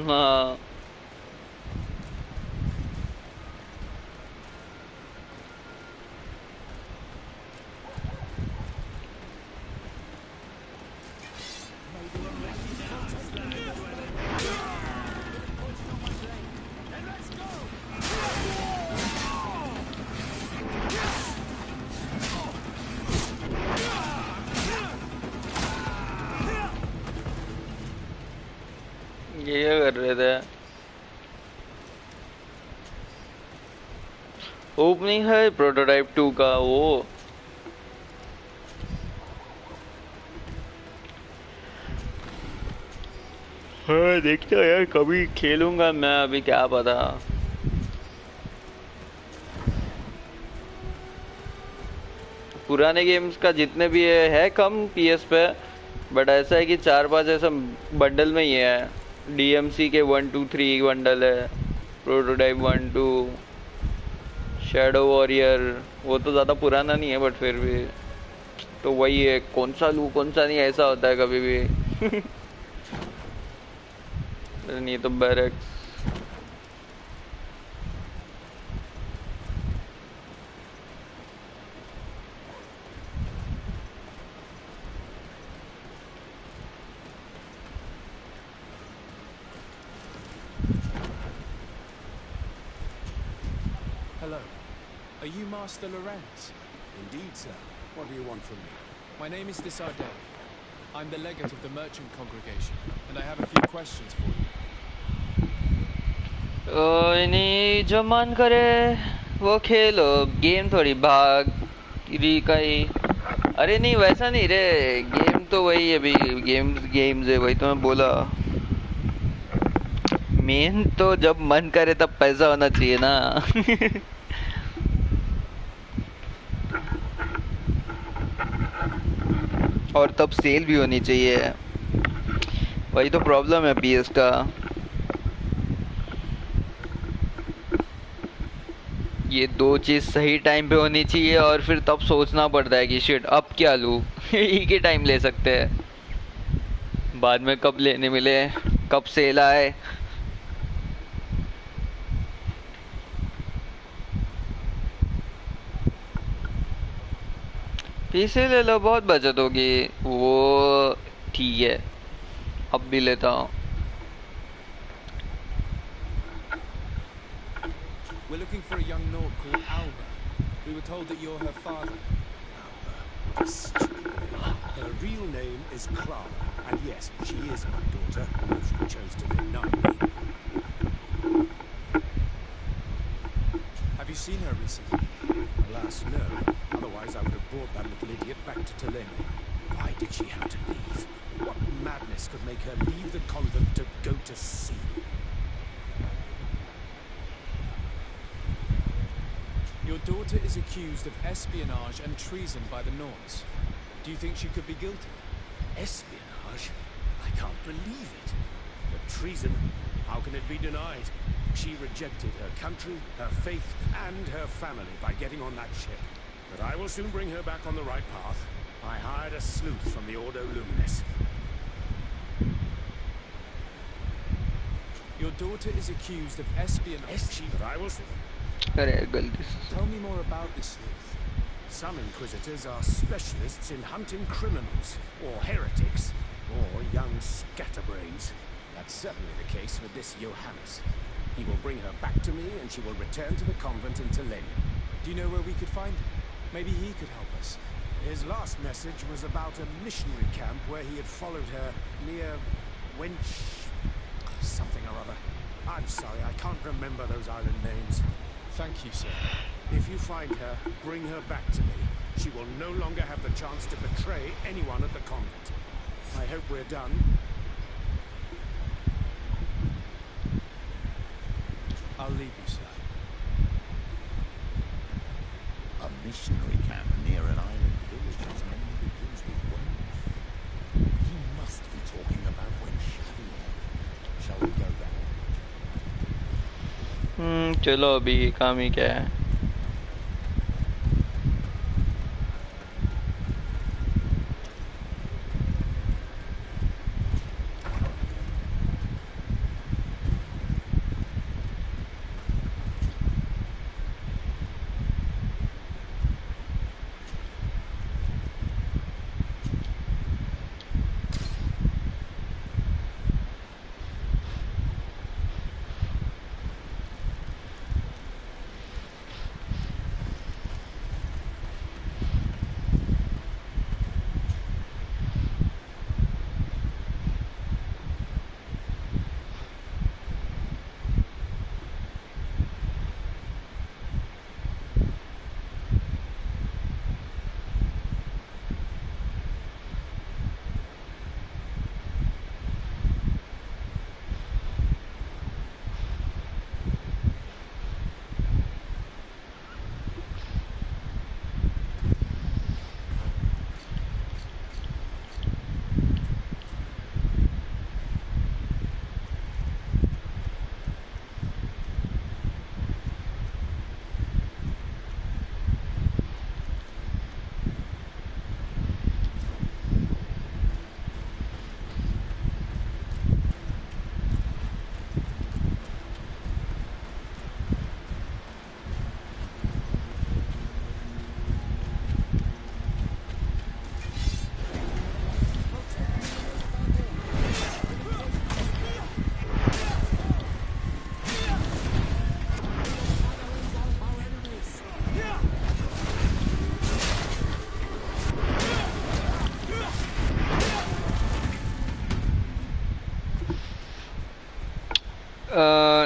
हाँ ये क्या कर रहे थे? ओपनिंग है प्रोटोटाइप 2 का वो। हाँ देखते हो यार, कभी खेलूंगा मैं, अभी क्या पता। पुराने गेम्स का जितने भी है कम PS पे, बट ऐसा है कि 4-5 ऐसा बंडल में ही है। DMC के 1, 2, 3 बंडल है, प्रोटोटाइप 1, 2, शैडो वॉरियर, वो तो ज़्यादा पुराना नहीं है बट फिर भी तो वही है, कौन सा लूँ कौन सा नहीं, ऐसा होता है कभी भी। नहीं तो barracks. Hello. Are you Master Lorenz? Indeed, sir. What do you want from me? My name is Desardet. I'm the legate of the merchant congregation, and I have a few questions for you. नहीं जो मन करे वो खेलो game थोड़ी भाग री का ही अरे नहीं वैसा नहीं रे गेम तो वही है अभी गेम्स है वही तो मैं बोला मेन तो जब मन करे तब पैसा होना चाहिए ना और तब सेल भी होनी चाहिए वही तो प्रॉब्लम है पीएस का ये दो चीज सही टाइम पे होनी चाहिए और फिर तब सोचना पड़ता है कि शिट अब क्या लूँ एक ही टाइम ले सकते हैं बाद में कब लेने मिले कब सेल आए पीसी ले लो बहुत बचत होगी वो ठीक है अब भी लेता हूँ We're looking for a young Naut called Alba. We were told that you're her father. Alba, what a stupid name. Her real name is Clara, and yes, she is my daughter, although she chose to deny me. Have you seen her recently? Alas, no. Otherwise, I would have brought that little idiot back to Teleme. Why did she have to leave? What madness could make her leave the convent to go to sea? Your daughter is accused of espionage and treason by the Nauts. Do you think she could be guilty? Espionage? I can't believe it. But treason? How can it be denied? She rejected her country, her faith, and her family by getting on that ship. But I will soon bring her back on the right path. I hired a sleuth from the Ordo Luminis. Your daughter is accused of espionage. But I will... Tell me more about this sleuth. Some inquisitors are specialists in hunting criminals, or heretics, or young scatterbrains. That's certainly the case with this Johannes. He will bring her back to me, and she will return to the convent in Telene. Do you know where we could find him? Maybe he could help us. His last message was about a missionary camp where he had followed her near Wench... something or other. I'm sorry, I can't remember those island names. Thank you, sir. If you find her, bring her back to me. She will no longer have the chance to betray anyone at the convent. I hope we're done. I'll leave you, sir. A missionary camp near an island village whose name begins with Wench. He must be talking about Wench. Shall we go there? चलो अभी काम ही क्या है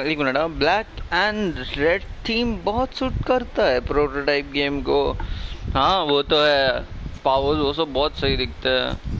एक minute, black and red theme बहुत suit करता है prototype game को। हाँ वो तो है, पावर्स वो सब बहुत सही दिखते हैं।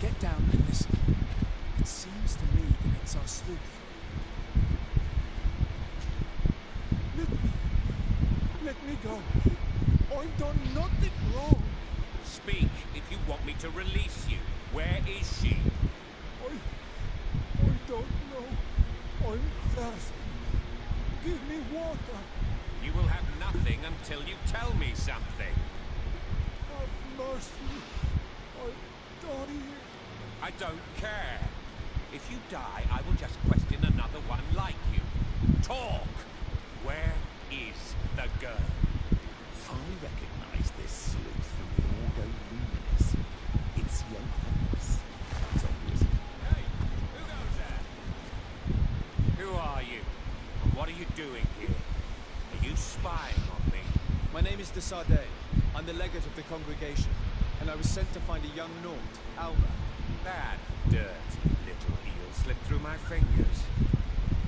Get down and listen. It seems to me that it's our sleuth. Let me go. I've done nothing wrong. Speak if you want me to release you. Where is she? I don't know. I'm thirsty. Give me water. You will have nothing until you tell me something. Have mercy. I'm dying. I don't care. If you die, I will just question another one like you. Talk! Where is the girl? I recognize this sleuth from the Ordo Luminous. It's YoNoddy. It's obvious. Hey, who goes there? Who are you? And what are you doing here? Are you spying on me? My name is Desade. I'm the legate of the congregation, and I was sent to find a young Naut, Alba. That dirty little eel slipped through my fingers.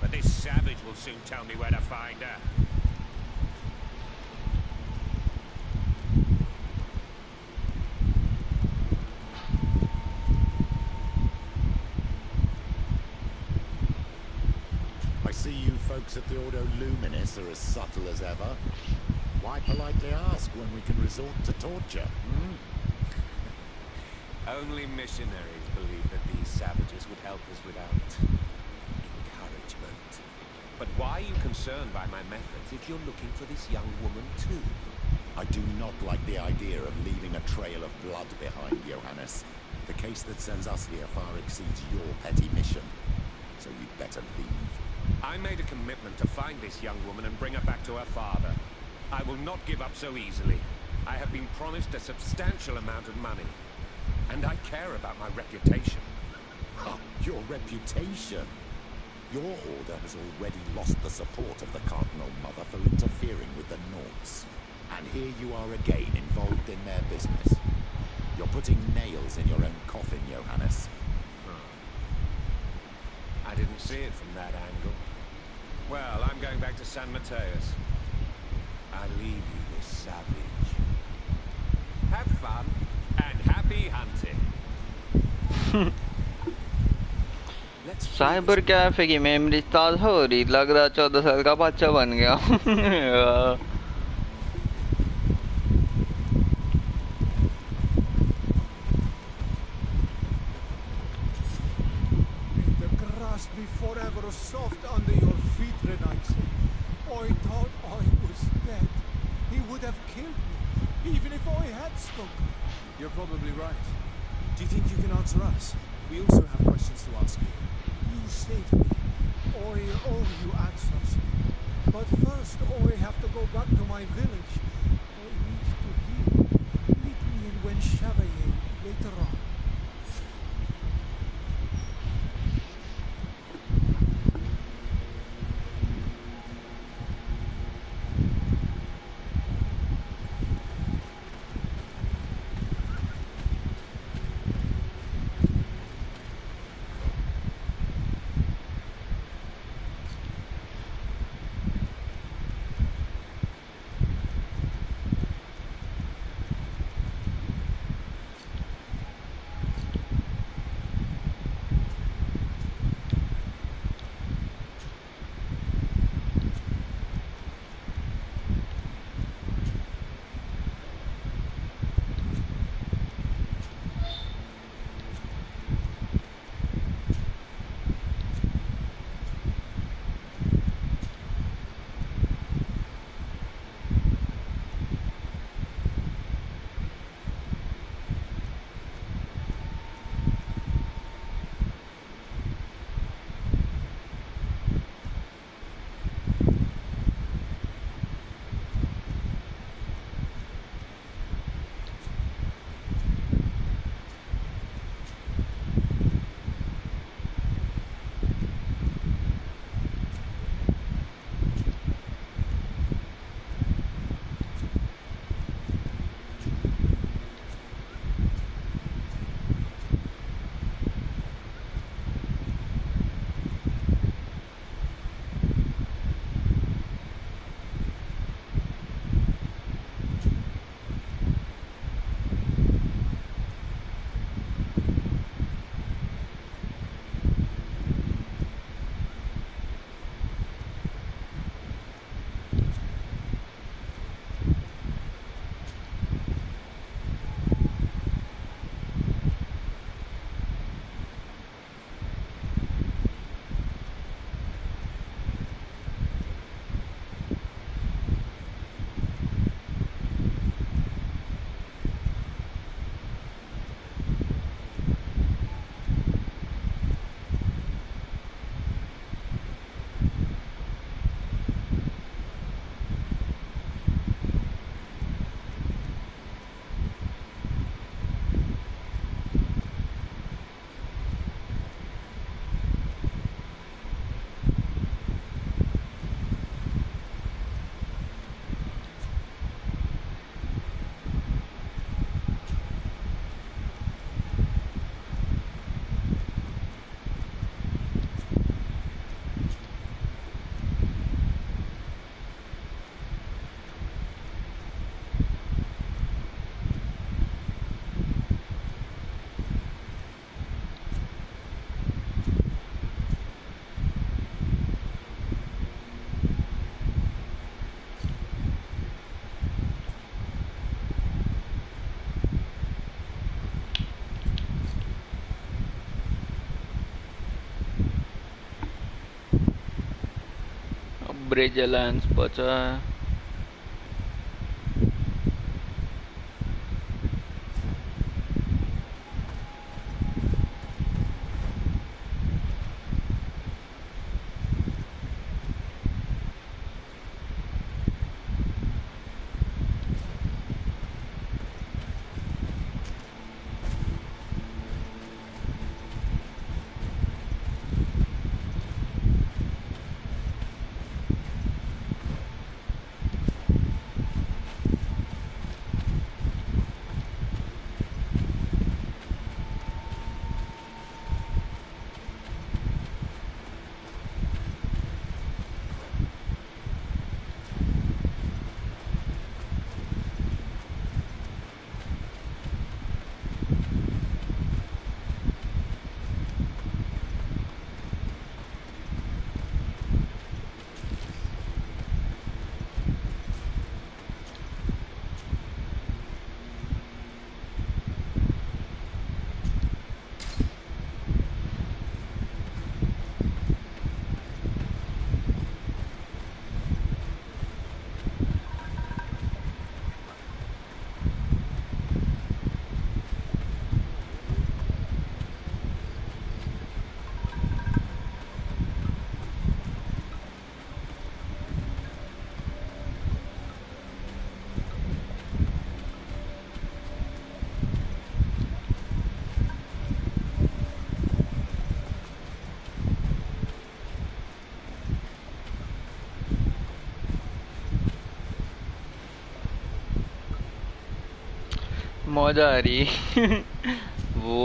But this savage will soon tell me where to find her. I see you folks at the Ordo Luminous are as subtle as ever. Why politely ask when we can resort to torture? Only missionaries believe that these savages would help us without encouragement. But why are you concerned by my methods if you're looking for this young woman too? I do not like the idea of leaving a trail of blood behind, Johannes. The case that sends us here far exceeds your petty mission. So you'd better leave. I made a commitment to find this young woman and bring her back to her father. I will not give up so easily. I have been promised a substantial amount of money. And I care about my reputation. Your reputation? Your order has already lost the support of the Cardinal Mother for interfering with the Nauts. And here you are again involved in their business. You're putting nails in your own coffin, Johannes. I didn't see it from that angle. Well, I'm going back to San Mateus. I leave you this savage. Have fun and happy hunting. Cyber cafe की memory ताज़ा हो रही, लग रहा 14 साल का बच्चा बन गया। The grass be forever soft under your feet, Renaix. I thought I was dead. He would have killed me, even if I had spoken. You're probably right. Do you think you can answer us? We also have questions to ask you. You saved me. I owe you answers. But first, I have to go back to my village. I need to heal. Meet me in Wenchavaye later on. Bridge alliance बचा है। मौज आ रही वो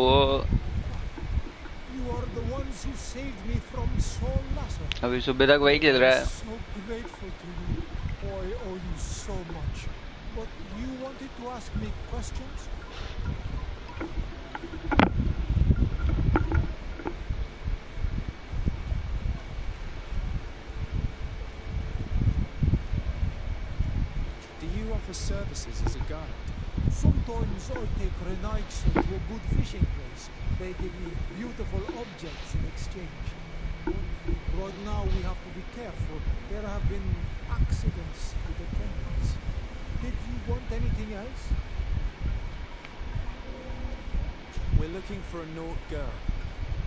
You are the ones who saved me from Saul Lasser. अभी सुबह तक वही खेल रहा है। So grateful to you. I owe you so much. But you wanted to ask me questions? Do you offer services as a guide? Sometimes I take Renaiks to a good fishing place. They give me beautiful objects in exchange. But right now we have to be careful. There have been accidents with the chemicals. Did you want anything else? We're looking for a Naut girl.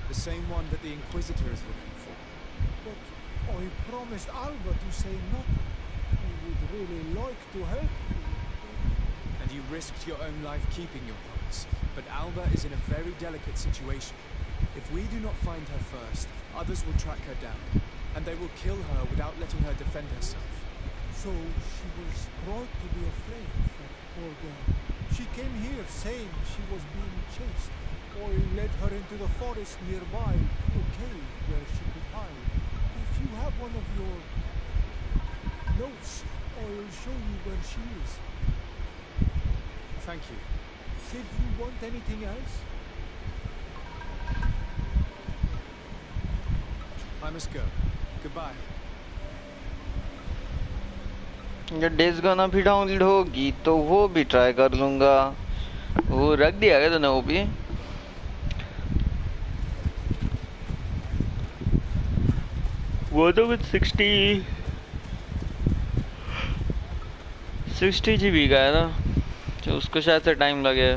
The same one that the Inquisitor is looking for. But I promised Alba to say nothing. I would really like to help you. And you risked your own life keeping your promise. But Alba is in a very delicate situation. If we do not find her first, others will track her down. And they will kill her without letting her defend herself. So she was right to be afraid, that poor girl. She came here saying she was being chased. I led her into the forest nearby to a cave where she could hide. If you have one of your notes, I'll show you where she is. Thank you. Did you want anything else? I must go. Goodbye. जब days गाना भी download होगी तो वो भी try कर लूँगा। वो रख दिया क्या तूने वो भी? वो तो कुछ 60 GB का है ना, तो उसको शायद से टाइम लगे।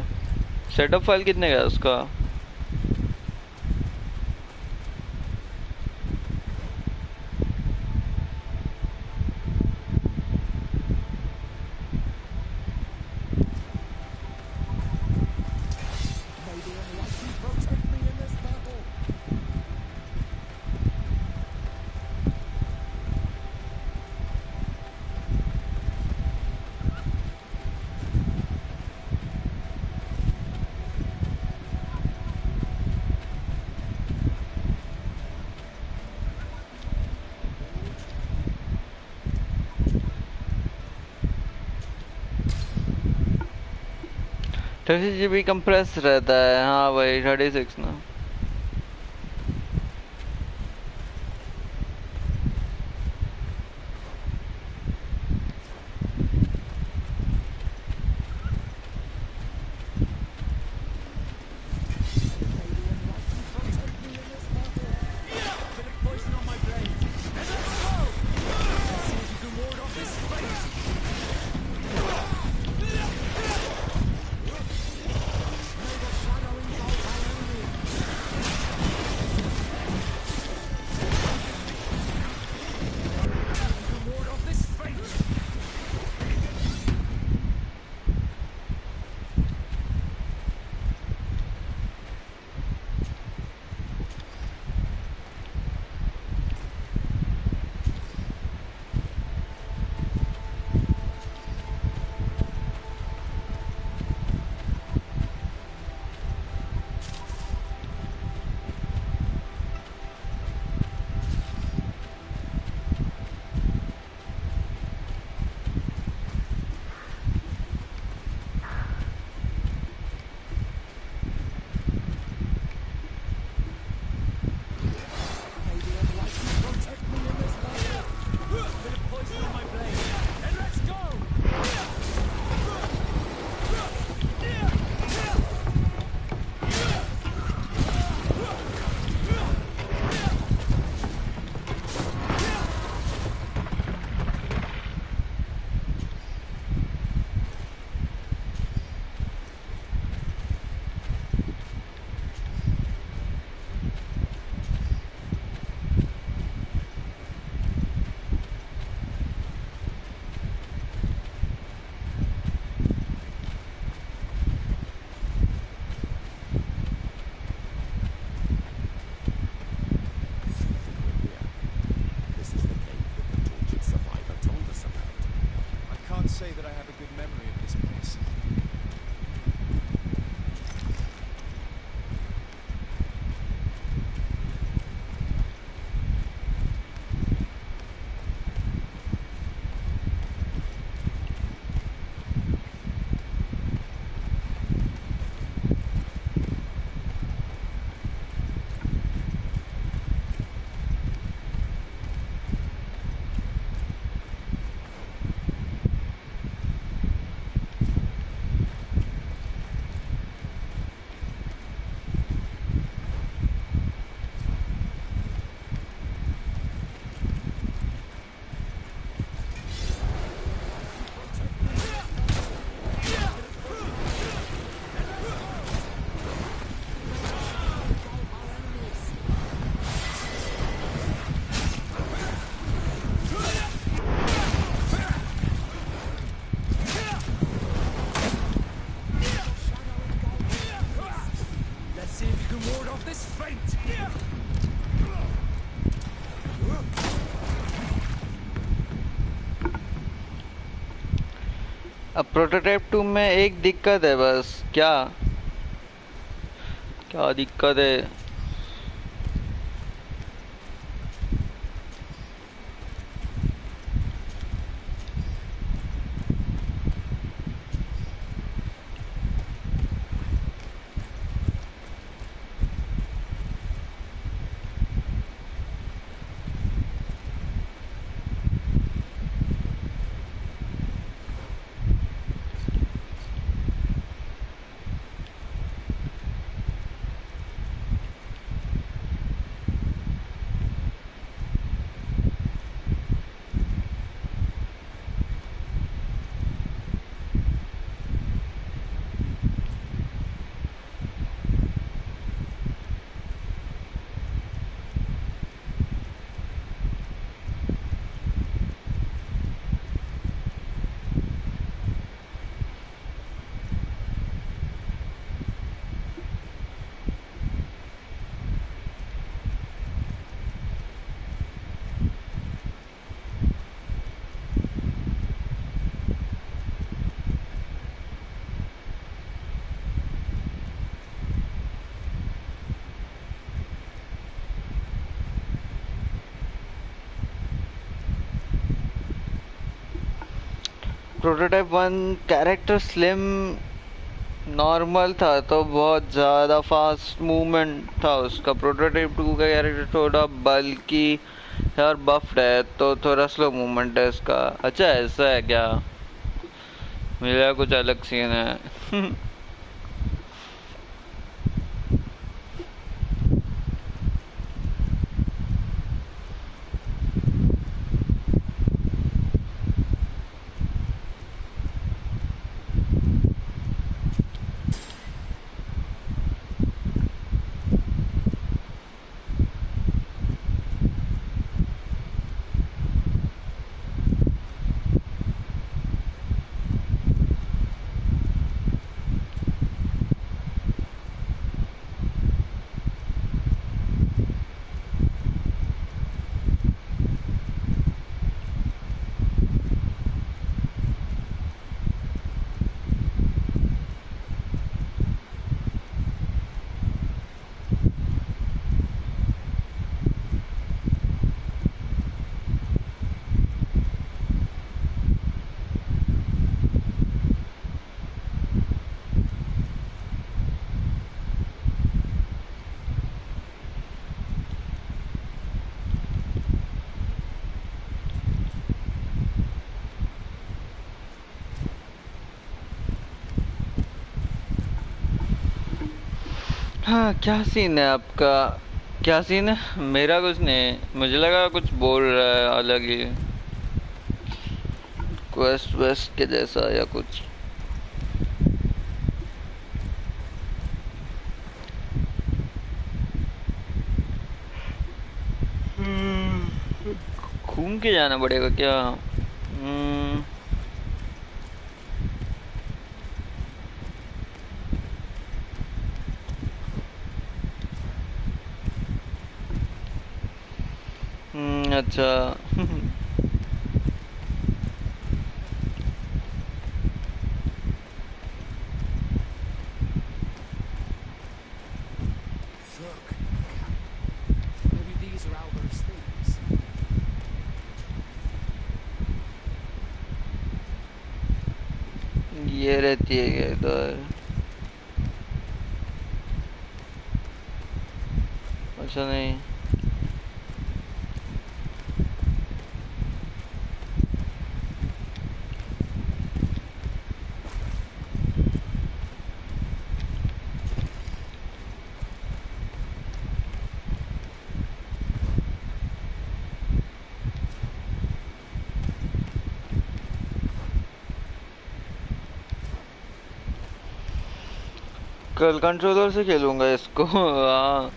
सेटअप फाइल कितने का है उसका? GB कंप्रेस रहता है। हाँ भाई 36 ना। off this feint. अब प्रोटोटाइप 2 में एक दिक्कत है बस। क्या क्या दिक्कत है? प्रोटोटाइप 1 कैरेक्टर स्लिम नॉर्मल था तो बहुत ज़्यादा फास्ट मूवमेंट था उसका। प्रोटोटाइप 2 का कैरेक्टर थोड़ा बल्कि और बफ्ड है तो थोड़ा स्लो मूवमेंट है इसका। अच्छा ऐसा है क्या? मेरा कुछ अलग सीन है। हाँ क्या सीन है आपका? क्या सीन है? मेरा कुछ नहीं, मुझे लगा कुछ बोल रहा है अलग ही क्वेस्ट वेस्ट के जैसा या कुछ। घूम के जाना पड़ेगा क्या? अच्छा। Maybe these are Albert's things. ये रहती है क्या इधर? अच्छा नहीं। कल कंट्रोलर से खेलूंगा इसको। हाँ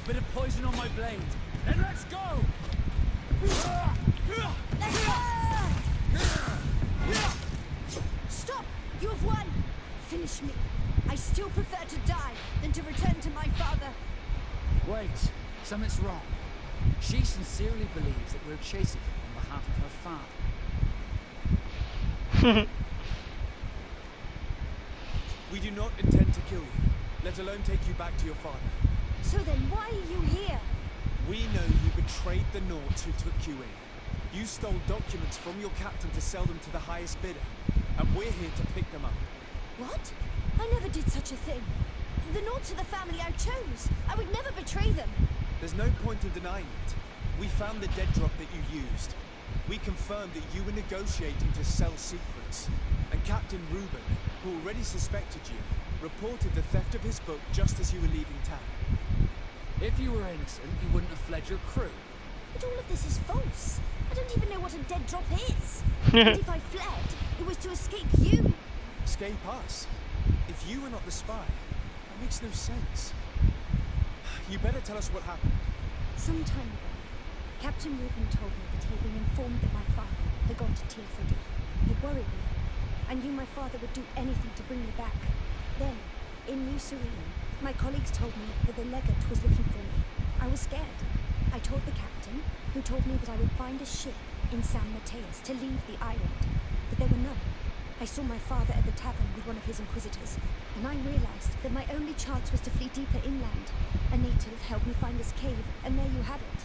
Bit of poison on my blade. Then let's go! Something's wrong. She sincerely believes that we're chasing her on behalf of her father. We do not intend to kill you, let alone take you back to your father. So then why are you here? We know you betrayed the Nauts who took you in. You stole documents from your captain to sell them to the highest bidder, and we're here to pick them up. What? I never did such a thing. The Nauts are the family I chose. I would never betray them. There's no point in denying it. We found the dead drop that you used. We confirmed that you were negotiating to sell secrets. And Captain Reuben, who already suspected you, reported the theft of his book just as you were leaving town. If you were innocent, you wouldn't have fled your crew. But all of this is false. I don't even know what a dead drop is. And if I fled, it was to escape you. Escape us? If you were not the spy, that makes no sense. You better tell us what happened. Some time ago, Captain Reuben told me that he had been informed that my father had gone to Tilford. It worried me. I knew my father would do anything to bring me back. Then, in New Serene, my colleagues told me that the legate was looking for me. I was scared. I told the captain, who told me that I would find a ship in San Mateus to leave the island. But there were none. I saw my father at the tavern with one of his inquisitors, and I realized that my only chance was to flee deeper inland. A native helped me find this cave, and there you have it.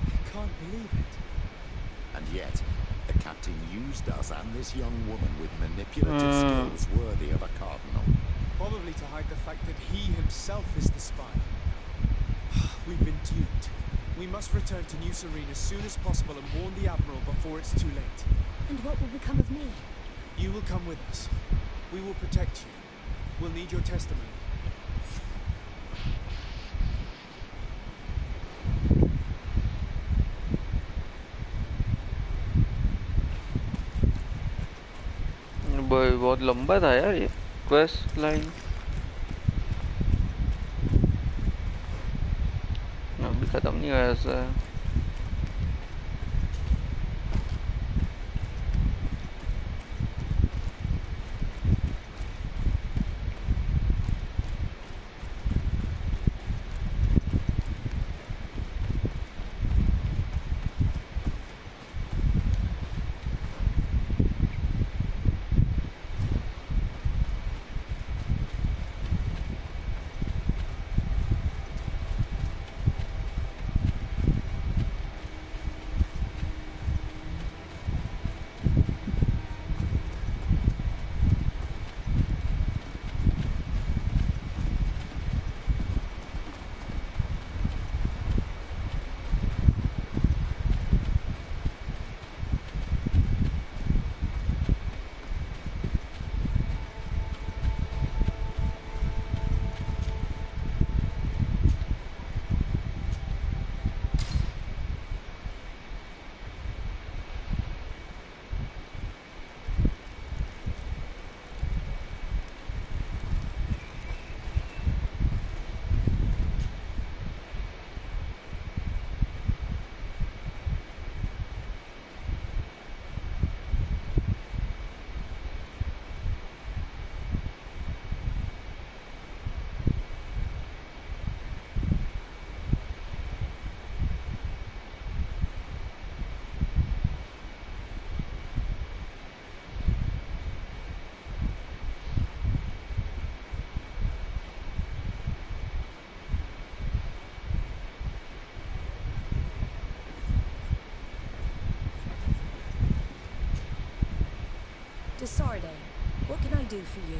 I can't believe it. And yet, the captain used us and this young woman with manipulative skills worthy of a cardinal. Probably to hide the fact that he himself is the spy. We've been duped. We must return to New Serene as soon as possible and warn the Admiral before it's too late. And what will become of me? You will come with us. We will protect you. We'll need your testimony. बहुत लंबा था यार ये quest line अभी खत्म नहीं हुआ ऐसा Sarde, what can I do for you?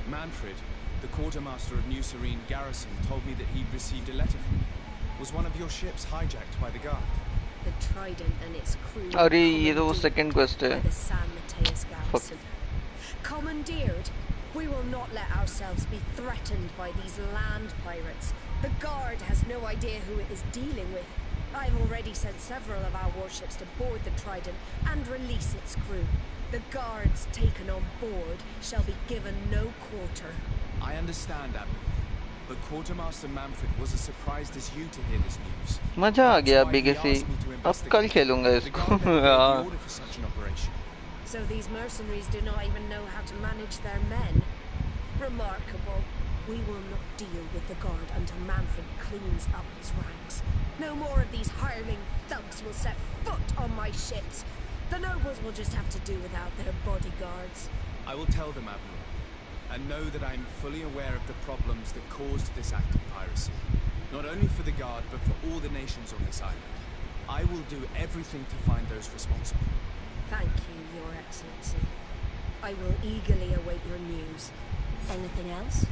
Manfred, the quartermaster of New Serene Garrison, told me that he'd received a letter from you. Was one of your ships hijacked by the guard? The Trident and its crew. अरे ये तो वो second quest है. The San Mateus Garrison. Commandeered. We will not let ourselves be threatened by these land pirates. The Guard has no idea who it is dealing with. I've already sent several of our warships to board the Trident and release its crew. The Guards taken on board shall be given no quarter. I understand, Admiral. But Quartermaster Manfred was as surprised as you to hear this news. मजा आ गया अभी किसी अब कल खेलूंगा इसको So these mercenaries do not even know how to manage their men. Remarkable. We will not deal with the guard until Manfred cleans up his ranks. No more of these hireling thugs will set foot on my ships. The nobles will just have to do without their bodyguards. I will tell them, Admiral, and know that I am fully aware of the problems that caused this act of piracy. Not only for the Guard, but for all the nations on this island. I will do everything to find those responsible. Thank you, Your Excellency. I will eagerly await your news. Anything else?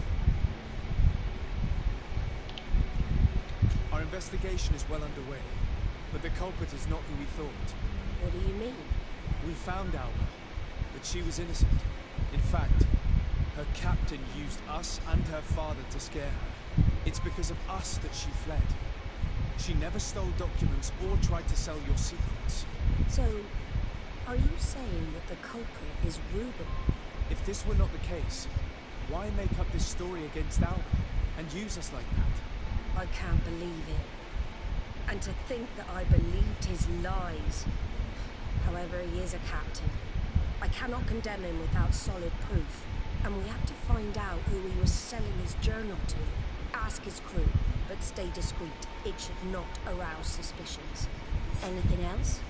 Our investigation is well underway, but the culprit is not who we thought. What do you mean? We found Alba, but she was innocent. In fact, her captain used us and her father to scare her. It's because of us that she fled. She never stole documents or tried to sell your secrets. So, are you saying that the culprit is Reuben? If this were not the case, why make up this story against Alba and use us like that? I can't believe it. And to think that I believed his lies. However, he is a captain. I cannot condemn him without solid proof. And we have to find out who he was selling his journal to. Ask his crew, but stay discreet. It should not arouse suspicions. Anything else?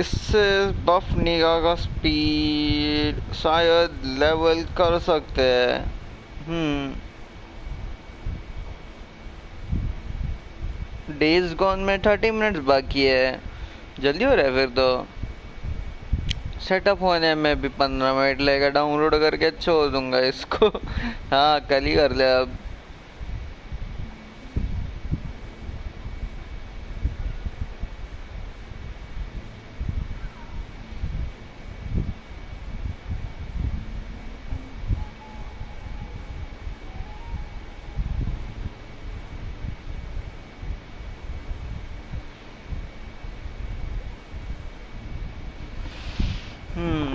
इससे बफ निगाह का speed शायद level कर सकते हैं। Days gone में 30 minutes बाकी है, जल्दी हो रहा है फिर तो। सेटअप होने में भी 15 मिनट लगेगा, डाउनलोड करके छोड़ दूंगा इसको। हाँ कल ही कर ले अब।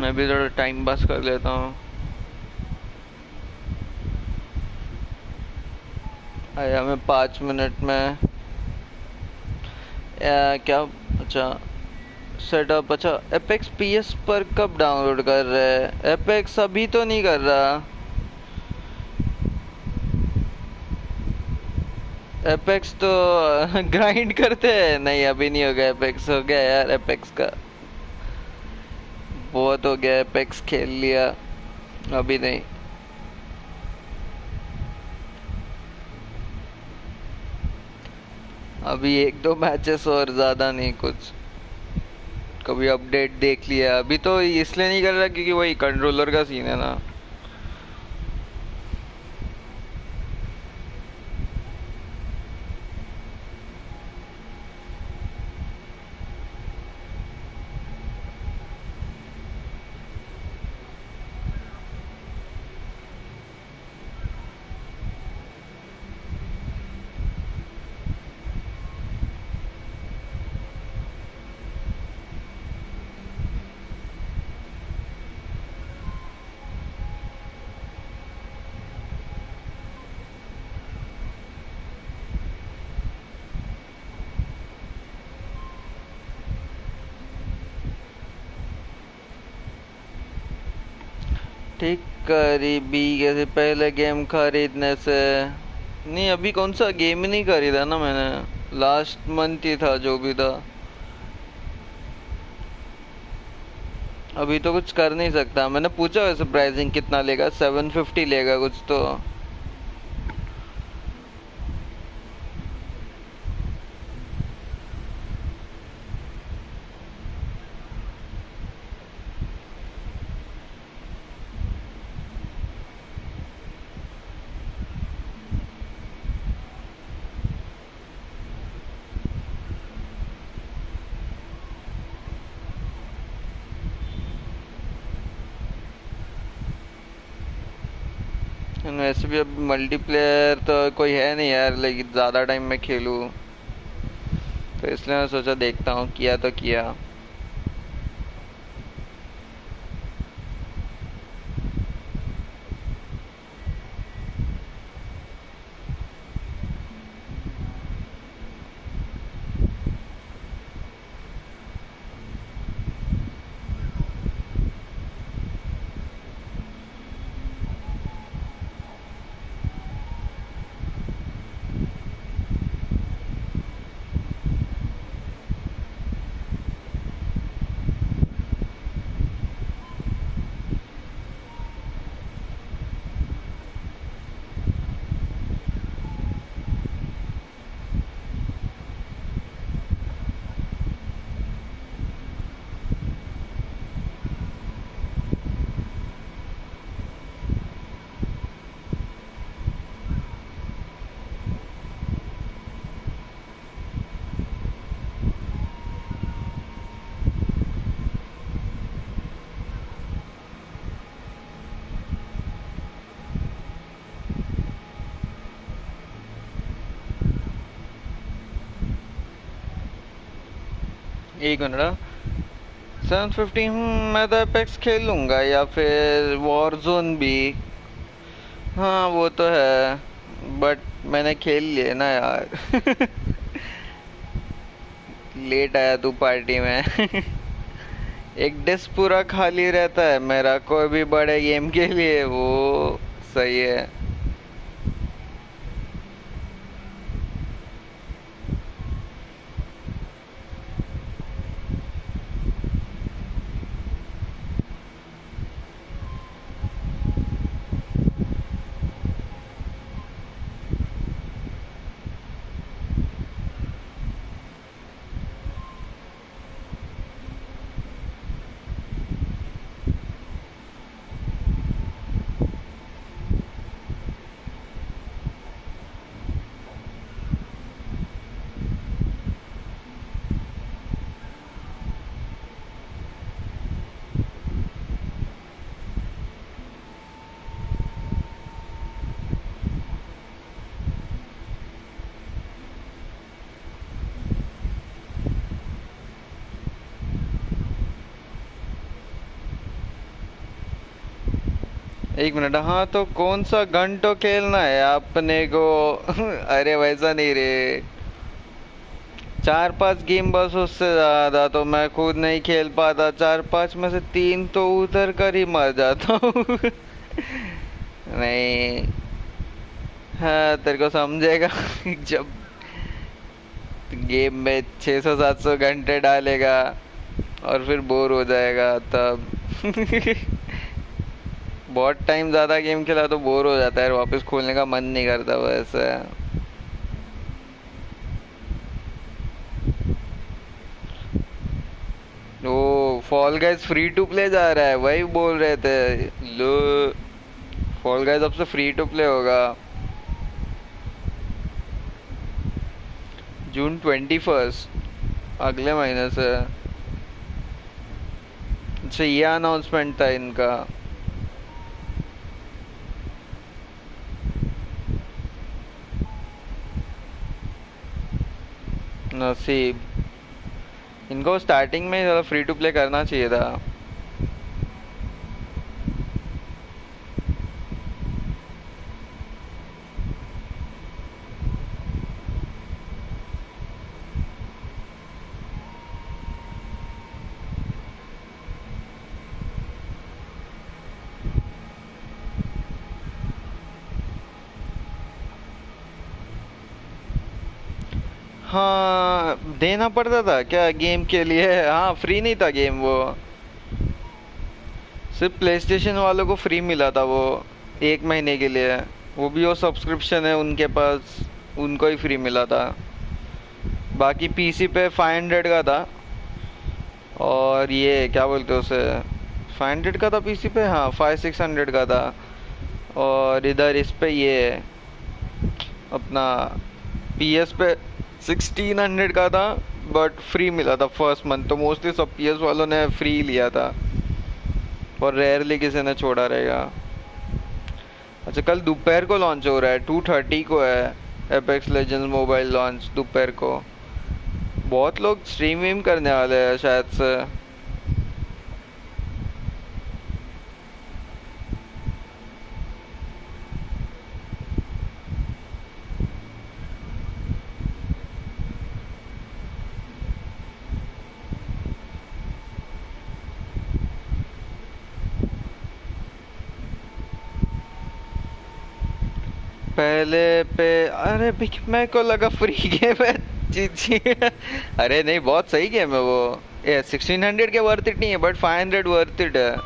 मैं भी थोड़ा टाइम पास कर लेता हूँ। आया मैं 5 मिनट में क्या। अच्छा सेटअप। अच्छा एपेक्स पीएस पर कब डाउनलोड कर रहे हैं? एपेक्स अभी तो नहीं कर रहा। एपेक्स तो ग्राइंड करते हैं। नहीं अभी नहीं हो गया एपेक्स। हो गया यार एपेक्स का बहुत हो गया। एपेक्स खेल लिया अभी नहीं। अभी 1-2 मैचेस और ज़्यादा नहीं कुछ। कभी अपडेट देख लिया। अभी तो इसलिए नहीं कर रहा क्योंकि वही कंट्रोलर का सीन है ना। ठीक करीबी कैसे पहले गेम खरीदने से नहीं। अभी कौन सा गेम ही नहीं खरीदा ना मैंने। लास्ट मंथ ही था जो भी था। अभी तो कुछ कर नहीं सकता। मैंने पूछा वैसे प्राइसिंग कितना लेगा। 750 लेगा कुछ तो। वैसे भी अब मल्टीप्लेयर तो कोई है नहीं यार, लेकिन ज़्यादा टाइम में खेलूँ। तो इसलिए मैं सोचा देखता हूँ, किया तो किया। एक मिनट। 750। मैं तो एपेक्स खेल लूंगा या फिर वॉरजोन भी। हाँ वो तो है, बट मैंने खेल लिया ना यार। लेट आया तू पार्टी में। एक डिस्क पूरा खाली रहता है मेरा कोई भी बड़े गेम के लिए, वो सही है। एक मिनट। हाँ तो कौन सा गन तो खेलना है अपने को? अरे वैसा नहीं रे, 4-5 गेम बस, उससे ज्यादा तो मैं खुद नहीं खेल पाता। 4-5 में से 3 तो उतर कर ही मर जाता हूँ। नहीं। हाँ तेरे को समझेगा। जब गेम में 600-700 घंटे डालेगा और फिर बोर हो जाएगा तब। बहुत टाइम ज़्यादा गेम खेला तो बोर हो जाता है, वापस खोलने का मन नहीं करता वैसे। Oh Fall Guys free to play जा रहा है, वही बोल रहे थे। लो फॉल गाइज अब से फ्री टू प्ले होगा जून 21, अगले महीने से। अच्छा ये अनाउंसमेंट था इनका। नसीब, इनको स्टार्टिंग में ज़्यादा फ्री टू प्ले करना चाहिए था। हाँ देना पड़ता था क्या गेम के लिए? हाँ फ्री नहीं था गेम, वो सिर्फ प्ले स्टेशन वालों को फ्री मिला था वो 1 महीने के लिए। वो भी वो सब्सक्रिप्शन है उनके पास, उनको ही फ्री मिला था। बाकी पीसी पे 500 का था, और ये क्या बोलते हैं उसे, 500 का था पीसी पे। हाँ 500-600 का था। और इधर इस पे ये अपना पीएस पे 1600 का था, बट फ्री मिला था फर्स्ट मंथ। तो मोस्टली सब पीएस वालों ने फ्री लिया था, और रेयरली किसी ने छोड़ा रहेगा। अच्छा कल दोपहर को लॉन्च हो रहा है, 2:30 को है एपेक्स लेजेंड्स मोबाइल लॉन्च दोपहर को। बहुत लोग स्ट्रीम वीम करने वाले हैं शायद से। पहले पे अरे मेरे को लगा फ्री गेम है। जी जी। अरे नहीं, बहुत सही गेम है वो। ये 1600 के वर्थ इट नहीं है, बट 500 वर्थ इट है।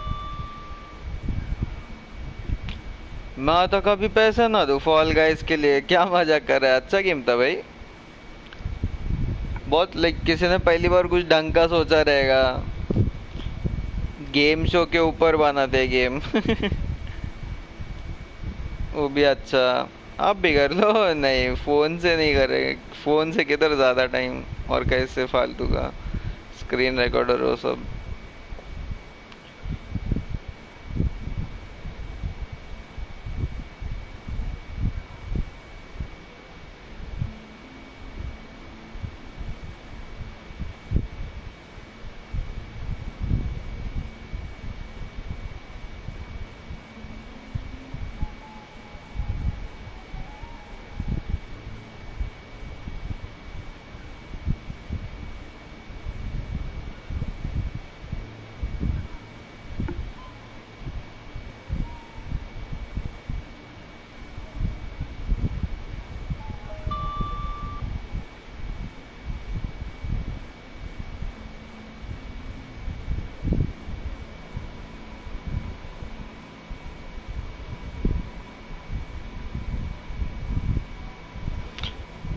मैं तो कभी पैसा ना दूं फॉल गाइस के लिए, क्या मजाक कर रहा है। अच्छा गेम था भाई, बहुत लाइक किसी ने पहली बार कुछ ढंग का सोचा रहेगा। गेम शो के ऊपर बना दे गेम। वो भी अच्छा। आप भी कर लो। नहीं, फोन से नहीं करे, फोन से किधर ज्यादा टाइम, और कैसे फालतू का स्क्रीन रिकॉर्डर वो सब।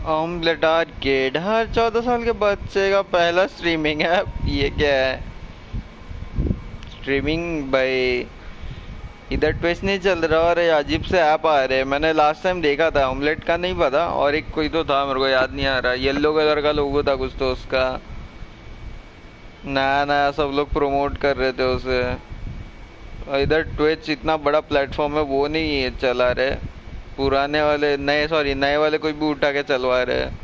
ऑमलेट आर्केड हर 14 साल के बच्चे का पहला स्ट्रीमिंग ऐप। ये क्या है स्ट्रीमिंग भाई? इधर ट्विच नहीं चल रहा और ये अजीब से ऐप आ रहे हैं। मैंने लास्ट टाइम देखा था, ऑमलेट का नहीं पता, और एक कोई तो था, मेरे को याद नहीं आ रहा, येलो कलर का लोगो था कुछ तो उसका। नया नया सब लोग प्रमोट कर रहे थे उसे। इधर ट्विच इतना बड़ा प्लेटफॉर्म है, वो नहीं चला रहे। पुराने वाले नए, सॉरी नए वाले कोई भी उठा के चलवा रहे हैं।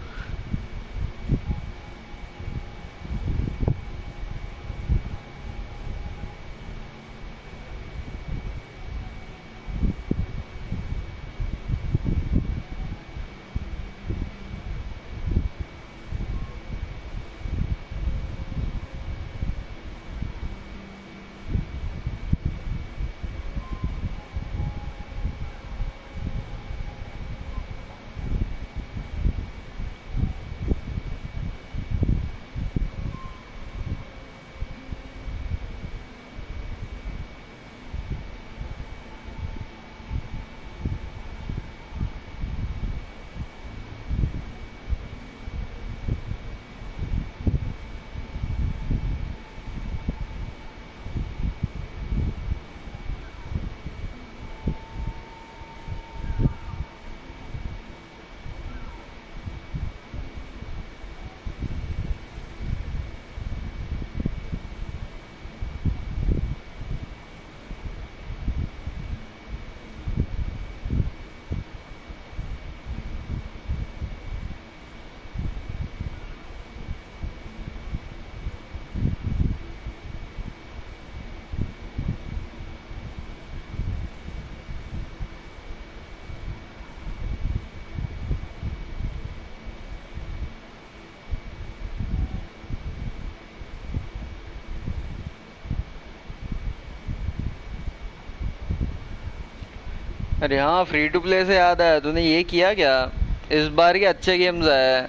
अरे हाँ, फ्री टू प्ले से याद आया, तूने ये किया क्या? इस बार के अच्छे गेम्स आए,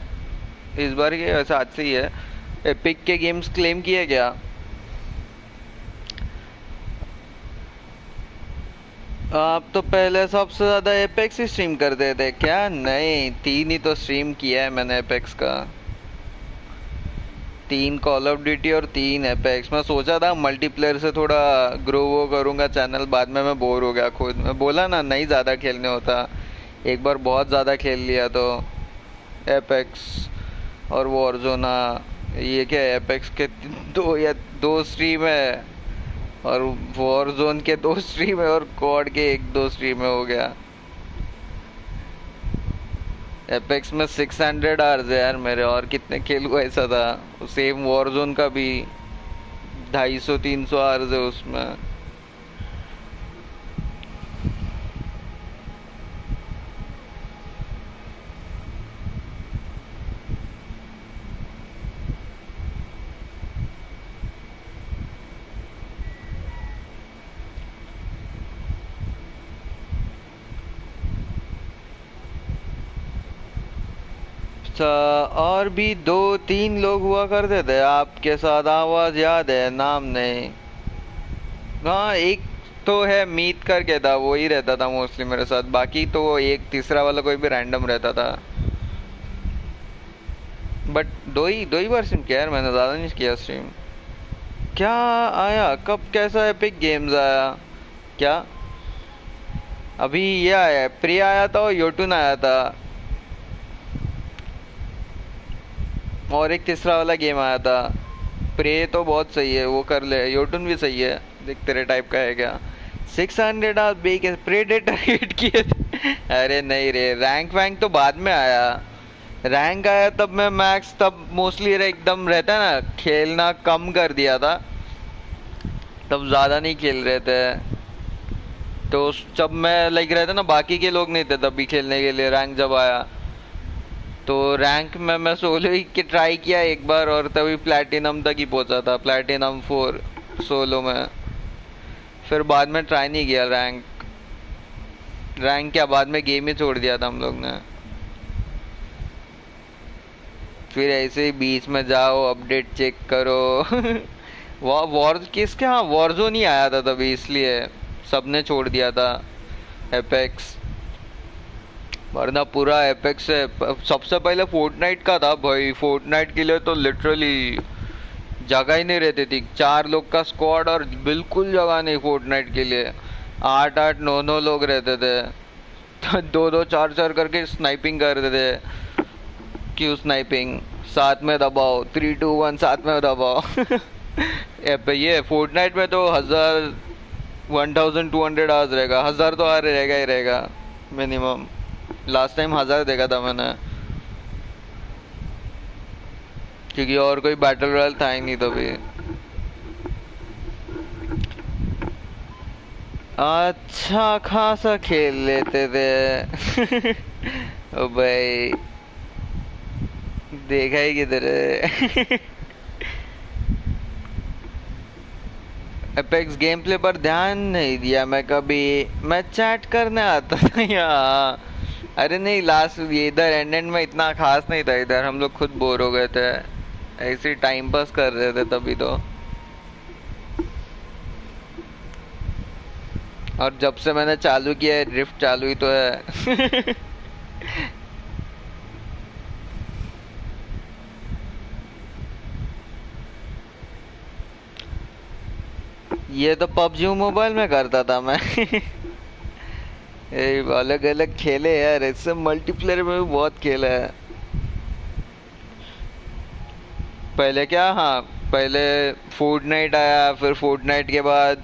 इस बार के वैसे आज से ही है। एपिक के गेम्स क्लेम किए क्या? आप तो पहले सबसे ज्यादा एपेक्स ही स्ट्रीम करते थे क्या? नहीं, 3 ही तो स्ट्रीम किया है मैंने एपेक्स का। 3 कॉल ऑफ ड्यूटी और 3 एपेक्स। मैं सोचा था मल्टीप्लेयर से थोड़ा ग्रो वो करूंगा चैनल, बाद में मैं बोर हो गया खुद। मैं बोला ना, नहीं ज़्यादा खेलने होता। एक बार बहुत ज़्यादा खेल लिया तो एपेक्स और वॉरजोना। ये क्या है, एपेक्स के 2 स्ट्रीम है, और वॉरजोन के 2 स्ट्रीम है, और कॉड के 1-2 स्ट्रीम में हो गया। एपेक्स में 600 आवर्स है यार मेरे, और कितने खेलूँ ऐसा था। सेम वॉरजोन का भी 250-300 आवर्स है उसमें। और भी 2-3 लोग हुआ करते थे आपके साथ, आवाज याद है, नाम नहीं। हाँ एक तो है मीत करके था, वो ही रहता था मोस्टली मेरे साथ, बाकी तो वो एक तीसरा वाला कोई भी रैंडम रहता था। बट दो ही बार स्ट्रीम किया यार मैंने, ज़्यादा नहीं किया स्ट्रीम। क्या आया कब, कैसा एपिक गेम्स आया क्या? अभी ये आया, प्री आया था और योटून आया था, और एक तीसरा वाला गेम आया था। प्रे तो बहुत सही है, वो कर ले। योटून भी सही है, देख तेरे टाइप का है क्या। 600 आप बेक प्रेडेटर हिट किए थे। अरे नहीं रे, रैंक वैंक तो बाद में आया। रैंक आया तब मैं मैक्स, तब मोस्टली एकदम रहता है ना, खेलना कम कर दिया था, तब ज़्यादा नहीं खेल रहे थे। तो जब मैं लाइक रहता ना, बाकी के लोग नहीं थे तब भी खेलने के लिए, रैंक जब आया तो रैंक में मैं सोलो ही के ट्राई किया एक बार, और तभी प्लैटिनम तक ही पहुंचा था, प्लैटिनम 4 सोलो में। फिर बाद में ट्राई नहीं किया रैंक। रैंक क्या, बाद में गेम ही छोड़ दिया था हम लोग ने। फिर ऐसे ही बीच में जाओ, अपडेट चेक करो। वॉर किसके, हाँ वॉरजोन ही आया था तभी, इसलिए सबने छोड़ दिया था एपेक्स, वरना पूरा एपेक्स है। सबसे पहले फोर्टनाइट का था भाई, फोर्टनाइट के लिए तो लिटरली जगह ही नहीं रहती थी, 4 लोग का स्क्वाड और बिल्कुल जगह नहीं फोर्टनाइट के लिए। 8-8 9-9 लोग रहते थे, तो 2-2 4-4 करके स्नाइपिंग करते थे। क्यों स्नाइपिंग, साथ में दबाओ, 3-2-1 साथ में दबाओ। ये फोर्टनाइट में तो 1200 आवर्स रहेगा, 1000 तो आर रहेगा ही रहेगा मिनिमम। लास्ट टाइम 1000 देखा था मैंने, क्योंकि और कोई बैटल रॉयल था ही नहीं तभी। अच्छा खासा खेल लेते थे। ओ भाई देखा ही किधर है। एपेक्स गेम प्ले पर ध्यान नहीं दिया मैं कभी, मैं चैट करने आता था यहाँ। अरे नहीं, लास्ट ये इधर एंड में इतना खास नहीं था, इधर हम लोग खुद बोर हो गए थे, ऐसे टाइम पास कर रहे थे तभी तो। और जब से मैंने चालू किया है, ड्रिफ्ट चालू ही तो है। ये तो पबजी मोबाइल में करता था मैं। अलग अलग खेले यार, इससे मल्टीप्लेयर में भी बहुत खेला है। पहले क्या, हाँ पहले फोर्टनाइट आया, फिर फोर्टनाइट के बाद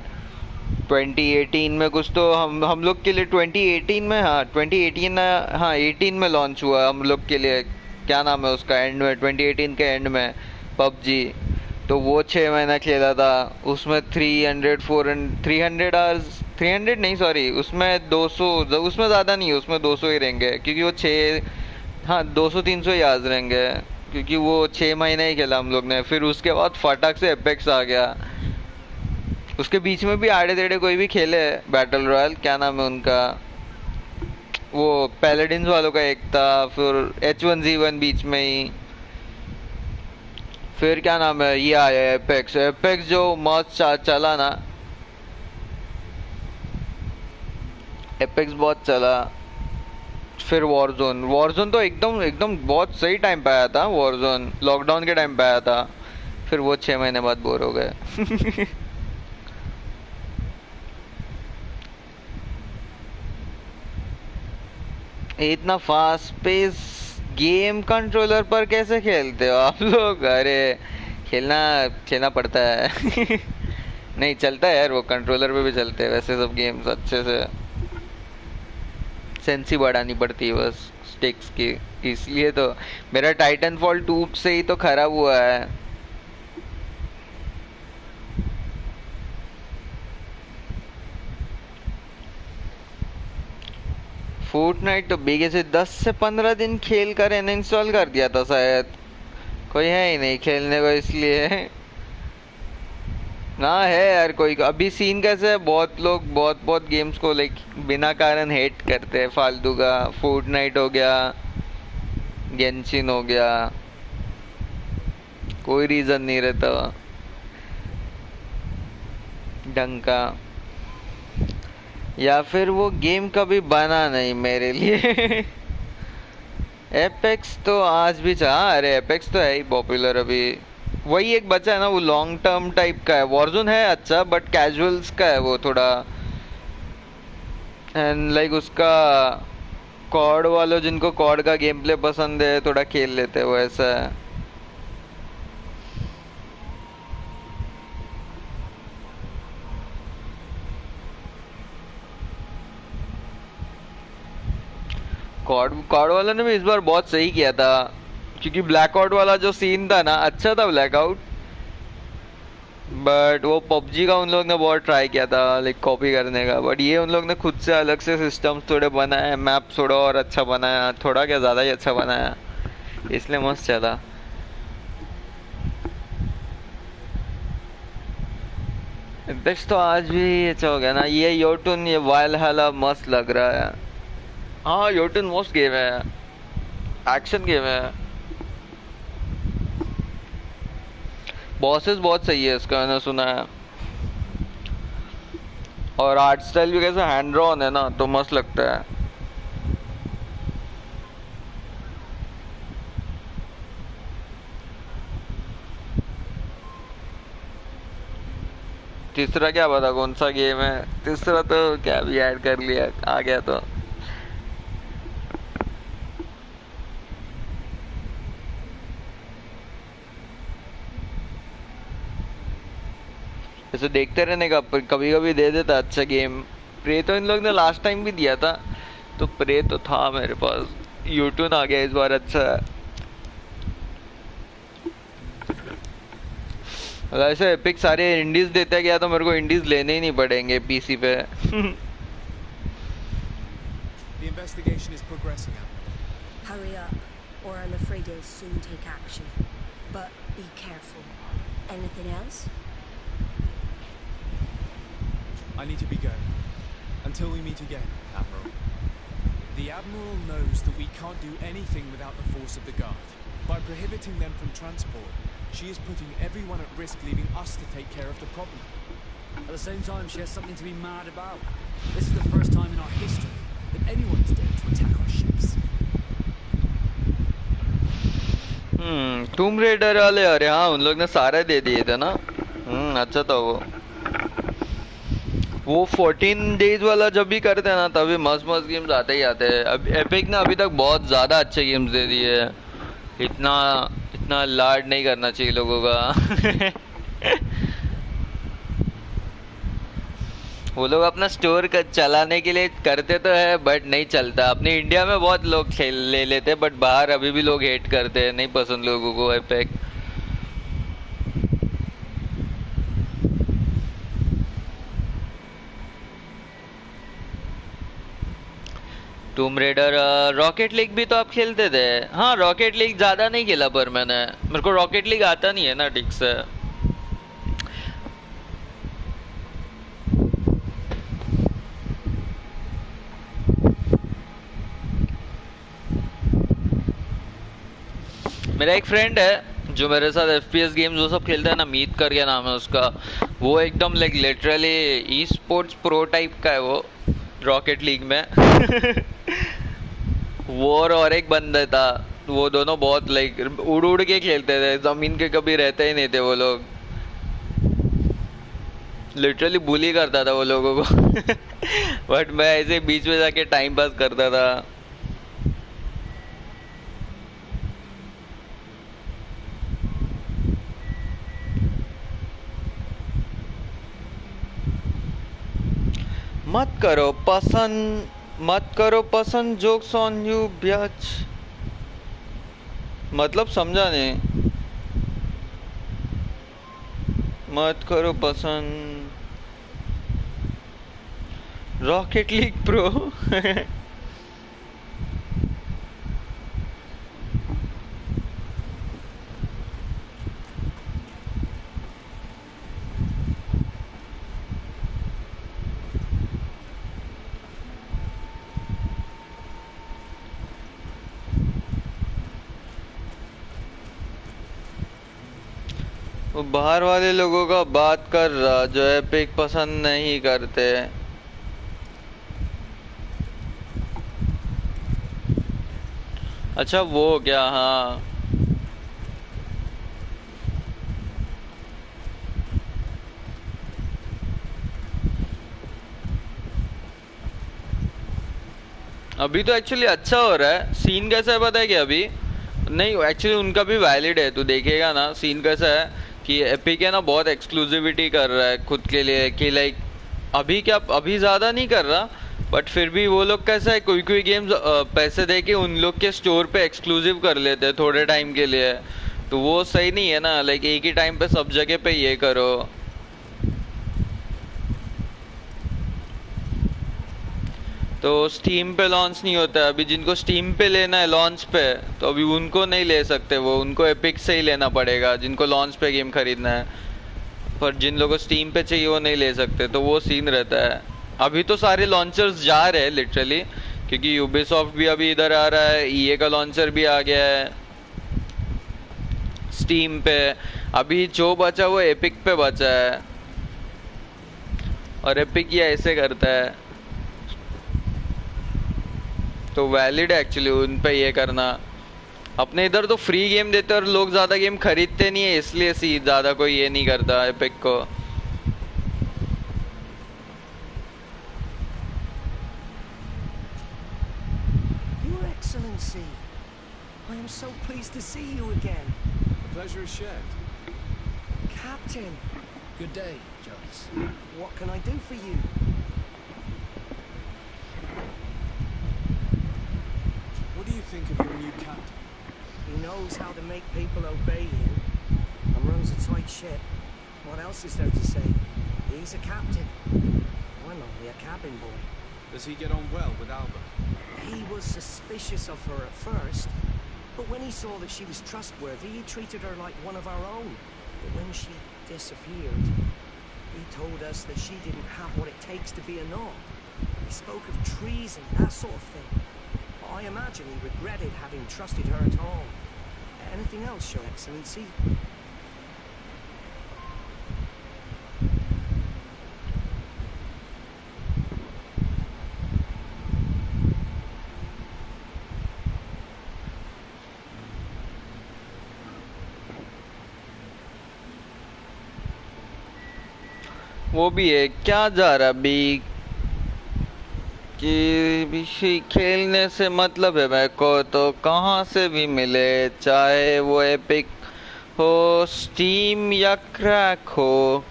2018 में कुछ तो हम लोग के लिए 2018 में, हाँ 2018, हाँ 18 में लॉन्च हुआ हम लोग के लिए। क्या नाम है उसका, एंड में 2018 के एंड में पबजी। तो वो 6 महीना खेला था, उसमें 300 आवर्स, 300 नहीं सॉरी, उसमें 200, उसमें ज़्यादा नहीं है, उसमें 200 ही रहेंगे, क्योंकि वो 6, हाँ 200-300 ही आवर्स रहेंगे, क्योंकि वो 6 महीने ही खेला हम लोग ने। फिर उसके बाद फटाक से एपेक्स आ गया, उसके बीच में भी आड़े टेढ़े कोई भी खेले बैटल रॉयल, क्या नाम है उनका, वो पैलेडिन्स वालों का एक था, फिर H1Z1 बीच में ही, फिर क्या नाम है ये आया एपेक्स। एपेक्स जो मस्त चला ना, एपेक्स बहुत चला। फिर वॉरजोन तो एकदम एकदम बहुत सही टाइम पे आया था, वॉरजोन लॉकडाउन के टाइम पे आया था। फिर वो 6 महीने बाद बोर हो गए। इतना फास्ट पेस गेम कंट्रोलर पर कैसे खेलते हो आप लोग? अरे खेलना खेलना पड़ता है। नहीं चलता है यार, वो कंट्रोलर पे भी चलते हैं वैसे सब गेम्स अच्छे से, सेंसी बढ़ानी पड़ती है बस, स्टिक्स की, इसलिए तो मेरा टाइटन फॉल 2 से ही तो खराब हुआ है। फोर्टनाइट तो बेगे से 10 से 15 दिन खेल कर अनइंस्टॉल कर दिया था शायद, कोई है ही नहीं खेलने को इसलिए। ना है यार कोई, अभी सीन कैसे है, बहुत लोग बहुत बहुत गेम्स को लाइक बिना कारण हेट करते हैं फालतू का। फोर्टनाइट हो गया, गेंशिन हो गया, कोई रीजन नहीं रहता ढंग का, या फिर वो गेम कभी बना नहीं मेरे लिए। एपेक्स तो आज भी चाह, अरे एपेक्स तो है ही पॉपुलर अभी। वही एक बचा है ना, वो लॉन्ग टर्म टाइप का है। वॉरजोन है अच्छा बट कैजुअल्स का है वो थोड़ा, एंड लाइक उसका कॉर्ड वालों जिनको कॉर्ड का गेम प्ले पसंद है थोड़ा खेल लेते हैं, वो ऐसा है। कॉर्ड कॉर्ड वालों ने भी इस बार बहुत सही किया था, क्योंकि ब्लैकआउट वाला जो सीन था ना अच्छा था ब्लैकआउट, बट वो पबजी का उन लोग ने बहुत ट्राई किया था लाइक कॉपी करने का, बट ये उन लोग ने खुद से अलग से सिस्टम्स थोड़े बनाए, मैप थोड़ा और अच्छा बनाया, थोड़ा क्या ज़्यादा ही अच्छा बनाया, इसलिए मस्त चला। एपेक्स तो आज भी अच्छा हो गया ना। ये योटुन, ये वाइलहैला मस्त लग रहा है। हाँ योटुन मस्त गेम है, एक्शन गेम है। बॉसेस बहुत सही है इसका, मैंने सुना है, और आर्ट स्टाइल भी कैसे हैंड ड्रॉन है ना, तो मस्त लगता है। तीसरा क्या पता कौन सा गेम है, तीसरा तो क्या भी ऐड कर लिया आ गया तो। ऐसे देखते रहने का, कभी कभी दे देता अच्छा गेम। प्रे तो इन लोग ने लास्ट टाइम भी दिया था, तो प्रे तो था मेरे पास। यूट्यूब आ गया इस बार, अच्छा है। ऐसे एपिक सारे इंडीज देते गया तो मेरे को इंडीज लेने ही नहीं पड़ेंगे पीसी पे। The investigation is progressing. Hurry up, or I'm afraid he'll soon take action. But be careful. Anything else? I need to be going. Until we meet again, Admiral. The Admiral knows that we can't do anything without the force of the Guard. By prohibiting them from transport, she is putting everyone at risk, leaving us to take care of the problem. At the same time, she has something to be mad about. This is the first time in our history that anyone has dared to attack our ships. Tomb Raider वाले, अरे हाँ उन लोग ने सारे दे दिए थे ना। अच्छा था वो 14 डेज वाला जब भी करते हैं ना तभी मस्त मस्त गेम्स आते ही आते हैं। अब एपिक ने अभी तक बहुत ज़्यादा अच्छे गेम्स दे दिए हैं, इतना इतना लाड नहीं करना चाहिए लोगों का। वो लोग अपना स्टोर चलाने के लिए करते तो है बट नहीं चलता। अपने इंडिया में बहुत लोग खेल ले लेते बट बाहर अभी भी लोग हेट करते हैं, नहीं पसंद लोगों को एपिक। टूम रेडर, रॉकेट लीग भी तो आप खेलते थे। हाँ रॉकेट लीग ज़्यादा नहीं खेला पर मैंने, मेरे को रॉकेट लीग आता नहीं है ना ठीक से। मेरा एक फ्रेंड है जो मेरे साथ FPS गेम्स वो सब खेलता है ना, मीत करके नाम है उसका। वो एकदम like literally e sports pro type का है वो रॉकेट लीग में। वो और एक बंदा था, वो दोनों बहुत लाइक उड़ उड़ के खेलते थे, जमीन के कभी रहते ही नहीं थे वो लोग। लिटरली बुली करता था वो लोगों को। बट मैं ऐसे बीच में जाके टाइम पास करता था। मत करो पसंद, मत करो पसंद जोक्स ऑन यू ब्याच, मतलब समझा नहीं। मत करो पसंद रॉकेट लीग प्रो। वो बाहर वाले लोगों का बात कर रहा जो एपिक पसंद नहीं करते। अच्छा वो क्या, हाँ अभी तो एक्चुअली अच्छा हो रहा है। सीन कैसा है पता है क्या अभी? नहीं एक्चुअली उनका भी वैलिड है, तू देखेगा ना। सीन कैसा है कि एपिक है ना बहुत एक्सक्लूसिविटी कर रहा है खुद के लिए कि लाइक अभी क्या, अभी ज़्यादा नहीं कर रहा बट फिर भी वो लोग कैसा है कोई कोई गेम्स पैसे दे के उन लोग के स्टोर पे एक्सक्लूसिव कर लेते हैं थोड़े टाइम के लिए। तो वो सही नहीं है ना, लाइक एक ही टाइम पे सब जगह पे ये करो। तो स्टीम पे लॉन्च नहीं होता है अभी। जिनको स्टीम पे लेना है लॉन्च पे तो अभी उनको नहीं ले सकते, वो उनको एपिक से ही लेना पड़ेगा जिनको लॉन्च पे गेम खरीदना है। पर जिन लोगों को स्टीम पे चाहिए वो नहीं ले सकते, तो वो सीन रहता है। अभी तो सारे लॉन्चर्स जा रहे हैं लिटरली, क्योंकि यूबीसॉफ्ट भी अभी इधर आ रहा है, ईए का लॉन्चर भी आ गया है स्टीम पे। अभी जो बचा वो एपिक पे बचा है, और एपिक ये ऐसे करता है तो वैलिड है एक्चुअली उन पे ये करना। अपने इधर तो फ्री गेम देते और लोग ज़्यादा गेम खरीदते नहीं है, इसलिए ज़्यादा कोई ये नहीं करता एपिक को। Your Excellency, I am so pleased to see you again. The pleasure is shared. Captain, Good day, Jones. what can I do for you? What do you think of your new captain? He knows how to make people obey him and runs a tight ship. What else is there to say? He's a captain. I'm only a cabin boy. Does he get on well with Alba? He was suspicious of her at first, but when he saw that she was trustworthy, he treated her like one of our own. But when she disappeared, he told us that she didn't have what it takes to be a Nod. He spoke of treason, that sort of thing. I imagine he regretted having trusted her at all. Anything else, Your Excellency? वो भी है क्या जा रहा अभी कि भी खेलने से मतलब है मेरे को, तो कहाँ से भी मिले, चाहे वो एपिक हो स्टीम या क्रैक हो।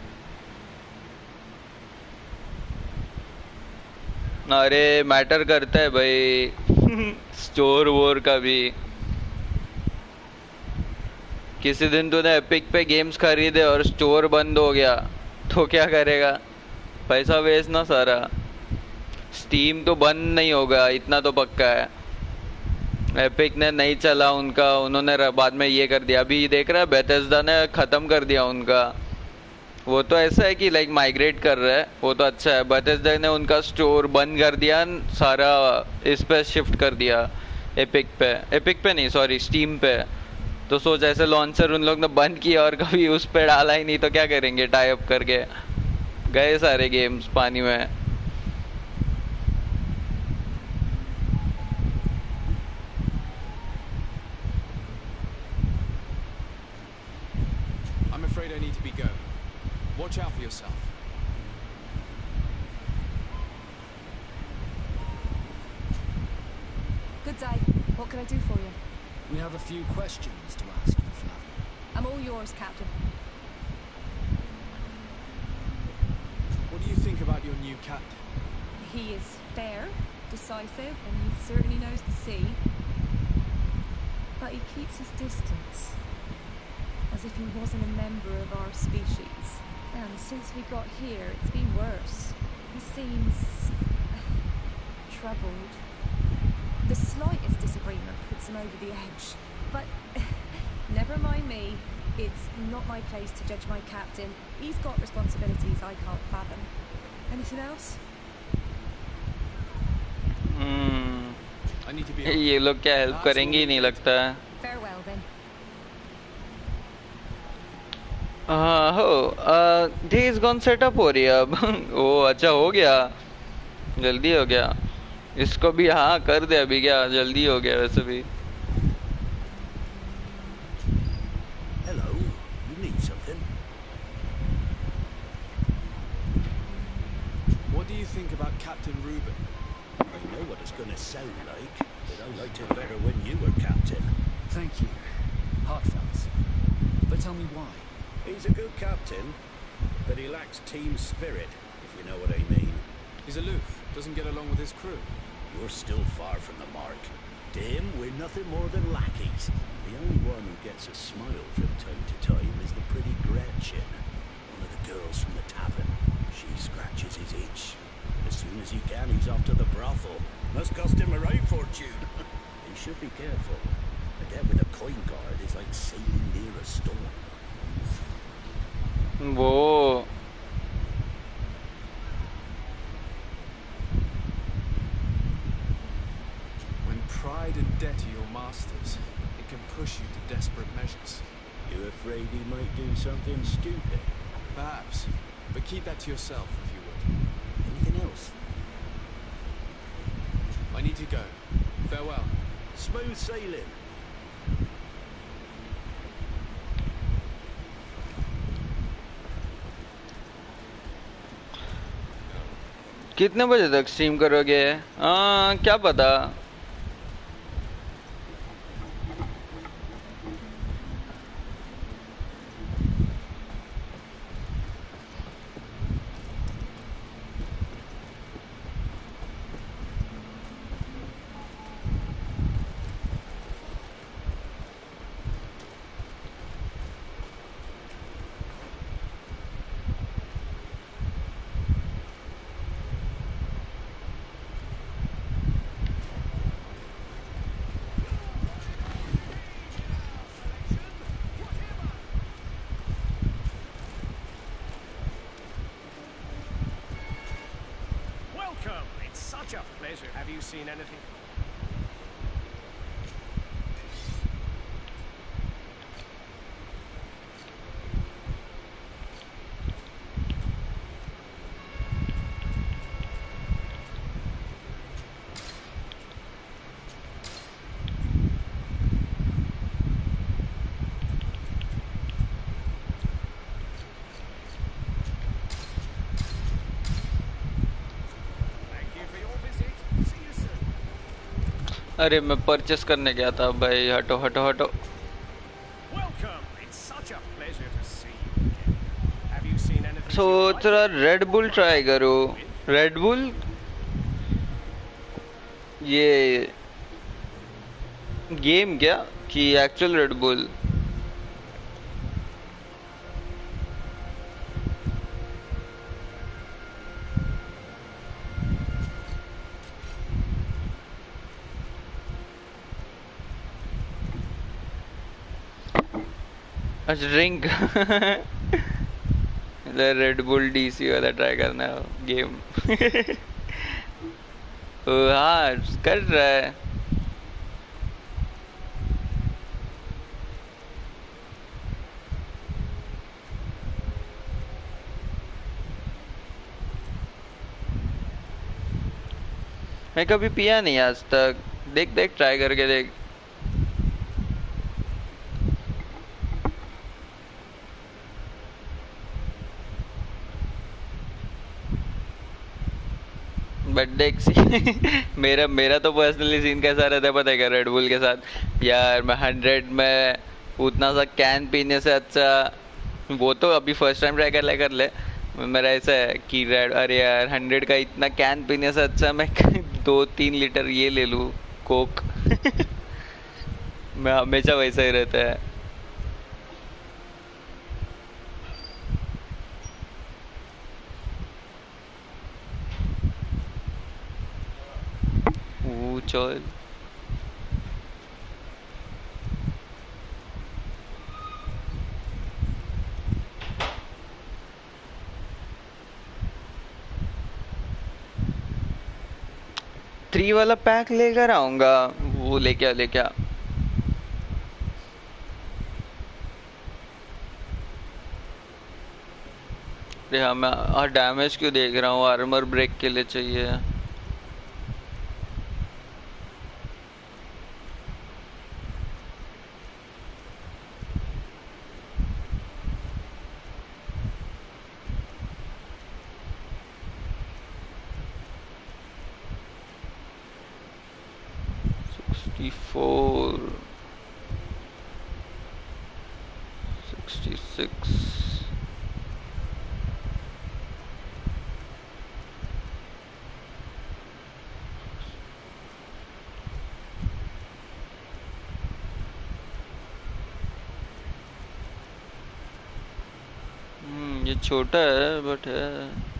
अरे मैटर करता है भाई स्टोर वोर का भी। किसी दिन तूने एपिक पे गेम्स खरीदे और स्टोर बंद हो गया तो क्या करेगा? पैसा वेस्ट ना सारा। स्टीम तो बंद नहीं होगा इतना तो पक्का है। एपिक ने नहीं चला उनका, उन्होंने बाद में ये कर दिया। अभी देख रहा है बेथेस्डा ने ख़त्म कर दिया उनका। वो तो ऐसा है कि लाइक माइग्रेट कर रहा है, वो तो अच्छा है। बेथेस्डा ने उनका स्टोर बंद कर दिया, सारा इस पे शिफ्ट कर दिया एपिक पे नहीं सॉरी स्टीम पे। तो सोच ऐसे लॉन्चर उन लोग ने बंद किया और कभी उस पे डाला ही नहीं तो क्या करेंगे? टाई अप करके गए सारे गेम्स पानी में। I'm afraid I need to be going. Watch out for yourself. Good day. What can I do for you? We have a few questions to ask you, Flav. I'm all yours, Captain. What do you think about your new captain? He is fair, decisive, and he certainly knows the sea. But he keeps his distance, as if he wasn't a member of our species. And since we got here, it's been worse. He seems troubled. The slightest disagreement puts him over the edge. But never mind me. It's not my place to judge my captain. He's got responsibilities I can't fathom. Anything else? ये लोग क्या help करेंगे ही नहीं लगता है. Farewell then. हो day is gone setup हो रही है अब. ओ अच्छा हो गया, जल्दी हो गया. इसको भी हाँ कर दे अभी. क्या जल्दी हो गया वैसे भी. Hello, you need something? What do you think about Captain Reuben? I know what it's going to sound like, but I liked it better when you were captain. Thank you. Heartfelt. But tell me why. He's a good captain, but he lacks team spirit, if you know what I mean. He's aloof, doesn't get along with his crew. You're still far from the mark. To him, we're nothing more than lackeys. The only one who gets a smile from time to time is the pretty Gretchen, one of the girls from the tavern. She scratches his itch. As soon as he can, he's off to the brothel. Must cost him a right fortune. He should be careful. A debt with a coin guard is like sailing near a storm. वो When pride and debt are your masters, it can push you to desperate measures. You afraid he might do something stupid? Perhaps, but keep that to yourself if you would. Anything else? I need to go. Farewell. Smooth sailing. कितने बजे तक stream करोगे? क्या पता. Welcome. It's such a pleasure. Have you seen anything? अरे मैं purchase करने गया था भाई. हटो हटो हटो. सोच रहा रेड बुल ट्राई करो. रेड बुल ये गेम क्या कि एक्चुअल रेड बुल? अच्छा ड्रिंक. रेड बुल डीसी वाला ट्राई करना है गेम. हाँ कर रहा है. मैं कभी पिया नहीं आज तक. देख देख ट्राई करके देख. बट देख मेरा तो पर्सनली सीन कैसा रहता है पता है क्या रेड बुल के साथ? यार मैं 100 में उतना सा कैन पीने से अच्छा, वो तो अभी फर्स्ट टाइम ट्राई कर ले. मेरा ऐसा है कि रेड, अरे यार 100 का इतना कैन पीने से अच्छा मैं 2-3 लीटर ये ले लूं कोक। मैं हमेशा वैसा ही रहता है। वो चल। थ्री वाला पैक लेकर आऊंगा। वो लेके आ। अरे हाँ, मैं डैमेज क्यों देख रहा हूँ? आर्मर ब्रेक के लिए चाहिए। फोर 66। ये छोटा है बट है।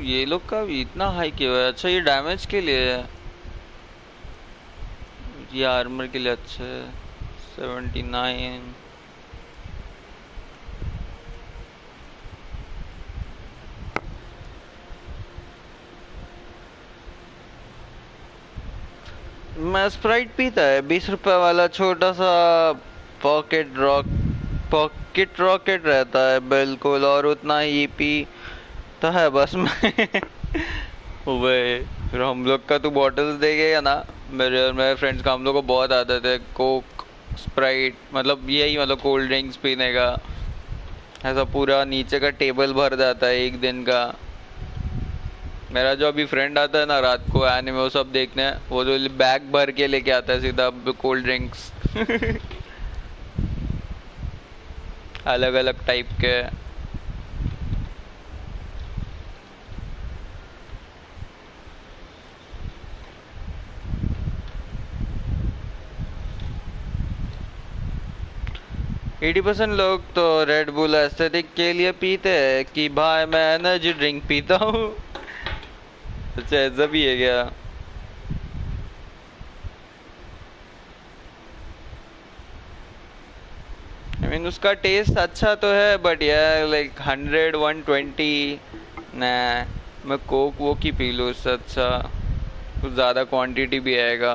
ये लोग का भी इतना हाई क्यों है? अच्छा ये डैमेज के लिए है, ये आर्मर के लिए अच्छा है। 79। मैं स्प्राइट पीता है 20 रुपए वाला छोटा सा पॉकेट रॉकेट रहता है बिल्कुल, और उतना ही पीता है बस मैं। वही फिर हम लोग का तो बॉटल्स देखेगा ना, मेरे और मेरे फ्रेंड्स का, हम लोग को बहुत आदत है कोक स्प्राइट, मतलब यही, मतलब कोल्ड ड्रिंक्स पीने का। ऐसा पूरा नीचे का टेबल भर जाता है एक दिन का। मेरा जो अभी फ्रेंड आता है ना रात को एनिमे वो सब देखने, वो जो बैग भर के लेके आता है सीधा कोल्ड ड्रिंक्स। अलग अलग टाइप के। 80% लोग तो रेड बुल एस्थेटिक के लिए पीते हैं कि भाई मैं एनर्जी ड्रिंक पीता हूँ। अच्छा ऐसा भी है क्या? I mean, उसका टेस्ट अच्छा तो है बट यार लाइक 100-120 ना, मैं कोक वो की पी लूँ उससे अच्छा, कुछ ज़्यादा क्वांटिटी भी आएगा।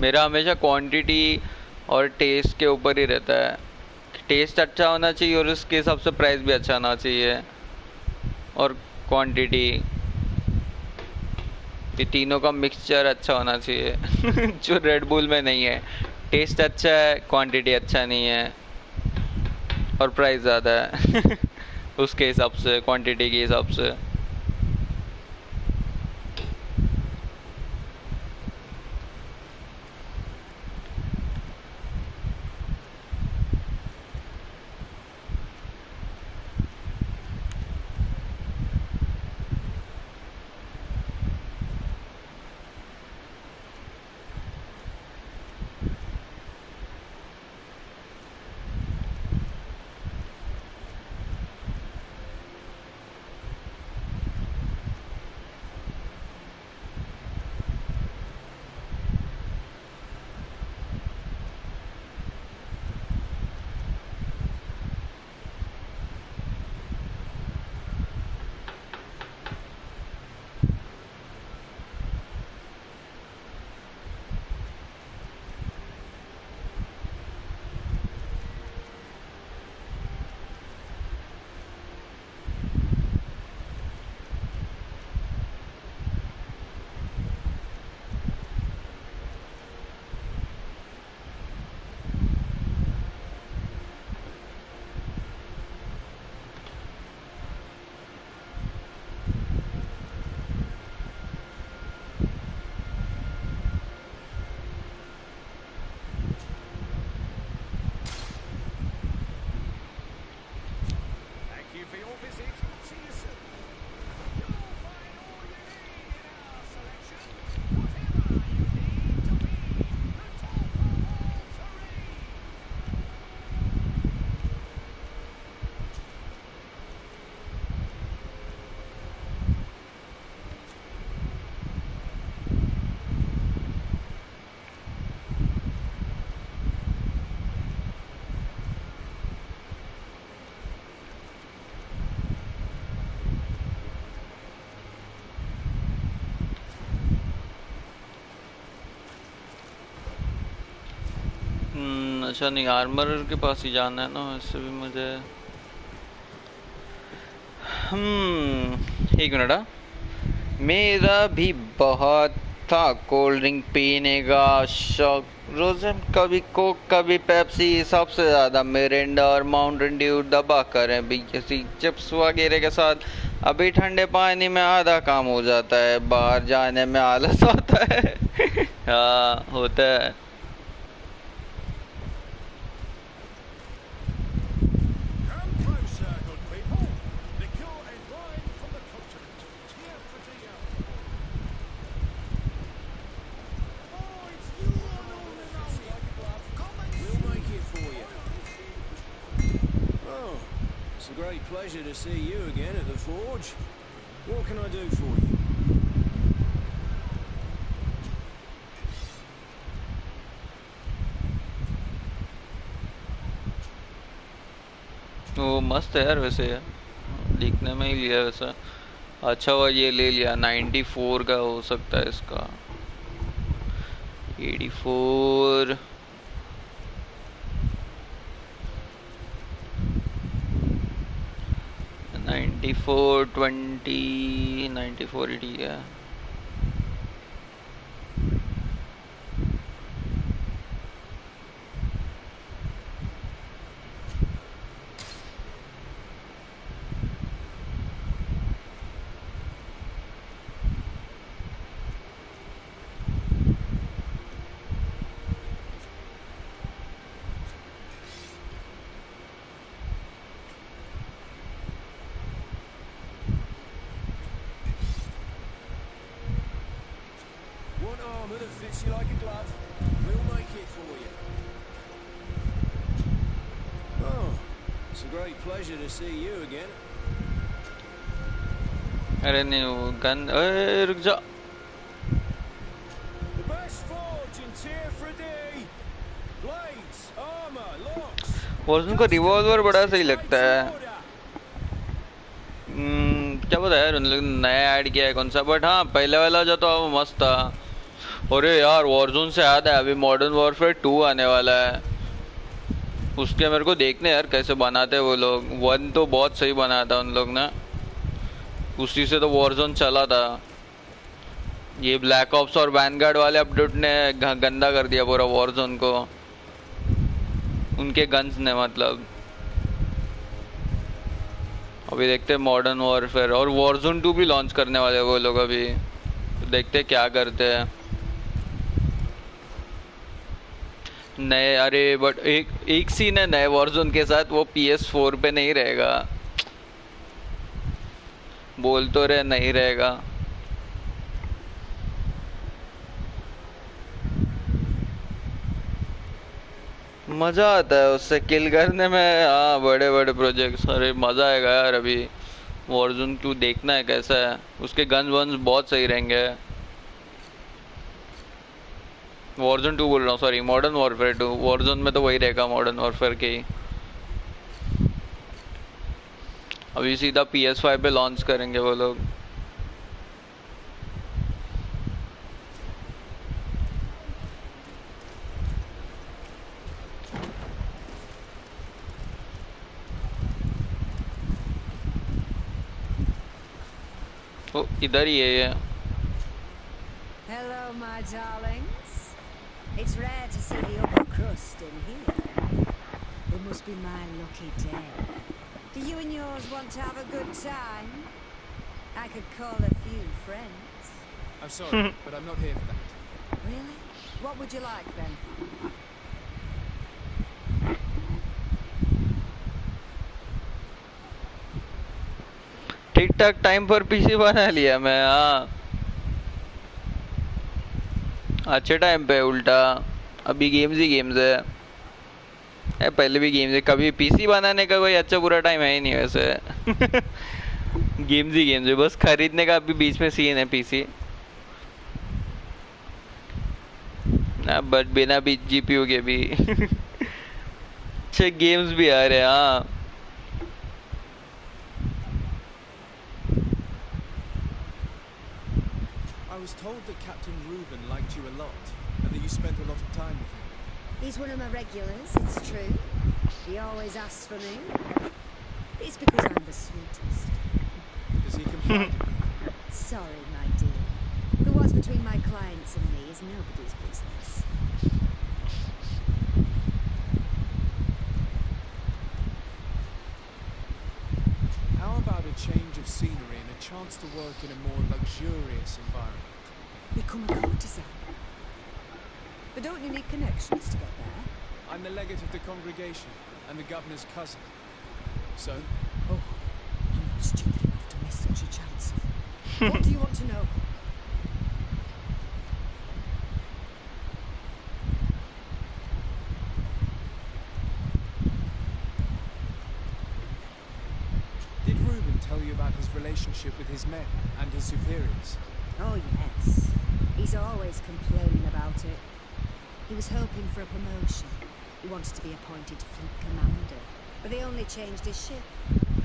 मेरा हमेशा क्वांटिटी और टेस्ट के ऊपर ही रहता है। टेस्ट अच्छा होना चाहिए और उसके हिसाब से प्राइस भी अच्छा होना चाहिए, और क्वांटिटी, ये तीनों का मिक्सचर अच्छा होना चाहिए। जो रेड बुल में नहीं है। टेस्ट अच्छा है, क्वांटिटी अच्छा नहीं है, और प्राइस ज़्यादा है। उसके हिसाब से, क्वांटिटी के हिसाब से। अच्छा नहीं, आर्मर के पास ही जाना है ना, इससे भी मुझे। एक मिनट। मेरा भी बहुत था कोल्ड ड्रिंक पीने का शौक। रोज़ कभी कोक कभी पेप्सी, सबसे ज़्यादा मिरिंडा और माउंटेन ड्यू दबा करें भी किसी चिप्स वगैरह के साथ। अभी ठंडे पानी में आधा काम हो जाता है, बाहर जाने में आलस आता है। हाँ होता है। It's a great pleasure to see you again at the forge. What can I do for you? वो मस्त है यार वैसे, दिखने में ही लिया वैसा। अच्छा हुआ ये ले लिया, 94 का हो सकता है इसका। 84 94 20 94 ही ठीक है। Want armour that fits you like a glove? We'll make it for you. Oh, it's a great pleasure to see you again. अरे नहीं वो गन, रुक जा। The best forge in tier 3D. Blades, armour, locks. Version का revolver बड़ा सही लगता है। क्या पता यार उन लोग नया ऐड किया है कौन सा, बट हाँ पहले वाला जो था वो मस्त था। अरे यार वॉरजोन से याद है, अभी मॉडर्न वॉरफेयर 2 आने वाला है। उसके मेरे को देखने यार कैसे बनाते हैं वो लोग। 1 तो बहुत सही बनाया था उन लोग ने, उसी से तो वॉरजोन चला था। ये ब्लैक ऑप्स और वैनगार्ड वाले अपडेट ने गंदा कर दिया पूरा वॉरजोन को, उनके गन्स ने मतलब। अभी देखते हैं मॉडर्न वॉरफेयर और वॉरजोन 2 भी लॉन्च करने वाले वो लोग अभी, तो देखते हैं क्या करते हैं। नए, अरे बट एक सीन है नए वॉरजोन के साथ, वो PS4 पे नहीं रहेगा। बोल तो रहे नहीं रहेगा। मजा आता है उससे किल करने में। हाँ बड़े बड़े प्रोजेक्ट्स, अरे मजा आएगा यार। अभी वॉरजोन 2 देखना है कैसा है, उसके गन वन्स बहुत सही रहेंगे। वॉरजोन 2 बोल रहा हूँ, सॉरी मॉडर्न वॉरफेयर 2। वॉरजोन में तो वही रहेगा मॉडर्न वॉरफेयर के ही। अभी सीधा PS5 पे लॉन्च करेंगे वो लोग। ओ इधर ही है ये। Hello, my darlings. It's rare to see the upper crust in here. It must be my lucky day. Do you and yours want to have a good time? I could call a few friends. I'm sorry, but I'm not here for that. Really? What would you like then? ठीक ठाक time पर PC बना लिया मैं। हाँ अच्छे time पे उल्टा। अभी गेम्स ही गेम्स है, पहले भी गेम्स है। कभी पीसी बनाने का कोई अच्छा बुरा टाइम है ही नहीं वैसे। गेम्स ही गेम्स है, बस खरीदने का अभी बीच में सीन है पीसी ना, बट बिना भी जीपीयू के भी अच्छे गेम्स भी आ रहे हैं। हाँ I was told that Captain Reuben liked you a lot, and that you spent a lot of time with him. He's one of my regulars, it's true. He always asks for me. It's because I'm the sweetest. Does he confide in you? Sorry, my dear. The what's between my clients and me is nobody's business. How about a change of scenery and a chance to work in a more luxurious environment? Become a courtesan. But don't you need connections to get there? I'm the legate of the congregation and the governor's cousin. So? Oh, I'm not stupid enough to miss such a chance. What do you want to know? Did Reuben tell you about his relationship with his men and his superiors? Oh, yes. He's always complaining about it. He was hoping for a promotion. He wanted to be appointed fleet commander. But they only changed his ship.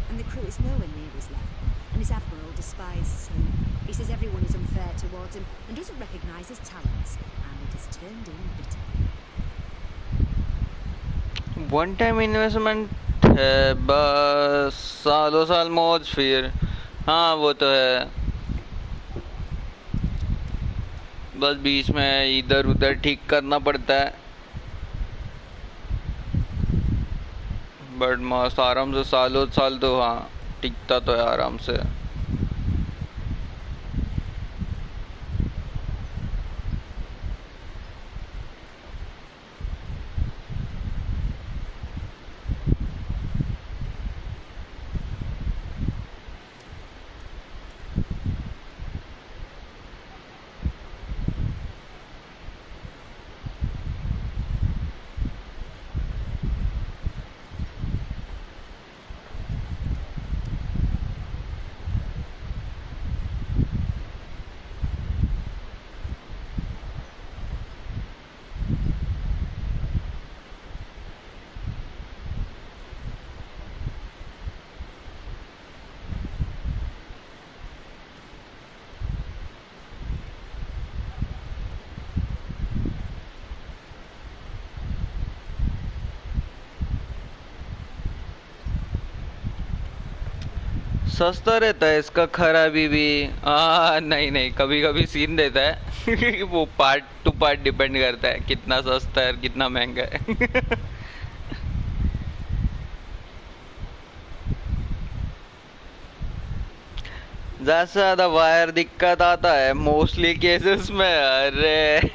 And the crew is nowhere near his level. And his admiral despises him. He says everyone is unfair towards him and doesn't recognise his talents. And it has turned in bitter. One time investment है बस सालों साल मौज फिर हाँ वो तो है बस बीच में इधर उधर ठीक करना पड़ता है बट मस्त आराम से सालों साल तो हाँ टिकता तो है आराम से सस्ता रहता है इसका खराबी भी नहीं नहीं कभी कभी सीन देता है वो पार्ट टू पार्ट डिपेंड करता है कितना सस्ता है और कितना महंगा है ज्यादा से ज्यादा वायर दिक्कत आता है मोस्टली केसेस में अरे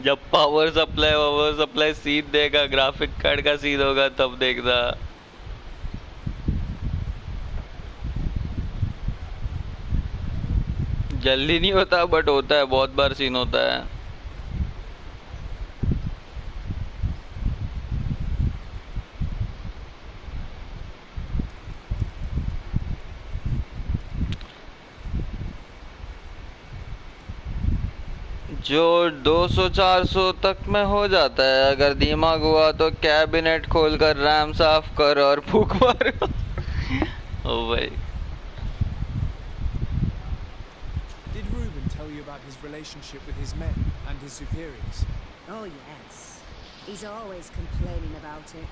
जब पावर सप्लाई सीध देगा ग्राफिक कार्ड का सीध होगा तब देखना जल्दी नहीं होता बट होता है बहुत बार सीन होता है जो 200-400 तक में हो जाता है अगर दिमाग हुआ तो कैबिनेट खोलकर रैम साफ कर और फूक मार ओ भाई His relationship with his men and his superiors. Oh, yes. He's always complaining about it.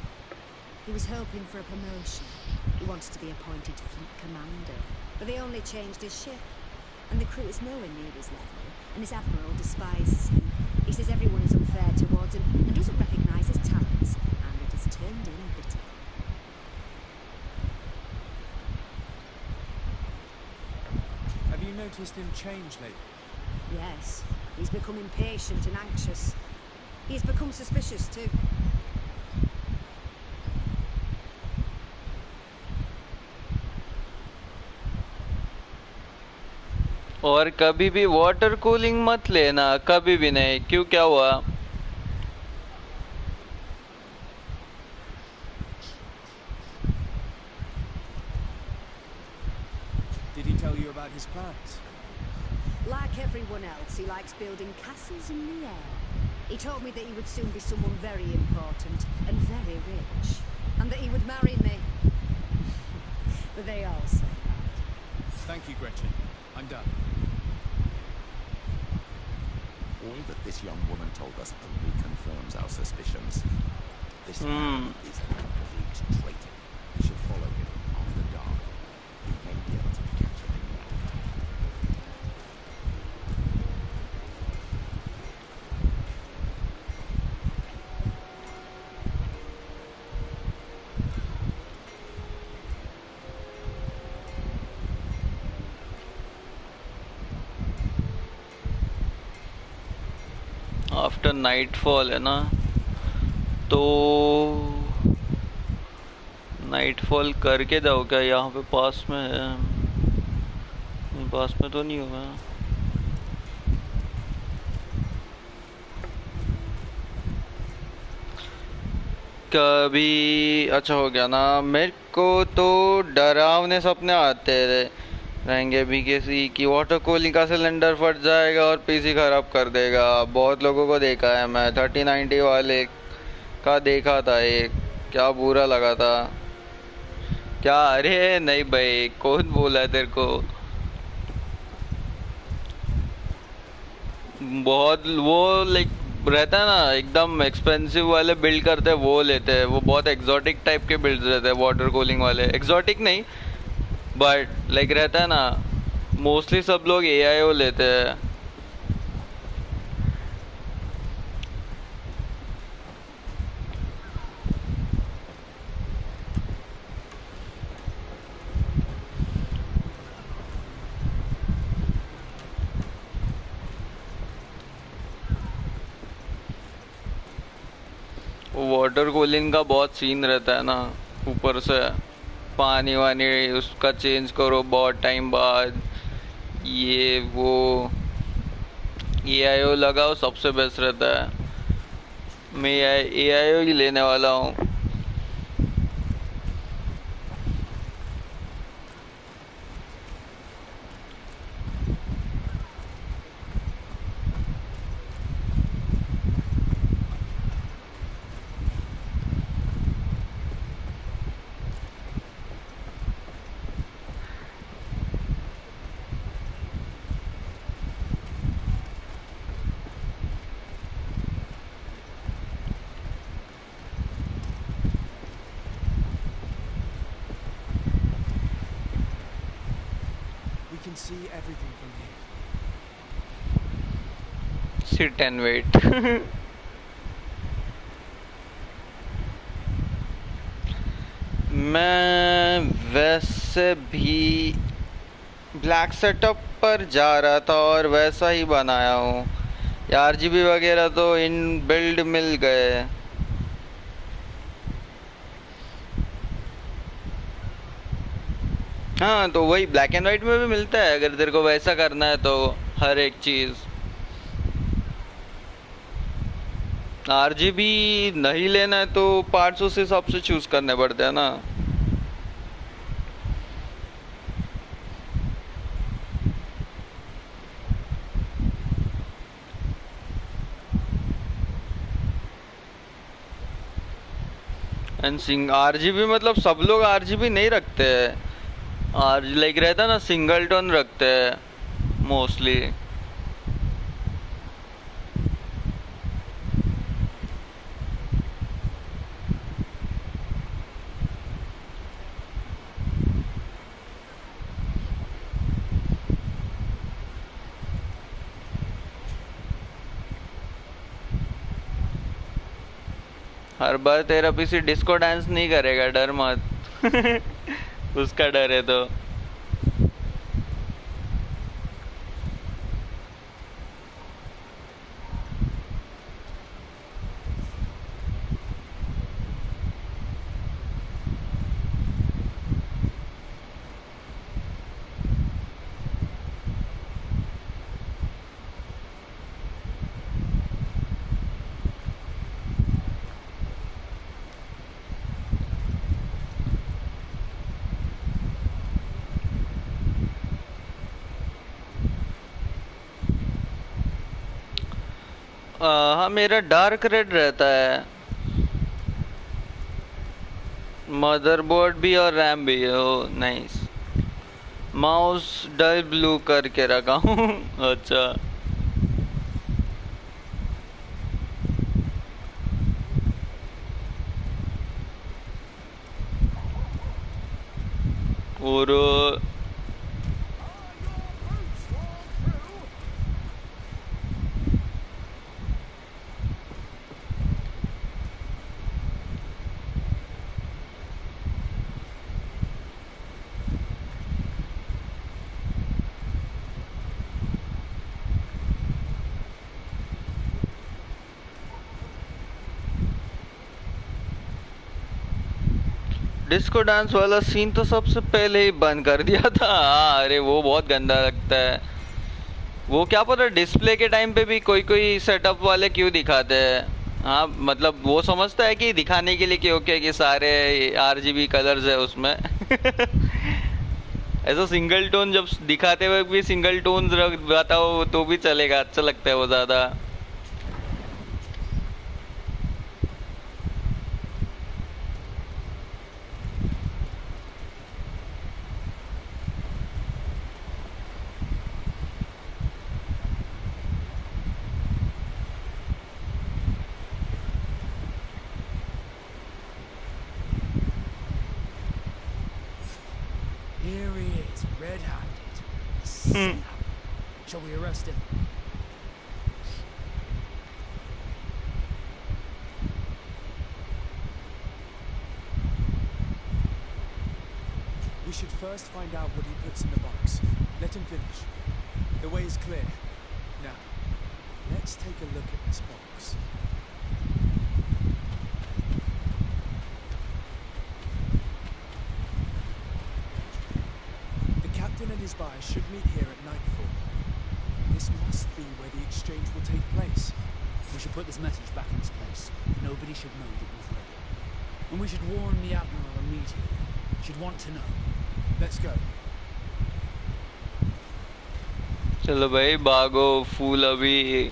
He was hoping for a promotion. He wanted to be appointed fleet commander. But they only changed his ship. And the crew is nowhere near his level. And his admiral despises him. He says everyone is unfair towards him and doesn't recognise his talents. And it has turned in bitter. Have you noticed him change lately? Yes, he's become impatient and anxious. He's become suspicious too. और कभी भी water cooling मत लेना कभी भी नहीं क्यों क्या हुआ Did he tell you about his plans? Like everyone else, he likes building castles in the air. He told me that he would soon be someone very important and very rich. And that he would marry me. But they all say that. Thank you, Gretchen. I'm done. All that this young woman told us only confirmed confirms our suspicions. This man is a complete traitor. We should follow him after dark. We may be able to catch him in the act. After nightfall है ना, तो nightfall करके जाओ क्या? यहाँ पे पास में है, पास में तो नहीं होगा। कभी अच्छा हो गया ना। मेरे को तो डरावने सपने आते रहेंगे भी किसी की वाटर कूलिंग का सिलेंडर फट जाएगा और पीसी खराब कर देगा। बहुत लोगों को देखा है मैं, 3090 वाले का देखा था एक, क्या बुरा लगा था। क्या? अरे नहीं भाई, कौन बोला है तेरे को? बहुत वो लाइक रहता है ना, एकदम एक्सपेंसिव वाले बिल्ड करते हैं वो लेते हैं। वो बहुत एक्सोटिक टाइप के बिल्ड रहते हैं वाटर कूलिंग वाले। एक्सोटिक नहीं बट लाइक रहता है ना, मोस्टली सब लोग AIO लेते हैं। वाटर कूलिंग का बहुत सीन रहता है ना, ऊपर से पानी वानी उसका चेंज करो बहुत टाइम बाद, ये वो। AIO लगाओ, सबसे बेस्ट रहता है। मैं AIO ही लेने वाला हूँ। can see everything from here. Sit and wait. मैं वैसे भी ब्लैक सेटअप पर जा रहा था और वैसा ही बनाया हूँ। RGB वगैरह तो इन बिल्ड मिल गए। हाँ तो वही ब्लैक एंड वाइट में भी मिलता है, अगर तेरे को वैसा करना है तो हर एक चीज़। RGB नहीं लेना है तो पार्ट्स उस हिसाब से चूज करने पड़ते हैं ना। एंड RGB मतलब सब लोग RGB नहीं रखते हैं, लाइक रहता ना सिंगल टोन रखते हैं मोस्टली। हर बार तेरा पीसी डिस्को डांस नहीं करेगा, डर मत। उसका डर है तो। हाँ मेरा डार्क रेड रहता है, मदरबोर्ड भी और रैम भी। ओ नाइस। माउस डल ब्लू करके रखा हूँ। अच्छा और डिस्को डांस वाला सीन तो सबसे पहले ही बंद कर दिया था। हाँ, अरे वो बहुत गंदा लगता है। वो क्या पता डिस्प्ले के टाइम पे भी कोई कोई सेटअप वाले क्यों दिखाते हैं। हाँ मतलब वो समझता है कि दिखाने के लिए कि ओके कि सारे आरजीबी कलर्स है उसमें। ऐसा सिंगल टोन जब दिखाते हुए भी सिंगल टोन बताओ तो भी चलेगा, अच्छा लगता है वो ज्यादा। Here he is, red-handed. Shall we arrest him? We should first find out what he puts in the box. Let him finish. The way is clear. Now, let's take a look at this box. The captain and his buyer should meet here at nightfall. This must be where the exchange will take place. We should put this message back in its place. Nobody should know that we've read it. And we should warn the Admiral immediately. Should want to know. Let's go. चलो भाई भागो, फूल अभी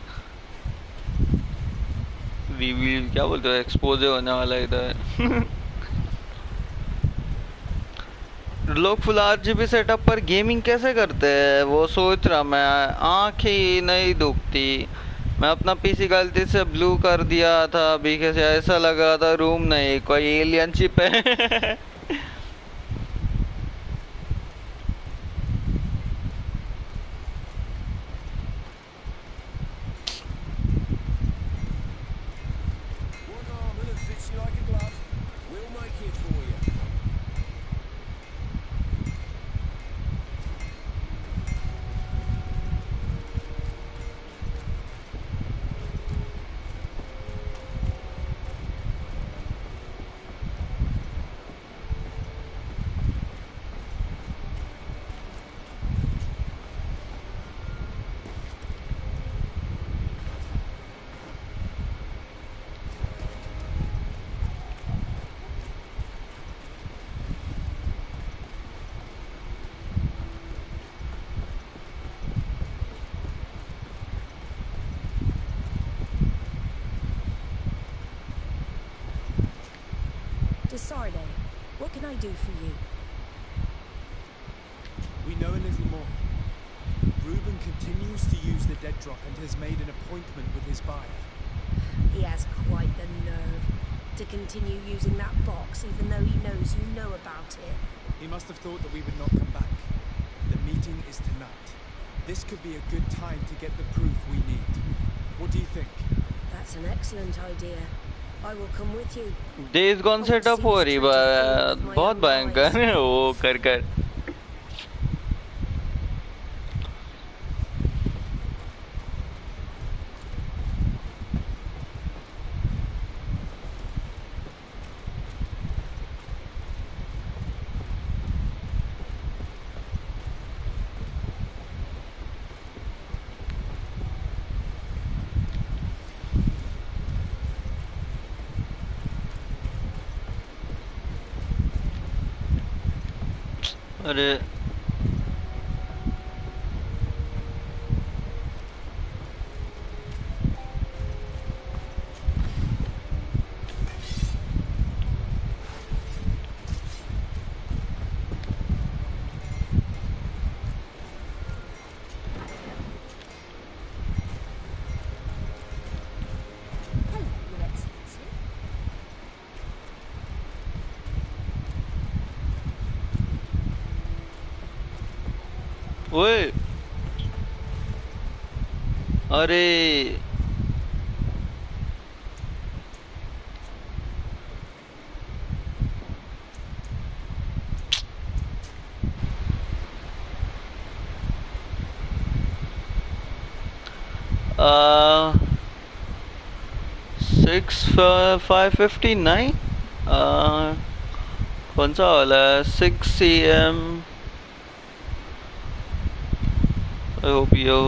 reveal क्या बोलते हो, expose होने वाला है इधर। लोग फुल आरजीबी सेटअप पर गेमिंग कैसे करते हैं वो सोच रहा मैं। आँख ही नहीं दुखती। मैं अपना पीसी गलती से ब्लू कर दिया था अभी, कैसे ऐसा लगा था रूम नहीं कोई एलियन चिप है। Desarde, what can I do for you? We know a little more. Reuben continues to use the dead drop and has made an appointment with his buyer. He has quite the nerve to continue using that box even though he knows you know about it. He must have thought that we would not come back. The meeting is tonight. This could be a good time to get the proof we need. What do you think? That's an excellent idea. I will come with you. Days gone setup हो रही बहुत भयंकर है वो कर कर। अरे ओए अरे 5:59 कौन सा वाला है 6 AM I hope you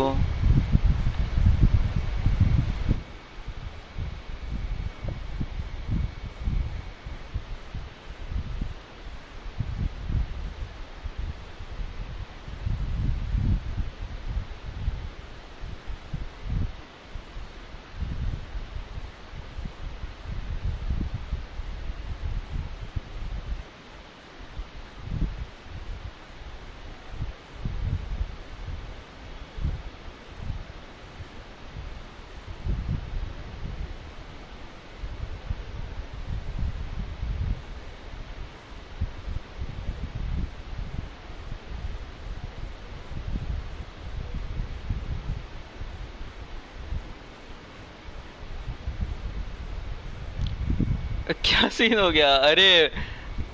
क्या सीन हो गया अरे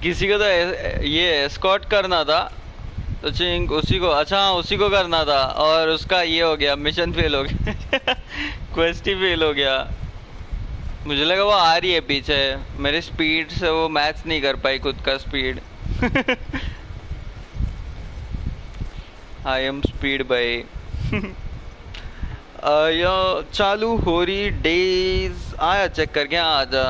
किसी को तो ये एस्कॉर्ट करना था तो चिंक उसी को अच्छा हाँ उसी को करना था और उसका ये हो गया मिशन फेल हो गया क्वेस्ट ही फेल हो गया मुझे लगा वो आ रही है पीछे मेरी स्पीड से वो मैच नहीं कर पाई खुद का स्पीड आई एम स्पीड बाई यो चालू हो रही डेज आया चेक करके आ जा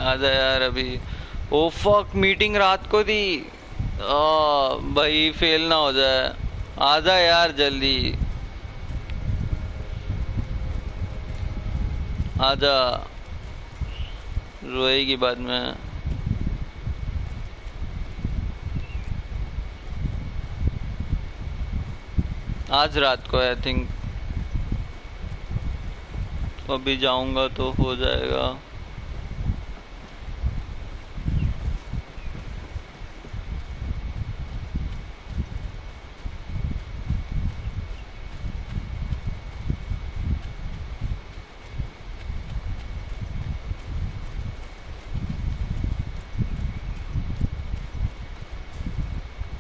आजा यार अभी ओ फक मीटिंग रात को थी भाई फेल ना हो जाए आजा यार जल्दी आजा रोएगी बाद में आज रात को आई थिंक अभी जाऊंगा तो हो जाएगा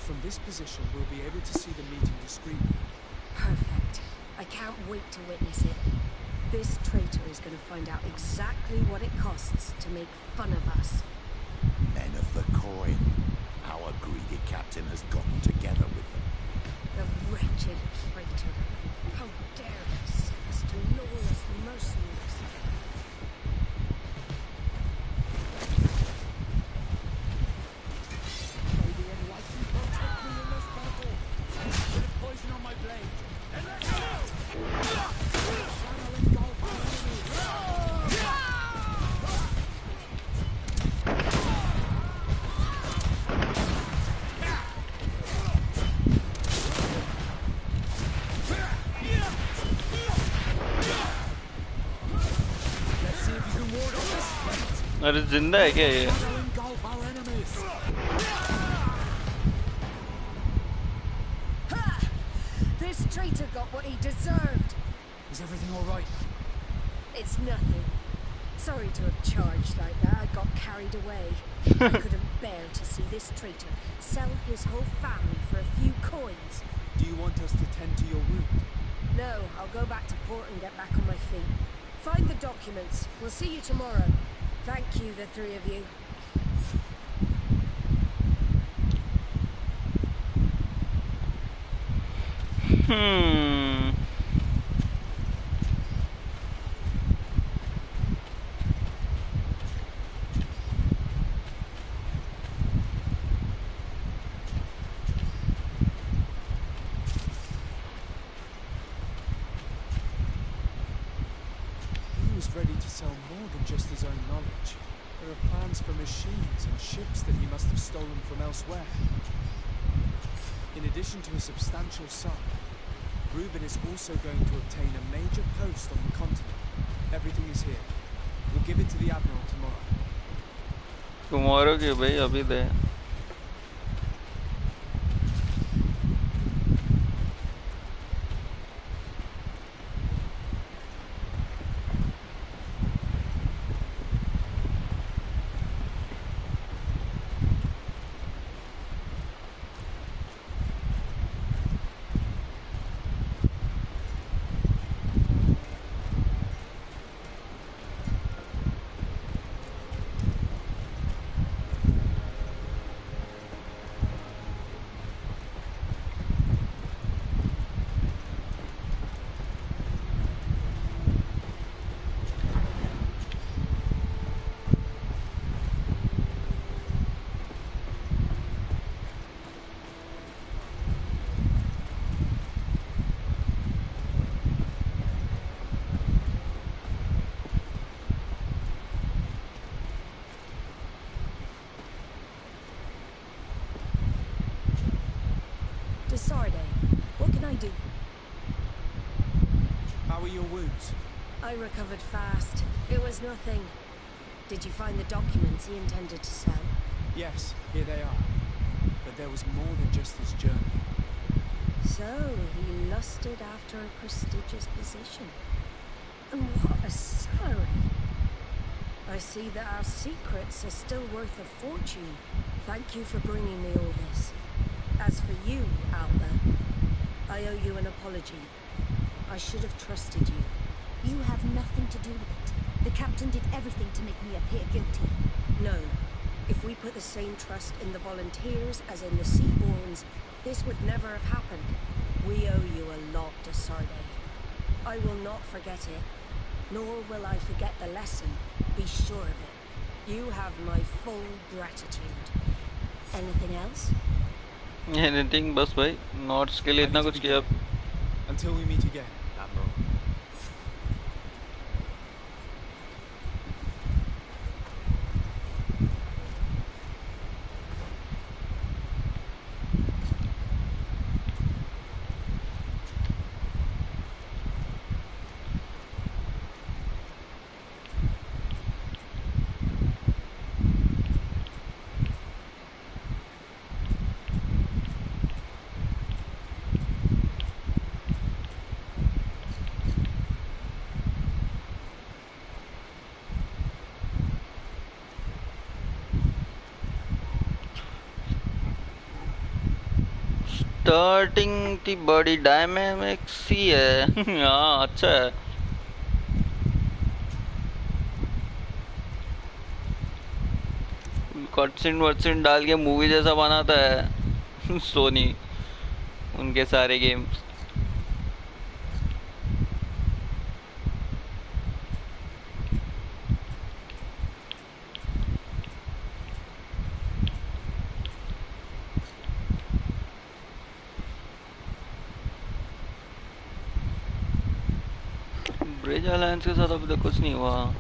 From this position, we'll be able to see the meeting discreetly. Perfect. I can't wait to witness it. This traitor is going to find out exactly what it costs to make fun of us. Men of the coin. Our greedy captain has gotten together with them. The wretched traitor. How dare they sell us to lawless mercenaries? Poison on my blade. अरे जिंदा है क्या ये This traitor got what he deserved. Is everything all right? It's nothing. Sorry to have charged like that. I got carried away. I couldn't bear to see this traitor sell his whole family for a few coins. Do you want us to tend to your wound? No, I'll go back to port and get back on my feet. Find the documents. We'll see you tomorrow. Thank you, the three of you. He was ready to sell more than just his own knowledge. There are plans for machines and ships that he must have stolen from elsewhere. In addition to a substantial sum, Reuben is also going to obtain a major post on the continent. Everything is here. We'll give it to the Admiral tomorrow. Tomorrow की भाई अभी दे. Desarde, what can I do? How are your wounds? I recovered fast. It was nothing. Did you find the documents he intended to sell? Yes, here they are. But there was more than just his journey. So, he lusted after a prestigious position. And what a salary! I see that our secrets are still worth a fortune. Thank you for bringing me all this. As for you, out there, I owe you an apology. I should have trusted you. You have nothing to do with it. The captain did everything to make me appear guilty. No. If we put the same trust in the volunteers as in the Seaborns, this would never have happened. We owe you a lot, Desarde. I will not forget it, nor will I forget the lesson. Be sure of it. You have my full gratitude. Anything else? Anything बस भाई notes के लिए इतना कुछ किया. Until we meet again, Admiral. Starting की body dynamics ही है. हाँ अच्छा है. कटसीन वर्टसीन डाल के मूवी जैसा बनाता है सोनी उनके सारे गेम्स. ब्रिज अलायंस के साथ अभी तक कुछ नहीं हुआ.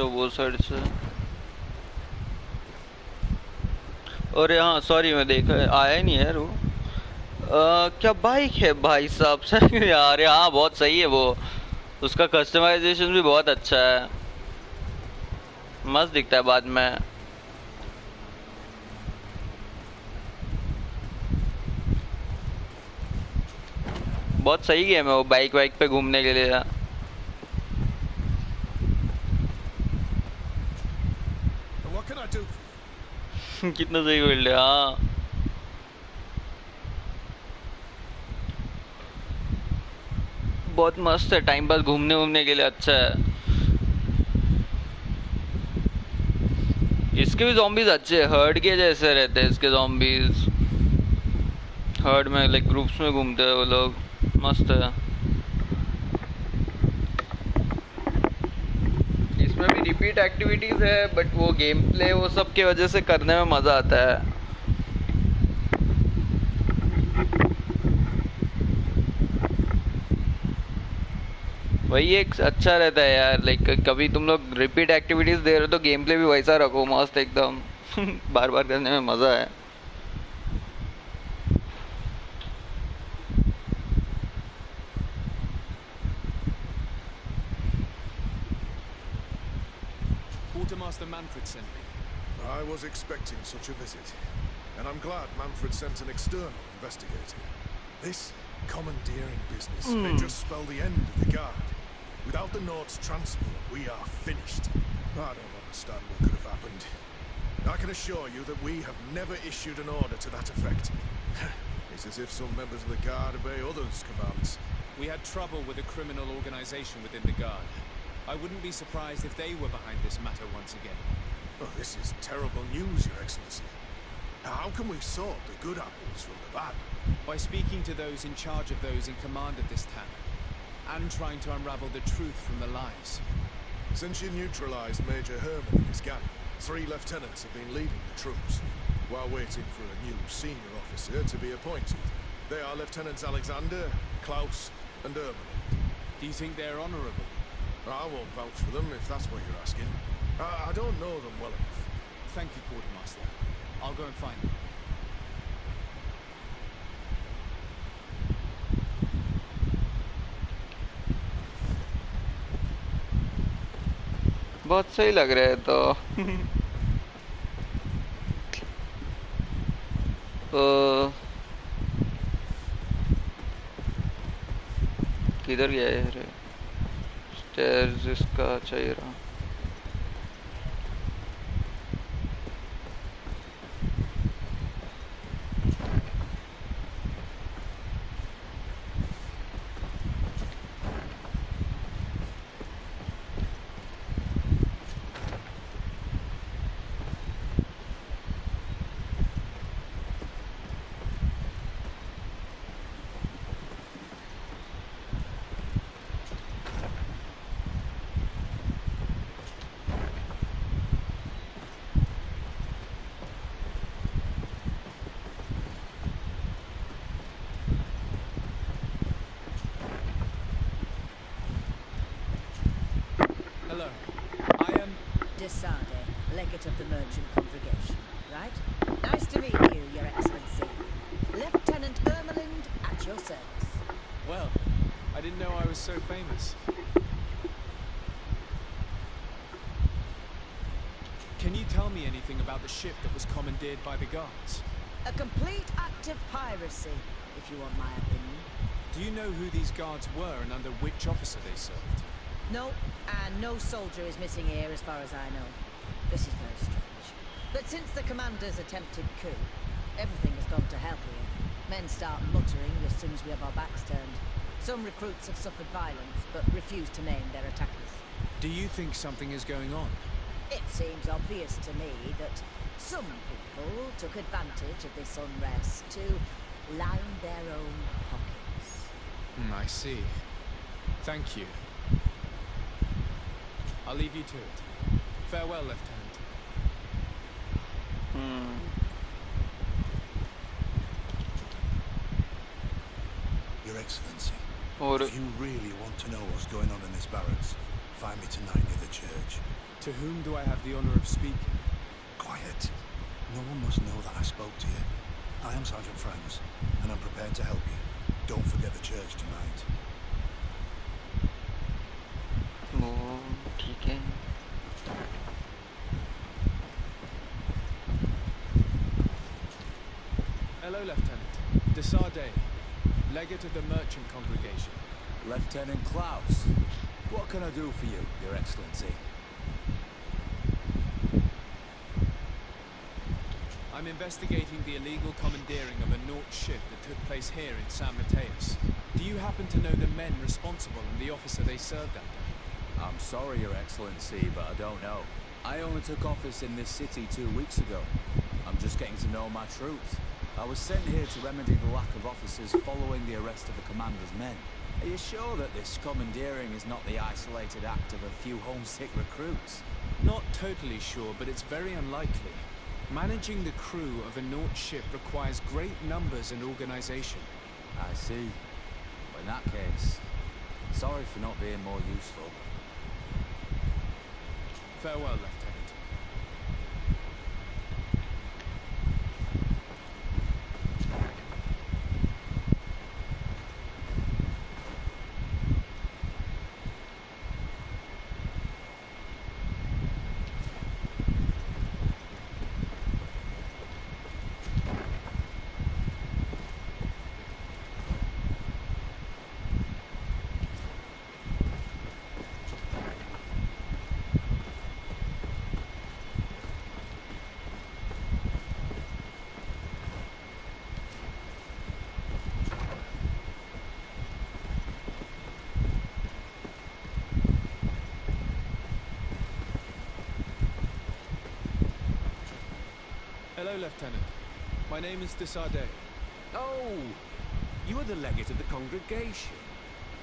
अच्छा वो साइड से। और हाँ सॉरी मैं देखा आया ही नहीं यार वो। क्या बाइक है भाई साहब सही यार। हाँ बहुत सही है वो। उसका कस्टमाइजेशन भी बहुत अच्छा है, मस्त दिखता है बाद में। बहुत सही गेम है वो बाइक वाइक पे घूमने के लिए। What can I do for you? कितना सही बिल्ड है। हाँ बहुत मस्त है, टाइम पास घूमने घूमने के लिए अच्छा है। इसके भी zombies अच्छे हैं, हर्ड के जैसे रहते हैं इसके zombies। हर्ड में लाइक ग्रुप्स में घूमते हैं वो लोग, मस्त है। इसमें भी रिपीट एक्टिविटीज है बट वो गेम प्ले वो सब की वजह से करने में मजा आता है। वही एक अच्छा रहता है यार, लाइक कभी तुम लोग रिपीट एक्टिविटीज दे रहे हो तो गेम प्ले भी वैसा रखो मस्त एकदम। बार बार करने में मजा है। Quartermaster Manfred sent me. I was expecting such a visit, and I'm glad Manfred sent an external investigator. This commandeering business may just spell the end of the Guard. Without the Nord's transport, we are finished. I don't understand what could have happened. I can assure you that we have never issued an order to that effect. It's as if some members of the Guard obey others' commands. We had trouble with a criminal organization within the Guard. I wouldn't be surprised if they were behind this matter once again. Oh, this is terrible news, Your Excellency. How can we sort the good apples from the bad? By speaking to those in charge of those in command of this town, and trying to unravel the truth from the lies. Since you neutralized Major Herman and his gang, 3 lieutenants have been leading the troops, while waiting for a new senior officer to be appointed. They are Lieutenants Alexander, Klaus, and Erman. Do you think they're honorable? I won't vouch for them if that's what you're asking. I don't know them well enough. Thank you, Quartermaster. I'll go and find them. बहुत सही लग रहा है तो। किधर गया है? Stairs इसका चाहिए रहा। Hello. I am... Desade, legate of the merchant congregation, right? Nice to meet you, Your Excellency. Lieutenant Ermelind at your service. Well, I didn't know I was so famous. Can you tell me anything about the ship that was commandeered by the guards? A complete act of piracy, if you want my opinion. Do you know who these guards were and under which officer they served? No, and no soldier is missing here as far as I know. This is very strange. But since the commander's attempted coup, everything has gone to hell here. Men start muttering as soon as we have our backs turned. Some recruits have suffered violence, but refuse to name their attackers. Do you think something is going on? It seems obvious to me that some people took advantage of this unrest to line their own pockets. I see. Thank you. I'll leave you to it. Farewell, Lieutenant. Your Excellency, if you really want to know what's going on in this barracks, find me tonight near the church. To whom do I have the honor of speaking? Quiet. No one must know that I spoke to you. I am Sergeant Franz, and I'm prepared to help you. Don't forget the church tonight. वो ठीक है. Hello, Lieutenant. Desarde, legate of the merchant congregation. Lieutenant Klaus, what can I do for you, Your Excellency? I'm investigating the illegal commandeering of a Naut ship that took place here in San Mateus. Do you happen to know the men responsible and the officer they served under? I'm sorry, Your Excellency, but I don't know. I only took office in this city 2 weeks ago. I'm just getting to know my troops. I was sent here to remedy the lack of officers following the arrest of the commander's men. Are you sure that this commandeering is not the isolated act of a few homesick recruits? Not totally sure, but it's very unlikely. Managing the crew of a Naut ship requires great numbers and organization. I see. Well, in that case, sorry for not being more useful. Farewell, Lieutenant. Hello, Lieutenant. My name is Desarde. Oh, you are the legate of the congregation.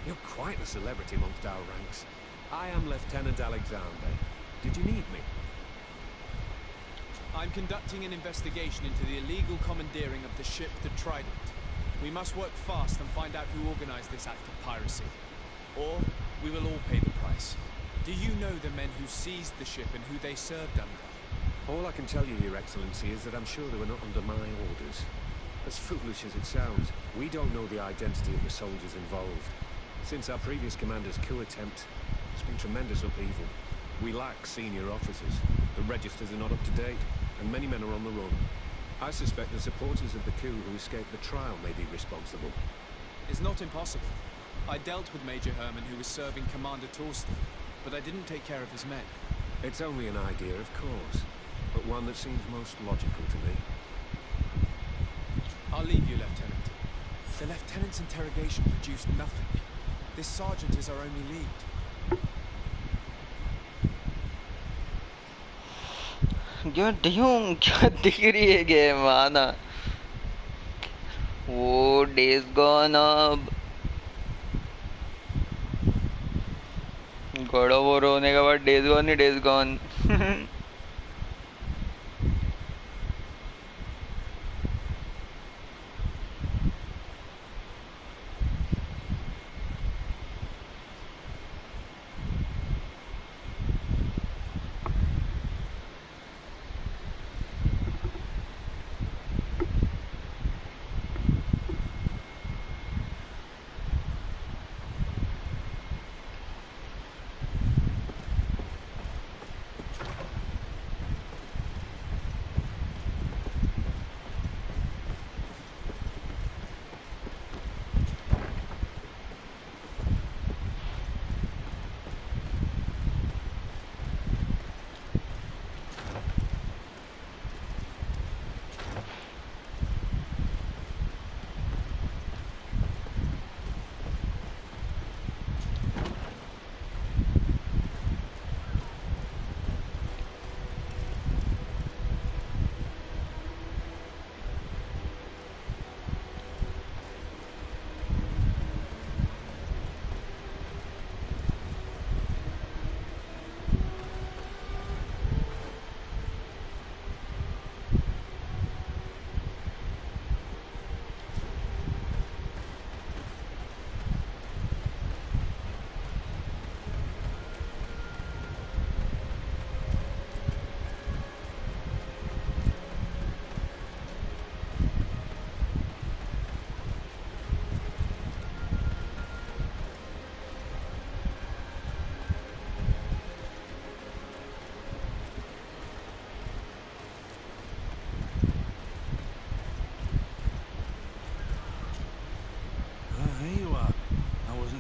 You're quite a celebrity amongst our ranks. I am Lieutenant Alexander. Did you need me? I'm conducting an investigation into the illegal commandeering of the ship the Trident. We must work fast and find out who organized this act of piracy. Or we will all pay the price. Do you know the men who seized the ship and who they served under? All I can tell you, Your Excellency, is that I'm sure they were not under my orders. As foolish as it sounds, we don't know the identity of the soldiers involved. Since our previous commander's coup attempt, there's been tremendous upheaval. We lack senior officers. The registers are not up to date, and many men are on the run. I suspect the supporters of the coup who escaped the trial may be responsible. It's not impossible. I dealt with Major Herman, who was serving Commander Torsten, but I didn't take care of his men. It's only an idea, of course, but one that seems most logical to me. I'll leave you, Lieutenant. The Lieutenant's interrogation produced nothing. This sergeant is our only lead. क्या दिख रही है game आना वो days gone अब God of war होने के बाद days gone he days gone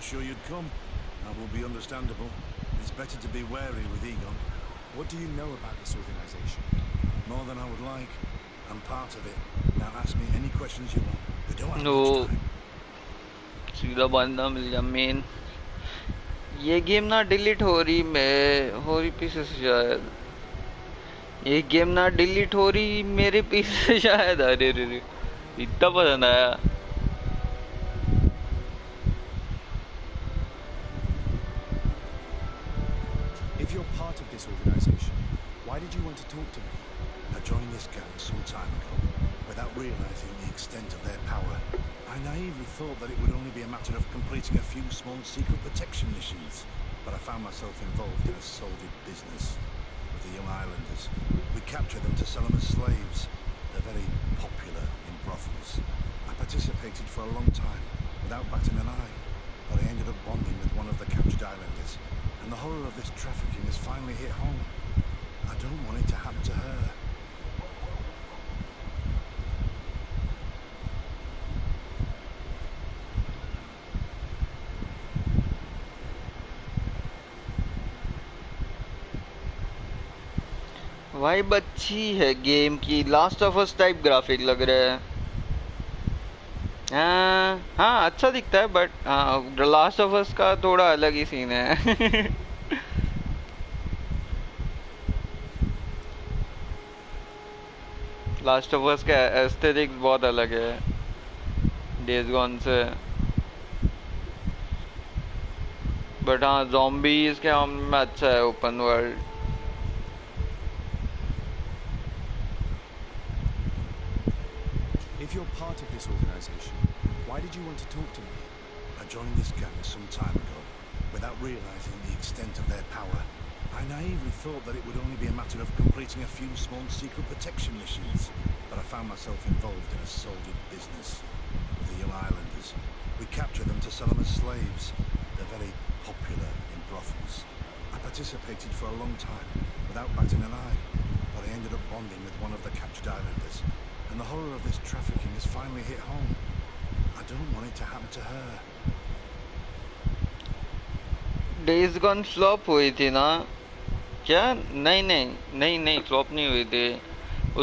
sure you'd come. That will be understandable. It's better to be wary with Egon. What do you know about this organization? More than I would like. I'm part of it. Now ask me any questions you want. We don't have No. much time. सीधा बंदा मिल गया main. ये game ना delete हो रही पीछे से शायद. ये गेम ना डिलीट हो रही मेरे पीछे से शायद. अरे रे रे इतना पसंद आया. If you're part of this organization, why did you want to talk to me? I joined this gang some time ago, without realizing the extent of their power. I naively thought that it would only be a matter of completing a few small secret protection missions, but I found myself involved in a sordid business with the young islanders. We capture them to sell them as slaves. They're very popular in brothels. I participated for a long time, without batting an eye, but I ended up bonding with one of the captured islanders, and the horror of this trafficking has finally hit home. I don't want it to happen to her. Vibe अच्छी है game की. Last of us type graphic लग रहा है. हाँ अच्छा दिखता है बट हाँ लास्ट ऑफ अस का थोड़ा अलग ही सीन है. लास्ट ऑफ अस का एस्थेटिक्स बहुत अलग है डेज गॉन से. बट हाँ ज़ॉम्बीज़ के हम में अच्छा है open world. If you're part of this organization, why did you want to talk to me? I joined this gang some time ago, without realizing the extent of their power. I naively thought that it would only be a matter of completing a few small secret protection missions, but I found myself involved in a sordid business with the young islanders. We capture them to sell them as slaves. They're very popular in brothels. I participated for a long time, without batting an eye, but I ended up bonding with one of the captured islanders, and the horror of this trafficking has finally hit home. I don't want it to happen to her. Days gone flop हुई थी ना क्या? नहीं flop नहीं हुई थी.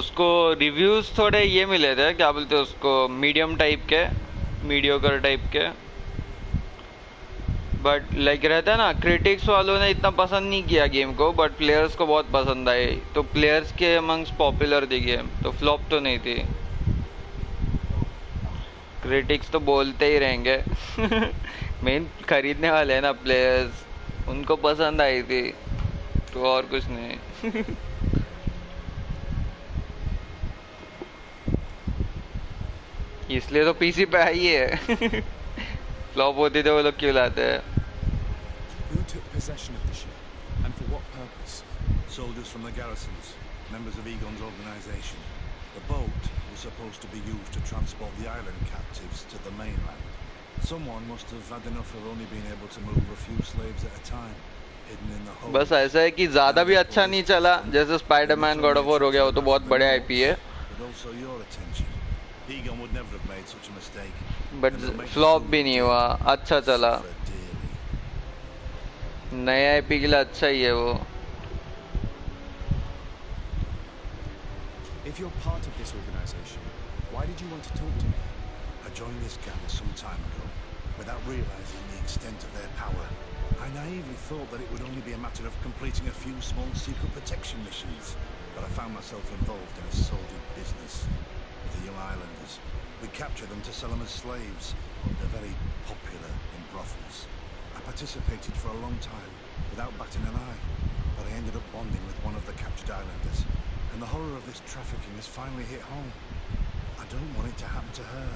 उसको reviews थोड़े ये मिले थे, क्या बोलते हैं उसको, मीडियम टाइप के, मीडियोकर टाइप के. बट लाइक रहता है ना, क्रिटिक्स वालों ने इतना पसंद नहीं किया गेम को, बट प्लेयर्स को बहुत पसंद आई. तो प्लेयर्स के अमंग्स पॉपुलर थी गेम, तो फ्लॉप तो नहीं थी. क्रिटिक्स तो बोलते ही रहेंगे. मेन खरीदने वाले हैं ना प्लेयर्स, उनको पसंद आई थी, तो और कुछ नहीं. इसलिए तो पीसी पे आई है. फ्लॉप होती तो वो लोग क्यों लाते हैं? Who took possession of the ship, and for what purpose? Soldiers from the garrisons, members of Egon's organization. The boat was supposed to be used to transport the island captives to the mainland. Someone must have had enough of only being able to move a few slaves at a time, hidden in the hold. बस ऐसा है कि ज़्यादा भी अच्छा नहीं चला, जैसे स्पाइडरमैन गॉड ऑफ वॉर हो गया, वो तो बहुत बड़े आईपी है. But also your attention. Egon would never have made such a mistake. But flop भी नहीं हुआ, अच्छा चला. नए आईपी के लिए अच्छा ही है वो. If you're part of this organization, why did you want to talk to me? I joined this gang some time ago, without realizing the extent of their power. I naively thought that it would only be a matter of completing a few small secret protection missions, but I found myself involved in a sordid business with the young islanders. We capture them to sell them as slaves. They're very popular in brothels. I participated for a long time, without batting an eye, but I ended up bonding with one of the captured islanders, and the horror of this trafficking has finally hit home. I don't want it to happen to her.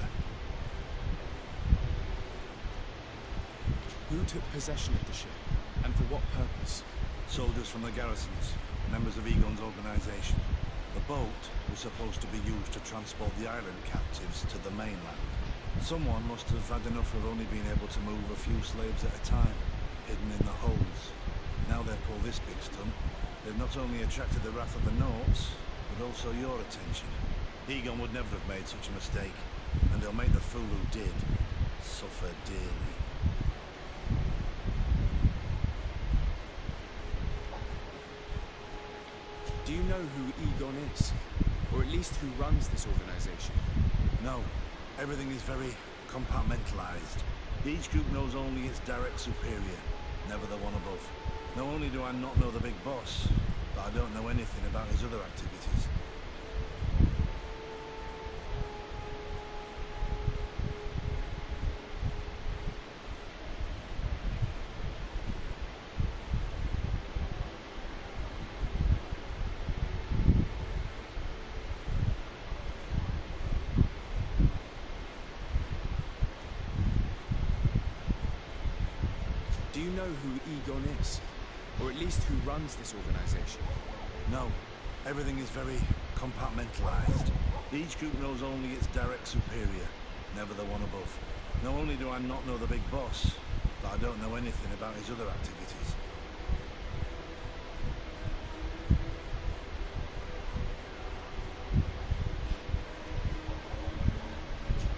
Who took possession of the ship, and for what purpose? Soldiers from the garrisons, members of Egon's organization. The boat was supposed to be used to transport the island captives to the mainland. Someone must have had enough of only being able to move a few slaves at a time, hidden in the holds. Now they've pulled this big stunt. They've not only attracted the wrath of the Norts, but also your attention. Egon would never have made such a mistake, and they'll make the fool who did suffer dearly. Do you know who Egon is? Or at least who runs this organization? No. Everything is very compartmentalized. Each group knows only its direct superior, never the one above. Not only do I not know the big boss, but I don't know anything about his other activities. Do you know who Egon is? Or at least who runs this organization? No. Everything is very compartmentalized. Each group knows only its direct superior, never the one above. Not only do I not know the big boss, but I don't know anything about his other activities.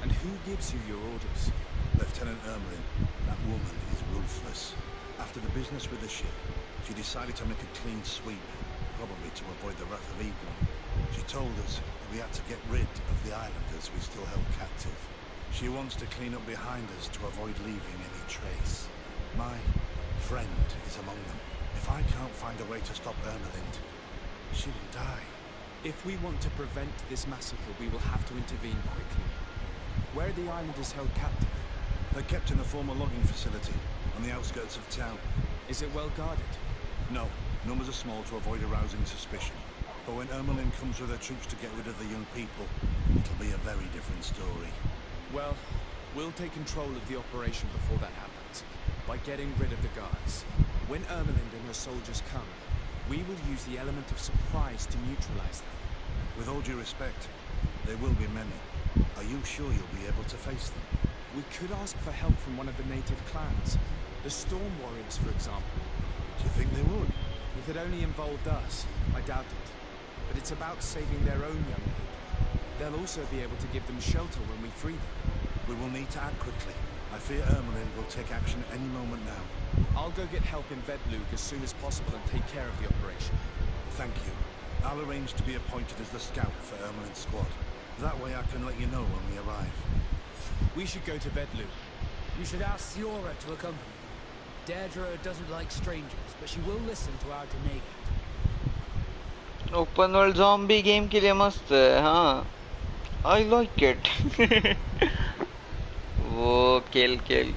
And who gives you your orders? Lieutenant Ermelin. That woman is ruthless. After the business with the ship, she decided to make a clean sweep, probably to avoid the wrath of Egon. She told us that we had to get rid of the islanders we still held captive. She wants to clean up behind us to avoid leaving any trace. My friend is among them. If I can't find a way to stop Ermelin, she'll die. If we want to prevent this massacre, we will have to intervene quickly. Where are the islanders held captive? They're kept in a former logging facility on the outskirts of town. Is it well guarded? No. Numbers are small to avoid arousing suspicion. But when Ermelin comes with her troops to get rid of the young people, it'll be a very different story. Well, we'll take control of the operation before that happens, by getting rid of the guards. When Ermelin and her soldiers come, we will use the element of surprise to neutralize them. With all due respect, there will be many. Are you sure you'll be able to face them? We could ask for help from one of the native clans. The Storm Warriors, for example. Do you think they would? If it only involved us, I doubt it. But it's about saving their own young people. They'll also be able to give them shelter when we free them. We will need to act quickly. I fear Ermelin will take action any moment now. I'll go get help in Vedlug as soon as possible and take care of the operation. Thank you. I'll arrange to be appointed as the scout for Ermelin's squad. That way I can let you know when we arrive. We should go to Vedlug. You should ask Siora to accompany you. Deirdre doesn't like strangers, but she will listen to our Denegat. Open world zombie game के लिए मस्त है हाँ I like it वो किल किल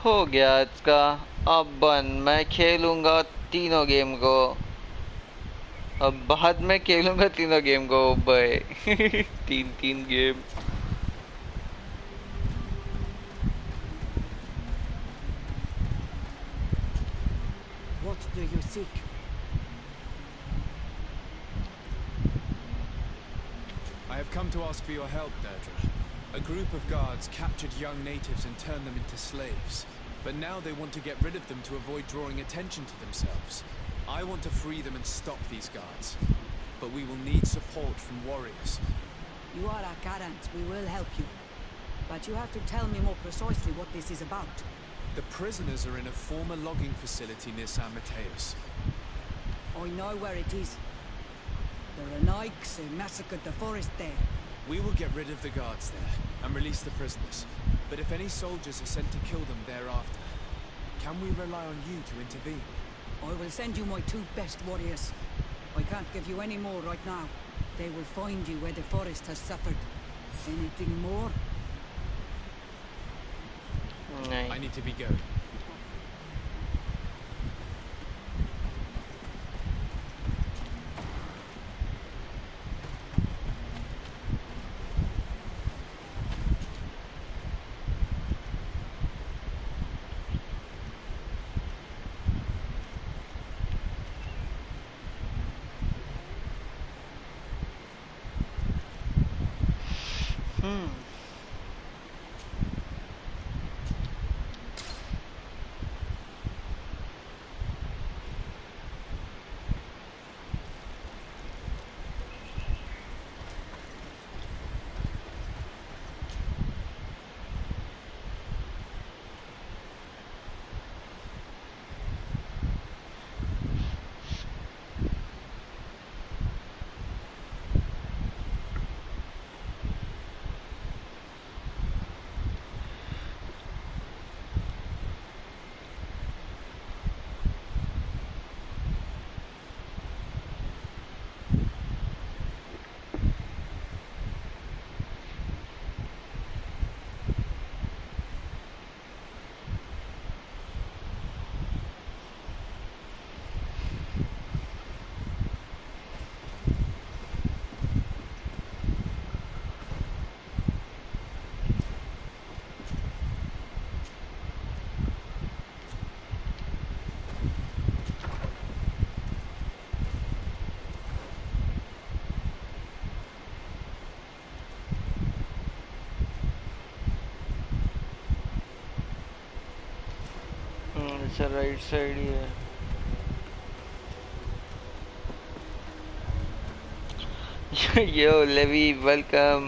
हो गया इसका अब बन मैं खेलूंगा तीनों गेम को अब बाद में खेलूंगा तीनों गेम को भाई तीन तीन game What do you seek? I have come to ask for your help, Deirdre. A group of guards captured young natives and turned them into slaves. But now they want to get rid of them to avoid drawing attention to themselves. I want to free them and stop these guards. but we will need support from warriors. You are a Garant. We will help you. But you have to tell me more precisely what this is about. The prisoners are in a former logging facility near San Mateus. I know where it is. The Renaiks massacred the forest there. We will get rid of the guards there and release the prisoners. But if any soldiers are sent to kill them thereafter, can we rely on you to intervene? I will send you my 2 best warriors. I can't give you any more right now. They will find you where the forest has suffered. Anything more? I need to be going. अच्छा right side ही है Yo Levi, welcome.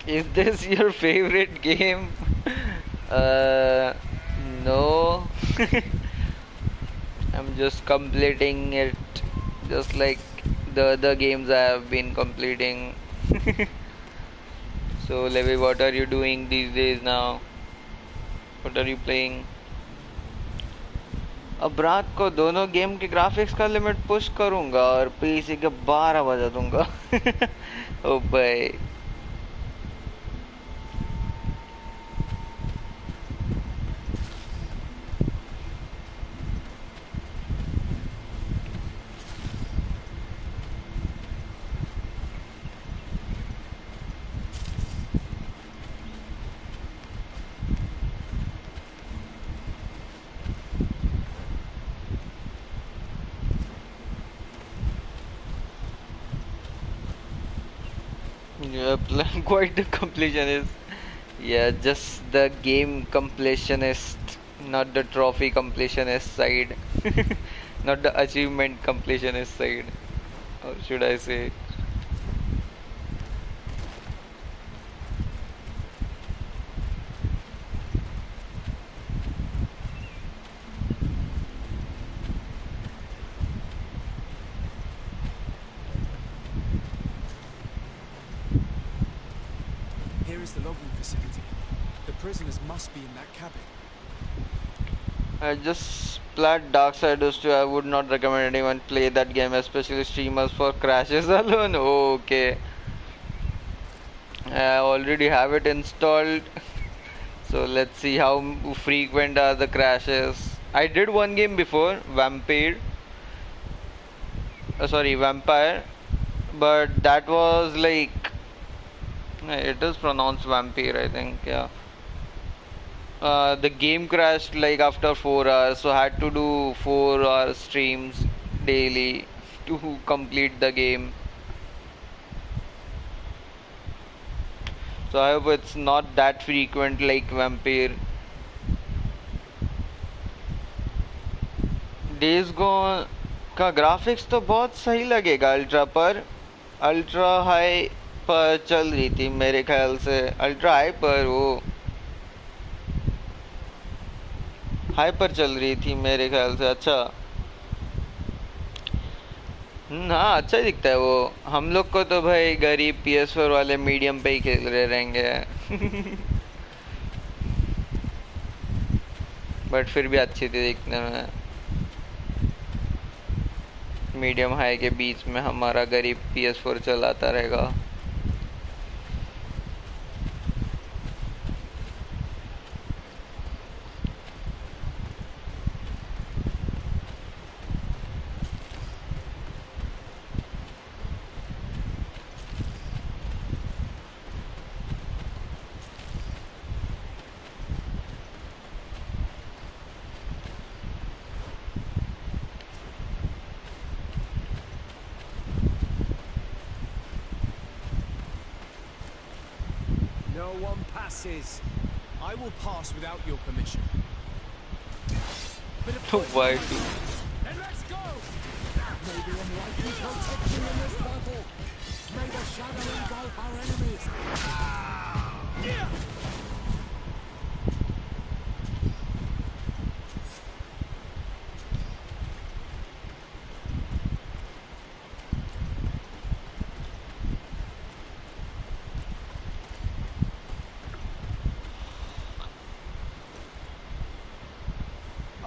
Is this your favorite game? No. I'm just completing it just like the other games I have been completing. So Levi, what are you doing these days now? What are you playing? अब रात को दोनों game के graphics का limit push करूंगा और PC के 12 बजा दूंगा ओ भाई quite the completionist. Yeah, just the game completionist, not the trophy completionist side. Not the achievement completionist side. Or should I say? The logging facility. The prisoners must be in that cabin. I just played Darksiders 2. I would not recommend anyone play that game, especially streamers, for crashes alone. Okay. I already have it installed. So let's see how frequent are the crashes. I did one game before, Vampire. Vampire. But that was like... It is pronounced Vampire, I think, yeah. The game crashed like after 4 hours, so I had to do 4-hour streams daily to complete the game. So I hope it's not that frequent like Vampire. Days gone का graphics तो बहुत सही लगेगा ultra पर। Ultra high पर चल रही थी मेरे ख्याल से। अल्ट्रा हाई पर वो हाई पर चल रही थी मेरे ख्याल से। अच्छा हाँ अच्छा दिखता है वो। हम लोग को तो भाई गरीब PS4 वाले मीडियम पे ही खेल रहे रहेंगे। बट फिर भी अच्छी थी दिखने में। मीडियम हाई के बीच में हमारा गरीब PS4 चलाता रहेगा। No one passes. I will pass without your permission. तो why to Then let's go! Maybe unlikely protection in this battle. May the shadow engulf our enemies.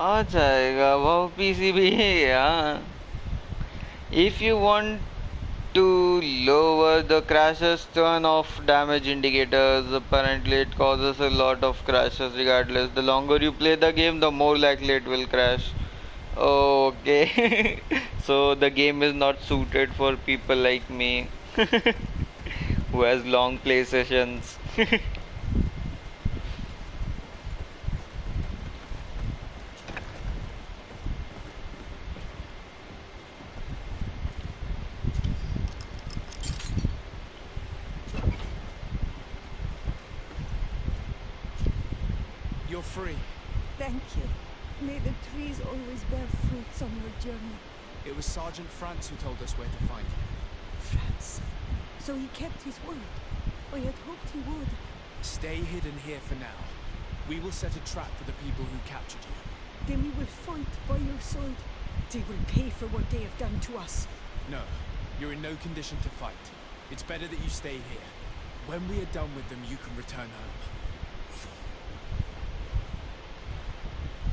आ जाएगा वो पीसी भी है यहाँ। If you want to lower the crashes, turn off damage indicators. Apparently it causes a lot of crashes regardless. The longer you play the game, the more likely it will crash. Okay. So the game is not suited for people like me who has long play sessions. You're free. Thank you. May the trees always bear fruits on your journey. It was Sergeant France who told us where to find you. France. So he kept his word. I had hoped he would. Stay hidden here for now. We will set a trap for the people who captured you. Then we will fight by your side. They will pay for what they have done to us. No, you're in no condition to fight. It's better that you stay here. When we are done with them, you can return home.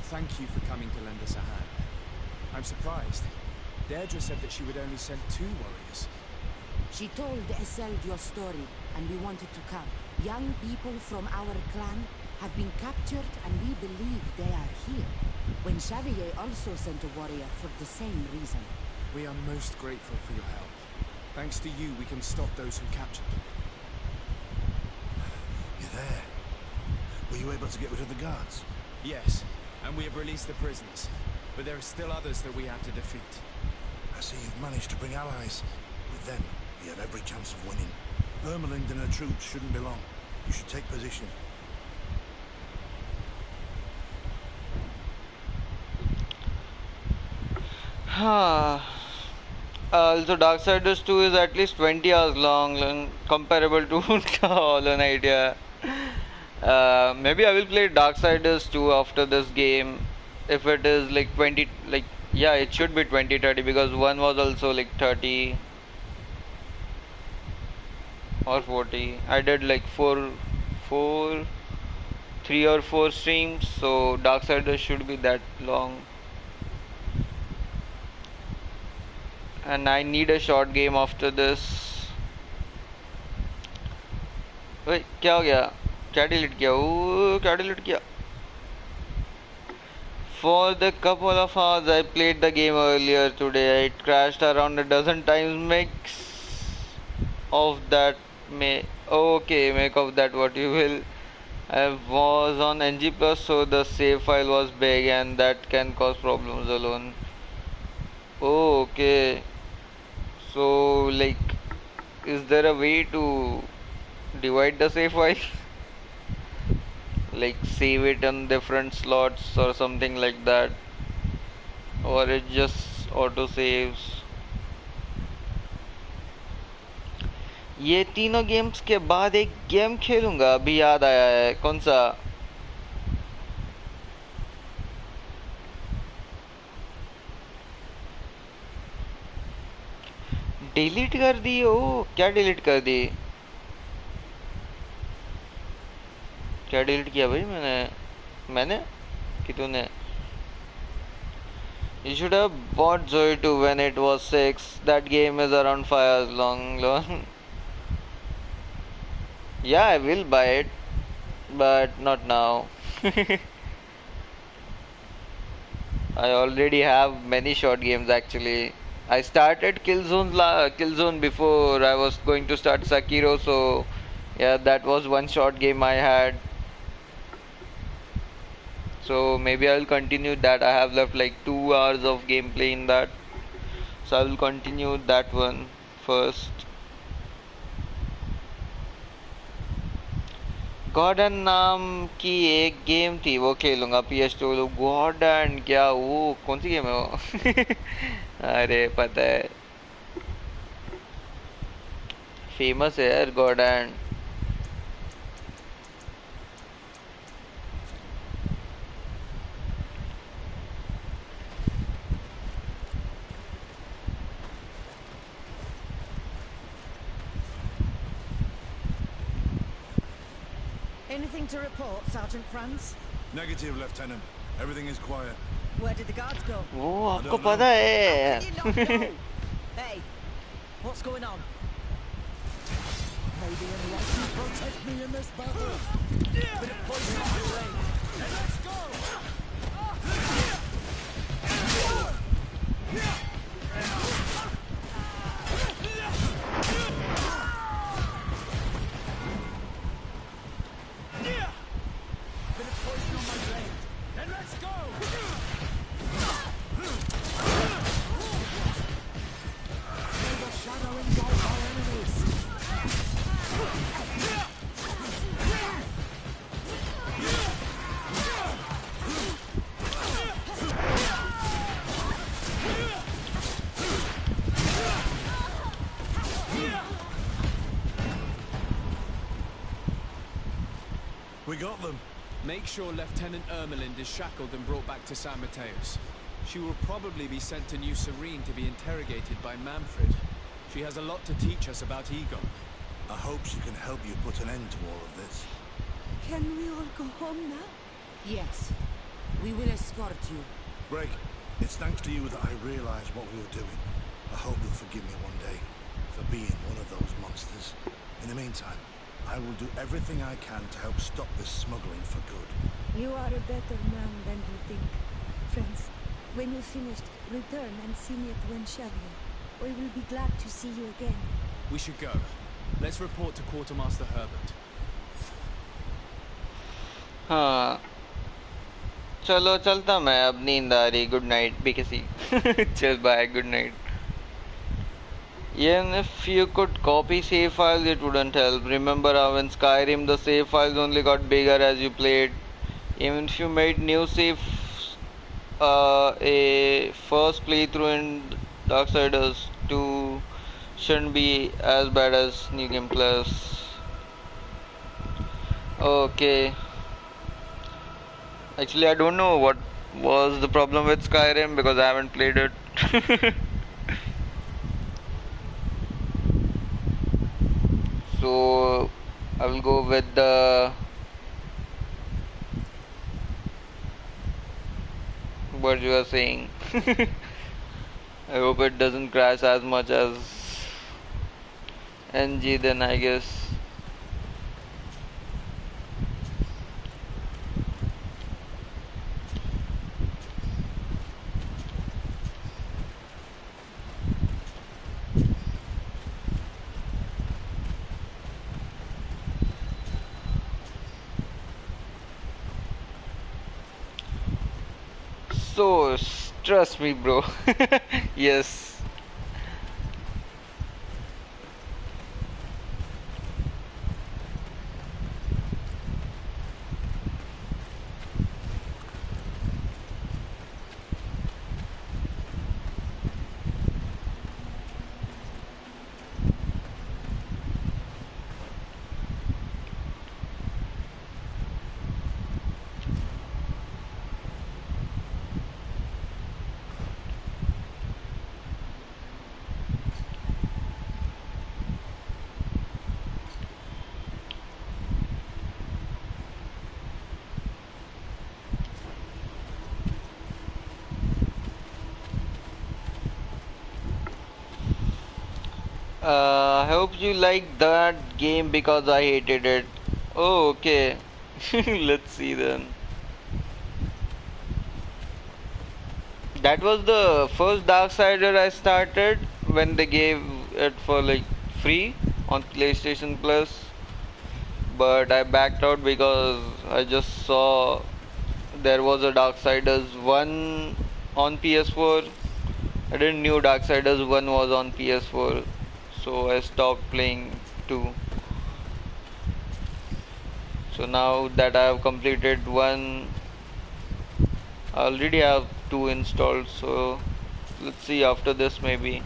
Thank you for coming to lend us a hand. I'm surprised. Deirdre said that she would only send 2 warriors. She told Eseld your story, and we wanted to come. Young people from our clan have been captured, and we believe they are here. When Xavier also sent a warrior for the same reason. We are most grateful for your help. Thanks to you, we can stop those who captured them. You're there. Were you able to get rid of the guards? Yes, and we have released the prisoners. But there are still others that we have to defeat. I see you've managed to bring allies. With them, we have every chance of winning. Ermelind and her troops shouldn't be long. You should take position. Also, Darksiders 2 is at least 20 hours long and comparable to Hollow Knight. Yeah. Maybe I will play Darksiders 2 after this game. If it is like 20, like yeah, it should be 20-30 because one was also like 30 or 40. I did like 3 or 4 streams, so Darksiders should be that long. And I need a short game after this. Wait, क्या हो गया? क्या delete किया? क्या delete किया? For the couple of hours I played the game earlier today, it crashed around a dozen times. Makes of that okay, make of that what you will. I was on NG Plus, so the save file was big, and that can cause problems alone. Oh, okay. So, like, is there a way to divide the save file? Like, save it on different slots or something like that. or it just auto saves. ये तीनों games के बाद एक game खेलूंगा, अभी याद आया है। कौन सा? डिलीट कर दी? ओ क्या डिलीट कर दी? क्या डिलीट किया भाई मैंने कि तूने? You should have bought Zoe 2 when it was 6. That game is around 5 hours long. Yeah, I will buy it, but not now. I already have many short games actually. I started Killzone before I was going to start Sekiro, so yeah, that was one short game I had. So maybe I'll continue that. I have left like 2 hours of gameplay in that. So I will continue that one first. Gordon नाम की एक game थी, वो खेलूंगा PS2। Gordon क्या, वो कौन सी game है वो? अरे पता है, फेमस है यार Gordon. Anything to report, Sergeant Franz? Negative, Lieutenant. Everything is quiet. Where did the guards go? वो आपको पता है? How can you not know? Hey, what's going on? Maybe unless you protect me in this battle. Bit of poison on your brain. Then let's go! Bit of poison on my brain. Then let's go! May the shadow engulf our enemies. We got them. Make sure Lieutenant Ermelind is shackled and brought back to San Mateos. She will probably be sent to New Serene to be interrogated by Manfred. She has a lot to teach us about Egon. I hope she can help you put an end to all of this. Can we all go home now? Yes. We will escort you. Greg, it's thanks to you that I realized what we were doing. I hope you'll forgive me one day for being one of those monsters. In the meantime, I will do everything I can to help stop this smuggling for good. You are a better man than you think. Friends, when you're finished, return and see me at Wenchevia. We will be glad to see you again. We should go. Let's report to Quartermaster Herbert. हाँ चलो चलता मैं, अब नींद आ रही। Good night BKC। चल bye, good night. Even if you could copy save files, it wouldn't help. Remember how in Skyrim the save files only got bigger as you played? Even if you made new saves, a first playthrough in Darksiders 2 shouldn't be as bad as New Game Plus. Okay. Actually, I don't know what was the problem with Skyrim because I haven't played it. So I will go with the what you are saying. I hope it doesn't crash as much as NG then, I guess. So, trust me, bro. Yes. I hope you like that game because I hated it. Oh, okay. Let's see then. That was the first Darksider I started when they gave it for like free on PlayStation Plus. But I backed out because I just saw there was a Darksiders 1 on PS4. I didn't knew Darksiders 1 was on PS4, so I stopped playing 2. So now that I have completed 1, I already have 2 installed, so let's see after this maybe.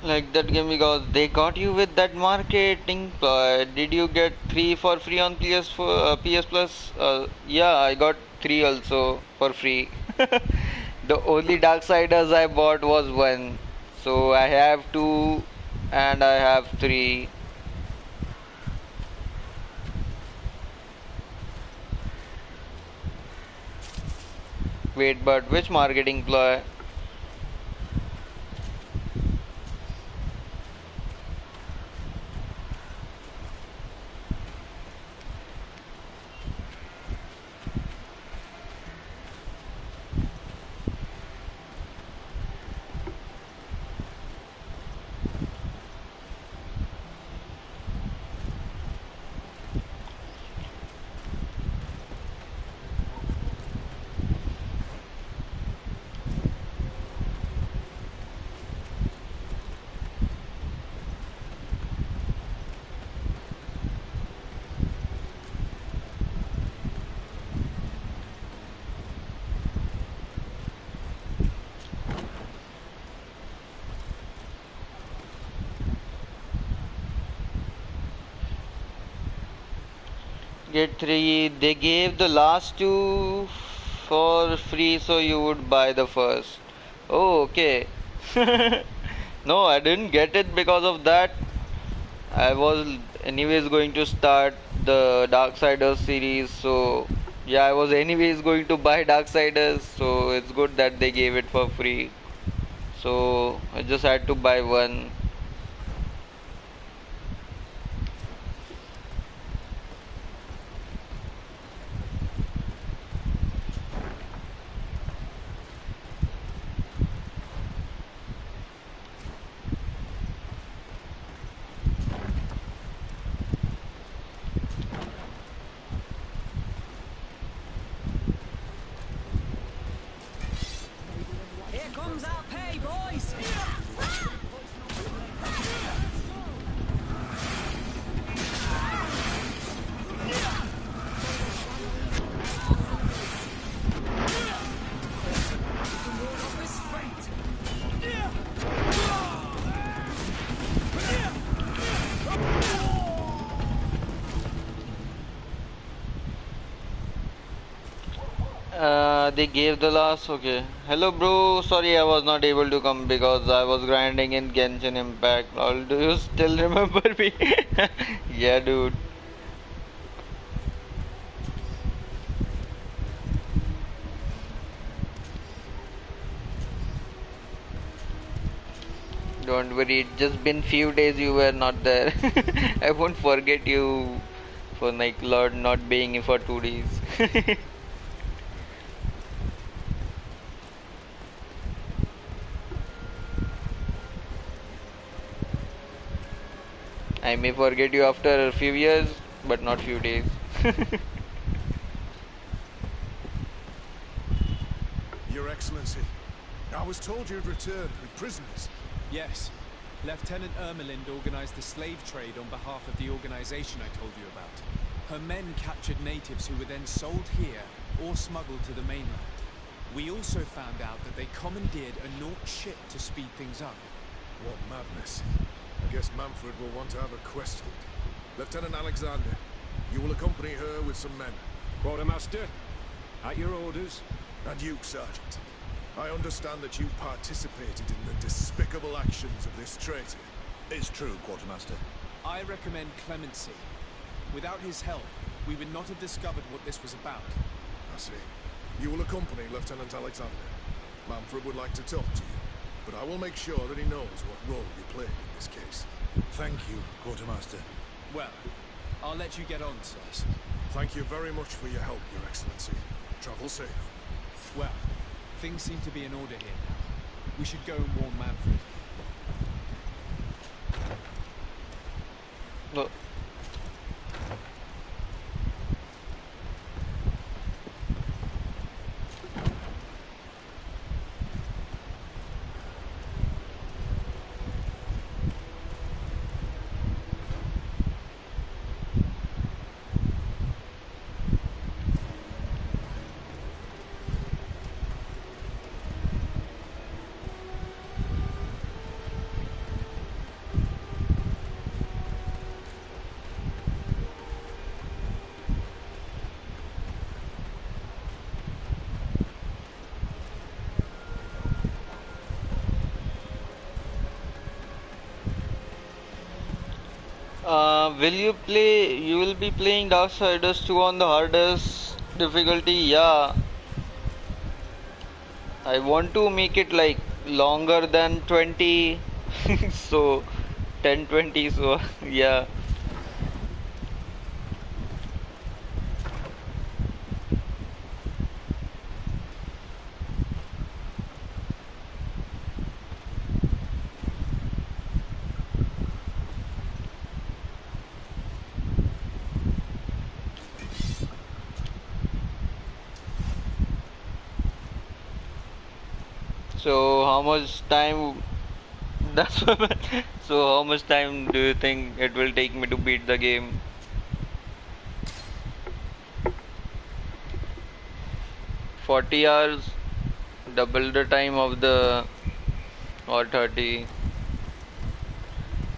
Like that game because they got you with that marketing ploy. Did you get 3 for free on PS4, PS Plus? Yeah, I got 3 also for free. The only Darksiders I bought was 1. So I have 2 and I have 3. Wait, but which marketing ploy? Get 3. They gave the last 2 for free, so you would buy the first. Oh, okay. No, I didn't get it because of that. I was anyways going to start the Darksiders series, so yeah, I was anyways going to buy Darksiders, so it's good that they gave it for free. So I just had to buy one. Here comes our pay, boys! They gave the last. Okay. Hello, bro. Sorry, I was not able to come because I was grinding in Genshin Impact. Lol, do you still remember me? Yeah, dude. Don't worry, it's just been few days you were not there. I won't forget you for like Lord not being here for 2 days. I may forget you after a few years, but not few days. Your Excellency, I was told you'd returned with prisoners. Yes. Lieutenant Ermelind organized the slave trade on behalf of the organization I told you about. Her men captured natives who were then sold here or smuggled to the mainland. We also found out that they commandeered a Naut ship to speed things up. What madness. I guess Manfred will want to have her questioned. Lieutenant Alexander, you will accompany her with some men. Quartermaster, at your orders. And you, Sergeant. I understand that you participated in the despicable actions of this traitor. It's true, Quartermaster. I recommend clemency. Without his help, we would not have discovered what this was about. I see. You will accompany Lieutenant Alexander. Manfred would like to talk to you, but I will make sure that he knows what role you played in this case. Thank you, Quartermaster. Well, I'll let you get on, sirs. Thank you very much for your help, Your Excellency. Travel safe. Well, things seem to be in order here now. We should go and warn Manfred. No. You will be playing Darksiders 2 on the hardest difficulty? Yeah. I want to make it like longer than 20. So 10-20, so yeah. So how much time that's so how much time do you think it will take me to beat the game? 40 hours, double the time of the, or 30.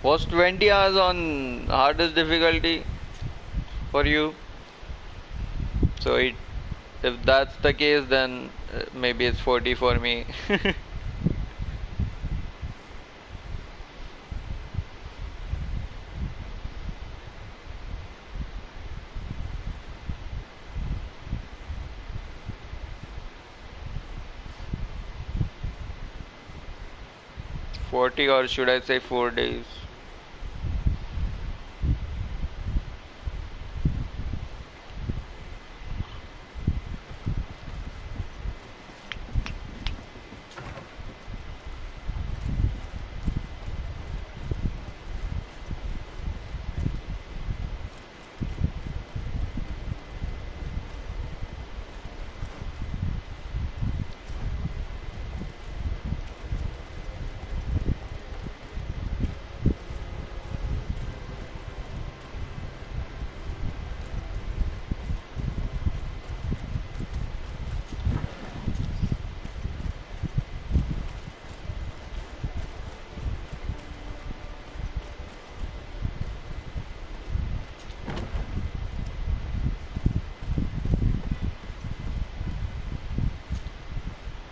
Was 20 hours on hardest difficulty for you? So if that's the case, then maybe it's 40 for me. 40, or should I say 4 days?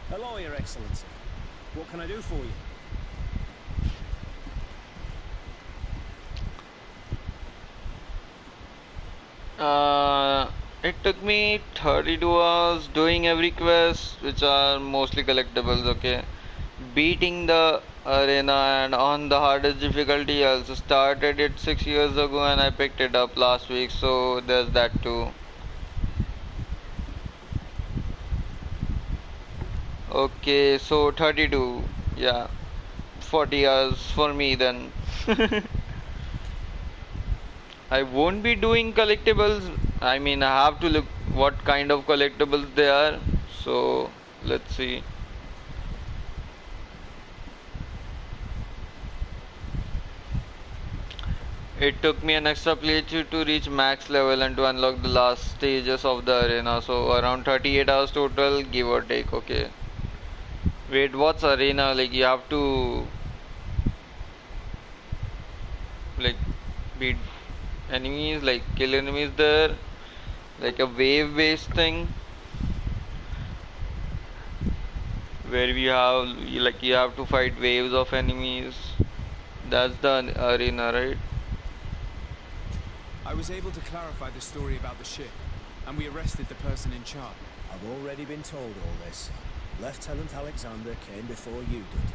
Hello, Your Excellency. What can I do for you? It took me 32 hours doing every quest, which are mostly collectibles, okay. Beating the arena and on the hardest difficulty. I also started it 6 years ago and I picked it up last week, so there's that too. Okay, so 32, yeah, 40 hours for me then. I won't be doing collectibles. I mean, I have to look what kind of collectibles they are. So let's see. It took me an extra playthrough to reach max level and to unlock the last stages of the arena. So around 38 hours total, give or take. Okay. Wait, what's arena? Like you have to like beat enemies, like kill enemies there, like a wave based thing where we have like you have to fight waves of enemies. That's the arena, right? I was able to clarify the story about the ship, and we arrested the person in charge. I've already been told all this. Lieutenant Alexander came before you did.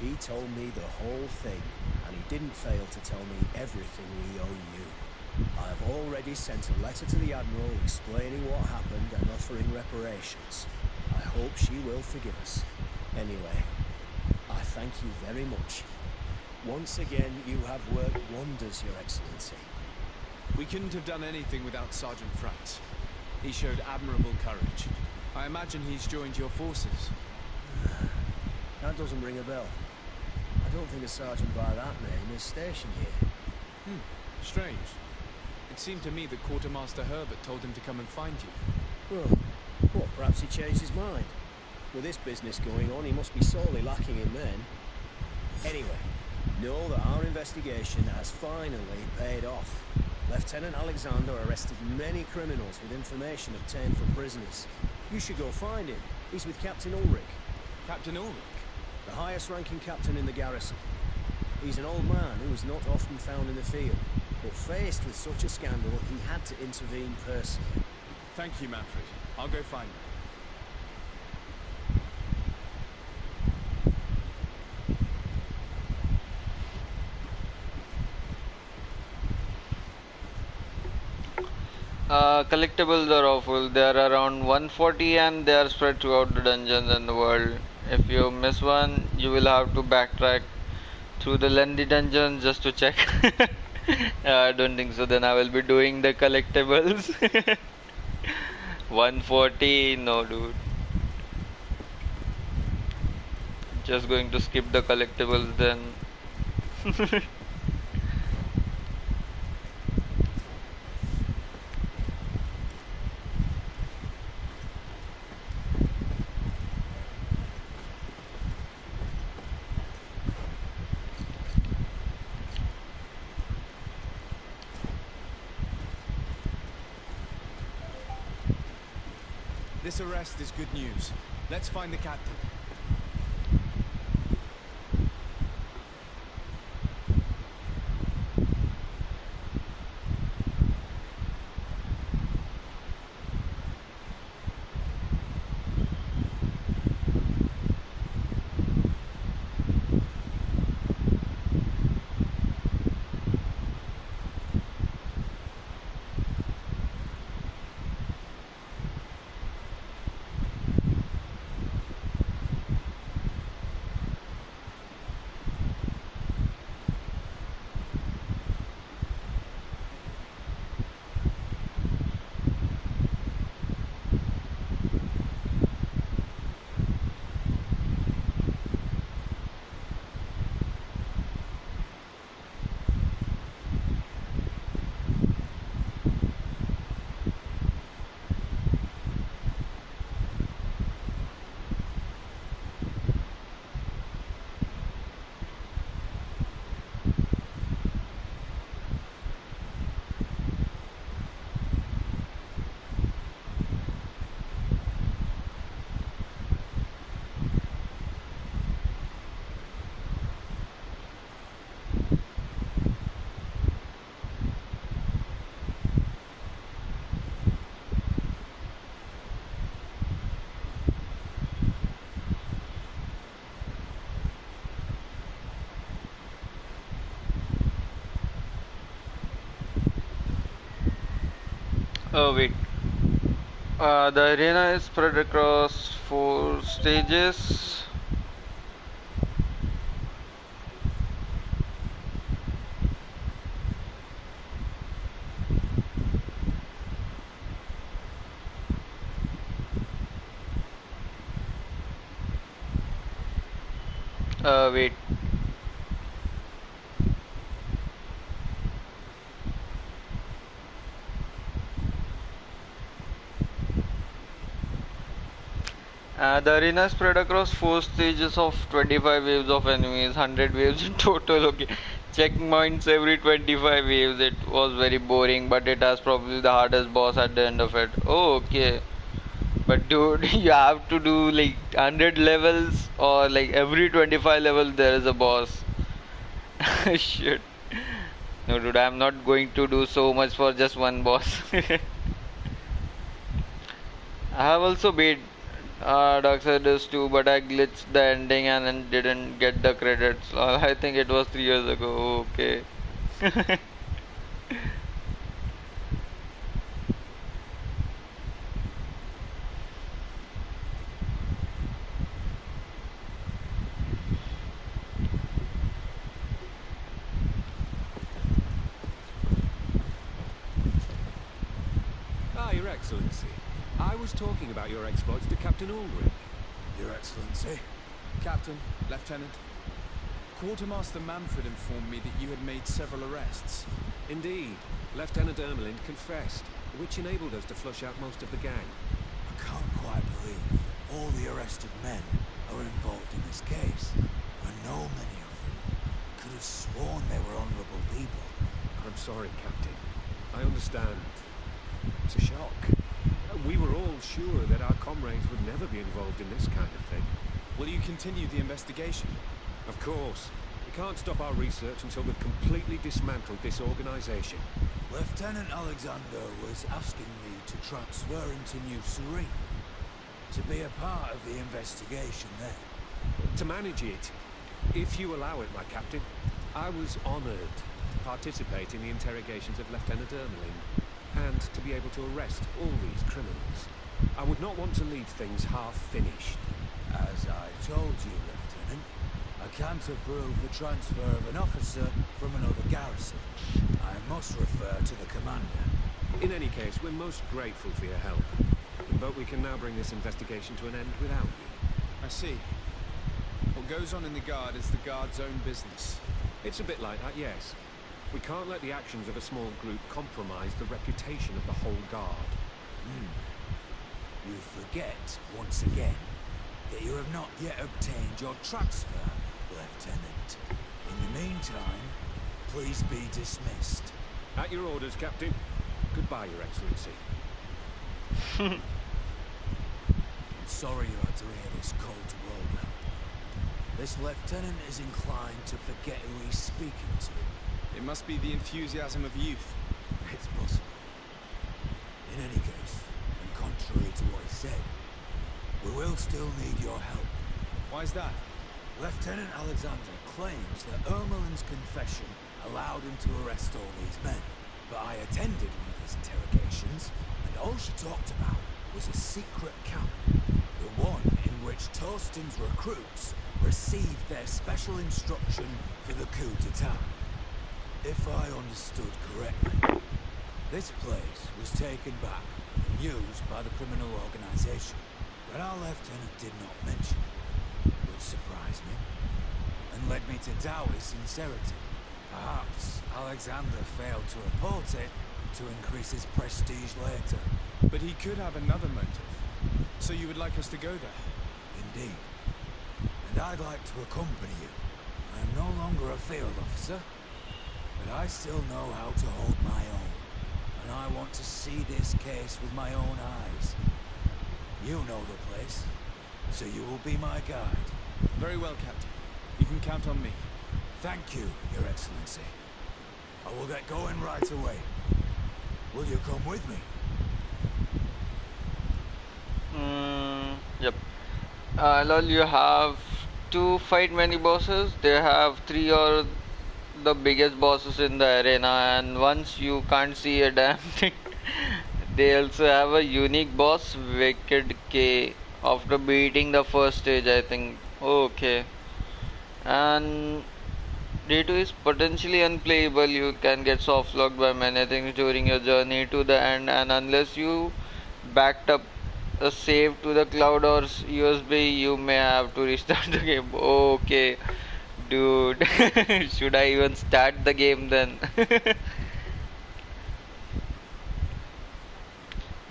He told me the whole thing, and he didn't fail to tell me everything we owe you. I have already sent a letter to the Admiral explaining what happened and offering reparations. I hope she will forgive us. Anyway, I thank you very much. Once again, you have worked wonders, Your Excellency. We couldn't have done anything without Sergeant Franks. He showed admirable courage. I imagine he's joined your forces. That doesn't ring a bell. I don't think a sergeant by that name is stationed here. Strange. It seemed to me that Quartermaster Herbert told him to come and find you. Well, perhaps he changed his mind. With this business going on, he must be sorely lacking in men. Anyway, know that our investigation has finally paid off. Lieutenant Alexander arrested many criminals with information obtained from prisoners. You should go find him. He's with Captain Ulrich. Captain Ulrich? The highest ranking captain in the garrison. He's an old man who is not often found in the field, but faced with such a scandal, he had to intervene personally. Thank you, Manfred. I'll go find him. Collectibles are awful. They are around 140 and they are spread throughout the dungeons and the world. If you miss one, you will have to backtrack through the lengthy dungeons just to check. I don't think so. Then I will be doing the collectibles. 140, no, dude. Just going to skip the collectibles then. This arrest is good news. Let's find the captain. Oh wait. The arena is spread across 4 stages. Wait. The arena spread across 4 stages of 25 waves of enemies, 100 waves in total. Okay, checkpoints every 25 waves. It was very boring, but it has probably the hardest boss at the end of it. Oh, okay. But dude, you have to do like 100 levels or like every 25 levels there is a boss. Shit. No, dude, I'm not going to do so much for just one boss. I have also beat Darksiders 2, but I glitched the ending and then didn't get the credits. I think it was 3 years ago. Okay. Ah, Your Excellency. I was talking about your exploits to Captain Ulrich. Your Excellency. Captain, Lieutenant. Quartermaster Manfred informed me that you had made several arrests. Indeed. Lieutenant Ermelin confessed, which enabled us to flush out most of the gang. I can't quite believe that all the arrested men are involved in this case. I know many of them. Could have sworn they were honourable people. I'm sorry, Captain. I understand. It's a shock. We were all sure that our comrades would never be involved in this kind of thing. Will you continue the investigation? Of course. We can't stop our research until we've completely dismantled this organization. Lieutenant Alexander was asking me to transfer into New Serene, to be a part of the investigation there. To manage it, if you allow it, my captain. I was honored to participate in the interrogations of Lieutenant Ermelin, and to be able to arrest all these criminals. I would not want to leave things half-finished. As I told you, Lieutenant, I can't approve the transfer of an officer from another garrison. I must refer to the commander. In any case, we're most grateful for your help. But we can now bring this investigation to an end without you. I see. What goes on in the Guard is the Guard's own business. It's a bit like that, yes. We can't let the actions of a small group compromise the reputation of the whole Guard. You forget, once again, that you have not yet obtained your transfer, Lieutenant. In the meantime, please be dismissed. At your orders, Captain. Goodbye, Your Excellency. I'm sorry you had to hear this cold roll out. This lieutenant is inclined to forget who he's speaking to. It must be the enthusiasm of youth. It's possible. In any case, and contrary to what he said, we will still need your help. Why's that? Lieutenant Alexander claims that Ermelin's confession allowed him to arrest all these men. But I attended one of his interrogations, and all she talked about was a secret camp. The one in which Torsten's recruits received their special instruction for the coup d'etat. If I understood correctly, this place was taken back and used by the criminal organization. But our lieutenant did not mention it, which surprised me, and led me to doubt his sincerity. Perhaps Alexander failed to report it to increase his prestige later. But he could have another motive. So you would like us to go there? Indeed. And I'd like to accompany you. I am no longer a field officer, but I still know how to hold my own. And I want to see this case with my own eyes. You know the place, so you will be my guide. Very well, Captain. You can count on me. Thank you, Your Excellency. I will get going right away. Will you come with me? Yep. Lol, you have to fight many bosses. They have 3 or the biggest bosses in the arena, and once you can't see a damn thing. They also have a unique boss, Wicked K, after beating the first stage, I think. Okay. And D2 is potentially unplayable. You can get soft locked by many things during your journey to the end, and unless you backed up a save to the cloud or USB, you may have to restart the game. Okay, dude. Should I even start the game then?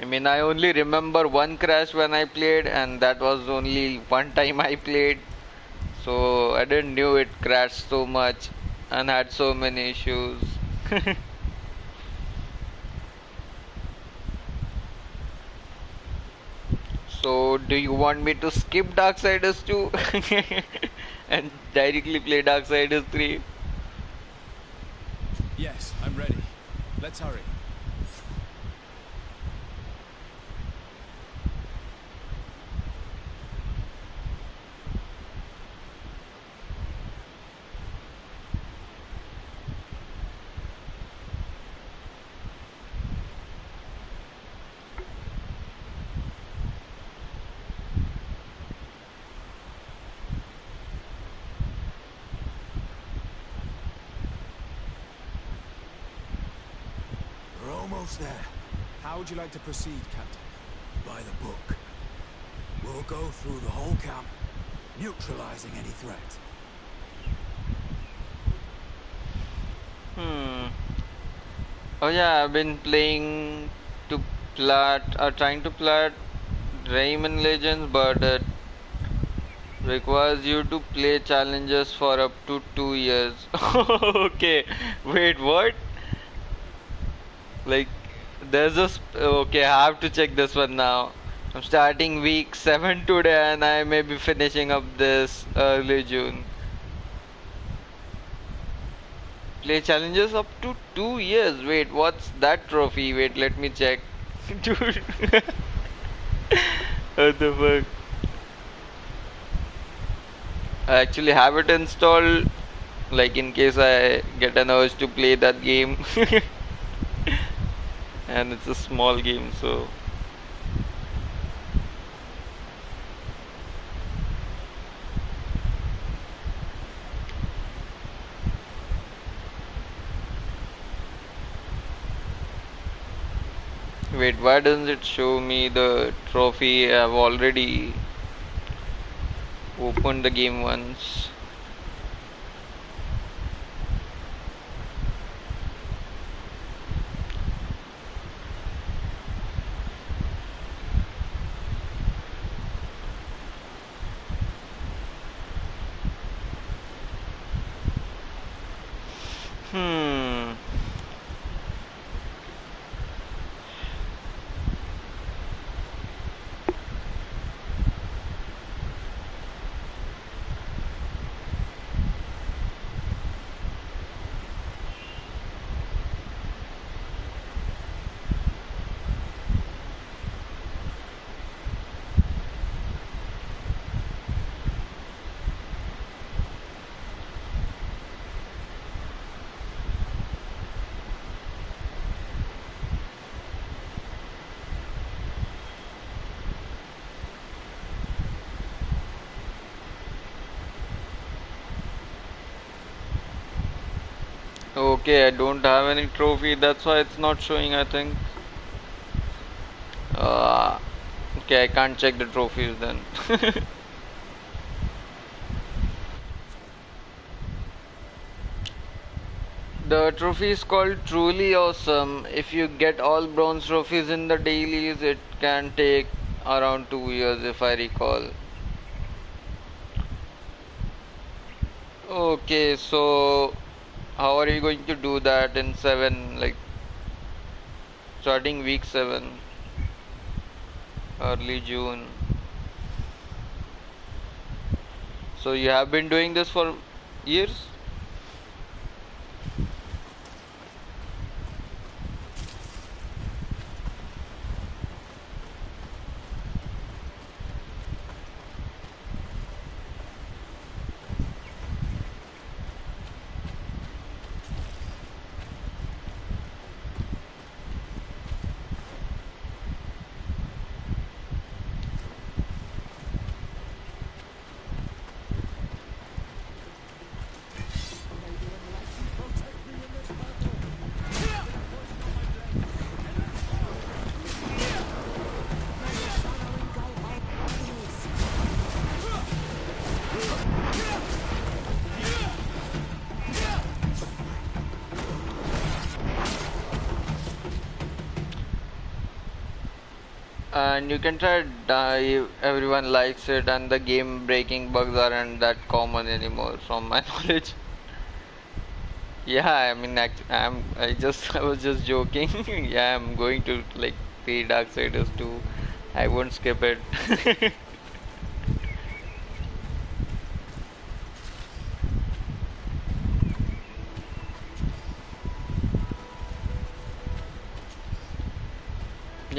I mean, I only remember one crash when I played, and that was only one time I played. So I didn't knew it crashed so much and had so many issues. So do you want me to skip Darksiders 2 and directly play Darksiders 3? Yes, I'm ready. Let's hurry. We're almost there. How would you like to proceed, Captain? By the book. We'll go through the whole camp, neutralizing any threat. Oh yeah, I've been playing to trying to plat Rayman Legends, but it requires you to play challenges for up to 2 years. Okay, wait, what? Like, okay, I have to check this one now. I'm starting week 7 today, and I may be finishing up this early June. Play challenges up to 2 years. Wait, what's that trophy? Wait, let me check. Dude. What the fuck? I actually have it installed, like in case I get an urge to play that game. And it's a small game, so. Wait, why doesn't it show me the trophy? I've already opened the game once. Hmm. Okay, I don't have any trophy, that's why it's not showing, I think. Okay, I can't check the trophies then. The trophy is called Truly Awesome. If you get all bronze trophies in the dailies, it can take around 2 years if I recall. Okay, so how are you going to do that in 7, like starting week 7, early June? So you have been doing this for years? and you can try if everyone likes it, and the game breaking bugs aren't that common anymore from my knowledge. Yeah, I mean, I was just joking. Yeah, I'm going to like play Darksiders 2. I won't skip it.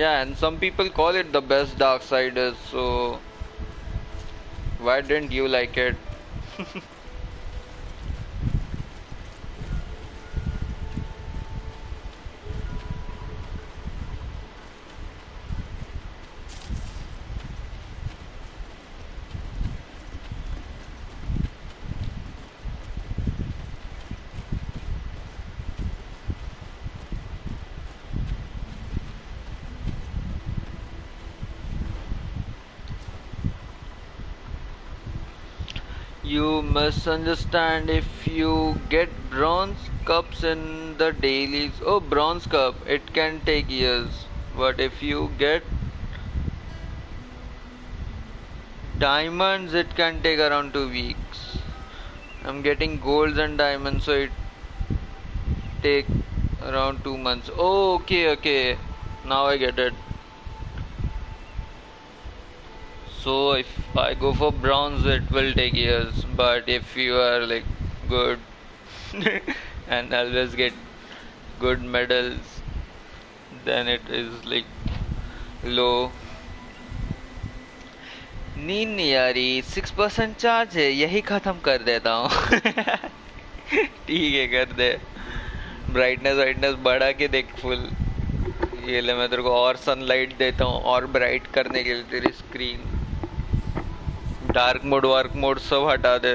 Yeah, and some people call it the best Darksiders, so why didn't you like it? You misunderstand. If you get bronze cups in the dailies, oh, bronze cup, it can take years. But if you get diamonds, it can take around 2 weeks. I'm getting golds and diamonds, so it take around 2 months. Oh, okay, okay. Now I get it. So if I go for bronze, it will take years. But if you are like good and always get good medals, then it is like low. नींद नहीं आ रही, 6% charge है, यही खत्म कर देता हूँ. ठीक है, कर दे. ब्राइटनेस वाइटनेस बढ़ा के देख फुल. ये ले, मैं तेरे को और सनलाइट देता हूँ और ब्राइट करने के लिए तेरी स्क्रीन. डार्क मोड वार्क मोड सब हटा दे.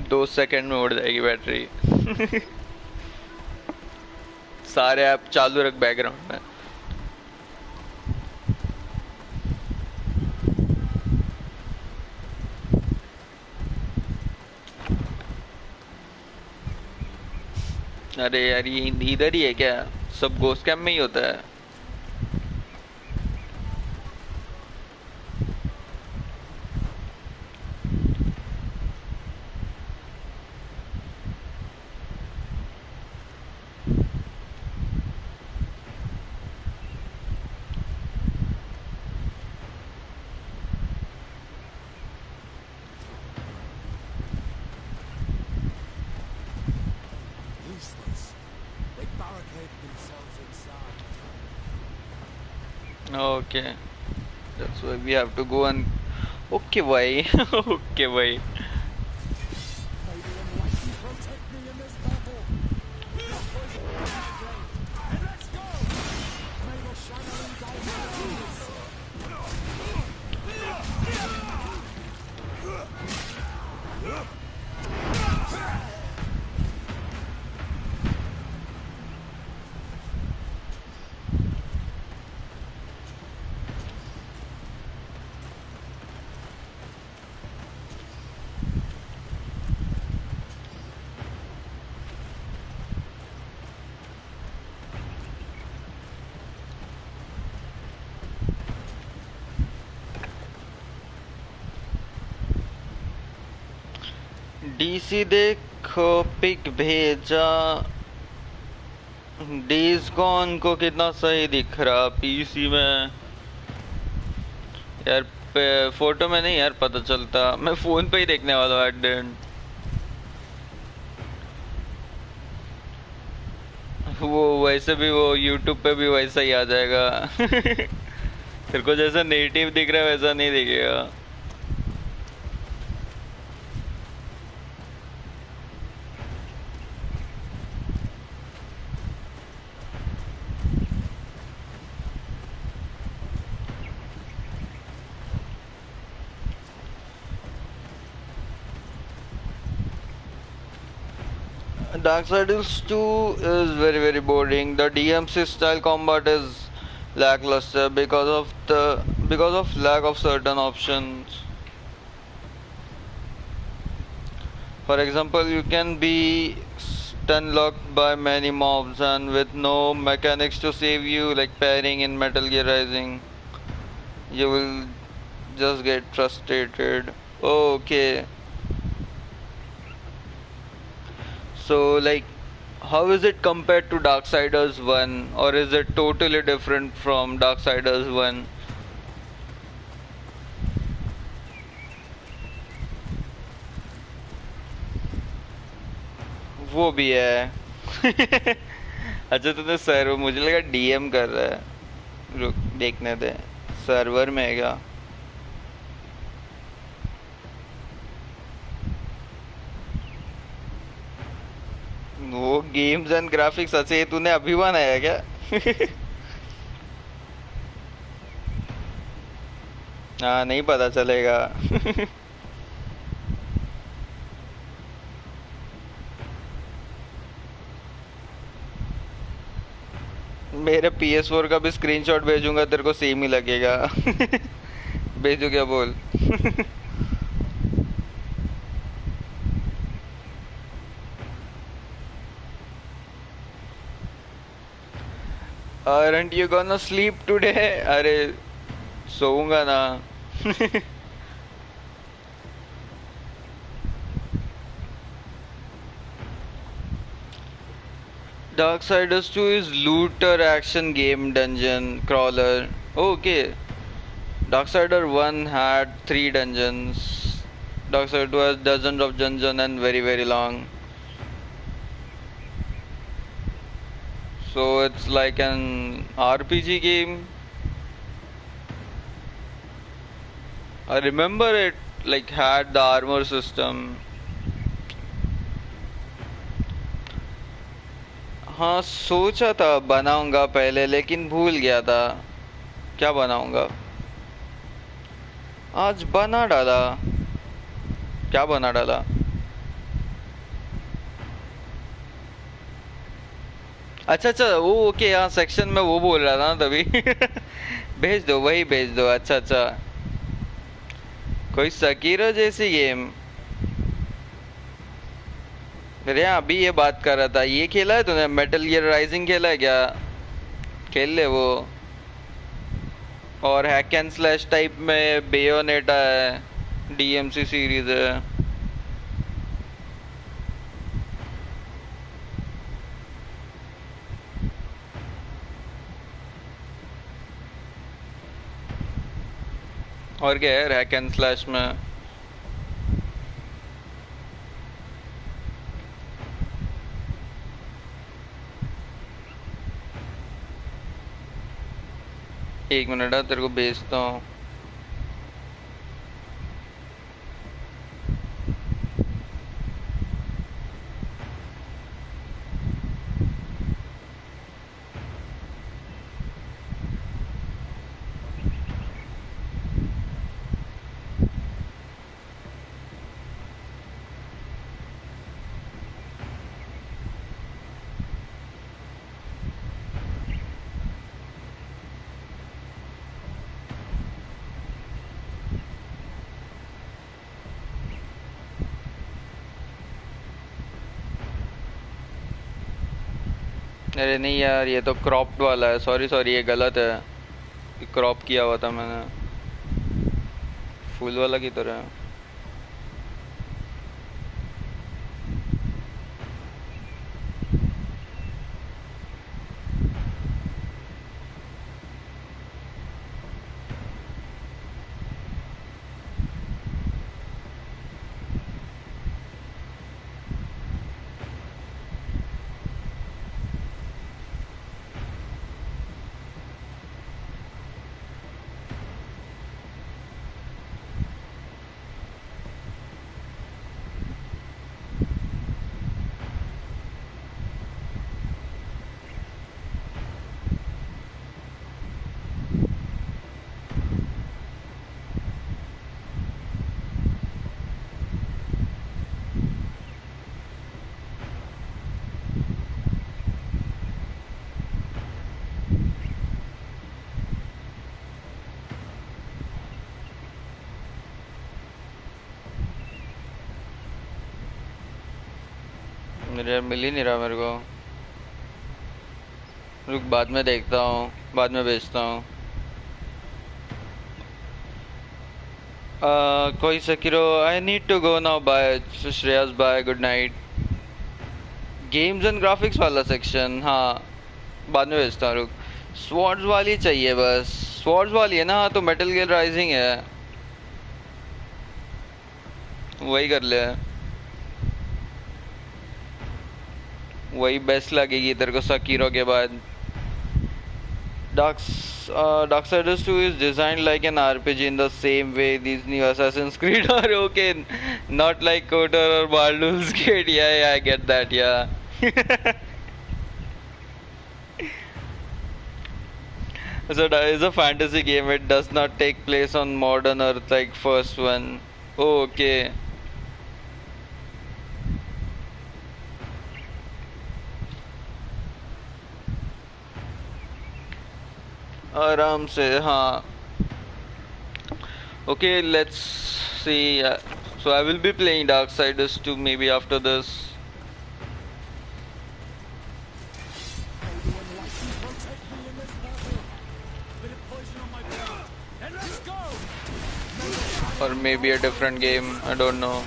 2 सेकंड में उड़ जाएगी बैटरी. सारे ऐप चालू रख बैकग्राउंड में. अरे यार, ये इधर ही है क्या? सब गोस्ट कैम्प में ही होता है. Okay, that's why we have to go and. Okay, why? Okay, why? DC देखो पिक भेजा. डेज गॉन को कितना सही दिख रहा पीसी में यार. फोटो में नहीं यार पता चलता. मैं फोन पे ही देखने वाला हूँ. एट वो वैसे भी वो यूट्यूब पे भी वैसा ही आ जाएगा. तेरे को जैसा नेटिव दिख रहा है वैसा नहीं दिखेगा. Darksiders 2 is very boring. The DMC style combat is lackluster because of lack of certain options. For example, you can be unlocked by many mobs and with no mechanics to save you, like pairing in Metal Gear Rising. You will just get frustrated. Okay. So, like, how is it compared to Darksiders 1, or is it totally different from Darksiders 1? वो भी है अच्छा तूने server मुझे लगा DM कर रहा है रुक देखने दे सर्वर में है क्या वो गेम्स एंड ग्राफिक्स अच्छे तूने अभी बनाया क्या हाँ नहीं पता चलेगा मेरे PS4 का भी स्क्रीनशॉट भेजूंगा तेरे को सेम ही लगेगा भेजू क्या बोल Aren't you gonna sleep today? अरे सोऊंगा ना Darksiders 2 is looter action game dungeon crawler. Okay. Darksider 1 had 3 dungeons. Darksider 2 has dozens of dungeons and very long. So it's like an RPG game. I remember it like had the armor system. हाँ सोचा था बनाऊंगा पहले लेकिन भूल गया था क्या बनाऊंगा आज बना डाला क्या बना डाला अच्छा वो ओके यहाँ सेक्शन में वो बोल रहा था ना तभी भेज दो वही भेज दो अच्छा कोई सकीरो जैसी गेम अरे अभी ये बात कर रहा था ये खेला है तूने मेटल गियर राइजिंग खेला है क्या खेल ले वो और हैक एंड स्लैश टाइप में बेयोनेटा है DMC सीरीज है और क्या है हैक एंड स्लैश में एक मिनट तेरे को भेजता हूँ अरे नहीं यार ये तो क्रॉप्ड वाला है सॉरी ये गलत है क्रॉप किया हुआ था मैंने फुल वाला की तरह है मेरे यार मिल ही नहीं रहा मेरे को। रुक बाद में देखता हूँ, बाद में भेजता हूँ। कोई Sekiro I need to go now bye. Shreyas bye, good night. Games and graphics वाला सेक्शन, हाँ बाद में भेजता हूँ। रुक, स्वॉर्ड्स वाली चाहिए बस। स्वॉर्ड्स वाली है ना? हाँ तो मेटल गियर राइजिंग है, वही कर ले। वही बेस्ट लगेगी तेरे को सकीरो के बाद। Darksiders 2 is designed like an RPG in the same way these new Assassin's Creed are. Okay, not like KOTOR or Baldur's Gate. Yeah, I get that. Yeah. So that is a fantasy game. It does not take place on modern Earth like first one. Oh, okay. आराम से, हाँ। Okay, let's see. So I will be playing Darksiders 2 maybe after this. Or maybe a different game, I don't know.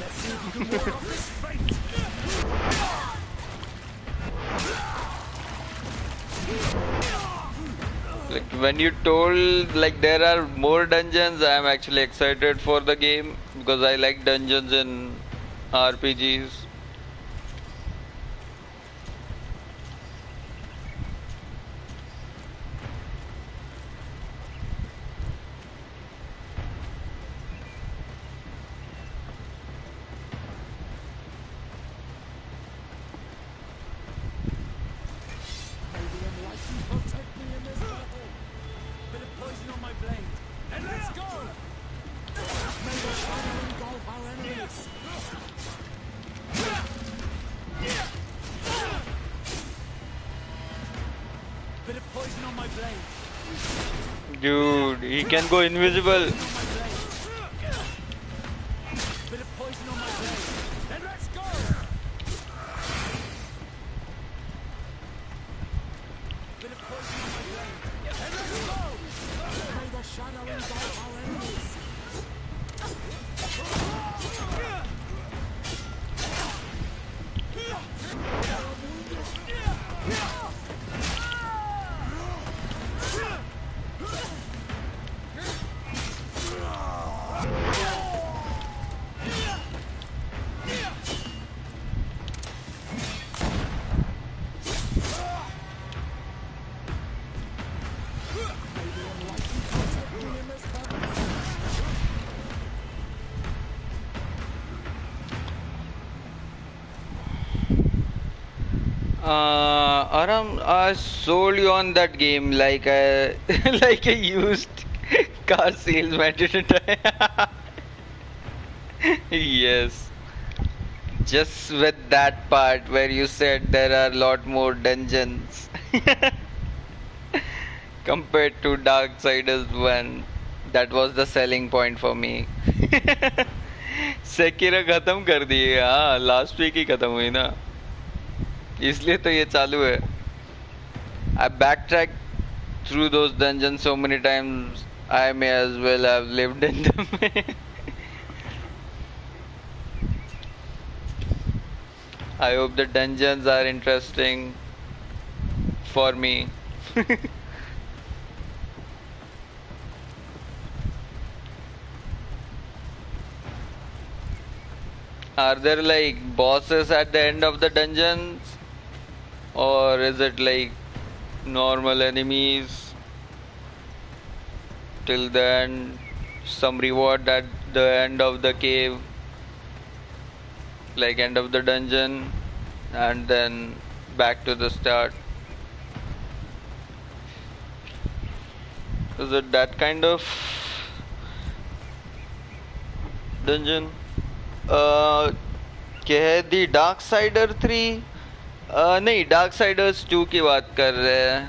Like when you told like there are more dungeons, I am actually excited for the game because I like dungeons in RPGs. Dude, he can go invisible. Aram, I sold you on that game like a like a used car salesman, didn't I? Yes. Just with that part where you said there are a lot more dungeons compared to Darksiders 1. That was the selling point for me. Sekiro खत्म कर दिए, हाँ last week ही खत्म हुई ना, इसलिए तो ये चालू है. I backtracked through those dungeons so many times, I may as well have lived in them. I hope the dungeons are interesting for me. Are there like bosses at the end of the dungeons? Or is it like normal enemies till then, some reward at the end of the cave, like end of the dungeon, and then back to the start? Is it that kind of dungeon? कह दी डार्कसाइडर 3? नहीं, डार्कसाइडर्स 2 की बात कर रहे हैं.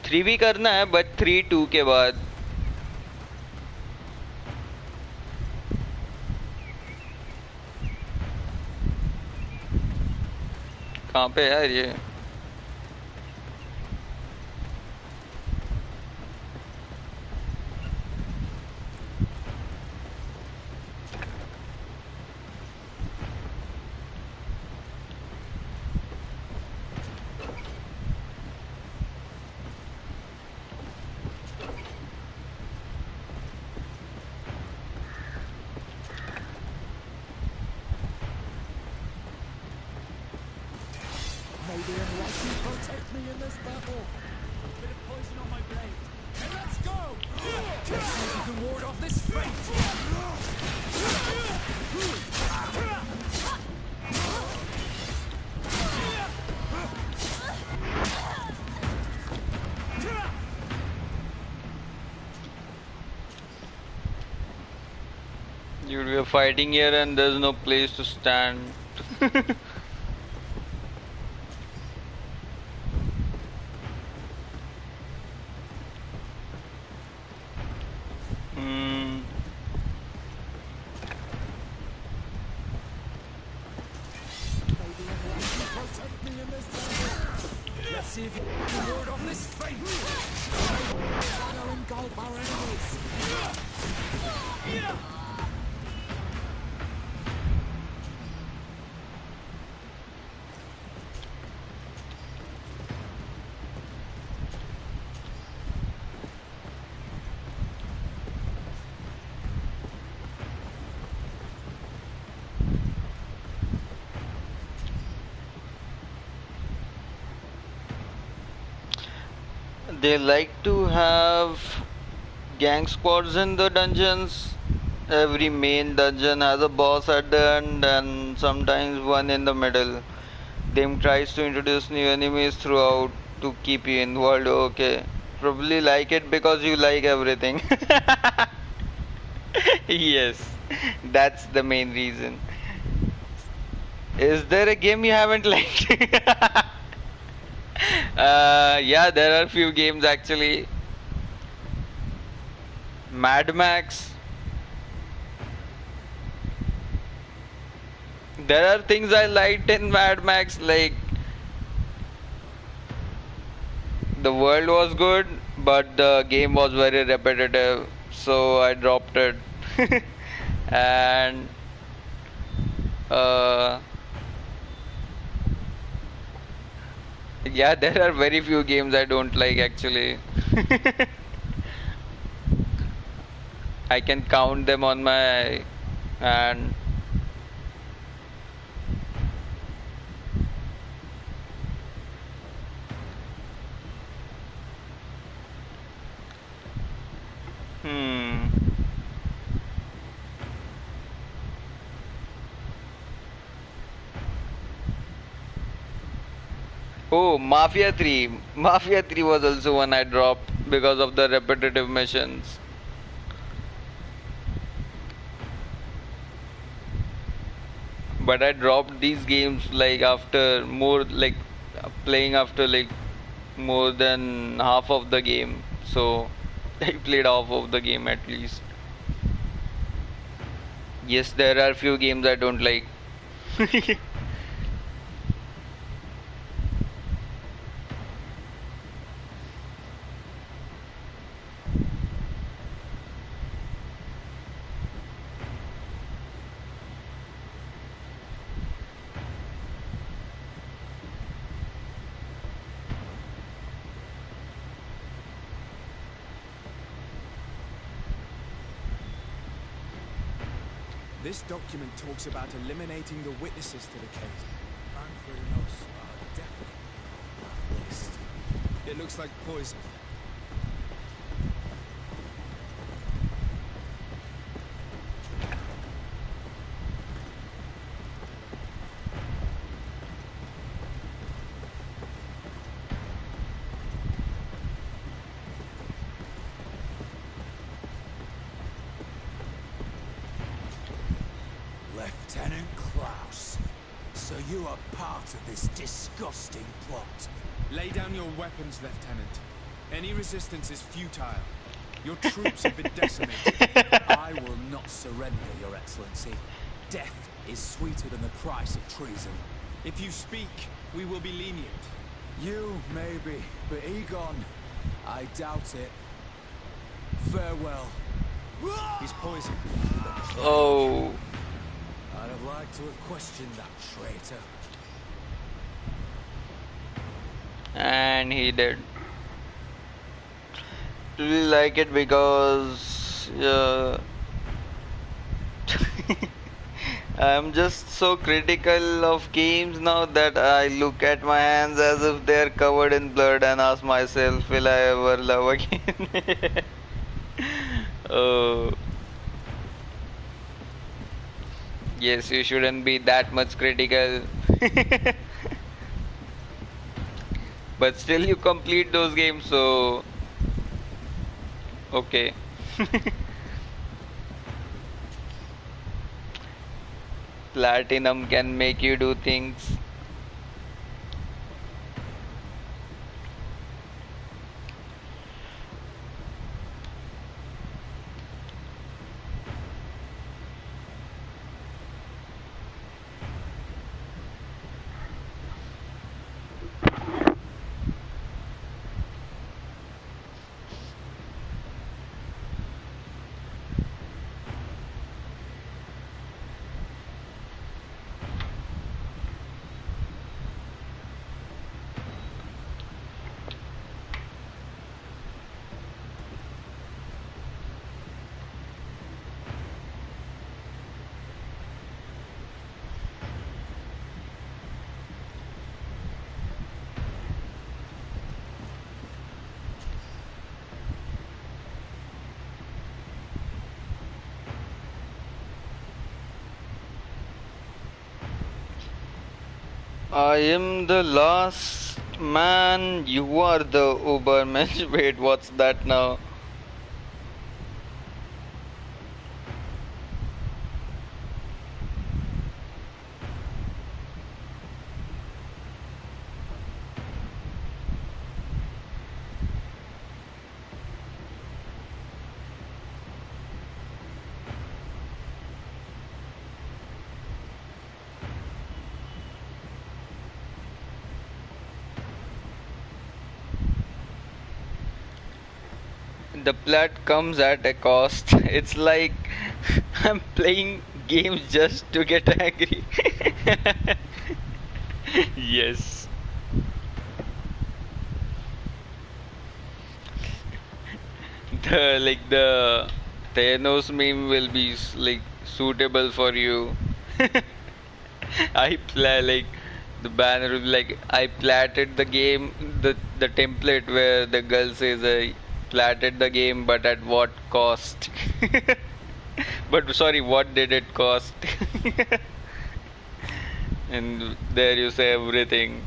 3 भी करना है बट 3 2 के बाद. कहाँ पे है यार ये? Maybe unless you protect me in this battle. Bit of poison on my blade. Hey, let's go! Let's see if you can ward off this fate. We are fighting here and there's no place to stand. Hmm. Protect me in this battle. Let's see if you can ward off this fate. Shadow engulf our enemies. They like to have gang squads in the dungeons. Every main dungeon has a boss at the end and sometimes one in the middle. Them tries to introduce new enemies throughout to keep you involved. Okay, probably like it because you like everything. Yes, that's the main reason. Is there a game you haven't liked? Yeah, there are few games actually. Mad Max. There are things I liked in Mad Max, like the world was good, but the game was very repetitive, so I dropped it. And uh, yeah, there are very few games I don't like actually. I can count them on my hand. Hmm. Oh, Mafia 3. Mafia 3 was also one I dropped because of the repetitive missions. But I dropped these games like after more like playing after like more than half of the game. So I played half of the game at least. Yes, there are few games I don't like. This document talks about eliminating the witnesses to the case. And for us, definitely. List. It looks like poison. Lieutenant Klaus, so you are part of this disgusting plot. Lay down your weapons, Lieutenant. Any resistance is futile. Your troops have been decimated. I will not surrender, Your Excellency. Death is sweeter than the price of treason. If you speak, we will be lenient. You, maybe, but Egon, I doubt it. Farewell. He's poisoned. Oh. I'd have liked to have questioned that traitor. And he did. Really like it because I'm just so critical of games now that I look at my hands as if they're covered in blood and ask myself, will I ever love again? Oh. Yes, you shouldn't be that much critical. But still you complete those games, so okay. Platinum can make you do things. I am the last man. You are the Ubermensch. Wait, what's that now? The plot comes at a cost. It's like I'm playing games just to get angry. Yes. The Thanos meme will be like suitable for you. I play like the banner will be like I platted the game, the template where the girl says I platted the game, but at what cost? But sorry, what did it cost? And there you say everything.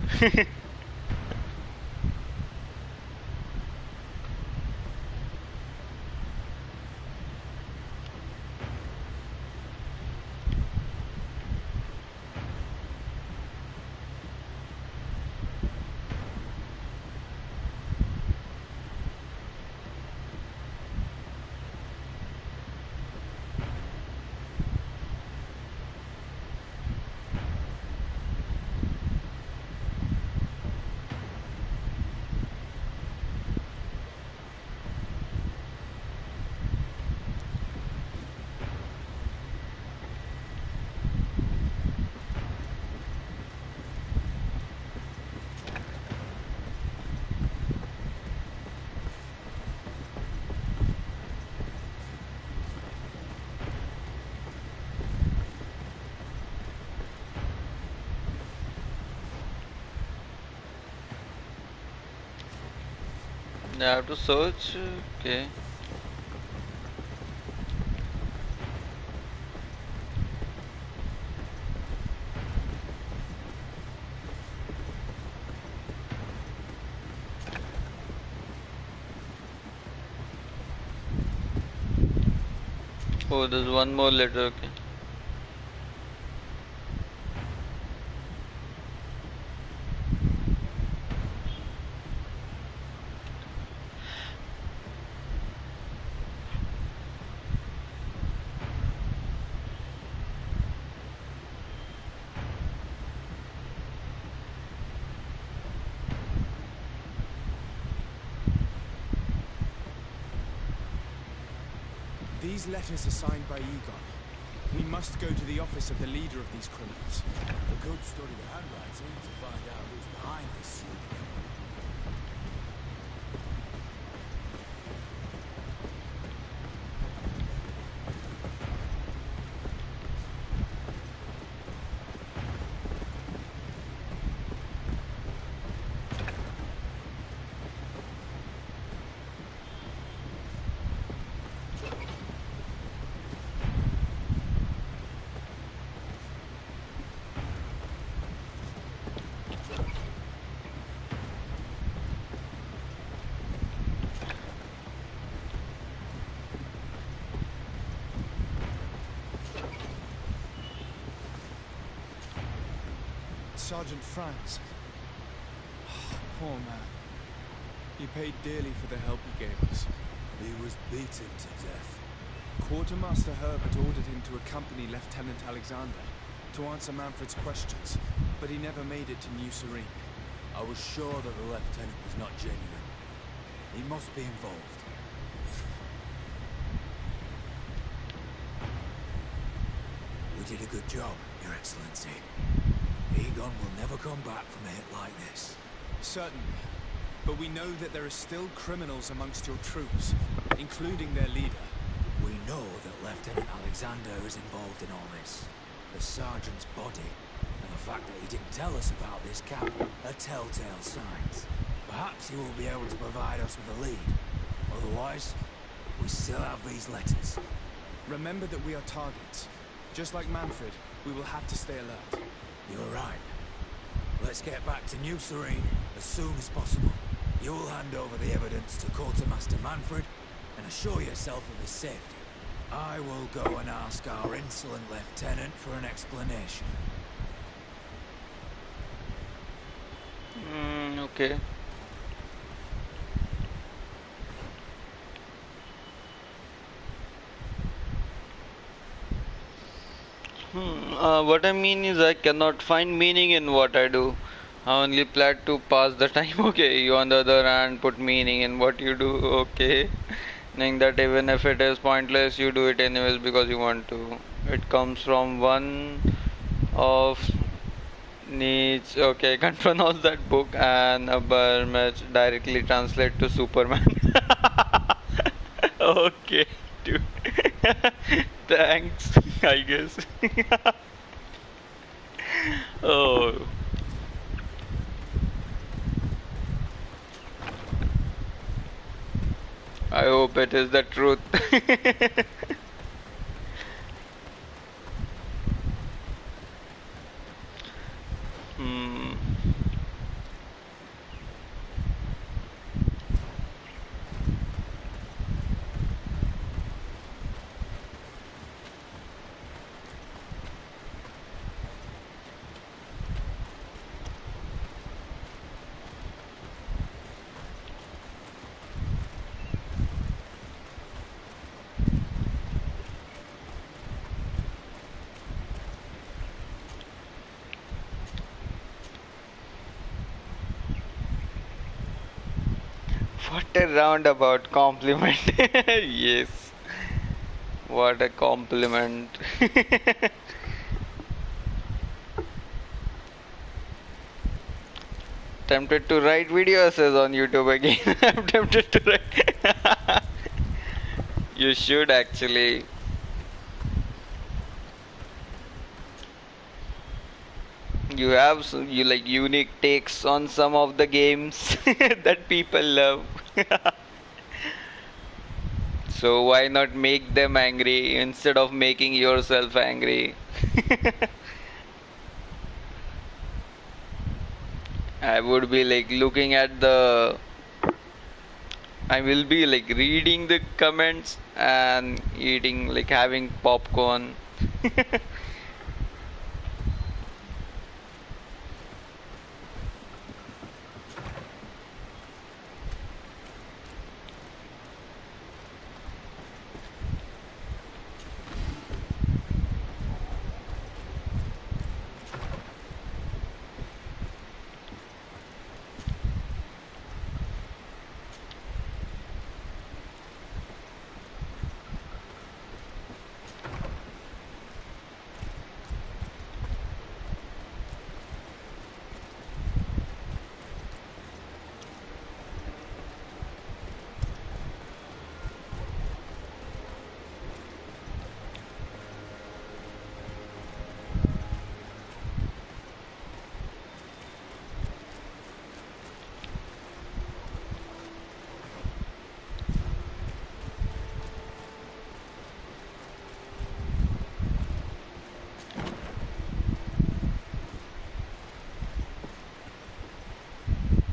I have to search. Okay. Oh, there's one more letter. Okay. These letters are signed by Egon. We must go to the office of the leader of these criminals. A good study the handwriting to find out who's behind this. Sergeant Franz. Poor man. He paid dearly for the help he gave us. He was beaten to death. Quartermaster Herbert ordered him to accompany Lieutenant Alexander to answer Manfred's questions, but he never made it to New Serene. I was sure that the lieutenant was not genuine. He must be involved. We did a good job, Your Excellency. Egon will never come back from a hit like this. Certainly. But we know that there are still criminals amongst your troops, including their leader. We know that Lieutenant Alexander is involved in all this. The sergeant's body, and the fact that he didn't tell us about this camp, are telltale signs. Perhaps he will be able to provide us with a lead. Otherwise, we still have these letters. Remember that we are targets. Just like Manfred, we will have to stay alert. You're right. Let's get back to New Serene as soon as possible. You will hand over the evidence to Quartermaster Manfred and assure yourself of his safety. I will go and ask our insolent lieutenant for an explanation. Okay. What I mean is I cannot find meaning in what I do. I only plan to pass the time. Okay, you on the other hand put meaning in what you do. Okay, knowing that even if it is pointless, you do it anyways because you want to. It comes from one of needs. Okay, I can't pronounce that book, and a Burmese directly translate to Superman. Okay, dude. Thanks, I guess. Oh. I hope it is the truth. Hmm. What a roundabout compliment. Yes. What a compliment. Tempted to write video essays on YouTube again. I'm tempted to write. You should actually. You have some, you like unique takes on some of the games that people love. So why not make them angry instead of making yourself angry? I would be like looking at the I will be like reading the comments and eating like having popcorn.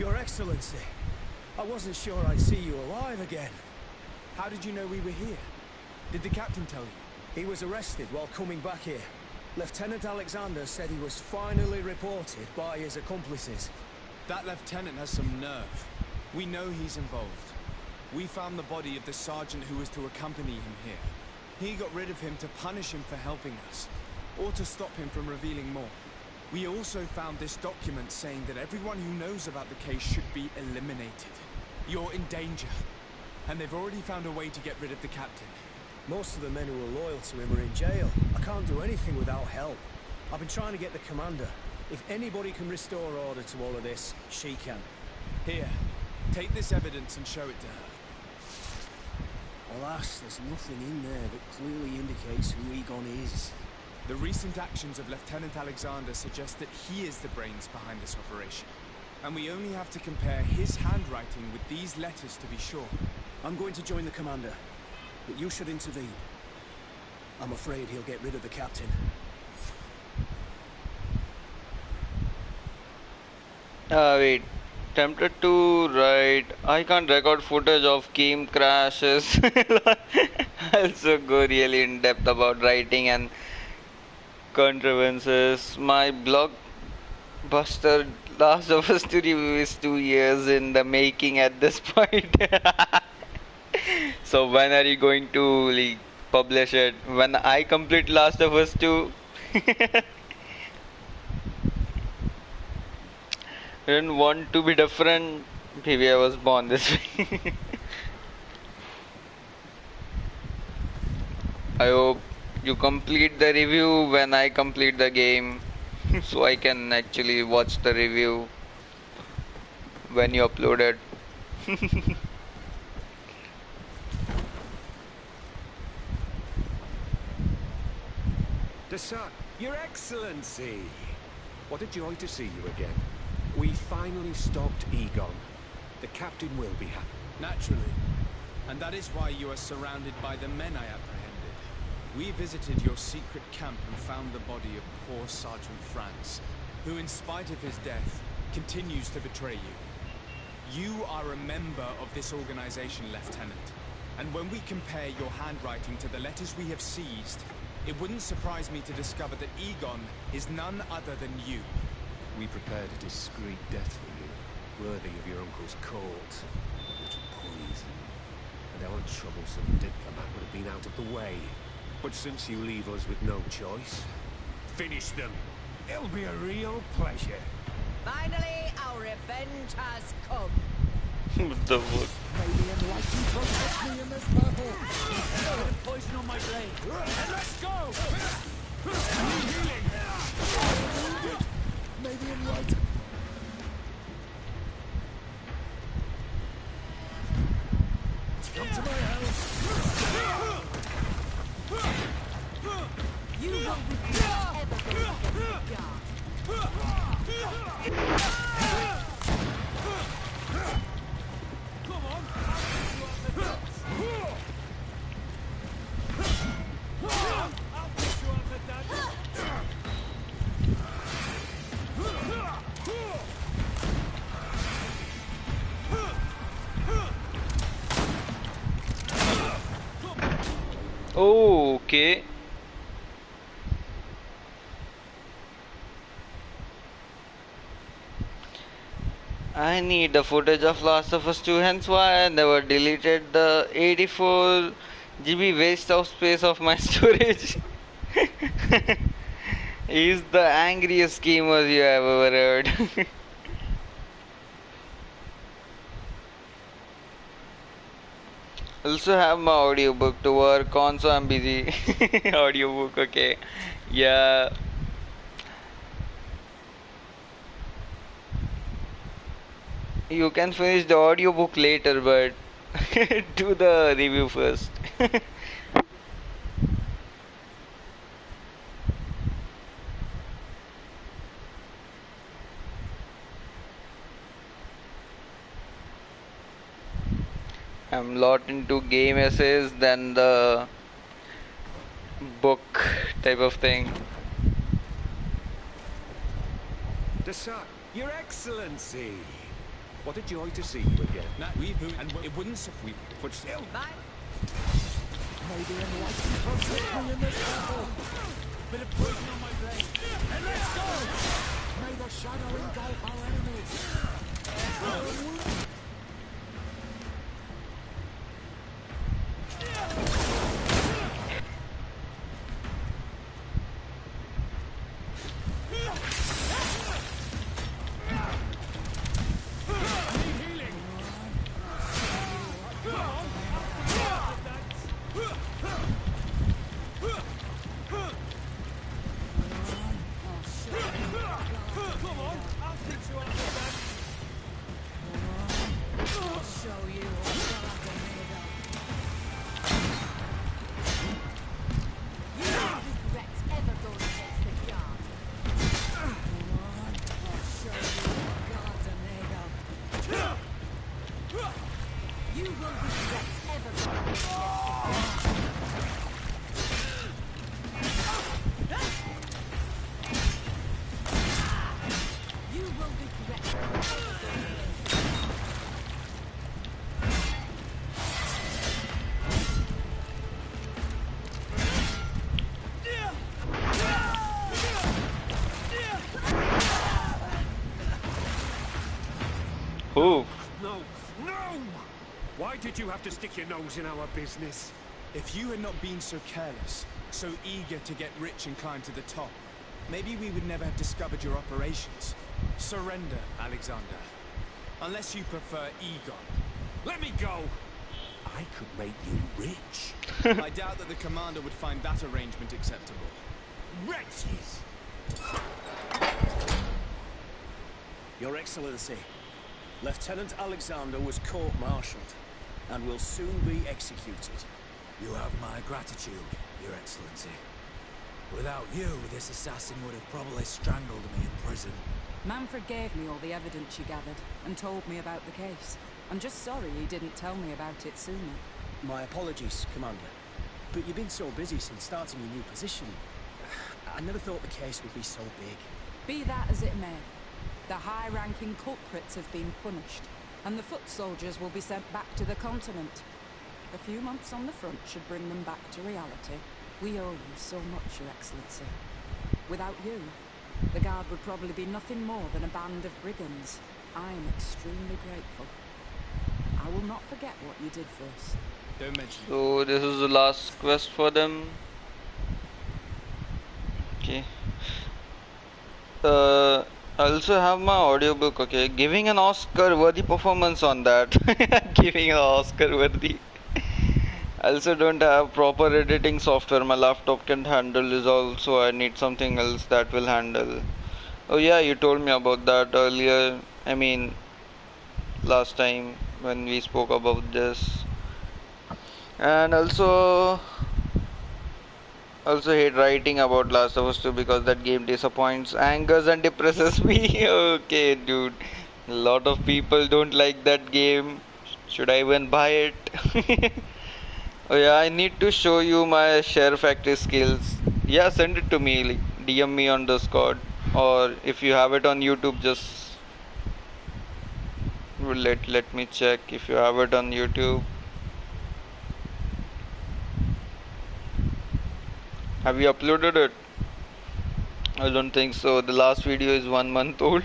Your Excellency, I wasn't sure I'd see you alive again. How did you know we were here? Did the captain tell you? He was arrested while coming back here. Lieutenant Alexander said he was finally reported by his accomplices. That lieutenant has some nerve. We know he's involved. We found the body of the sergeant who was to accompany him here. He got rid of him to punish him for helping us, or to stop him from revealing more. We also found this document saying that everyone who knows about the case should be eliminated. You're in danger, and they've already found a way to get rid of the captain. Most of the men who were loyal to him are in jail. I can't do anything without help. I've been trying to get the commander. If anybody can restore order to all of this, she can. Here, take this evidence and show it to her. Alas, there's nothing in there that clearly indicates who Egon is. The recent actions of Lieutenant Alexander suggest that he is the brains behind this operation. And we only have to compare his handwriting with these letters to be sure. I'm going to join the commander, but you should intervene. I'm afraid he'll get rid of the captain. Wait. Tempted to write. I can't record footage of game crashes. Also go really in depth about writing and contrivances. My blockbuster Last of Us 2 review is 2 years in the making at this point. So when are you going to like, publish it? When I complete Last of Us 2? I didn't want to be different. Maybe I was born this way. I hope you complete the review when I complete the game, so I can actually watch the review when you upload it. Desart, Your Excellency! What a joy to see you again. We finally stopped Egon. The captain will be happy. Naturally. And that is why you are surrounded by the men I apprehended. We visited your secret camp and found the body of poor Sergeant Franz, who in spite of his death, continues to betray you. You are a member of this organization, Lieutenant. And when we compare your handwriting to the letters we have seized, it wouldn't surprise me to discover that Egon is none other than you. We prepared a discreet death for you, worthy of your uncle's court. A little poison, and our troublesome diplomat would have been out of the way. But since you leave us with no choice, finish them. It'll be a real pleasure. Finally, our revenge has come. What the fuck? Maybe enlightened protect me in this battle. Poison on my blade. And let's go! Healing! Maybe enlightened. Come to my house. You won't regret ever going against the guard. Come on! I'll put you up at that. Oh, okay. I need the footage of Last of Us 2, hence why I never deleted the 84 GB waste of space of my storage. He's the angriest gamer you have ever heard. Also have my audiobook to work on, so I'm busy. Audiobook, okay. Yeah. You can finish the audiobook later, but do the review first. I'm lot into game essays than the book type of thing. Desart, Your Excellency! What a joy to see you again. No, and it wouldn't suffice. But still. Bye. Maybe I'm watching for in this battle. Bit of poison on my blade. And let's go! May the shadow engulf our enemies. Who? No! No! Why did you have to stick your nose in our business? If you had not been so careless, so eager to get rich and climb to the top, maybe we would never have discovered your operations. Surrender, Alexander. Unless you prefer Egon. Let me go! I could make you rich. I doubt that the commander would find that arrangement acceptable. Wretches! Your Excellency, Lieutenant Alexander was court-martialed and will soon be executed. You have my gratitude, Your Excellency. Without you, this assassin would have probably strangled me in prison. Manfred gave me all the evidence you gathered and told me about the case. I'm just sorry he didn't tell me about it sooner. My apologies, Commander. But you've been so busy since starting your new position. I never thought the case would be so big. Be that as it may, the high-ranking culprits have been punished, and the foot soldiers will be sent back to the continent. A few months on the front should bring them back to reality. We owe you so much, Your Excellency. Without you, the Guard would probably be nothing more than a band of brigands. I am extremely grateful. I will not forget what you did for us. Don't mention it. So this is the last quest for them. Okay. I also have my audiobook, okay. Giving an Oscar-worthy performance on that. Giving an Oscar-worthy. I also don't have proper editing software my laptop can handle is also I need something else that will handle. Oh yeah, you told me about that earlier. I mean, last time when we spoke about this. And also hate writing about Last of Us 2 because that game disappoints, angers and depresses me. Okay, dude. A lot of people don't like that game. Should I even buy it? Oh yeah, I need to show you my share factory skills. Yeah, send it to me, like DM me on Discord, or if you have it on YouTube, just let me check if you have it on YouTube. Have you uploaded it? I don't think so. The last video is 1 month old.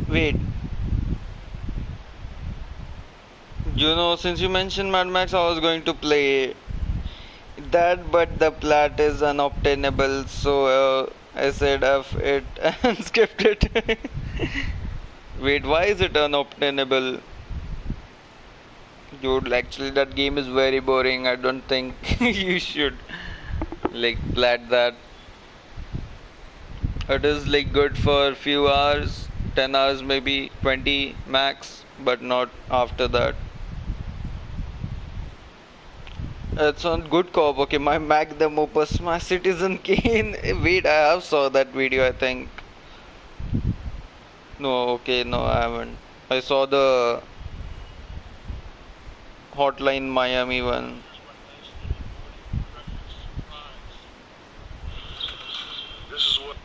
Wait, you know, since you mentioned Mad Max, I was going to play that, but the plat is unobtainable, so I said F it and skipped it. Wait, why is it unobtainable? Dude, actually that game is very boring. I don't think you should like plat that. It is like good for few hours, 10 hours maybe, 20 max, but not after that. It's on good cop. Okay, my magnum opus, my Citizen Kane. Wait, I have saw that video, I think. No, okay, no, I haven't. I saw the Hotline Miami one. This is what...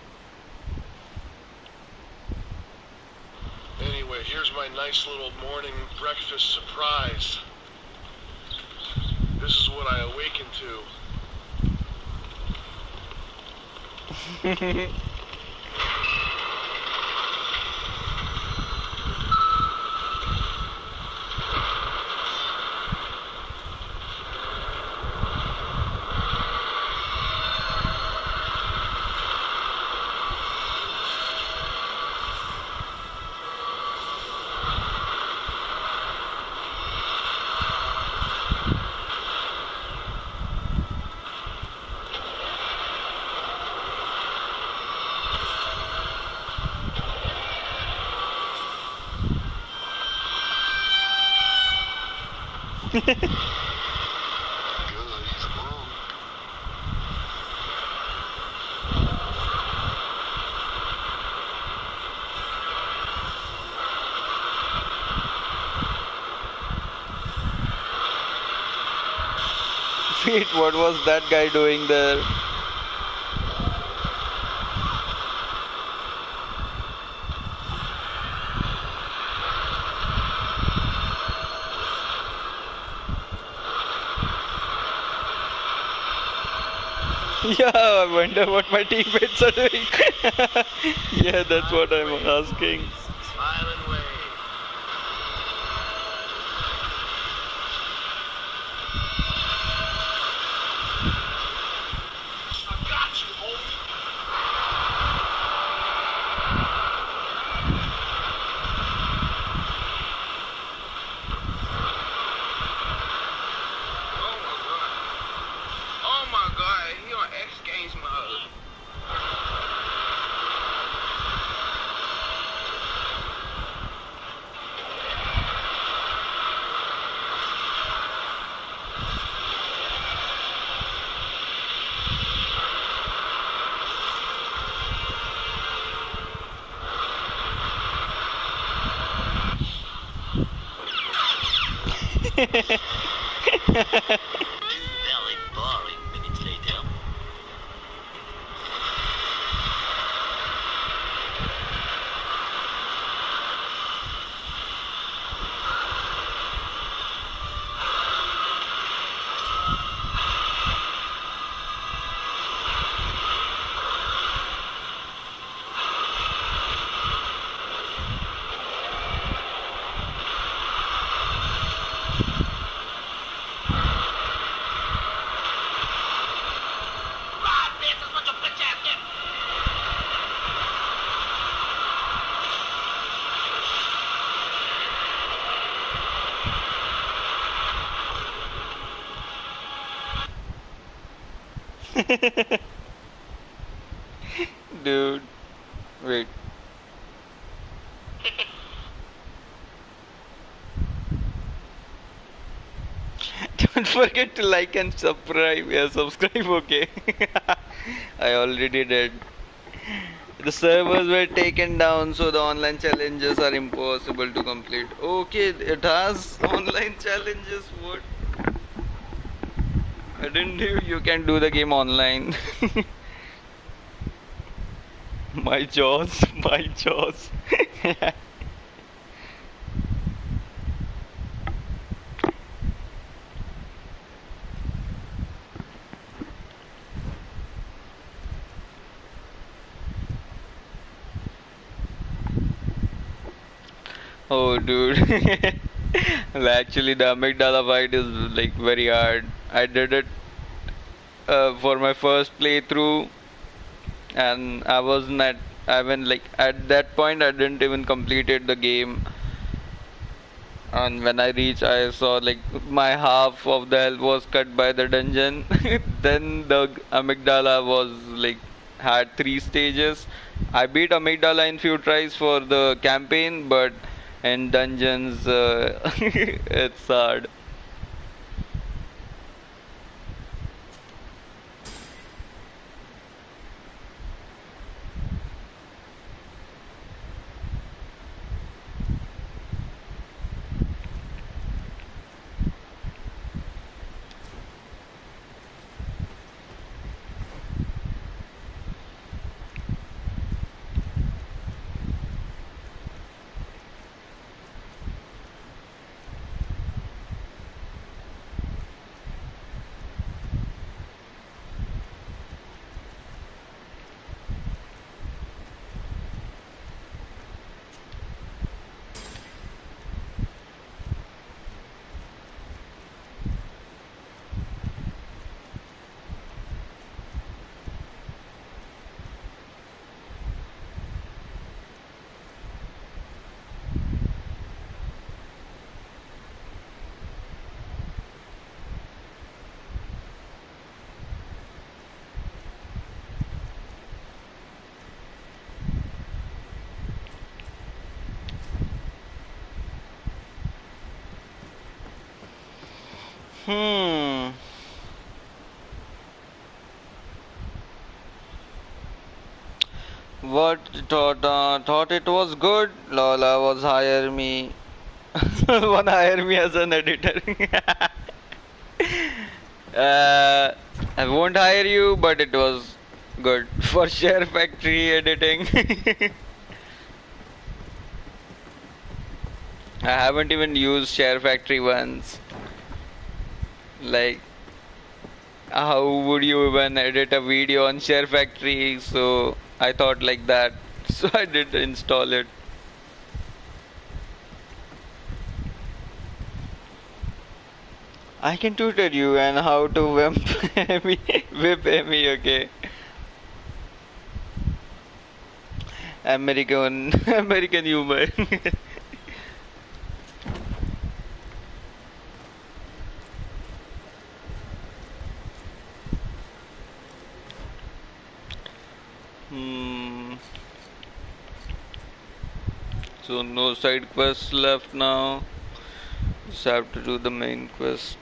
Anyway, here's my nice little morning breakfast surprise. This is what I awaken to. Wait, what was that guy doing there? Yeah, I wonder what my teammates are doing. Yeah, that's what I'm asking. Oh my god, he on X Games mode. Very boring minutes later. Dude, wait. Don't forget to like and subscribe. Yeah, subscribe, okay. I already did. The servers were taken down, so the online challenges are impossible to complete. Okay, it has online challenges. What? I didn't know you can do the game online. My jaws, my jaws. Oh, dude. Well, actually, the amygdala fight is like very hard. I did it for my first playthrough, and I wasn't at. I mean, like at that point, I didn't even completed the game. And when I reached, I saw like my half of the health was cut by the dungeon. Then the amygdala was like had 3 stages. I beat Amygdala in few tries for the campaign, but in dungeons, it's hard. Hmm. What thought it was good? Lola was hire me. One hire me as an editor. I won't hire you, but it was good for Share Factory editing. I haven't even used Share Factory once. Like, how would you even edit a video on Share Factory? So I thought like that. So I did install it. I can tutor you and how to whip Emmy, whip Emmy, okay? American humor. Hmm. So no side quests left now. Just have to do the main quest.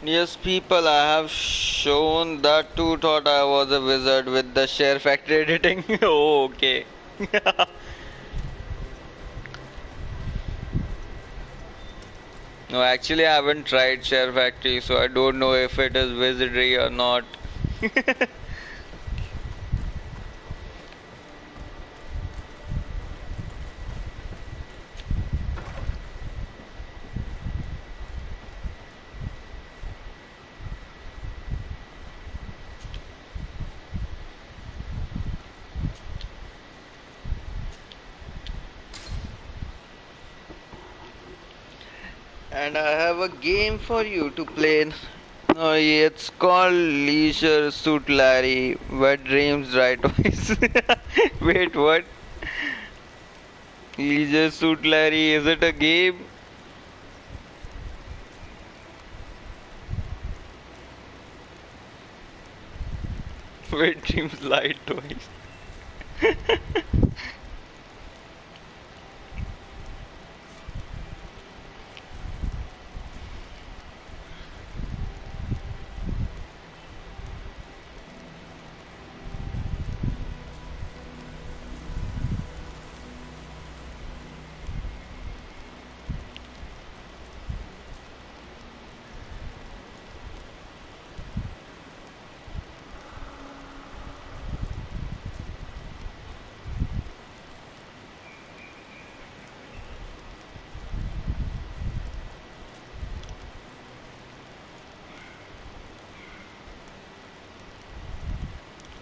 Yes, people, I have shown that too. Thought I was a wizard with the Share Factory editing. Oh, okay. No, actually, I haven't tried Share Factory, so I don't know if it is wizardry or not. And I have a game for you to play. Oh, yeah, it's called Leisure Suit Larry. Wet Dreams, Right Toys. Wait, what? Leisure Suit Larry, is it a game? Wet Dreams, Light Toys.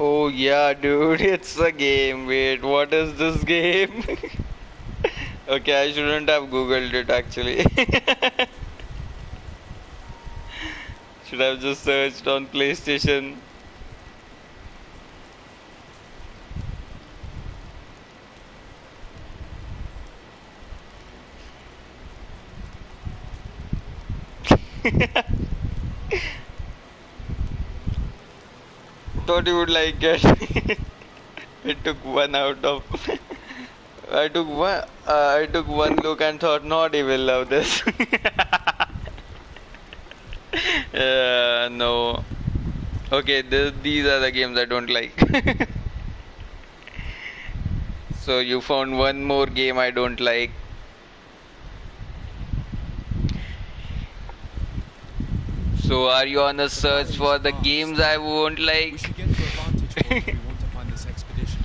Oh yeah, dude, it's a game. Wait, what is this game? Okay, I shouldn't have googled it actually. Should have just searched on PlayStation. Thought you would like it. I took one out of. I took one look and thought, Noddy will love this. No. Okay, these are the games I don't like. So you found one more game I don't like. So are you on a search for the games I won't like? We should get to a vantage point if we want to find this expedition.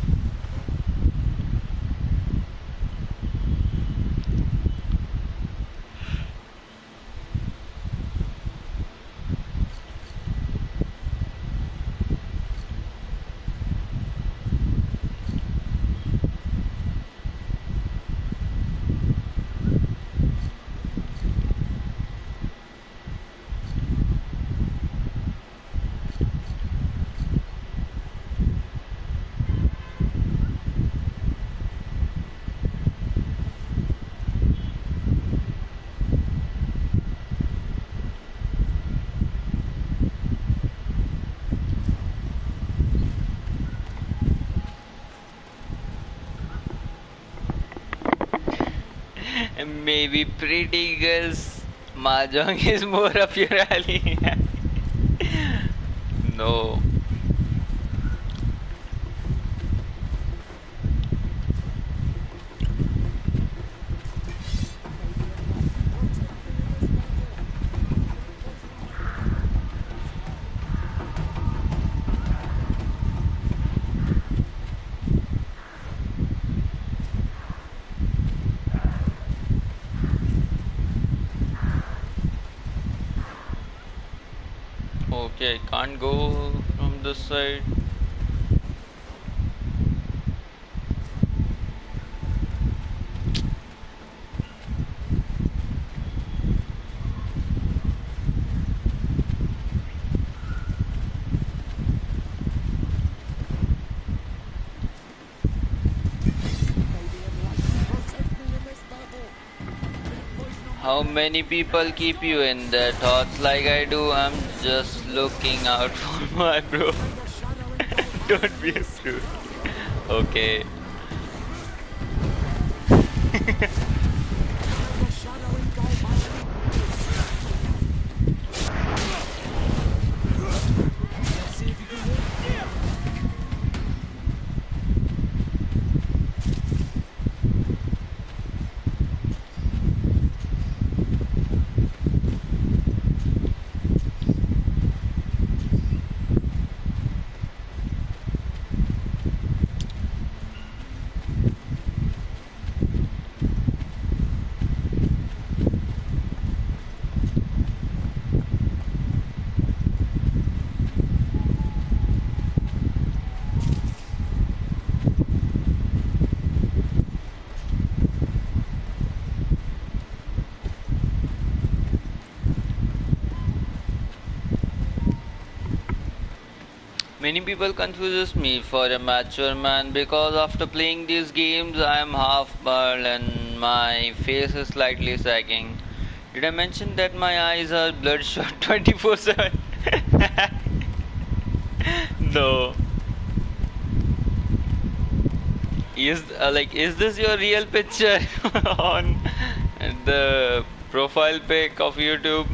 Maybe pretty girls. Mahjong is more up your alley. No. Okay, I can't go from this side. How many people keep you in their thoughts like I do? I'm just looking out for my bro. Don't be a dude. Okay. Many people confuses me for a mature man because after playing these games I am half bald and my face is slightly sagging. Did I mention that my eyes are bloodshot 24/7? No. Is this your real picture on the profile pic of YouTube?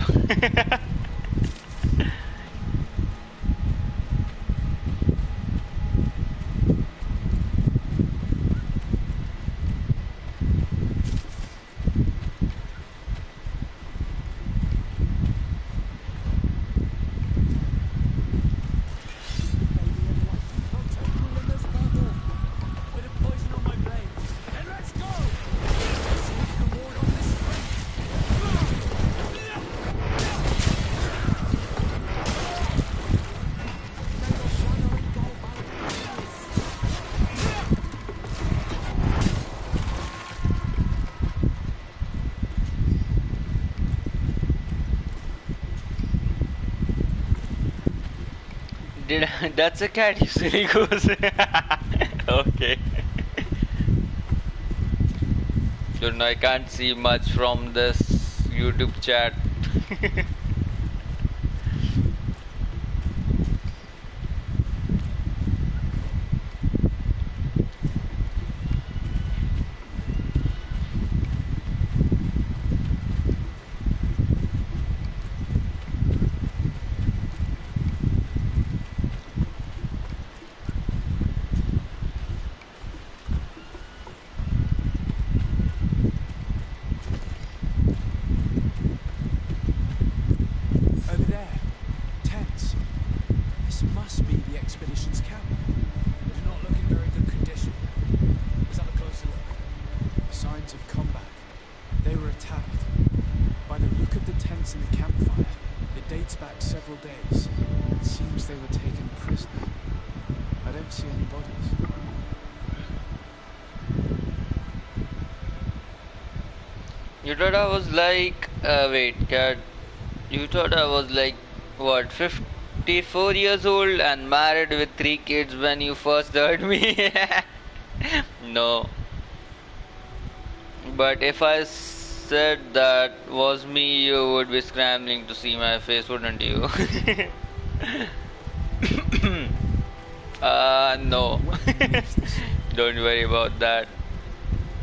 Did that's a cat, you silly goose. Okay. Don't know, I can't see much from this YouTube chat. Over there. Tents. This must be the expedition's camp. They do not look in very good condition. Let's have a closer look. Signs of combat. They were attacked. By the look of the tents and the campfire, it dates back several days. It seems they were taken prisoner. I don't see any bodies. You thought I was like, wait, cat. You thought I was like, what, 54 years old and married with 3 kids when you first heard me? No. But if I said that was me, you would be scrambling to see my face, wouldn't you? No. Don't worry about that.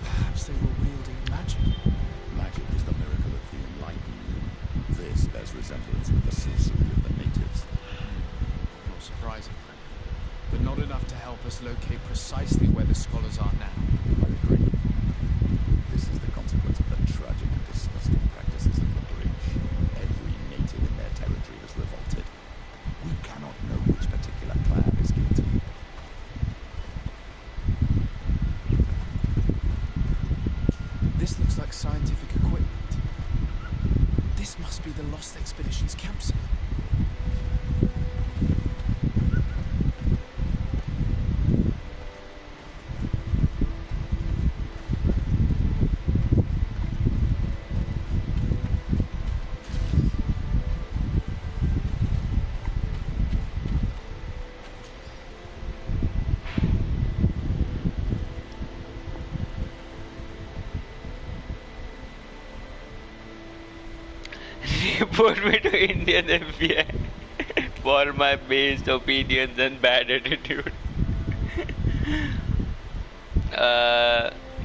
Perhaps they were wielding magic. Magic is the miracle of the enlightened. This bears resemblance with the sorcery of the natives. Not surprising. But not enough to help us locate precisely where the scholars are now. I agree. This is the consequence of the tragic and disgusting practices of the bridge. Every native in their territory has revolted. We cannot know which particular clan is guilty. This looks like scientific equipment. This must be the Lost Expedition's campsite. Report me to Indian FBI for my based opinions and bad attitude.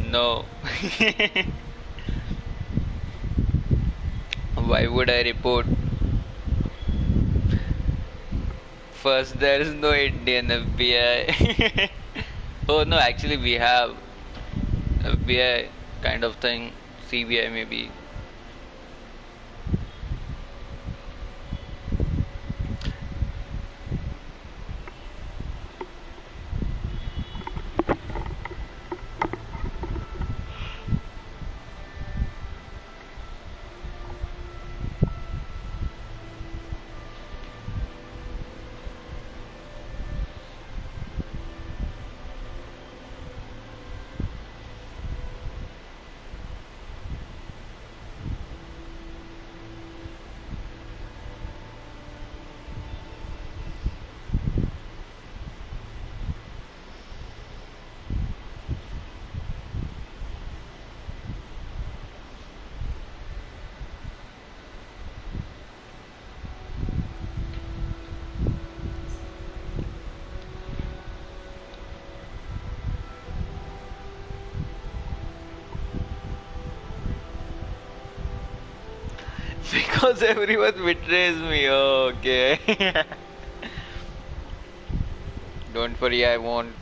No. Why would I report? First, there is no Indian FBI. Oh no, actually we have FBI kind of thing, CBI maybe. Because everyone betrays me. Oh, okay. Don't worry, I won't.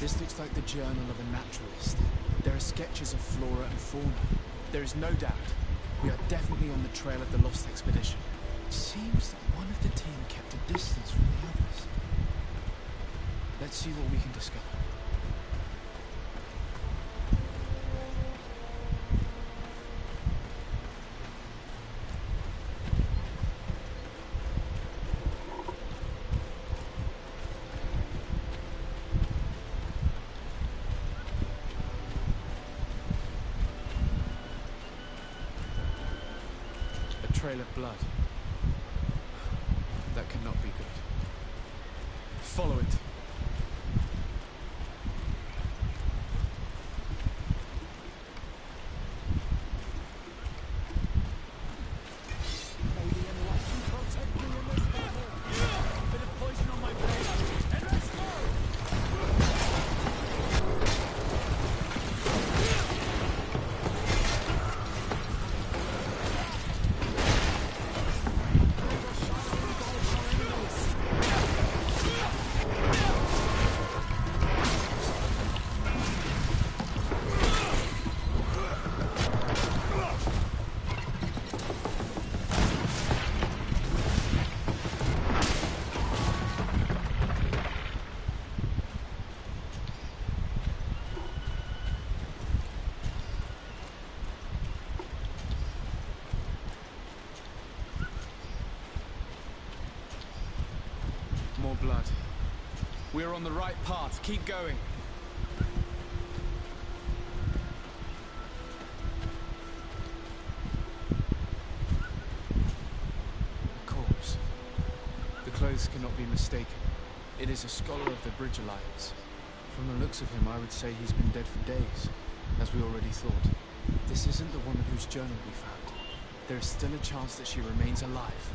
This looks like the journal of a naturalist. There are sketches of flora and fauna. There is no doubt. We are definitely on the trail of the lost expedition. It seems that one of the team kept a distance from the others. Let's see what we can discover. Trail of blood. That cannot be good. Follow it. More blood. We're on the right path. Keep going. A corpse. The clothes cannot be mistaken. It is a scholar of the Bridge Alliance. From the looks of him, I would say he's been dead for days, as we already thought. This isn't the woman whose journal we found. There is still a chance that she remains alive.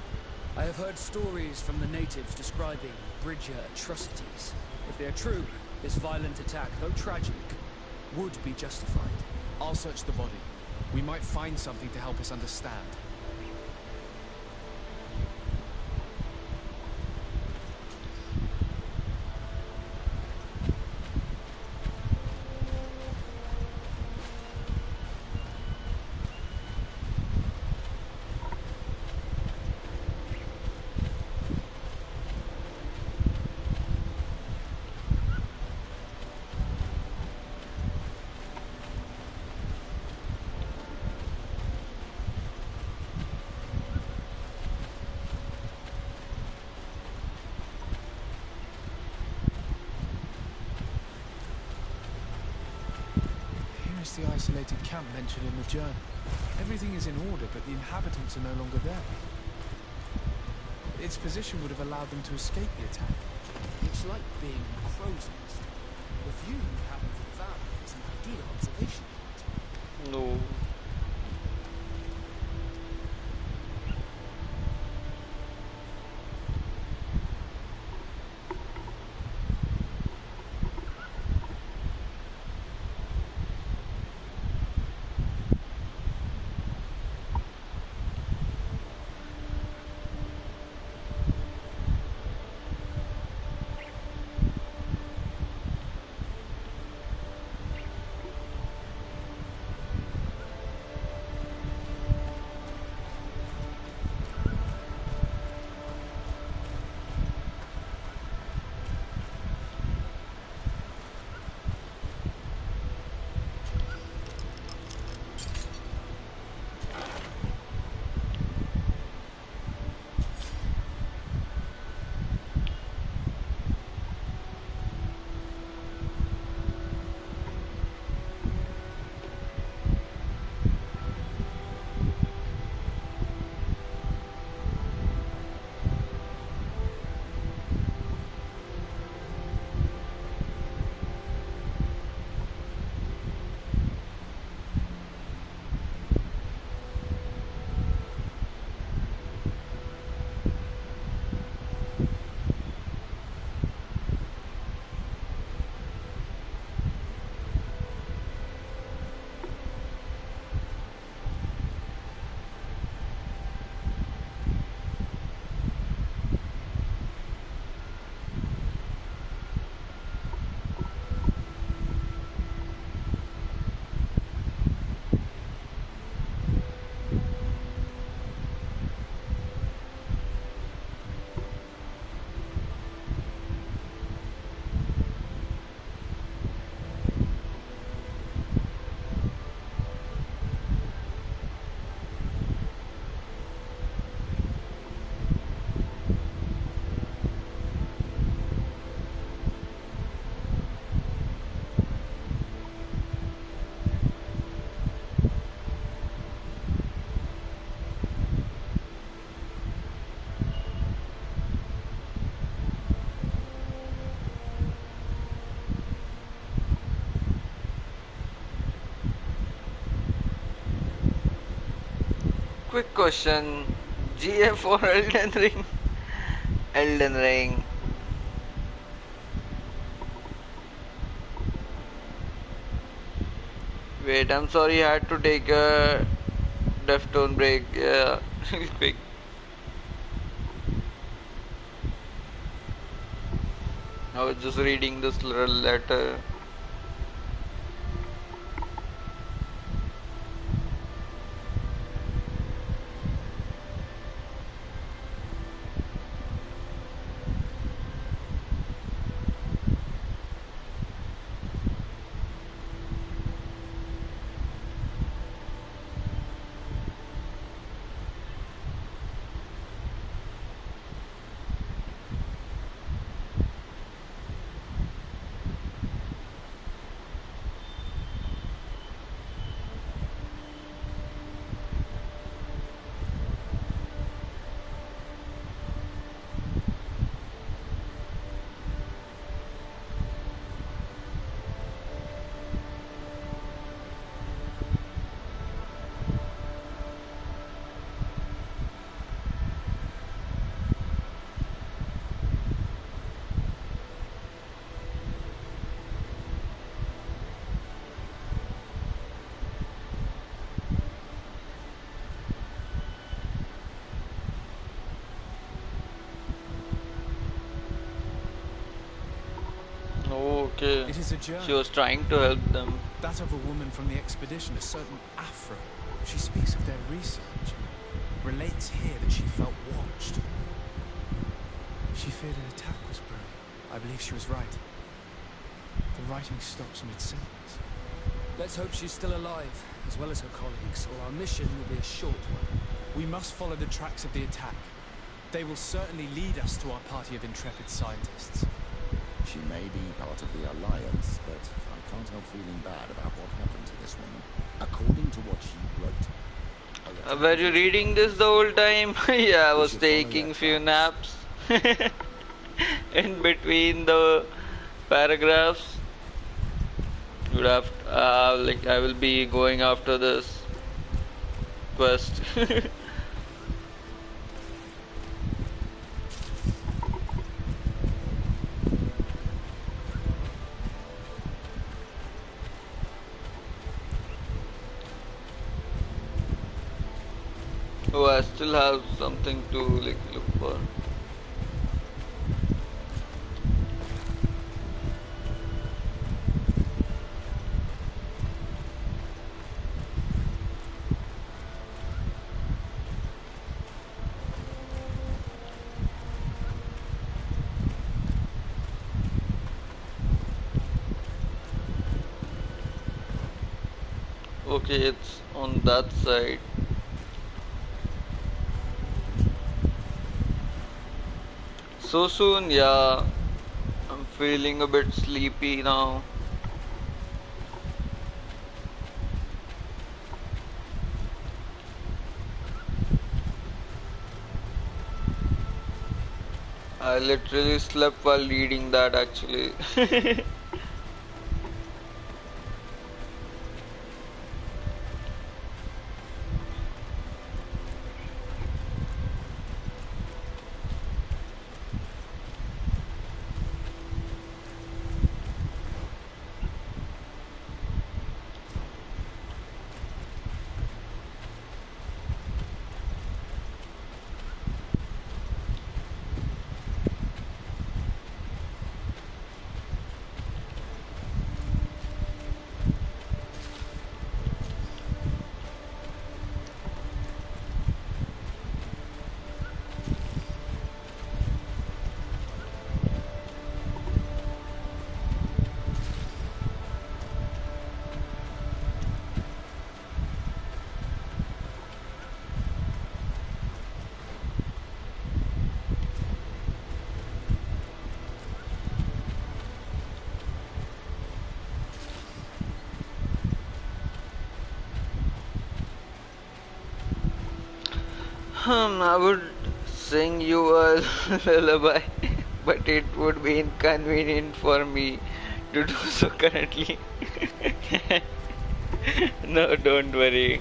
I have heard stories from the natives describing Bridger atrocities. If they are true, this violent attack, though tragic, would be justified. I'll search the body. We might find something to help us understand. The isolated camp mentioned in the journal. Everything is in order, but the inhabitants are no longer there. Its position would have allowed them to escape the attack. It's like being in a crow's nest. The view you have over the valley is an ideal observation point. No. quick question. GF or Elden Ring? Elden Ring. Wait, I'm sorry, I had to take a Deftone break. Yeah, real quick. I was just reading this little letter. Okay. It is a journal. She was trying to help them. That of a woman from the expedition, a certain Afro. She speaks of their research and relates here that she felt watched. She feared an attack was brewing. I believe she was right. The writing stops mid-sentence. Let's hope she's still alive, as well as her colleagues, or our mission will be a short one. We must follow the tracks of the attack. They will certainly lead us to our party of intrepid scientists. She may be part of the Alliance, but I can't help feeling bad about what happened to this woman. According to what she wrote... Were you reading this the whole time? Yeah, I was taking few naps in between the paragraphs. Would have like I will be going after this quest. Oh, I still have something to like look for. Okay, it's on that side. So soon, yeah. I'm feeling a bit sleepy now. I literally slept while reading that actually. I would sing you a lullaby, but it would be inconvenient for me to do so currently. No, don't worry.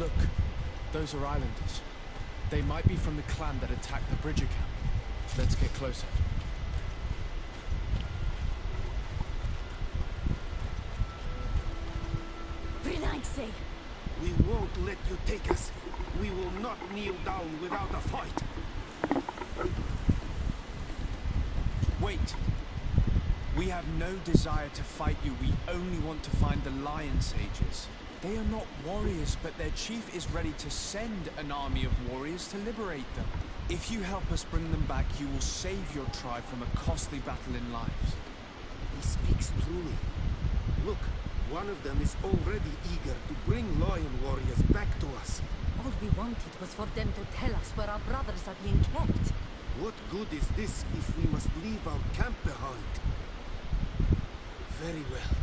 Look, those are islanders. They might be from the clan that attacked the Bridger camp. Let's get closer. Renaxi! We won't let you take us. We will not kneel down without a fight. Wait. We have no desire to fight you. We only want to find the Lion Sages. They are not warriors, but their chief is ready to send an army of warriors to liberate them. If you help us bring them back, you will save your tribe from a costly battle in lives. He speaks truly. Look, one of them is already eager to bring lion warriors back to us. All we wanted was for them to tell us where our brothers are being kept. What good is this if we must leave our camp behind? Very well.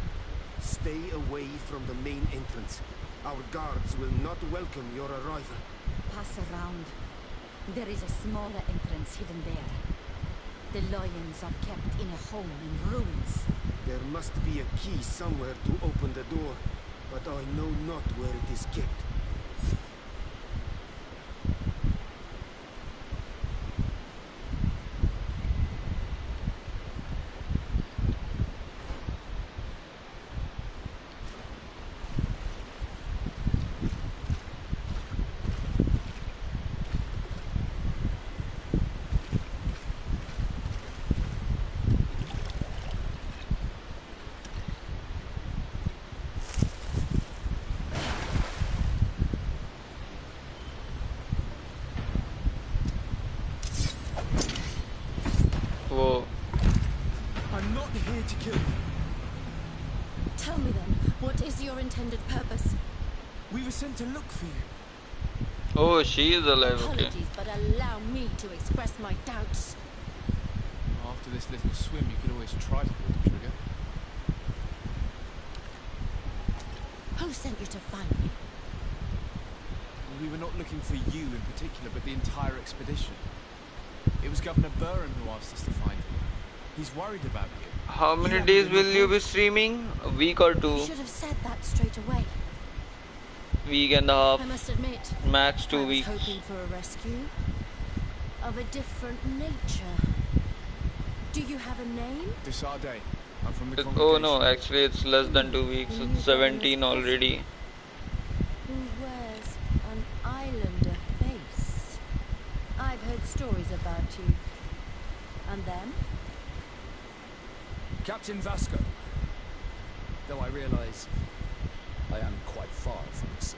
Stay away from the main entrance. Our guards will not welcome your arrival. Pass around. There is a smaller entrance hidden there. The lions are kept in a home in ruins. There must be a key somewhere to open the door, but I know not where it is kept. Whoa. I'm not here to kill you. Tell me then, what is your intended purpose? We were sent to look for you. Oh, she is alive, okay. Apologies, but allow me to express my doubts. After this little swim, you could always try to pull the trigger. Who sent you to find me? We were not looking for you in particular, but the entire expedition. It was Governor Burham who asked us to find you. He's worried about you. How many days will you be streaming? A week or two? You should have said that straight away. Week and a half. I must admit, Max 2 I was weeks. hoping for a rescue of a different nature. Do you have a name? Desade. I'm from the Oh no, actually it's less than 2 weeks. It's 17 already. Who wears an islander face? I've heard stories about you. And them? Captain Vasco. Though I realise I am quite far from the sea.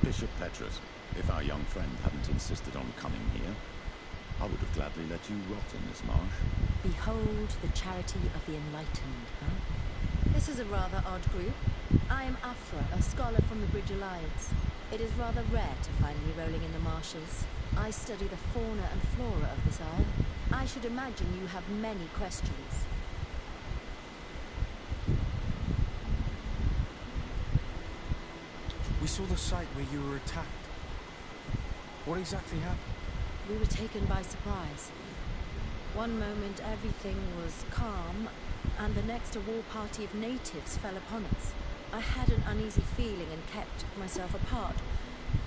Bishop Petrus, if our young friend hadn't insisted on coming here, I would have gladly let you rot in this marsh. Behold the charity of the enlightened, huh? This is a rather odd group. I am Afra, a scholar from the Bridge Alliance. It is rather rare to find me rolling in the marshes. I study the fauna and flora of this isle. I should imagine you have many questions. We saw the site where you were attacked. What exactly happened? We were taken by surprise. One moment everything was calm, and the next a war party of natives fell upon us. I had an uneasy feeling and kept myself apart,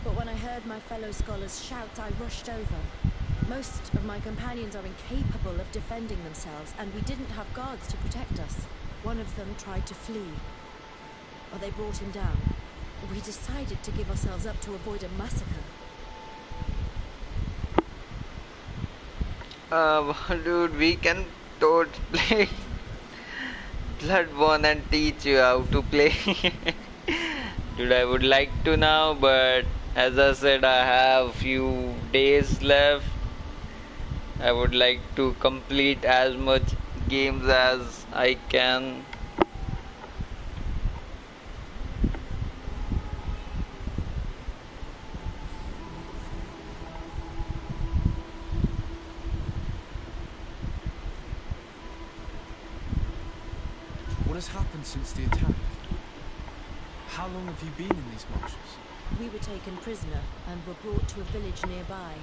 but when I heard my fellow scholars shout, I rushed over. Most of my companions are incapable of defending themselves, and we didn't have guards to protect us. One of them tried to flee, or they brought him down. We decided to give ourselves up to avoid a massacre. Dude, we can play Bloodborne and teach you how to play. Dude, I would like to now, but as I said, I have few days left. I would like to complete as much games as I can. What has happened since the attack? How long have you been in these marshes? We were taken prisoner and were brought to a village nearby.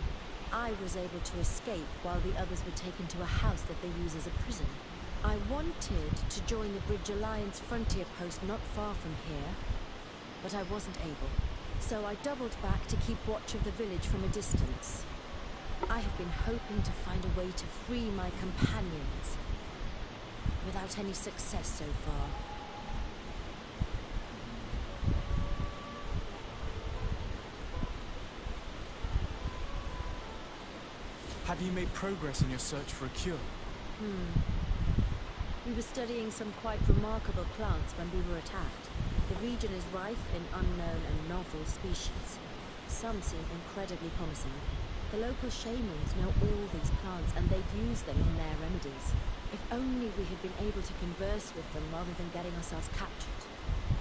I was able to escape while the others were taken to a house that they use as a prison. I wanted to join the Bridge Alliance frontier post not far from here, but I wasn't able. So I doubled back to keep watch of the village from a distance. I have been hoping to find a way to free my companions, without any success so far. Have you made progress in your search for a cure? We were studying some quite remarkable plants when we were attacked. The region is rife in unknown and novel species. Some seem incredibly promising. The local shamans know all these plants and they use them in their remedies. If only we had been able to converse with them rather than getting ourselves captured.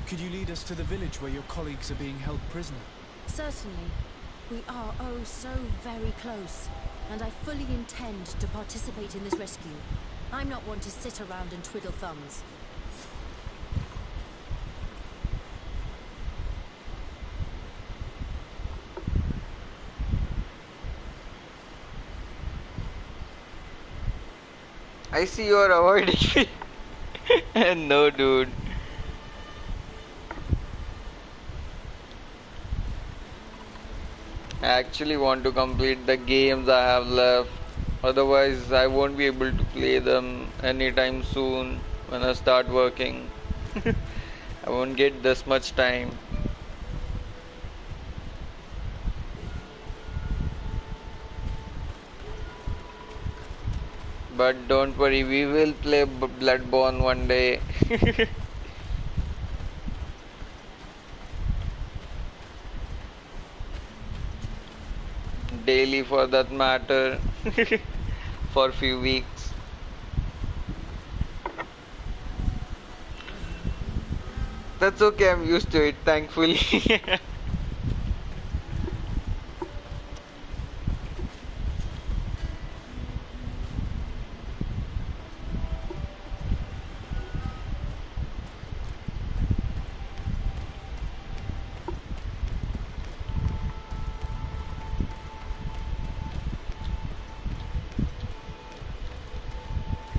Could you lead us to the village where your colleagues are being held prisoner? Certainly. We are oh so very close. And I fully intend to participate in this rescue. I'm not one to sit around and twiddle thumbs. I see you are avoiding me. No, dude. I actually want to complete the games I have left. Otherwise, I won't be able to play them anytime soon when I start working. I won't get this much time. But don't worry, we will play Bloodborne one day. Daily for that matter. For a few weeks. That's okay, I'm used to it, thankfully.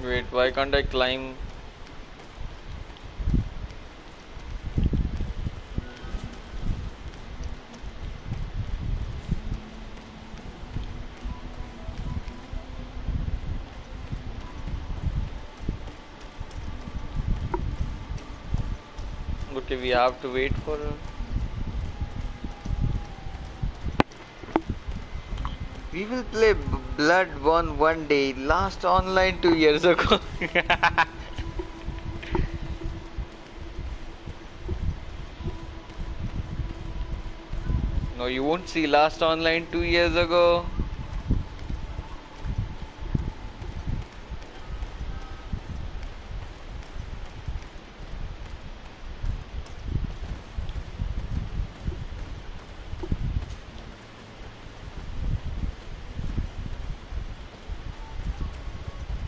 Wait, why can't I climb? Okay, we have to wait for her. We will play Bloodborne one day. Last online 2 years ago. No, you won't see last online 2 years ago.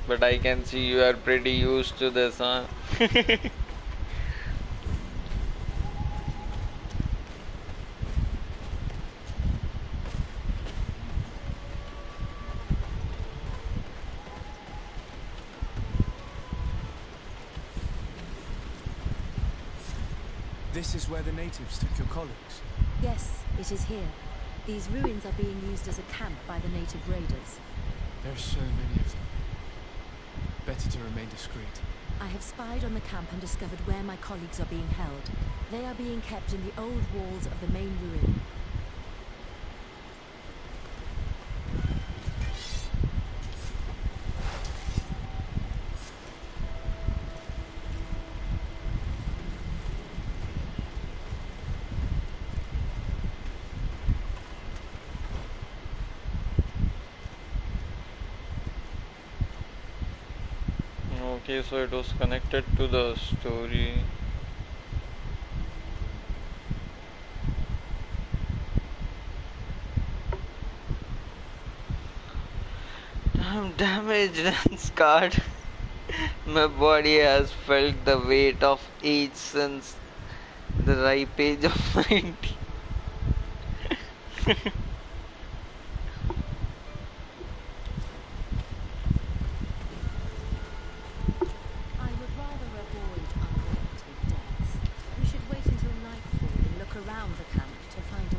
But I can see you are pretty used to this, huh? This is where the natives took your colleagues? Yes, it is here. These ruins are being used as a camp by the native raiders. There are so many of them. Better to remain discreet. I have spied on the camp and discovered where my colleagues are being held. They are being kept in the old walls of the main ruin. Okay, so it was connected to the story. I'm damaged and scarred. My body has felt the weight of age since the ripe age of 90. We should wait until nightfall and look around the camp to find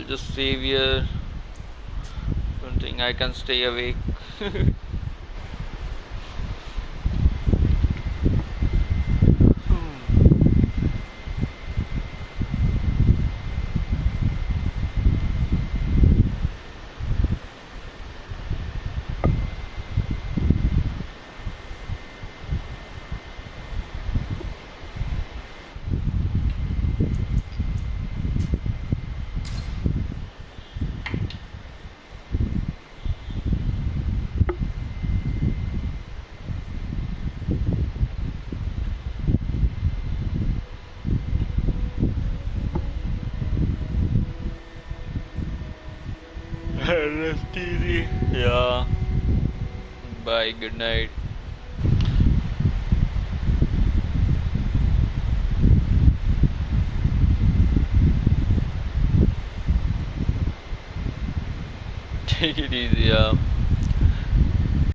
I'll just save here. Don't think I can stay awake. Rest easy. Yeah. Bye. Good night. Take it easy. Yeah.